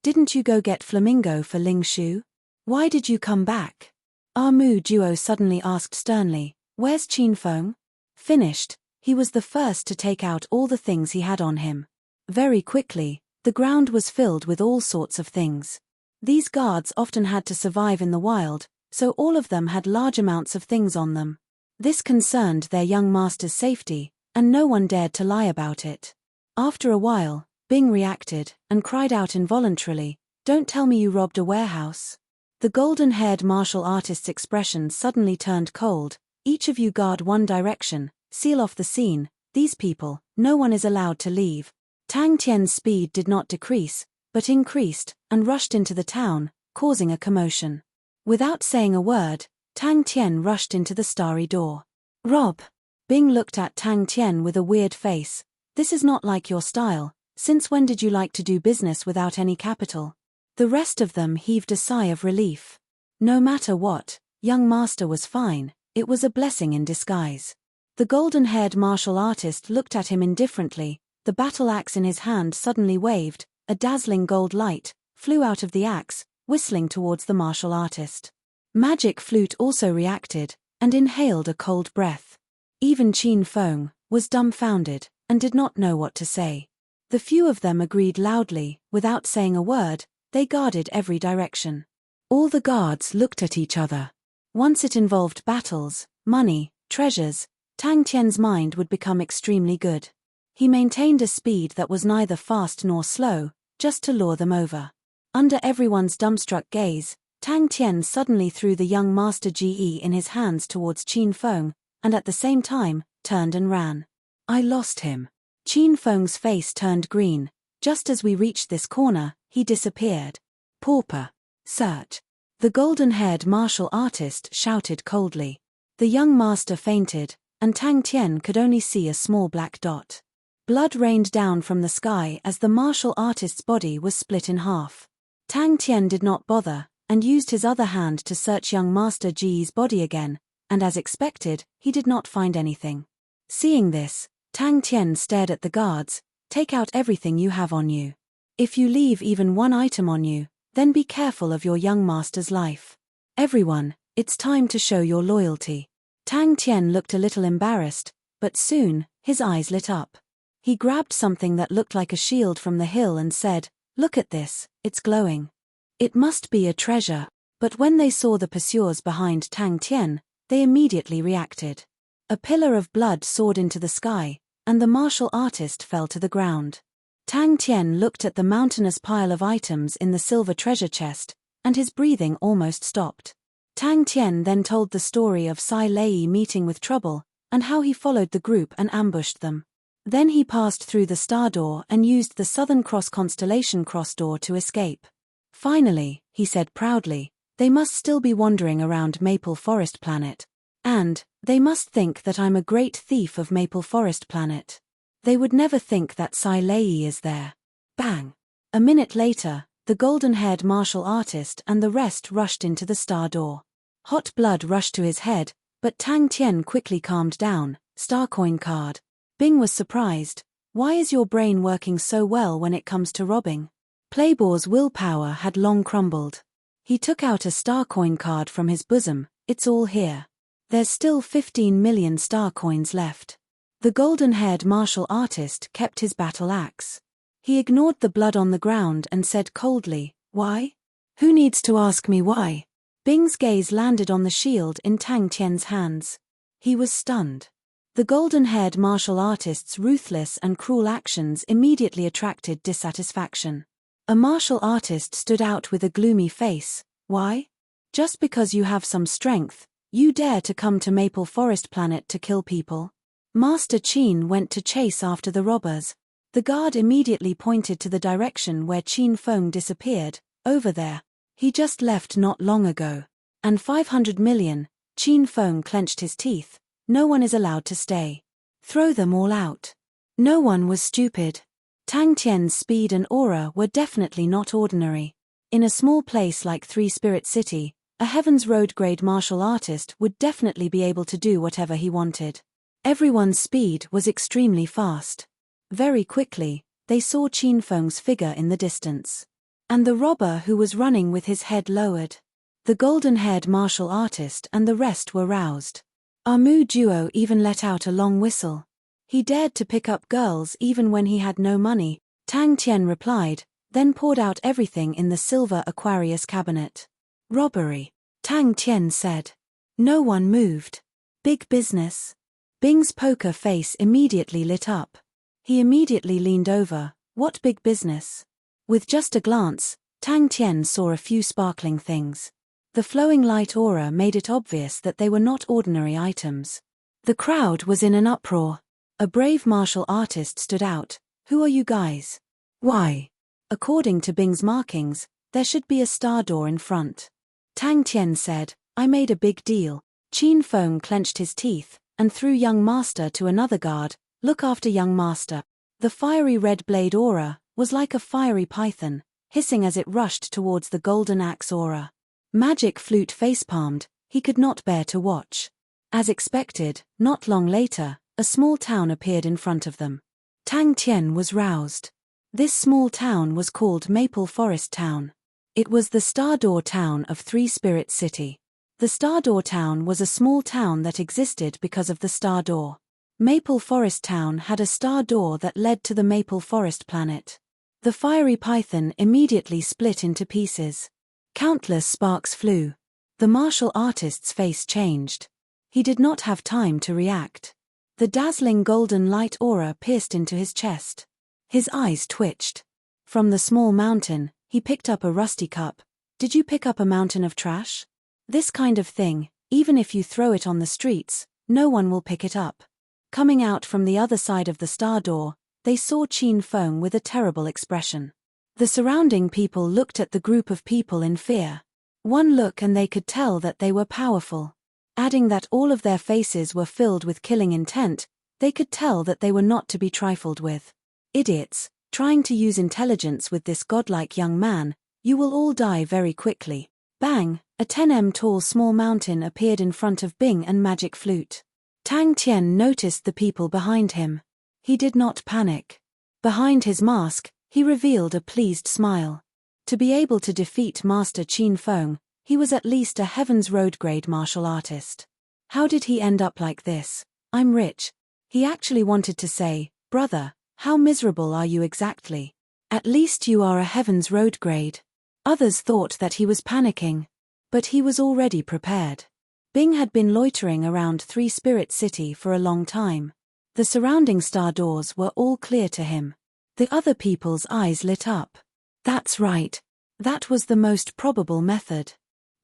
Didn't you go get Flamingo for Ling Shu? Why did you come back? Mu Duo suddenly asked sternly, where's Qin Feng? Finished, he was the first to take out all the things he had on him. Very quickly, the ground was filled with all sorts of things. These guards often had to survive in the wild, so all of them had large amounts of things on them. This concerned their young master's safety, and no one dared to lie about it. After a while, Bing reacted, and cried out involuntarily, "Don't tell me you robbed a warehouse." The golden-haired martial artist's expression suddenly turned cold. "Each of you guard one direction, seal off the scene, these people, no one is allowed to leave." Tang Tian's speed did not decrease, but increased, and rushed into the town, causing a commotion. Without saying a word, Tang Tian rushed into the starry door. "Rob!" Bing looked at Tang Tian with a weird face. "This is not like your style. Since when did you like to do business without any capital?" The rest of them heaved a sigh of relief. No matter what, young master was fine. It was a blessing in disguise. The golden-haired martial artist looked at him indifferently. The battle axe in his hand suddenly waved. A dazzling gold light flew out of the axe, whistling towards the martial artist. Magic Flute also reacted, and inhaled a cold breath. Even Qin Feng was dumbfounded, and did not know what to say. The few of them agreed loudly. Without saying a word, they guarded every direction. All the guards looked at each other. Once it involved battles, money, treasures, Tang Tian's mind would become extremely good. He maintained a speed that was neither fast nor slow, just to lure them over. Under everyone's dumbstruck gaze, Tang Tian suddenly threw the young master GE in his hands towards Qin Feng, and at the same time, turned and ran. "I lost him." Qin Feng's face turned green. "Just as we reached this corner, he disappeared." "Pauper. Search." The golden-haired martial artist shouted coldly. The young master fainted, and Tang Tian could only see a small black dot. Blood rained down from the sky as the martial artist's body was split in half. Tang Tian did not bother, and used his other hand to search young Master Ji's body again, and as expected, he did not find anything. Seeing this, Tang Tian stared at the guards. "Take out everything you have on you. If you leave even one item on you, then be careful of your young master's life. Everyone, it's time to show your loyalty." Tang Tian looked a little embarrassed, but soon, his eyes lit up. He grabbed something that looked like a shield from the hill and said, "Look at this, it's glowing. It must be a treasure." But when they saw the pursuers behind Tang Tian, they immediately reacted. A pillar of blood soared into the sky, and the martial artist fell to the ground. Tang Tian looked at the mountainous pile of items in the silver treasure chest, and his breathing almost stopped. Tang Tian then told the story of Sai Lei meeting with trouble, and how he followed the group and ambushed them. Then he passed through the star door and used the Southern Cross constellation cross door to escape. "Finally," he said proudly, "they must still be wandering around Maple Forest Planet. And, they must think that I'm a great thief of Maple Forest Planet. They would never think that Sai Lei is there." Bang! A minute later, the golden-haired martial artist and the rest rushed into the star door. Hot blood rushed to his head, but Tang Tian quickly calmed down. "Star coin card." Bing was surprised. "Why is your brain working so well when it comes to robbing?" Playboy's willpower had long crumbled. He took out a star coin card from his bosom. "It's all here. There's still 15 million star coins left." The golden-haired martial artist kept his battle axe. He ignored the blood on the ground and said coldly, "Why? Who needs to ask me why?" Bing's gaze landed on the shield in Tang Tian's hands. He was stunned. The golden-haired martial artist's ruthless and cruel actions immediately attracted dissatisfaction. A martial artist stood out with a gloomy face. "Why? Just because you have some strength, you dare to come to Maple Forest Planet to kill people?" Master Qin went to chase after the robbers. The guard immediately pointed to the direction where Qin Feng disappeared. "Over there. He just left not long ago." "And 500 million, Qin Feng clenched his teeth. "No one is allowed to stay. Throw them all out." No one was stupid. Tang Tian's speed and aura were definitely not ordinary. In a small place like Three Spirit City, a Heaven's Road grade martial artist would definitely be able to do whatever he wanted. Everyone's speed was extremely fast. Very quickly, they saw Qin Feng's figure in the distance. And the robber who was running with his head lowered. The golden-haired martial artist and the rest were roused. Our Mu duo even let out a long whistle. He dared to pick up girls even when he had no money, Tang Tian replied, then poured out everything in the silver Aquarius cabinet. Robbery, Tang Tian said. No one moved. Big business. Bing's poker face immediately lit up. He immediately leaned over. What big business? With just a glance, Tang Tian saw a few sparkling things. The flowing light aura made it obvious that they were not ordinary items. The crowd was in an uproar. A brave martial artist stood out. Who are you guys? Why? According to Bing's markings, there should be a star door in front. Tang Tian said, I made a big deal. Qin Feng clenched his teeth and threw young master to another guard. Look after young master. The fiery red blade aura was like a fiery python, hissing as it rushed towards the golden axe aura. Magic Flute facepalmed, he could not bear to watch. As expected, not long later, a small town appeared in front of them. Tang Tian was roused. This small town was called Maple Forest Town. It was the Star Door town of Three Spirit City. The Star Door town was a small town that existed because of the Star Door. Maple Forest Town had a star door that led to the Maple Forest planet. The fiery python immediately split into pieces. Countless sparks flew. The martial artist's face changed. He did not have time to react. The dazzling golden light aura pierced into his chest. His eyes twitched. From the small mountain, he picked up a rusty cup. Did you pick up a mountain of trash? This kind of thing, even if you throw it on the streets, no one will pick it up. Coming out from the other side of the star door, they saw Qin Feng with a terrible expression. The surrounding people looked at the group of people in fear. One look and they could tell that they were powerful. Adding that all of their faces were filled with killing intent, they could tell that they were not to be trifled with. Idiots, trying to use intelligence with this godlike young man, you will all die very quickly. Bang, a 10 m tall small mountain appeared in front of Bing and Magic Flute. Tang Tian noticed the people behind him. He did not panic. Behind his mask, he revealed a pleased smile. To be able to defeat Master Qin Feng, he was at least a Heaven's Road grade martial artist. How did he end up like this? I'm rich. He actually wanted to say, brother, how miserable are you exactly? At least you are a Heaven's Road grade. Others thought that he was panicking. But he was already prepared. Bing had been loitering around Three Spirit City for a long time. The surrounding star doors were all clear to him. The other people's eyes lit up. That's right. That was the most probable method.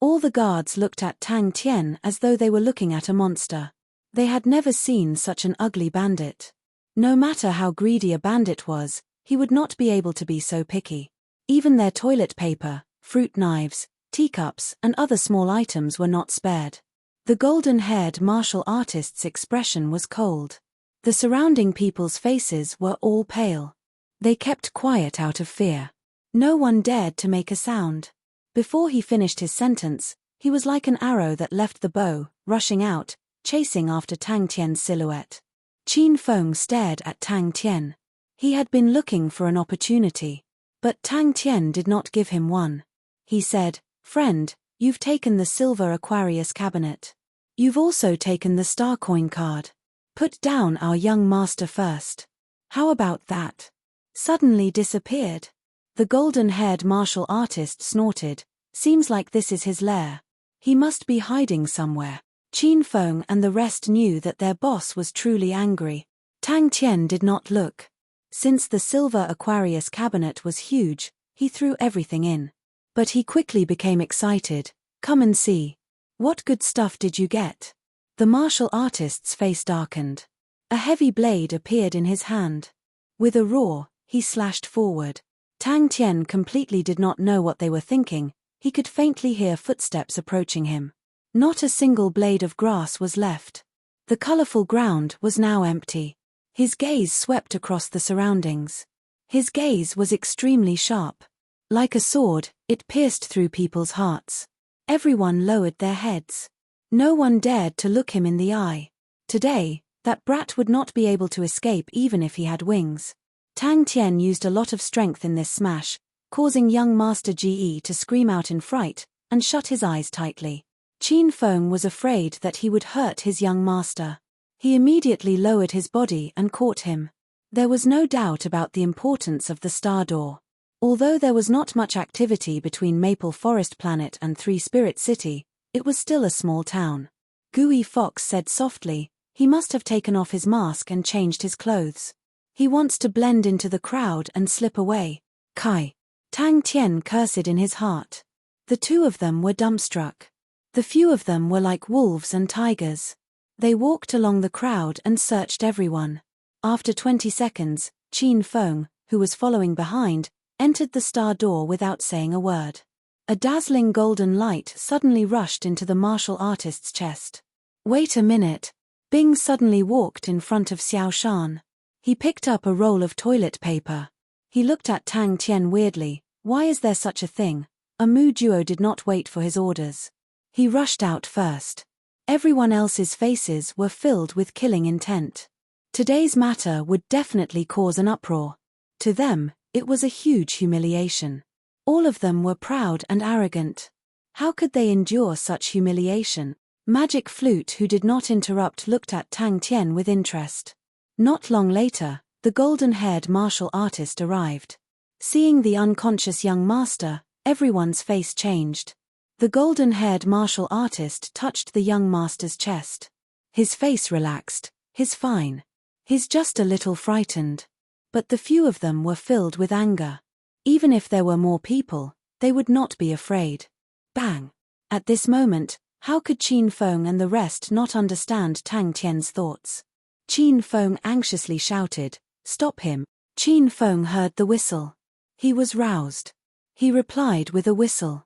All the guards looked at Tang Tian as though they were looking at a monster. They had never seen such an ugly bandit. No matter how greedy a bandit was, he would not be able to be so picky. Even their toilet paper, fruit knives, teacups, and other small items were not spared. The golden-haired martial artist's expression was cold. The surrounding people's faces were all pale. They kept quiet out of fear. No one dared to make a sound. Before he finished his sentence, he was like an arrow that left the bow, rushing out, chasing after Tang Tian's silhouette. Qin Feng stared at Tang Tian. He had been looking for an opportunity. But Tang Tian did not give him one. He said, friend, you've taken the silver Aquarius cabinet. You've also taken the star coin card. Put down our young master first. How about that? Suddenly disappeared. The golden-haired martial artist snorted. Seems like this is his lair. He must be hiding somewhere. Qin Feng and the rest knew that their boss was truly angry. Tang Tian did not look. Since the silver Aquarius cabinet was huge, he threw everything in. But he quickly became excited. Come and see. What good stuff did you get? The martial artist's face darkened. A heavy blade appeared in his hand. With a roar, he slashed forward. Tang Tian completely did not know what they were thinking. He could faintly hear footsteps approaching him. Not a single blade of grass was left. The colorful ground was now empty. His gaze swept across the surroundings. His gaze was extremely sharp. Like a sword, it pierced through people's hearts. Everyone lowered their heads. No one dared to look him in the eye. Today, that brat would not be able to escape even if he had wings. Tang Tian used a lot of strength in this smash, causing young Master Ge to scream out in fright and shut his eyes tightly. Qin Feng was afraid that he would hurt his young master. He immediately lowered his body and caught him. There was no doubt about the importance of the Star Door. Although there was not much activity between Maple Forest Planet and Three Spirit City, it was still a small town. Gooey Fox said softly, "He must have taken off his mask and changed his clothes. He wants to blend into the crowd and slip away." Kai. Tang Tian cursed in his heart. The two of them were dumbstruck. The few of them were like wolves and tigers. They walked along the crowd and searched everyone. After 20 seconds, Qin Feng, who was following behind, entered the Star Door without saying a word. A dazzling golden light suddenly rushed into the martial artist's chest. "Wait a minute." Bing suddenly walked in front of Xiao Shan. He picked up a roll of toilet paper. He looked at Tang Tian weirdly. Why is there such a thing? A Mu Duo did not wait for his orders. He rushed out first. Everyone else's faces were filled with killing intent. Today's matter would definitely cause an uproar. To them, it was a huge humiliation. All of them were proud and arrogant. How could they endure such humiliation? Magic Flute, who did not interrupt, looked at Tang Tian with interest. Not long later, the golden-haired martial artist arrived. Seeing the unconscious young master, everyone's face changed. The golden-haired martial artist touched the young master's chest. His face relaxed. "He's fine. He's just a little frightened." But the few of them were filled with anger. Even if there were more people, they would not be afraid. Bang! At this moment, how could Qin Feng and the rest not understand Tang Tian's thoughts? Qin Feng anxiously shouted, "Stop him." Qin Feng heard the whistle. He was roused. He replied with a whistle.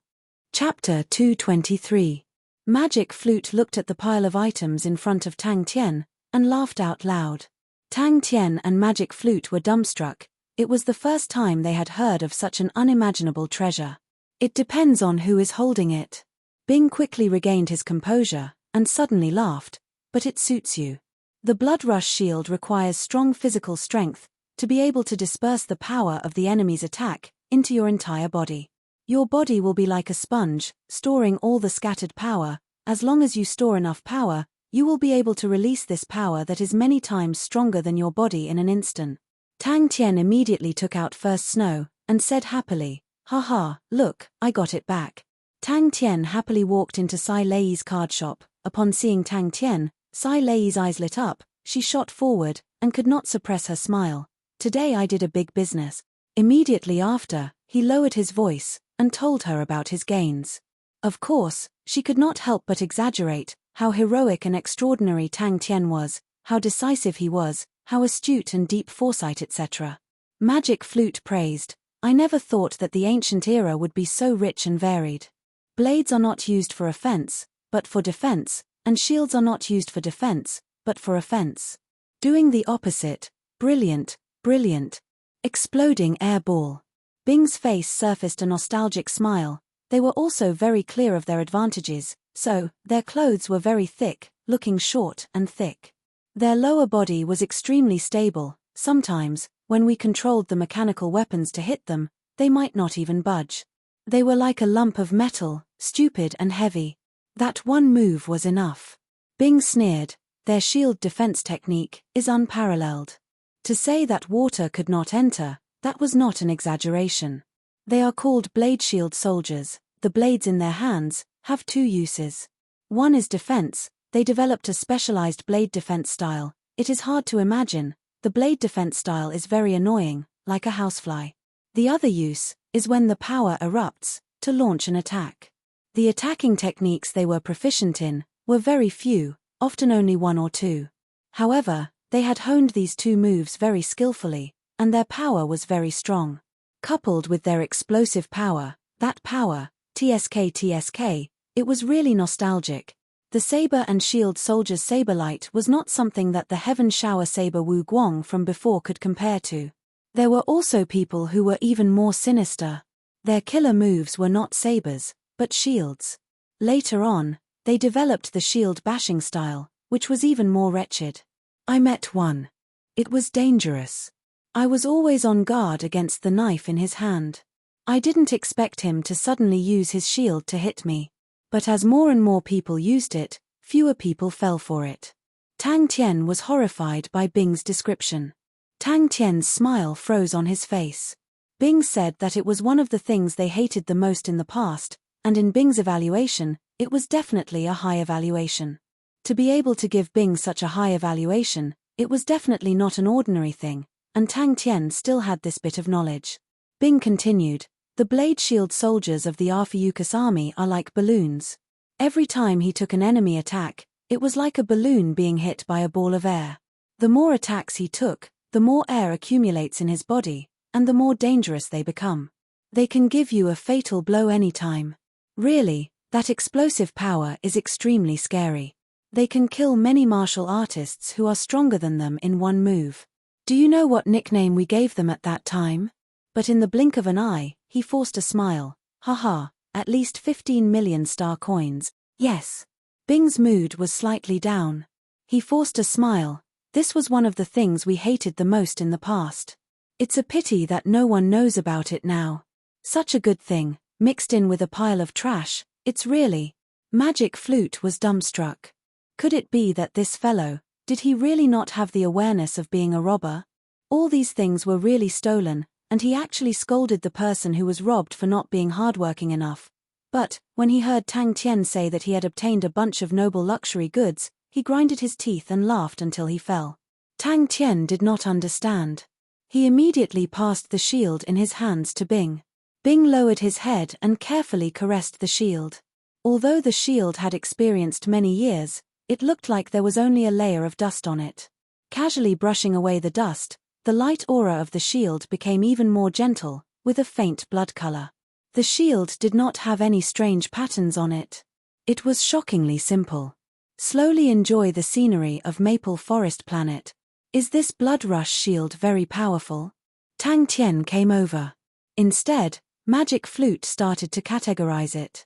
Chapter 223. Magic Flute looked at the pile of items in front of Tang Tian and laughed out loud. Tang Tian and Magic Flute were dumbstruck. It was the first time they had heard of such an unimaginable treasure. "It depends on who is holding it." Bing quickly regained his composure and suddenly laughed. "But it suits you. The Blood Rush shield requires strong physical strength to be able to disperse the power of the enemy's attack into your entire body. Your body will be like a sponge, storing all the scattered power. As long as you store enough power, you will be able to release this power that is many times stronger than your body in an instant." Tang Tian immediately took out First Snow and said happily, "Haha, look, I got it back." Tang Tian happily walked into Sai Lei's card shop. Upon seeing Tang Tian, Sai Lei's eyes lit up. She shot forward and could not suppress her smile. "Today I did a big business." Immediately after, he lowered his voice and told her about his gains. Of course, she could not help but exaggerate how heroic and extraordinary Tang Tian was, how decisive he was, how astute and deep foresight, etc. Magic Flute praised, "I never thought that the ancient era would be so rich and varied. Blades are not used for offense, but for defense, and shields are not used for defense, but for offense. Doing the opposite, brilliant, brilliant." Exploding air ball. Bing's face surfaced a nostalgic smile. They were also very clear of their advantages, so, their clothes were very thick, looking short and thick. Their lower body was extremely stable. Sometimes, when we controlled the mechanical weapons to hit them, they might not even budge. They were like a lump of metal, stupid and heavy. That one move was enough. Bing sneered, "Their shield defense technique is unparalleled. To say that water could not enter, that was not an exaggeration. They are called blade shield soldiers. The blades in their hands have two uses. One is defense. They developed a specialized blade defense style. It is hard to imagine. The blade defense style is very annoying, like a housefly. The other use is when the power erupts, to launch an attack. The attacking techniques they were proficient in were very few, often only one or two. However, they had honed these two moves very skillfully, and their power was very strong. Coupled with their explosive power, that power, TSK, it was really nostalgic. The saber and shield soldier's saber light was not something that the Heaven Shower saber Wu Guang from before could compare to. There were also people who were even more sinister. Their killer moves were not sabers, but shields. Later on, they developed the shield bashing style, which was even more wretched. I met one. It was dangerous. I was always on guard against the knife in his hand. I didn't expect him to suddenly use his shield to hit me. But as more and more people used it, fewer people fell for it. Tang Tian was horrified by Bing's description. Tang Tian's smile froze on his face. Bing said that it was one of the things they hated the most in the past, and in Bing's evaluation, it was definitely a high evaluation. To be able to give Bing such a high evaluation, it was definitely not an ordinary thing, and Tang Tian still had this bit of knowledge. Bing continued, "The blade shield soldiers of the Arphiuchus army are like balloons. Every time he took an enemy attack, it was like a balloon being hit by a ball of air. The more attacks he took, the more air accumulates in his body, and the more dangerous they become. They can give you a fatal blow anytime. Really, that explosive power is extremely scary. They can kill many martial artists who are stronger than them in one move. Do you know what nickname we gave them at that time?" But in the blink of an eye, he forced a smile. "Haha, at least 15 million star coins, yes." Bing's mood was slightly down. He forced a smile. This was one of the things we hated the most in the past. It's a pity that no one knows about it now. Such a good thing, mixed in with a pile of trash, it's really. Magic Flute was dumbstruck. Could it be that this fellow, did he really not have the awareness of being a robber? All these things were really stolen, and he actually scolded the person who was robbed for not being hardworking enough. But, when he heard Tang Tian say that he had obtained a bunch of noble luxury goods, he grinded his teeth and laughed until he fell. Tang Tian did not understand. He immediately passed the shield in his hands to Bing. Bing lowered his head and carefully caressed the shield. Although the shield had experienced many years, it looked like there was only a layer of dust on it. Casually brushing away the dust, the light aura of the shield became even more gentle, with a faint blood color. The shield did not have any strange patterns on it. It was shockingly simple. Slowly enjoy the scenery of Maple Forest Planet. Is this Blood Rush shield very powerful? Tang Tian came over. Instead, Magic Flute started to categorize it.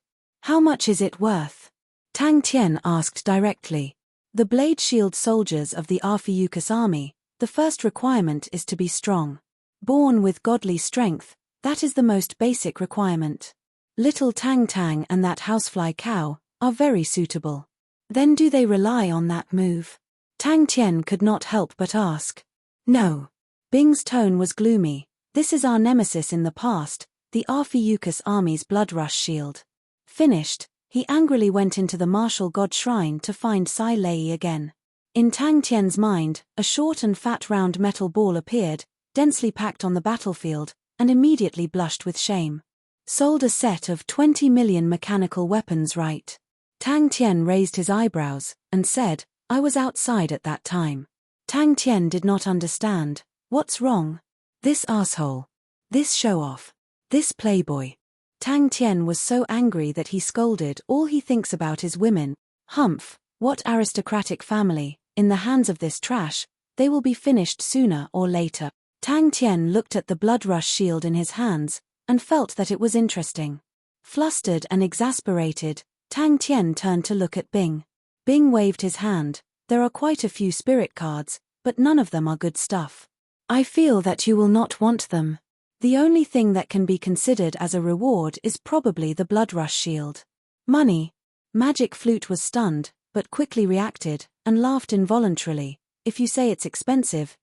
How much is it worth? Tang Tian asked directly. The blade shield soldiers of the Arphiuchus army, the first requirement is to be strong. Born with godly strength, that is the most basic requirement. Little Tang Tang and that housefly cow are very suitable. Then do they rely on that move? Tang Tian could not help but ask. No. Bing's tone was gloomy. This is our nemesis in the past, the Arphiuchus army's blood rush shield. Finished, he angrily went into the martial god shrine to find Sai Lei again. In Tang Tian's mind, a short and fat round metal ball appeared, densely packed on the battlefield, and immediately blushed with shame. Sold a set of 20 million mechanical weapons, right? Tang Tian raised his eyebrows, and said, I was outside at that time. Tang Tian did not understand. What's wrong? This asshole. This show-off. This playboy. Tang Tian was so angry that he scolded. All he thinks about is women. Humph, what aristocratic family. In the hands of this trash, they will be finished sooner or later. Tang Tian looked at the blood rush shield in his hands, and felt that it was interesting. Flustered and exasperated, Tang Tian turned to look at Bing. Bing waved his hand. There are quite a few spirit cards, but none of them are good stuff. I feel that you will not want them. The only thing that can be considered as a reward is probably the blood rush shield. Money. Magic Flute was stunned, but quickly reacted, and laughed involuntarily. If you say it's expensive,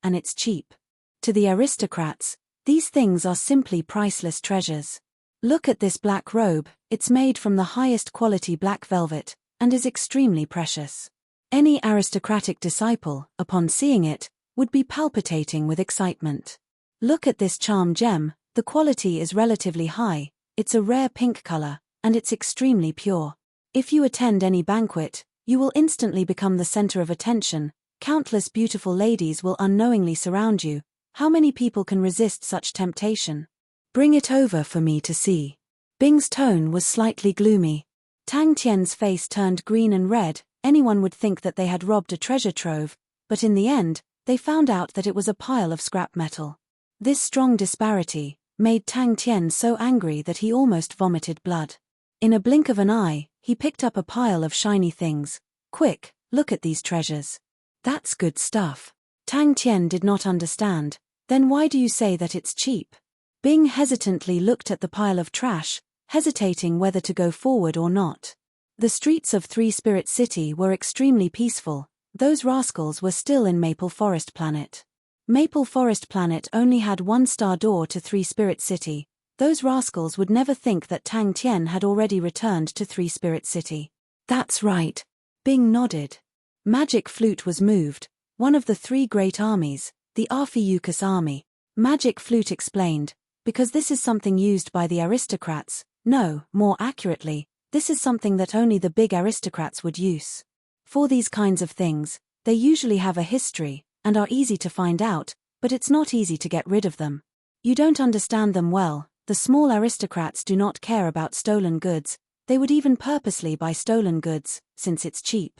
and it's cheap. To the aristocrats, these things are simply priceless treasures. Look at this black robe, it's made from the highest quality black velvet, and is extremely precious. Any aristocratic disciple, upon seeing it, would be palpitating with excitement. Look at this charm gem, the quality is relatively high, it's a rare pink color, and it's extremely pure. If you attend any banquet, you will instantly become the center of attention, countless beautiful ladies will unknowingly surround you. How many people can resist such temptation? Bring it over for me to see. Bing's tone was slightly gloomy. Tang Tian's face turned green and red. Anyone would think that they had robbed a treasure trove, but in the end, they found out that it was a pile of scrap metal. This strong disparity made Tang Tian so angry that he almost vomited blood. In a blink of an eye, he picked up a pile of shiny things. Quick, look at these treasures. That's good stuff. Tang Tian did not understand. Then why do you say that it's cheap? Bing hesitantly looked at the pile of trash, hesitating whether to go forward or not. The streets of Three Spirit City were extremely peaceful. Those rascals were still in Maple Forest Planet. Maple Forest Planet only had one star door to Three Spirit City. Those rascals would never think that Tang Tian had already returned to Three Spirit City. That's right. Bing nodded. Magic Flute was moved, one of the three great armies, the Arphiuchus army. Magic Flute explained, because this is something used by the aristocrats. No, more accurately, this is something that only the big aristocrats would use. For these kinds of things, they usually have a history, and are easy to find out, but it's not easy to get rid of them. You don't understand them well. The small aristocrats do not care about stolen goods. They would even purposely buy stolen goods, since it's cheap.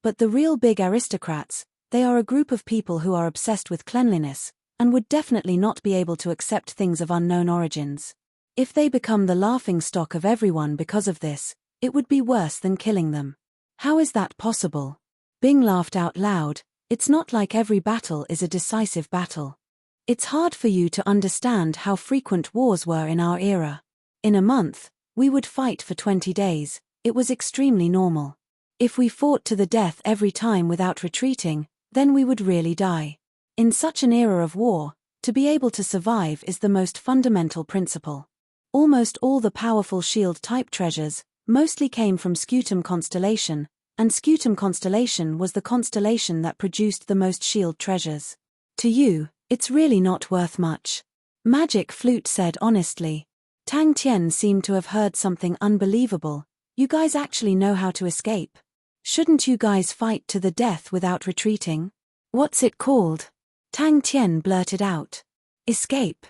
But the real big aristocrats, they are a group of people who are obsessed with cleanliness, and would definitely not be able to accept things of unknown origins. If they become the laughingstock of everyone because of this, it would be worse than killing them. How is that possible? Bing laughed out loud. It's not like every battle is a decisive battle. It's hard for you to understand how frequent wars were in our era. In a month, we would fight for 20 days. It was extremely normal. If we fought to the death every time without retreating, then we would really die. In such an era of war, to be able to survive is the most fundamental principle. Almost all the powerful shield-type treasures mostly came from Scutum constellation, and Scutum constellation was the constellation that produced the most shield treasures. To you, it's really not worth much. Magic Flute said honestly. Tang Tian seemed to have heard something unbelievable. You guys actually know how to escape. Shouldn't you guys fight to the death without retreating? What's it called? Tang Tian blurted out. Escape.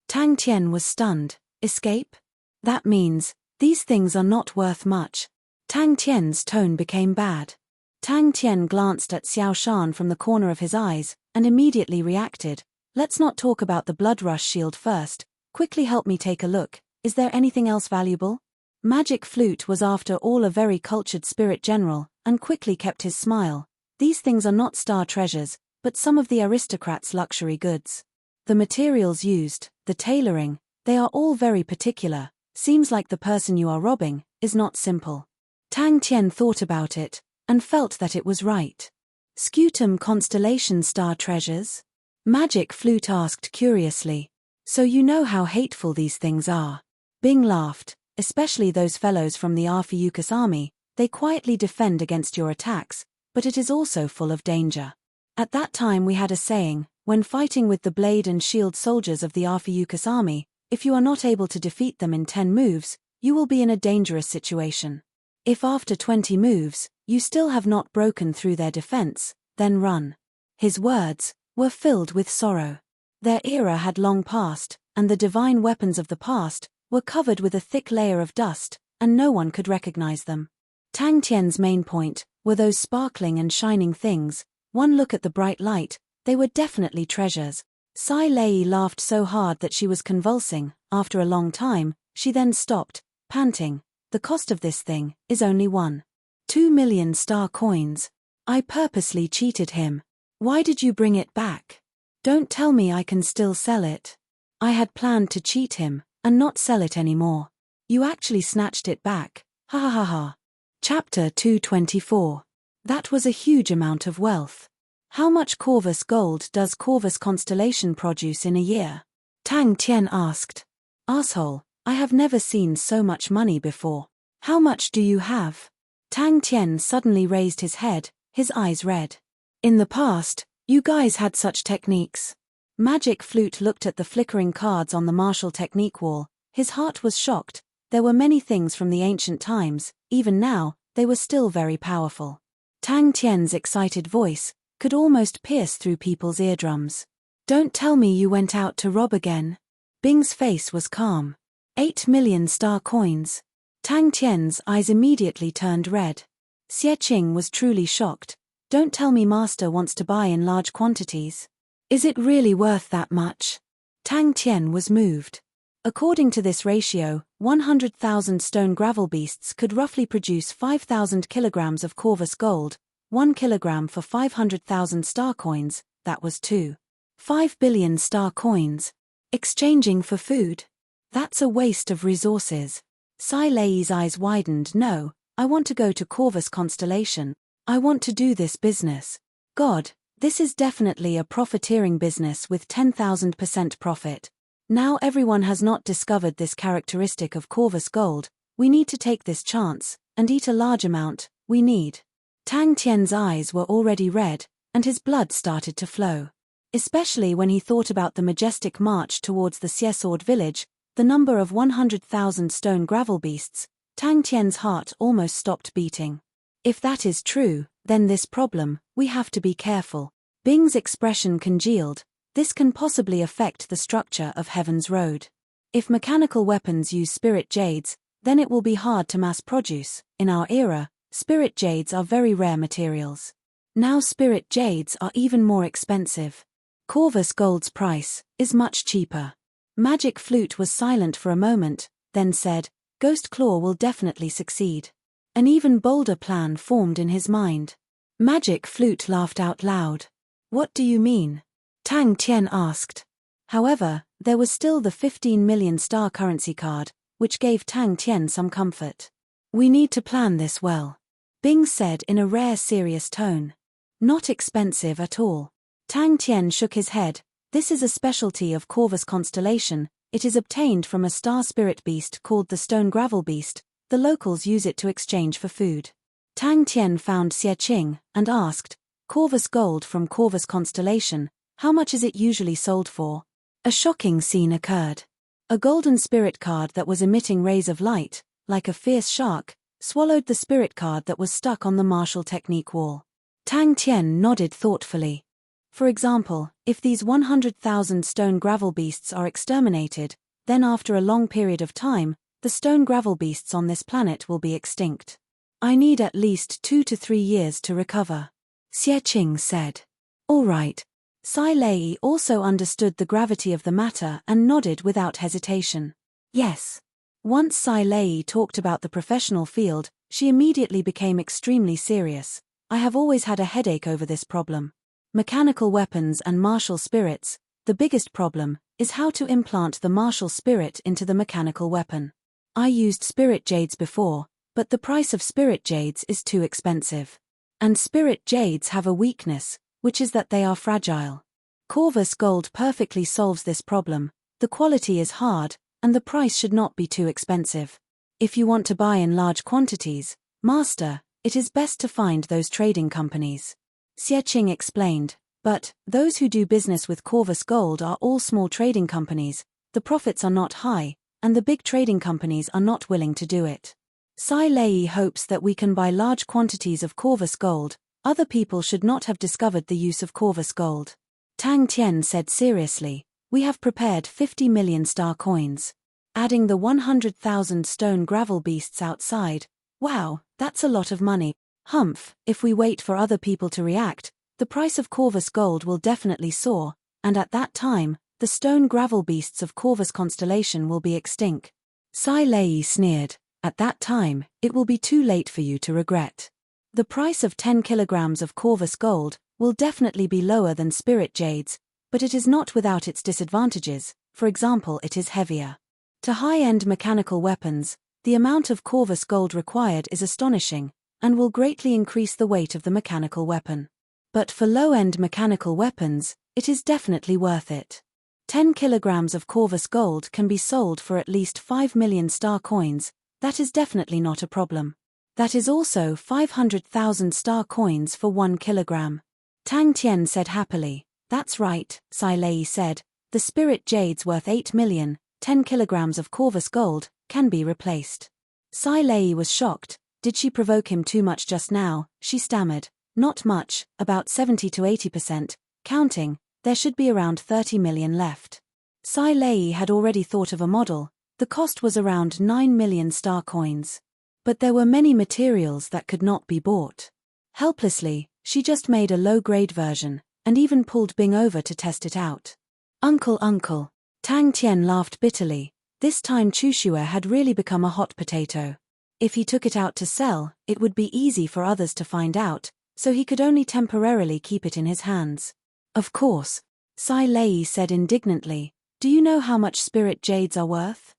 Tang Tian was stunned. Escape? That means, these things are not worth much. Tang Tian's tone became bad. Tang Tian glanced at Xiao Shan from the corner of his eyes, and immediately reacted. Let's not talk about the blood rush shield first. Quickly help me take a look. Is there anything else valuable? Magic Flute was after all a very cultured spirit general, and quickly kept his smile. These things are not star treasures, but some of the aristocrats' luxury goods. The materials used, the tailoring, they are all very particular. Seems like the person you are robbing is not simple. Tang Tian thought about it, and felt that it was right. Scutum constellation star treasures? Magic Flute asked curiously. So you know how hateful these things are. Bing laughed, especially those fellows from the Arphiuchus army. They quietly defend against your attacks, but it is also full of danger. At that time we had a saying, when fighting with the blade and shield soldiers of the Arphiuchus army, if you are not able to defeat them in 10 moves, you will be in a dangerous situation. If after 20 moves, you still have not broken through their defense, then run. His words were filled with sorrow. Their era had long passed, and the divine weapons of the past were covered with a thick layer of dust, and no one could recognize them. Tang Tian's main point were those sparkling and shining things. One look at the bright light, they were definitely treasures. Sai Lei laughed so hard that she was convulsing. After a long time, she then stopped, panting. The cost of this thing is only 1.2 million star coins. I purposely cheated him. Why did you bring it back? Don't tell me I can still sell it. I had planned to cheat him, and not sell it anymore. You actually snatched it back. Ha ha ha ha. Chapter 224. That was a huge amount of wealth. How much Corvus gold does Corvus constellation produce in a year? Tang Tian asked. Asshole, I have never seen so much money before. How much do you have? Tang Tian suddenly raised his head, his eyes red. In the past, you guys had such techniques. Magic Flute looked at the flickering cards on the martial technique wall. His heart was shocked. There were many things from the ancient times. Even now, they were still very powerful. Tang Tian's excited voice could almost pierce through people's eardrums. Don't tell me you went out to rob again. Bing's face was calm. 8 million star coins. Tang Tian's eyes immediately turned red. Xie Qing was truly shocked. Don't tell me master wants to buy in large quantities. Is it really worth that much? Tang Tian was moved. According to this ratio, 100,000 stone gravel beasts could roughly produce 5,000 kilograms of Corvus gold, 1 kilogram for 500,000 star coins. That was 2.5 billion star coins. Exchanging for food? That's a waste of resources. Sai Lei's eyes widened. No, I want to go to Corvus constellation. I want to do this business. God, this is definitely a profiteering business with 10,000% profit. Now everyone has not discovered this characteristic of Corvus gold. We need to take this chance, and eat a large amount. We need. Tang Tian's eyes were already red, and his blood started to flow. Especially when he thought about the majestic march towards the Seasword village, the number of 100,000 stone gravel beasts, Tang Tian's heart almost stopped beating. If that is true, then this problem, we have to be careful. Bing's expression congealed. This can possibly affect the structure of Heaven's Road. If mechanical weapons use spirit jades, then it will be hard to mass produce. In our era, spirit jades are very rare materials. Now spirit jades are even more expensive. Corvus gold's price is much cheaper. Magic Flute was silent for a moment, then said, Ghost Claw will definitely succeed. An even bolder plan formed in his mind. Magic Flute laughed out loud. What do you mean? Tang Tian asked. However, there was still the 15 million star currency card, which gave Tang Tian some comfort. We need to plan this well. Bing said in a rare serious tone. Not expensive at all. Tang Tian shook his head. This is a specialty of Corvus constellation. It is obtained from a star spirit beast called the stone gravel beast. The locals use it to exchange for food. Tang Tian found Xie Qing and asked, Corvus gold from Corvus constellation, how much is it usually sold for? A shocking scene occurred. A golden spirit card that was emitting rays of light, like a fierce shark, swallowed the spirit card that was stuck on the martial technique wall. Tang Tian nodded thoughtfully. For example, if these 100,000 stone gravel beasts are exterminated, then after a long period of time, the stone gravel beasts on this planet will be extinct. I need at least 2 to 3 years to recover. Xie Qing said. All right. Sai Lei also understood the gravity of the matter and nodded without hesitation. Yes. Once Sai Lei talked about the professional field, she immediately became extremely serious. I have always had a headache over this problem. Mechanical weapons and martial spirits, the biggest problem, is how to implant the martial spirit into the mechanical weapon. I used spirit jades before, but the price of spirit jades is too expensive. And spirit jades have a weakness, which is that they are fragile. Corvus gold perfectly solves this problem. The quality is hard, and the price should not be too expensive. If you want to buy in large quantities, master, it is best to find those trading companies. Xie Qing explained, but those who do business with Corvus gold are all small trading companies, the profits are not high, and the big trading companies are not willing to do it. Sai Lei hopes that we can buy large quantities of Corvus gold. Other people should not have discovered the use of Corvus gold. Tang Tian said seriously, we have prepared 50 million star coins. Adding the 100,000 stone gravel beasts outside, wow, that's a lot of money. Humph, if we wait for other people to react, the price of Corvus gold will definitely soar, and at that time, the stone gravel beasts of Corvus constellation will be extinct. Sai Lei sneered, at that time, it will be too late for you to regret. The price of 10 kilograms of Corvus gold will definitely be lower than spirit jades, but it is not without its disadvantages. For example, it is heavier. To high-end mechanical weapons, the amount of Corvus gold required is astonishing, and will greatly increase the weight of the mechanical weapon. But for low-end mechanical weapons, it is definitely worth it. 10 kilograms of Corvus gold can be sold for at least 5 million star coins. That is definitely not a problem. That is also 500,000 star coins for 1 kilogram. Tang Tian said happily, that's right, Sai Lei said, the spirit jades worth 8 million, 10 kilograms of Corvus gold, can be replaced. Sai Lei was shocked. Did she provoke him too much just now? She stammered, not much, about 70 to 80%, counting, there should be around 30 million left. Sai Lei had already thought of a model. The cost was around 9 million star coins. But there were many materials that could not be bought. Helplessly, she just made a low-grade version, and even pulled Bing over to test it out. Uncle, Tang Tian laughed bitterly. This time Chushua had really become a hot potato. If he took it out to sell, it would be easy for others to find out, so he could only temporarily keep it in his hands. Of course, Sai Lei said indignantly, do you know how much spirit jades are worth?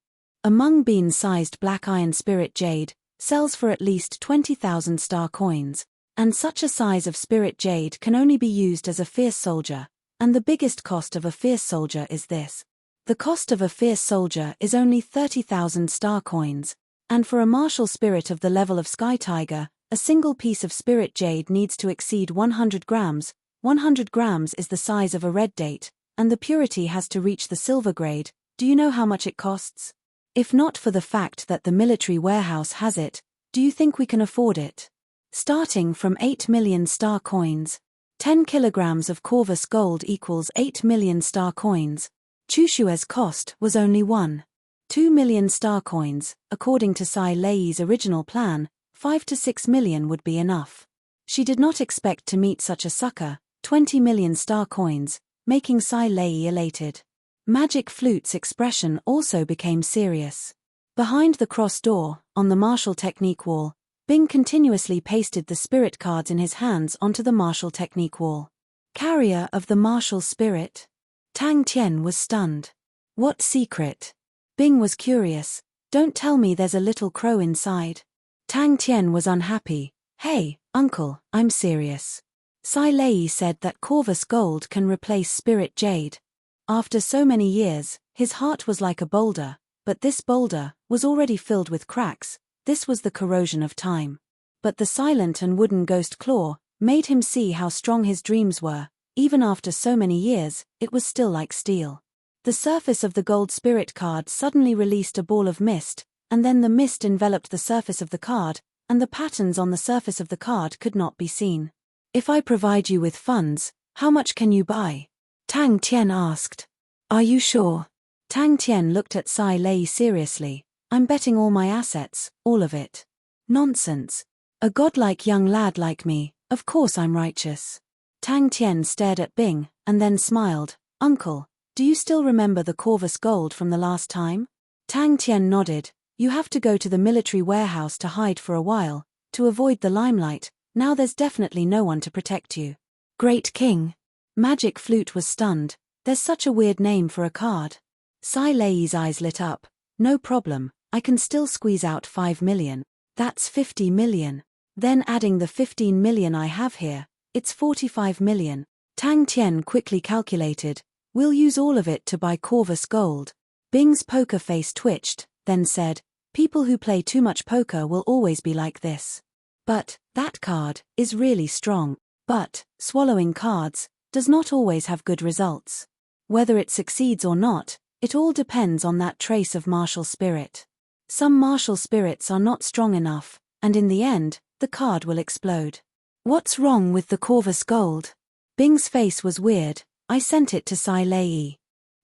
A mung bean-sized black iron spirit jade sells for at least 20,000 star coins, and such a size of spirit jade can only be used as a fierce soldier, and the biggest cost of a fierce soldier is this. The cost of a fierce soldier is only 30,000 star coins, and for a martial spirit of the level of Sky Tiger, a single piece of spirit jade needs to exceed 100 grams. 100 grams is the size of a red date, and the purity has to reach the silver grade. Do you know how much it costs? If not for the fact that the military warehouse has it, do you think we can afford it? Starting from 8 million star coins. 10 kilograms of Corvus gold equals 8 million star coins. Chushue's cost was only 1.2 million star coins. According to Sai Lei's original plan, 5 to 6 million would be enough. She did not expect to meet such a sucker, 20 million star coins, making Sai Lei elated. Magic Flute's expression also became serious. Behind the cross door, on the martial technique wall, Bing continuously pasted the spirit cards in his hands onto the martial technique wall. Carrier of the martial spirit. Tang Tian was stunned. What secret? Bing was curious. Don't tell me there's a little crow inside. Tang Tian was unhappy. Hey, uncle, I'm serious. Sai Lei said that Corvus gold can replace spirit jade. After so many years, his heart was like a boulder, but this boulder was already filled with cracks. This was the corrosion of time. But the silent and wooden ghost claw made him see how strong his dreams were. Even after so many years, it was still like steel. The surface of the gold spirit card suddenly released a ball of mist, and then the mist enveloped the surface of the card, and the patterns on the surface of the card could not be seen. If I provide you with funds, how much can you buy? Tang Tian asked. Are you sure? Tang Tian looked at Sai Lei seriously. I'm betting all my assets, all of it. Nonsense. A godlike young lad like me, of course I'm righteous. Tang Tian stared at Bing, and then smiled. Uncle, do you still remember the Corvus gold from the last time? Tang Tian nodded. You have to go to the military warehouse to hide for a while, to avoid the limelight. Now there's definitely no one to protect you. Great King. Magic Flute was stunned. There's such a weird name for a card. Sai Lei's eyes lit up. No problem, I can still squeeze out 5 million. That's 50 million. Then adding the 15 million I have here, it's 45 million. Tang Tian quickly calculated. We'll use all of it to buy Corvus gold. Bing's poker face twitched, then said, people who play too much poker will always be like this. But, that card is really strong. But, swallowing cards does not always have good results. Whether it succeeds or not, it all depends on that trace of martial spirit. Some martial spirits are not strong enough, and in the end, the card will explode. What's wrong with the Corvus gold? Bing's face was weird. I sent it to Sai Lei.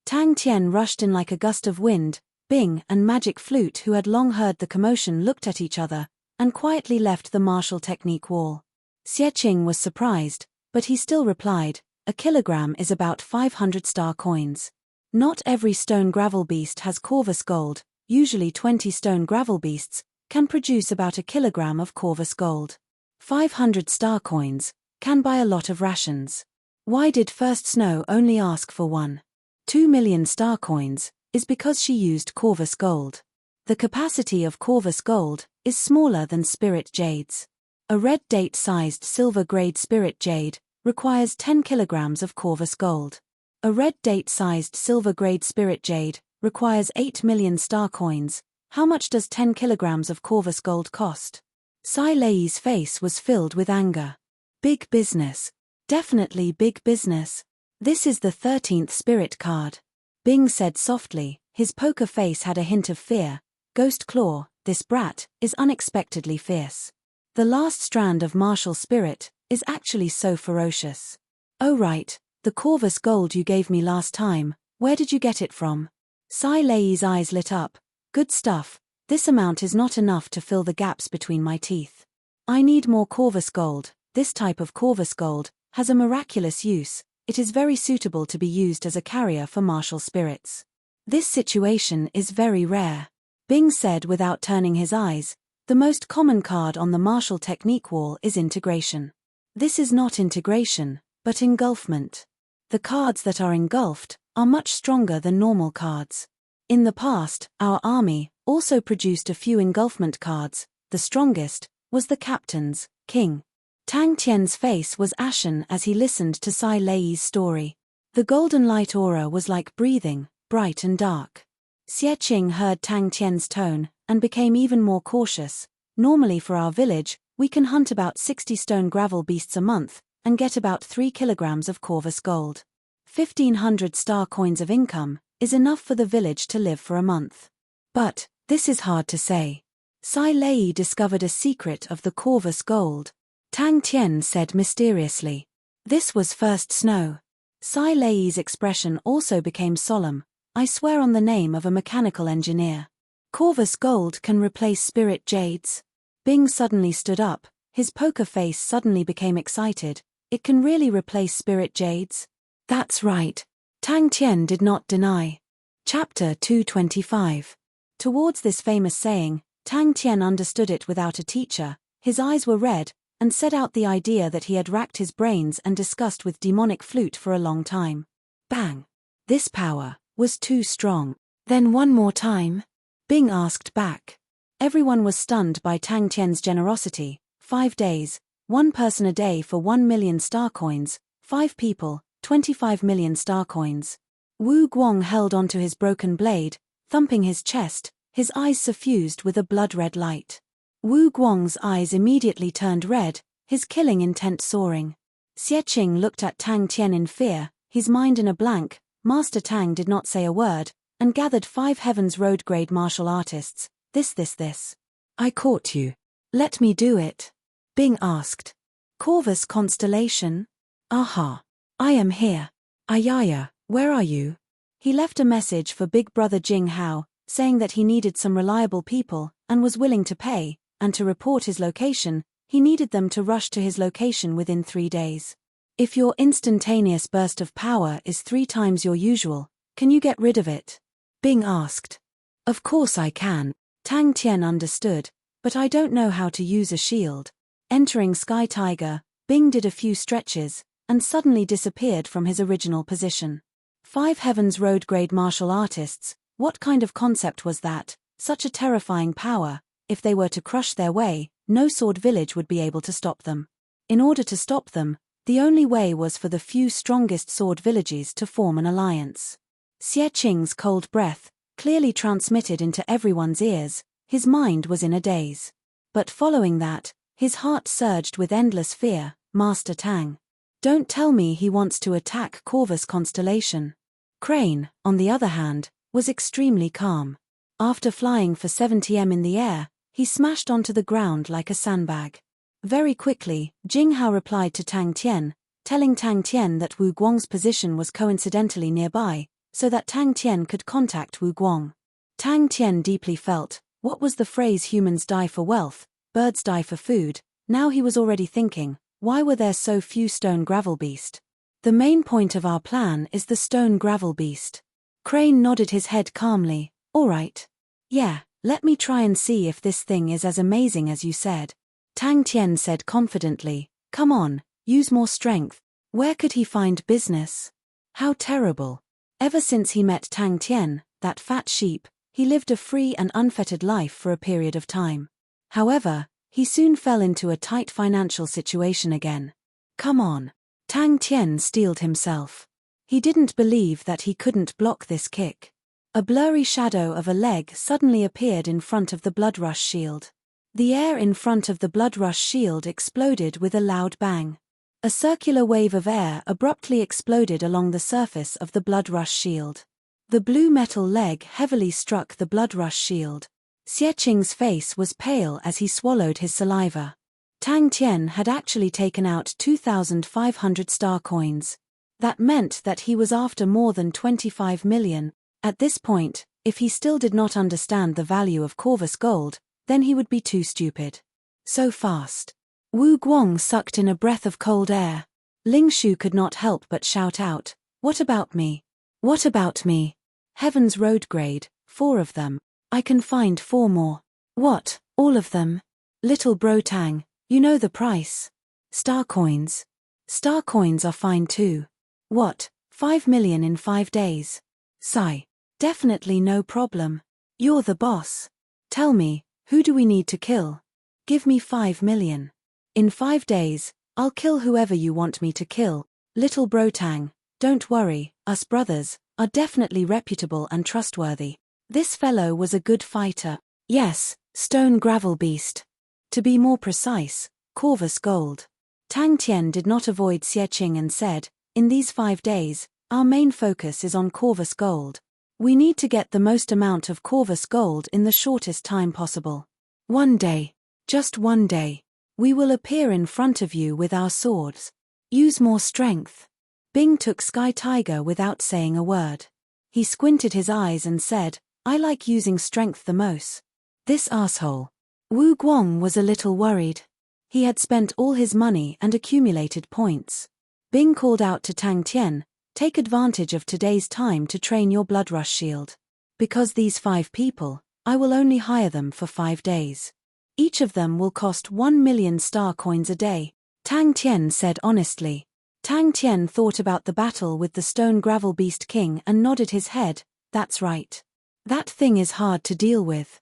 Tang Tian rushed in like a gust of wind. Bing and Magic Flute, who had long heard the commotion, looked at each other, and quietly left the martial technique wall. Xie Qing was surprised, but he still replied, a kilogram is about 500 star coins. Not every stone gravel beast has Corvus gold, usually 20 stone gravel beasts can produce about a kilogram of Corvus gold. 500 star coins can buy a lot of rations. Why did First Snow only ask for 1.2 million star coins? Is because she used Corvus gold. The capacity of Corvus gold is smaller than spirit jades. A red date-sized silver-grade spirit jade requires 10 kilograms of Corvus gold. A red date-sized silver-grade spirit jade requires 8 million star coins. How much does 10 kilograms of Corvus gold cost? Sai Lei's face was filled with anger. Big business. Definitely big business. This is the 13th spirit card. Bing said softly, his poker face had a hint of fear. Ghost Claw, this brat, is unexpectedly fierce. The last strand of martial spirit is actually so ferocious. Oh right, the Corvus gold you gave me last time, where did you get it from? Sai Lei's eyes lit up. Good stuff, this amount is not enough to fill the gaps between my teeth. I need more Corvus gold. This type of Corvus gold has a miraculous use. It is very suitable to be used as a carrier for martial spirits. This situation is very rare. Bing said without turning his eyes. The most common card on the martial technique wall is integration. This is not integration, but engulfment. The cards that are engulfed are much stronger than normal cards. In the past, our army also produced a few engulfment cards. The strongest was the captain's, King. Tang Tian's face was ashen as he listened to Sai Lei's story. The golden light aura was like breathing, bright and dark. Xie Qing heard Tang Tian's tone and became even more cautious. Normally for our village, we can hunt about 60 stone gravel beasts a month and get about 3 kilograms of Corvus gold. 1,500 star coins of income is enough for the village to live for a month. But this is hard to say. Sai Lei discovered a secret of the Corvus gold. Tang Tian said mysteriously. This was first snow. Sai Lei's expression also became solemn. I swear on the name of a mechanical engineer. Corvus gold can replace spirit jades. Bing suddenly stood up, his poker face suddenly became excited. It can really replace spirit jades? That's right. Tang Tian did not deny. Chapter 225. Towards this famous saying, Tang Tian understood it without a teacher. His eyes were red, and set out the idea that he had racked his brains and discussed with demonic flute for a long time. Bang! This power was too strong. Then one more time? Bing asked back. Everyone was stunned by Tang Tian's generosity. 5 days, 1 person a day for 1 million star coins, 5 people, 25 million star coins. Wu Guang held onto his broken blade, thumping his chest, his eyes suffused with a blood-red light. Wu Guang's eyes immediately turned red, his killing intent soaring. Xie Qing looked at Tang Tian in fear, his mind in a blank. Master Tang did not say a word, and gathered 5 Heaven's Road grade martial artists. This. I caught you. Let me do it. Bing asked. Corvus constellation? Aha. I am here. Ayaya, where are you? He left a message for Big Brother Jing Hao, saying that he needed some reliable people, and was willing to pay, and to report his location. He needed them to rush to his location within 3 days. If your instantaneous burst of power is 3 times your usual, can you get rid of it? Bing asked. Of course I can. Tang Tian understood, but I don't know how to use a shield. Entering Sky Tiger, Bing did a few stretches, and suddenly disappeared from his original position. 5 Heaven's Road grade martial artists, what kind of concept was that? Such a terrifying power. If they were to crush their way, no sword village would be able to stop them. In order to stop them, the only way was for the few strongest sword villages to form an alliance. Xie Qing's cold breath clearly transmitted into everyone's ears. His mind was in a daze. But following that, his heart surged with endless fear. Master Tang. Don't tell me he wants to attack Corvus constellation. Crane, on the other hand, was extremely calm. After flying for 70 m in the air, he smashed onto the ground like a sandbag. Very quickly, Jing Hao replied to Tang Tian, telling Tang Tian that Wu Guang's position was coincidentally nearby, so that Tang Tian could contact Wu Guang. Tang Tian deeply felt, what was the phrase humans die for wealth, birds die for food? Now he was already thinking, why were there so few stone gravel beast? The main point of our plan is the stone gravel beast. Crane nodded his head calmly. All right. Yeah, let me try and see if this thing is as amazing as you said. Tang Tian said confidently, come on, use more strength. Where could he find business? How terrible. Ever since he met Tang Tian, that fat sheep, he lived a free and unfettered life for a period of time. However, he soon fell into a tight financial situation again. Come on. Tang Tian steeled himself. He didn't believe that he couldn't block this kick. A blurry shadow of a leg suddenly appeared in front of the Bloodrush shield. The air in front of the Bloodrush shield exploded with a loud bang. A circular wave of air abruptly exploded along the surface of the Bloodrush shield. The blue metal leg heavily struck the Bloodrush shield. Xie Qing's face was pale as he swallowed his saliva. Tang Tian had actually taken out 2,500 star coins. That meant that he was after more than 25 million. At this point, if he still did not understand the value of Corvus gold, then he would be too stupid. So fast. Wu Guang sucked in a breath of cold air. Ling Shu could not help but shout out, what about me? What about me? Heaven's Road grade, 4 of them. I can find 4 more. What, all of them? Little bro Tang, you know the price. Star coins. Star coins are fine too. What, 5 million in 5 days? Sigh. Definitely no problem. You're the boss. Tell me, who do we need to kill? Give me 5 million. In 5 days, I'll kill whoever you want me to kill. Little bro Tang, don't worry, us brothers are definitely reputable and trustworthy. This fellow was a good fighter. Yes, stone gravel beast. To be more precise, Corvus gold. Tang Tian did not avoid Xie Qing and said, in these 5 days, our main focus is on Corvus gold. We need to get the most amount of Corvus gold in the shortest time possible. One day, just one day, we will appear in front of you with our swords. Use more strength. Bing took Sky Tiger without saying a word. He squinted his eyes and said, I like using strength the most. This asshole. Wu Guang was a little worried. He had spent all his money and accumulated points. Bing called out to Tang Tian, take advantage of today's time to train your blood rush shield. Because these 5 people, I will only hire them for 5 days. Each of them will cost 1 million star coins a day, Tang Tian said honestly. Tang Tian thought about the battle with the stone gravel beast king and nodded his head, that's right. That thing is hard to deal with.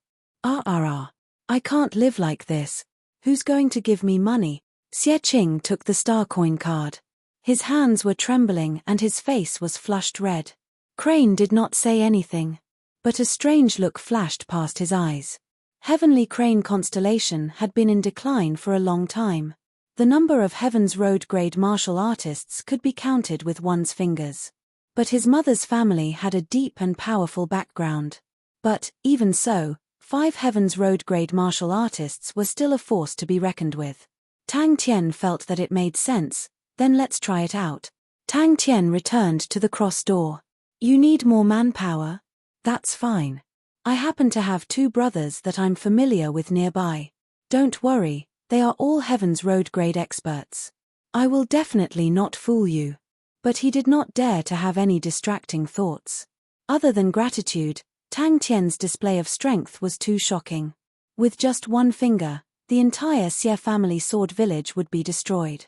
I can't live like this. Who's going to give me money? Xie Qing took the star coin card. His hands were trembling and his face was flushed red. Crane did not say anything. But a strange look flashed past his eyes. Heavenly Crane constellation had been in decline for a long time. The number of Heaven's Road grade martial artists could be counted with one's fingers. But his mother's family had a deep and powerful background. But, even so, 5 Heaven's Road grade martial artists were still a force to be reckoned with. Tang Tian felt that it made sense, then let's try it out. Tang Tian returned to the cross door. You need more manpower? That's fine. I happen to have 2 brothers that I'm familiar with nearby. Don't worry, they are all Heaven's Road grade experts. I will definitely not fool you. But he did not dare to have any distracting thoughts. Other than gratitude, Tang Tian's display of strength was too shocking. With just 1 finger, the entire Xie family sword village would be destroyed.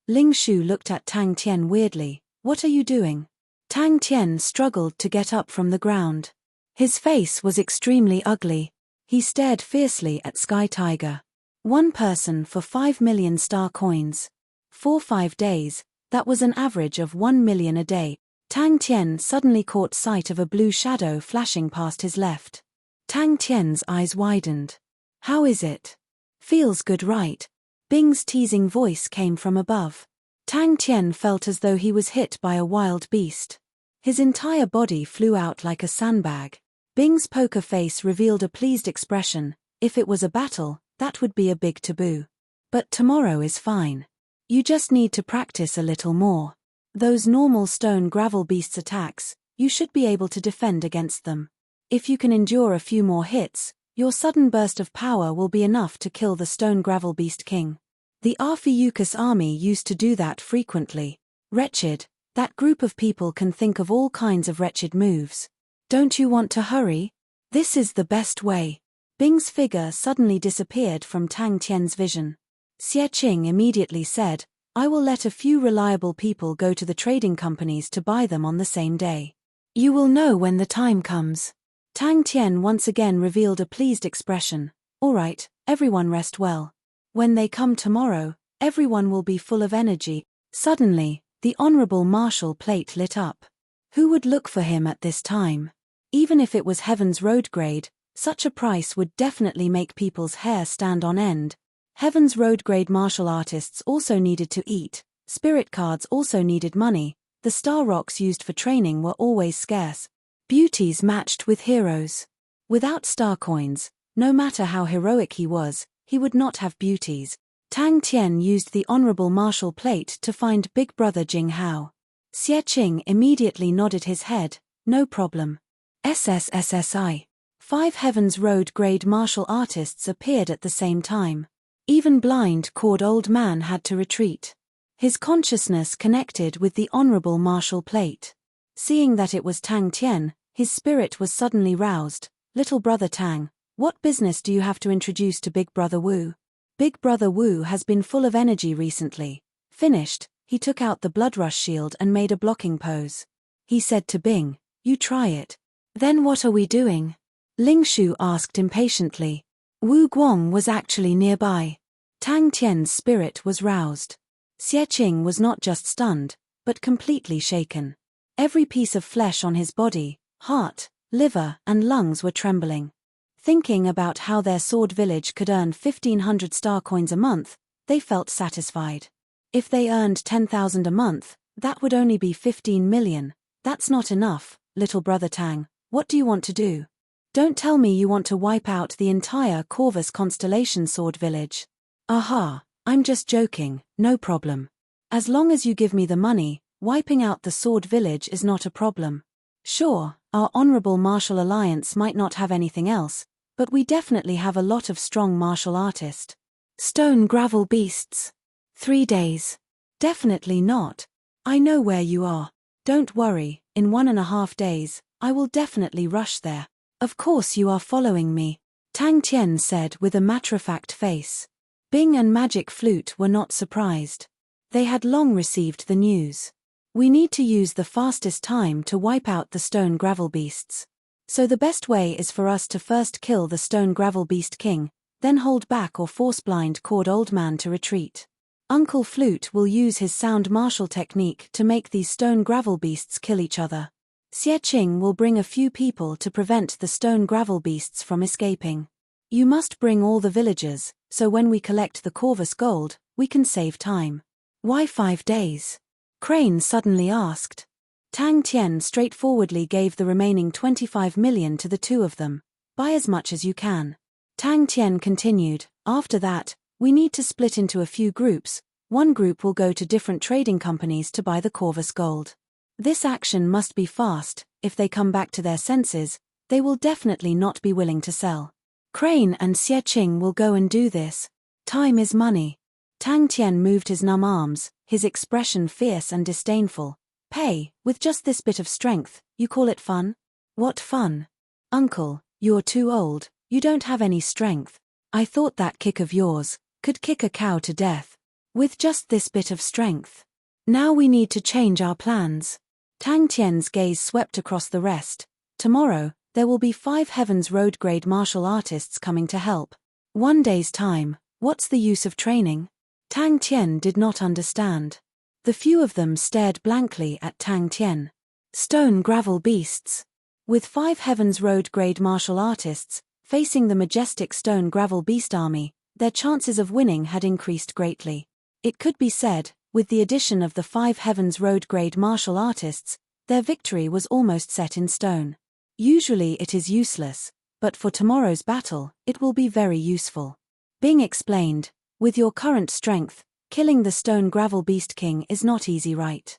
Ling Shu looked at Tang Tian weirdly. What are you doing? Tang Tian struggled to get up from the ground. His face was extremely ugly. He stared fiercely at Sky Tiger. 1 person for 5 million star coins. For 5 days, that was an average of 1 million a day. Tang Tian suddenly caught sight of a blue shadow flashing past his left. Tang Tian's eyes widened. How is it? Feels good, right? Bing's teasing voice came from above. Tang Tian felt as though he was hit by a wild beast. His entire body flew out like a sandbag. Bing's poker face revealed a pleased expression. If it was a battle, that would be a big taboo. But tomorrow is fine. You just need to practice a little more. Those normal stone gravel beasts' attacks, you should be able to defend against them. If you can endure a few more hits, your sudden burst of power will be enough to kill the stone gravel beast king. The Arphiuchus army used to do that frequently. Wretched, that group of people can think of all kinds of wretched moves. Don't you want to hurry? This is the best way. Bing's figure suddenly disappeared from Tang Tian's vision. Xie Qing immediately said, I will let a few reliable people go to the trading companies to buy them on the same day. You will know when the time comes. Tang Tian once again revealed a pleased expression. All right, everyone rest well. When they come tomorrow, everyone will be full of energy. Suddenly, the Honorable Marshal plate lit up. Who would look for him at this time? Even if it was Heaven's Road grade, such a price would definitely make people's hair stand on end. Heaven's Road grade martial artists also needed to eat, spirit cards also needed money, the star rocks used for training were always scarce. Beauties matched with heroes. Without star coins, no matter how heroic he was, he would not have beauties. Tang Tian used the Honorable Marshal plate to find Big Brother Jing Hao. Xie Qing immediately nodded his head, no problem. SSSSI. 5 Heaven's Road grade martial artists appeared at the same time. Even blind cord old man had to retreat. His consciousness connected with the Honorable Marshal plate. Seeing that it was Tang Tian, his spirit was suddenly roused. Little brother Tang, what business do you have to introduce to Big Brother Wu? Big Brother Wu has been full of energy recently. Finished, he took out the blood rush shield and made a blocking pose. He said to Bing, you try it. Then what are we doing? Ling Shu asked impatiently. Wu Guang was actually nearby. Tang Tian's spirit was roused. Xie Qing was not just stunned, but completely shaken. Every piece of flesh on his body, heart, liver, and lungs were trembling. Thinking about how their sword village could earn 1,500 star coins a month, they felt satisfied. If they earned 10,000 a month, that would only be 15 million. That's not enough, little brother Tang. What do you want to do? Don't tell me you want to wipe out the entire Corvus Constellation sword village. Aha, I'm just joking, no problem. As long as you give me the money, wiping out the sword village is not a problem. Sure, our honorable martial alliance might not have anything else, but we definitely have a lot of strong martial artists. Stone gravel beasts. 3 days. Definitely not. I know where you are. Don't worry, in 1.5 days, I will definitely rush there. Of course you are following me, Tang Tian said with a matter-of-fact face. Bing and Magic Flute were not surprised. They had long received the news. We need to use the fastest time to wipe out the stone gravel beasts. So the best way is for us to first kill the stone gravel beast king, then hold back or force blind cord old man to retreat. Uncle Flute will use his sound martial technique to make these stone gravel beasts kill each other. Xie Qing will bring a few people to prevent the stone gravel beasts from escaping. You must bring all the villagers, so when we collect the Corvus gold, we can save time. Why 5 days? Crane suddenly asked. Tang Tian straightforwardly gave the remaining 25 million to the two of them. Buy as much as you can. Tang Tian continued, after that, we need to split into a few groups. One group will go to different trading companies to buy the Corvus gold. This action must be fast. If they come back to their senses, they will definitely not be willing to sell. Crane and Xie Qing will go and do this. Time is money. Tang Tian moved his numb arms, his expression fierce and disdainful. Pay, with just this bit of strength, you call it fun? What fun? Uncle, you're too old, you don't have any strength. I thought that kick of yours could kick a cow to death. With just this bit of strength. Now we need to change our plans. Tang Tian's gaze swept across the rest. Tomorrow, there will be 5 Heavens Road grade martial artists coming to help. 1 day's time, what's the use of training? Tang Tian did not understand. The few of them stared blankly at Tang Tian. Stone gravel beasts. With 5 Heavens Road grade martial artists, facing the majestic stone gravel beast army, their chances of winning had increased greatly. It could be said, with the addition of the 5 Heavens Road grade martial artists, their victory was almost set in stone. Usually it is useless, but for tomorrow's battle, it will be very useful. Bing explained, with your current strength, killing the stone gravel beast king is not easy, right?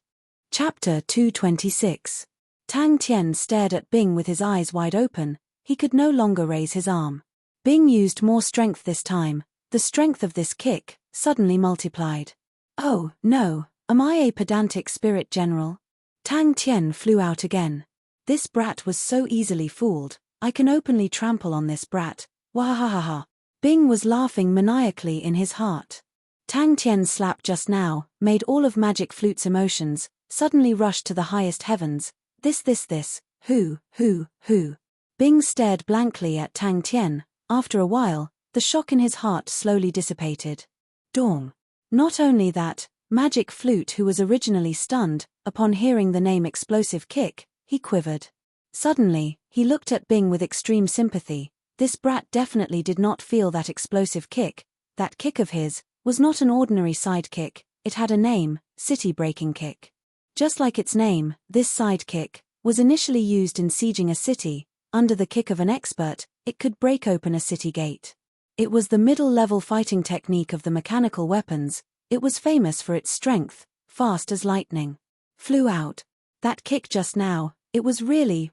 Chapter 226. Tang Tian stared at Bing with his eyes wide open. He could no longer raise his arm. Bing used more strength this time. The strength of this kick suddenly multiplied. Oh, no, am I a pedantic spirit general? Tang Tian flew out again. This brat was so easily fooled. I can openly trample on this brat. Wahahaha. Bing was laughing maniacally in his heart. Tang Tian's slap just now made all of Magic Flute's emotions suddenly rush to the highest heavens. This. Who? Bing stared blankly at Tang Tian. After a while, the shock in his heart slowly dissipated. Dong. Not only that, Magic Flute, who was originally stunned, upon hearing the name Explosive Kick, he quivered. Suddenly, he looked at Bing with extreme sympathy. This brat definitely did not feel that explosive kick. That kick of his was not an ordinary side kick, it had a name, city-breaking kick. Just like its name, this side kick was initially used in sieging a city. Under the kick of an expert, it could break open a city gate. It was the middle-level fighting technique of the mechanical weapons. It was famous for its strength, fast as lightning. Flew out. That kick just now, it was really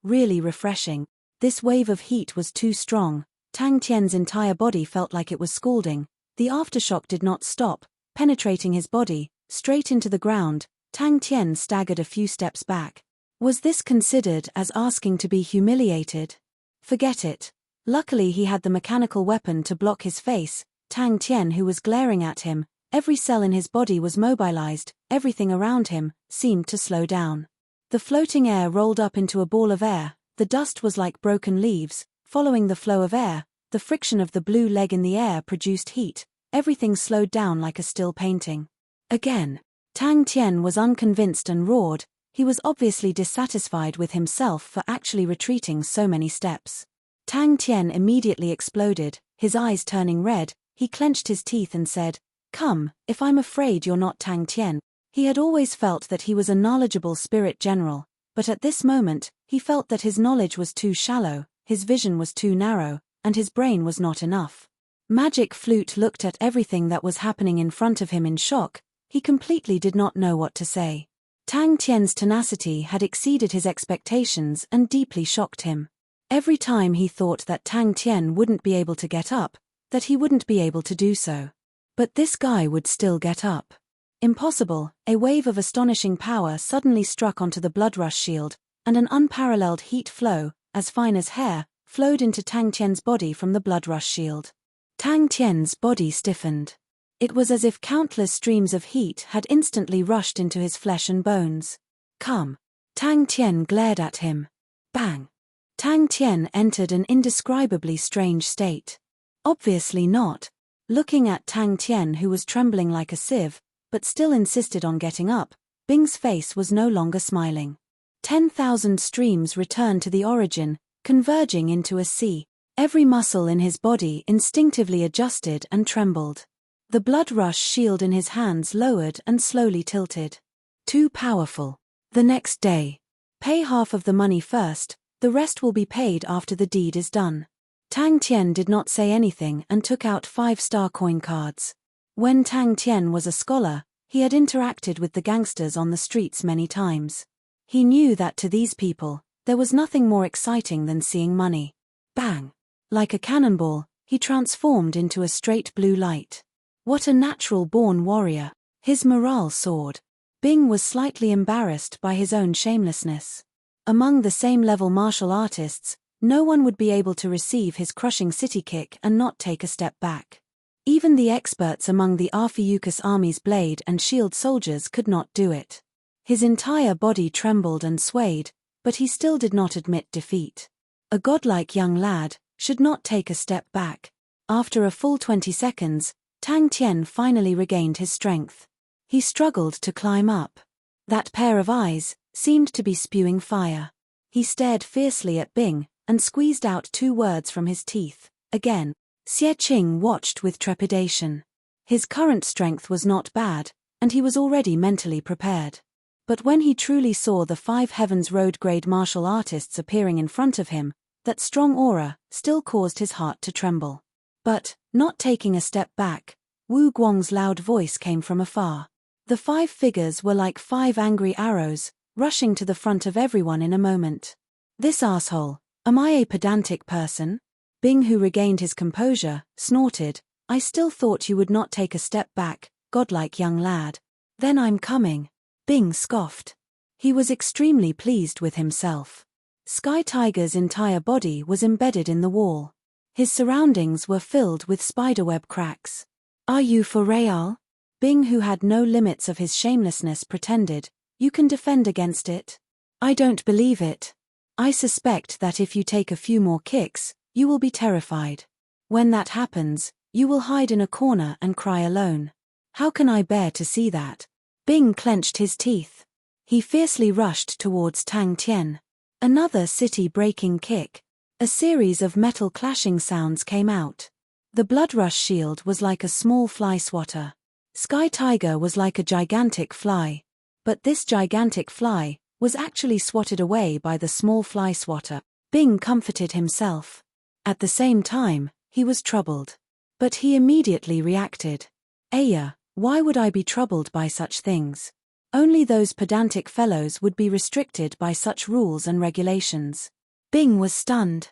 refreshing. This wave of heat was too strong. Tang Tian's entire body felt like it was scalding. The aftershock did not stop, penetrating his body, straight into the ground. Tang Tian staggered a few steps back. Was this considered as asking to be humiliated? Forget it. Luckily he had the mechanical weapon to block his face. Tang Tian, who was glaring at him, every cell in his body was mobilized, everything around him seemed to slow down. The floating air rolled up into a ball of air, The dust was like broken leaves, following the flow of air. The friction of the blue leg in the air produced heat. Everything slowed down like a still painting. Again. Tang Tian was unconvinced and roared. He was obviously dissatisfied with himself for actually retreating so many steps. Tang Tian immediately exploded, his eyes turning red. He clenched his teeth and said, "Come, if I'm afraid you're not Tang Tian." He had always felt that he was a knowledgeable spirit general, but at this moment, he felt that his knowledge was too shallow, his vision was too narrow, and his brain was not enough. Magic Flute looked at everything that was happening in front of him in shock. He completely did not know what to say. Tang Tian's tenacity had exceeded his expectations and deeply shocked him. Every time he thought that Tang Tian wouldn't be able to get up, that he wouldn't be able to do so. But this guy would still get up. Impossible. A wave of astonishing power suddenly struck onto the bloodrush shield, and an unparalleled heat flow, as fine as hair, flowed into Tang Tian's body from the bloodrush shield. Tang Tian's body stiffened. It was as if countless streams of heat had instantly rushed into his flesh and bones. "Come." Tang Tian glared at him. Bang. Tang Tian entered an indescribably strange state. Obviously not. Looking at Tang Tian, who was trembling like a sieve, but still insisted on getting up, Bing's face was no longer smiling. 10,000 streams returned to the origin, converging into a sea. Every muscle in his body instinctively adjusted and trembled. The blood rush shield in his hands lowered and slowly tilted. Too powerful. The next day. Pay half of the money first, the rest will be paid after the deed is done. Tang Tian did not say anything and took out 5-star coin cards. When Tang Tian was a scholar, he had interacted with the gangsters on the streets many times. He knew that to these people, there was nothing more exciting than seeing money. Bang! Like a cannonball, he transformed into a straight blue light. What a natural-born warrior. His morale soared. Bing was slightly embarrassed by his own shamelessness. Among the same-level martial artists, no one would be able to receive his crushing city kick and not take a step back. Even the experts among the Arphiuchus army's blade and shield soldiers could not do it. His entire body trembled and swayed, but he still did not admit defeat. A godlike young lad should not take a step back. After a full 20 seconds, Tang Tian finally regained his strength. He struggled to climb up. That pair of eyes seemed to be spewing fire. He stared fiercely at Bing and squeezed out 2 words from his teeth. Again. Xie Qing watched with trepidation. His current strength was not bad, and he was already mentally prepared. But when he truly saw the 5 Heavens Road-grade martial artists appearing in front of him, that strong aura still caused his heart to tremble. But, not taking a step back, Wu Guang's loud voice came from afar. The 5 figures were like 5 angry arrows, rushing to the front of everyone in a moment. "This asshole, am I a pedantic person?" Bing, who regained his composure, snorted, "I still thought you would not take a step back, godlike young lad." "Then I'm coming." Bing scoffed. He was extremely pleased with himself. Sky Tiger's entire body was embedded in the wall. His surroundings were filled with spiderweb cracks. "Are you for real?" Bing, who had no limits of his shamelessness, pretended, "You can defend against it." "I don't believe it. I suspect that if you take a few more kicks, you will be terrified. When that happens, you will hide in a corner and cry alone. How can I bear to see that?" Bing clenched his teeth. He fiercely rushed towards Tang Tian. Another city-breaking kick. A series of metal clashing sounds came out. The bloodrush shield was like a small fly swatter. Sky Tiger was like a gigantic fly. But this gigantic fly was actually swatted away by the small fly swatter. Bing comforted himself. At the same time, he was troubled. But he immediately reacted. "Aya, why would I be troubled by such things? Only those pedantic fellows would be restricted by such rules and regulations." Bing was stunned.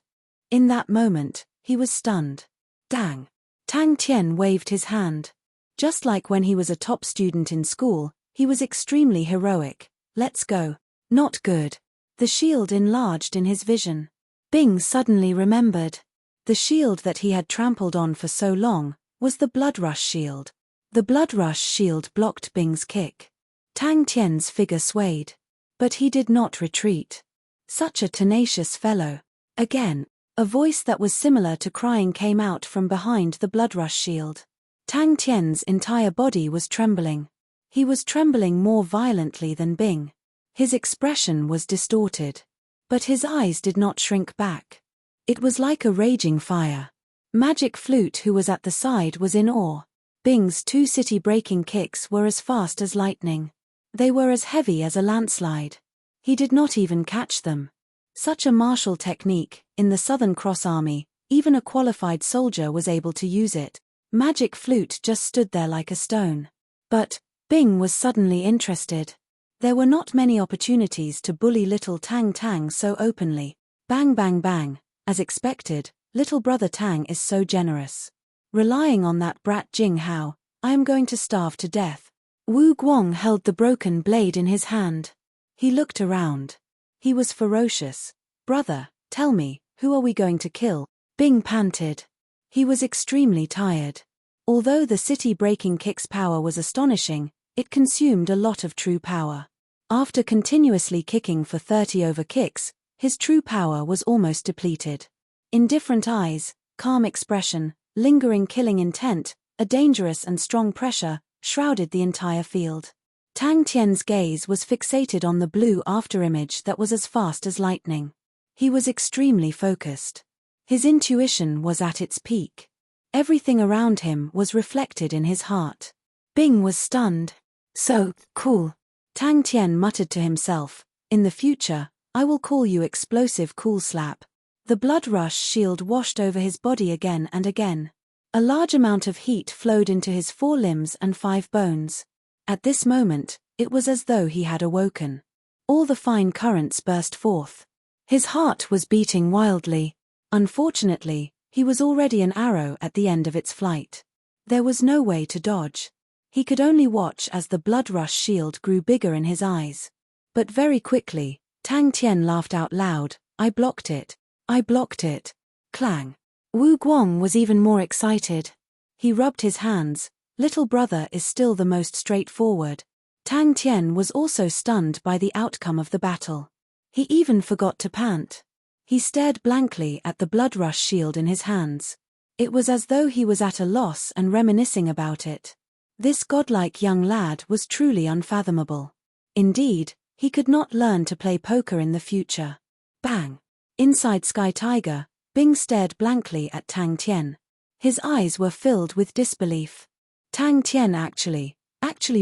In that moment, he was stunned. Dang. Tang Tian waved his hand. Just like when he was a top student in school, he was extremely heroic. "Let's go." Not good. The shield enlarged in his vision. Bing suddenly remembered. The shield that he had trampled on for so long was the bloodrush shield. The bloodrush shield blocked Bing's kick. Tang Tian's figure swayed. But he did not retreat. Such a tenacious fellow. Again, a voice that was similar to crying came out from behind the bloodrush shield. Tang Tian's entire body was trembling. He was trembling more violently than Bing. His expression was distorted. But his eyes did not shrink back. It was like a raging fire. Magic Flute, who was at the side, was in awe. Bing's 2 city-breaking kicks were as fast as lightning. They were as heavy as a landslide. He did not even catch them. Such a martial technique, in the Southern Cross Army, even a qualified soldier was able to use it. Magic Flute just stood there like a stone. But Bing was suddenly interested. There were not many opportunities to bully little Tang Tang so openly. Bang bang bang. As expected, little brother Tang is so generous. Relying on that brat Jing Hao, I am going to starve to death. Wu Guang held the broken blade in his hand. He looked around. He was ferocious. Brother, tell me, who are we going to kill? Bing panted. He was extremely tired. Although the city-breaking kick's power was astonishing, it consumed a lot of true power. After continuously kicking for 30 over kicks, his true power was almost depleted. Indifferent eyes, calm expression, lingering killing intent, a dangerous and strong pressure, shrouded the entire field. Tang Tian's gaze was fixated on the blue afterimage that was as fast as lightning. He was extremely focused. His intuition was at its peak. Everything around him was reflected in his heart. Bing was stunned. So cool. Tang Tian muttered to himself, in the future, I will call you Explosive Cool Slap. The blood rush shield washed over his body again and again. A large amount of heat flowed into his 4 limbs and 5 bones. At this moment, it was as though he had awoken. All the fine currents burst forth. His heart was beating wildly. Unfortunately, he was already an arrow at the end of its flight. There was no way to dodge. He could only watch as the blood rush shield grew bigger in his eyes. But very quickly, Tang Tian laughed out loud. I blocked it. I blocked it. Clang. Wu Guang was even more excited. He rubbed his hands. Little brother is still the most straightforward. Tang Tian was also stunned by the outcome of the battle. He even forgot to pant. He stared blankly at the blood rush shield in his hands. It was as though he was at a loss and reminiscing about it. This godlike young lad was truly unfathomable. Indeed, he could not learn to play poker in the future. Bang! Inside Sky Tiger, Bing stared blankly at Tang Tian. His eyes were filled with disbelief. Tang Tian actually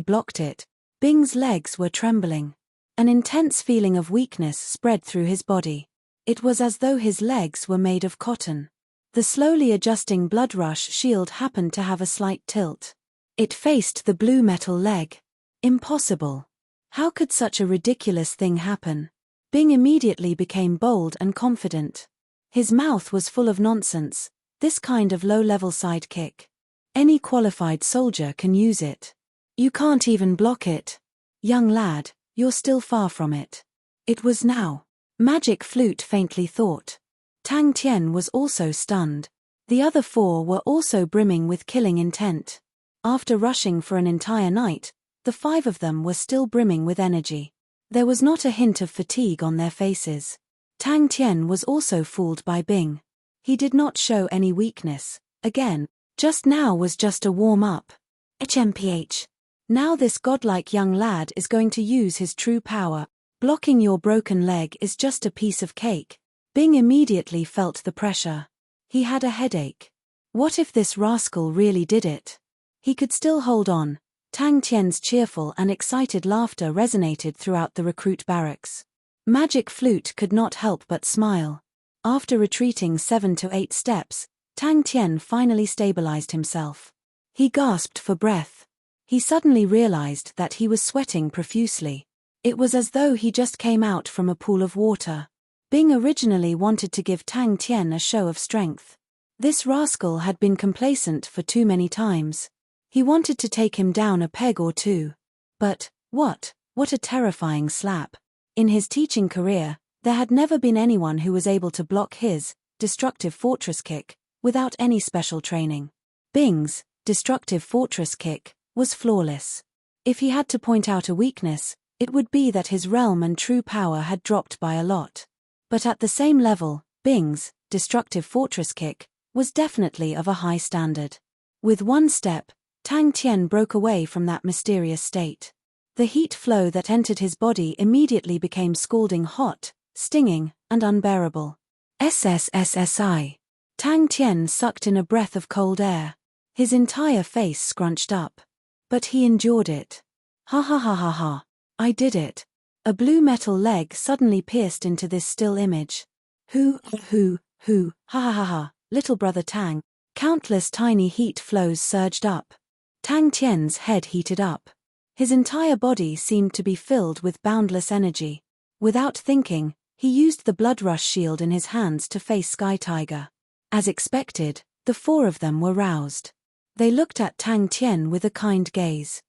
blocked it. Bing's legs were trembling. An intense feeling of weakness spread through his body. It was as though his legs were made of cotton. The slowly adjusting blood rush shield happened to have a slight tilt. It faced the blue metal leg. Impossible. How could such a ridiculous thing happen? Bing immediately became bold and confident. His mouth was full of nonsense. This kind of low-level sidekick. Any qualified soldier can use it. You can't even block it. Young lad, you're still far from it. It was now. Magic Flute faintly thought. Tang Tian was also stunned. The other 4 were also brimming with killing intent. After rushing for an entire night, the 5 of them were still brimming with energy. There was not a hint of fatigue on their faces. Tang Tian was also fooled by Bing. He did not show any weakness. Again, just now was just a warm-up. HMPH. Now this godlike young lad is going to use his true power. Blocking your broken leg is just a piece of cake. Bing immediately felt the pressure. He had a headache. What if this rascal really did it? He could still hold on. Tang Tian's cheerful and excited laughter resonated throughout the recruit barracks. Magic Flute could not help but smile. After retreating 7 to 8 steps, Tang Tian finally stabilized himself. He gasped for breath. He suddenly realized that he was sweating profusely. It was as though he just came out from a pool of water. Bing originally wanted to give Tang Tian a show of strength. This rascal had been complacent for too many times. He wanted to take him down a peg or 2. But, what a terrifying slap. In his teaching career, there had never been anyone who was able to block his destructive fortress kick without any special training. Bing's destructive fortress kick was flawless. If he had to point out a weakness, it would be that his realm and true power had dropped by a lot. But at the same level, Bing's destructive fortress kick was definitely of a high standard. With one step, Tang Tian broke away from that mysterious state. The heat flow that entered his body immediately became scalding hot, stinging, and unbearable. SSSSI. Tang Tian sucked in a breath of cold air. His entire face scrunched up. But he endured it. Ha ha ha ha ha. I did it. A blue metal leg suddenly pierced into this still image. Hoo, ha ha ha ha, little brother Tang. Countless tiny heat flows surged up. Tang Tian's head heated up. His entire body seemed to be filled with boundless energy. Without thinking, he used the blood rush shield in his hands to face Sky Tiger. As expected, the four of them were roused. They looked at Tang Tian with a kind gaze.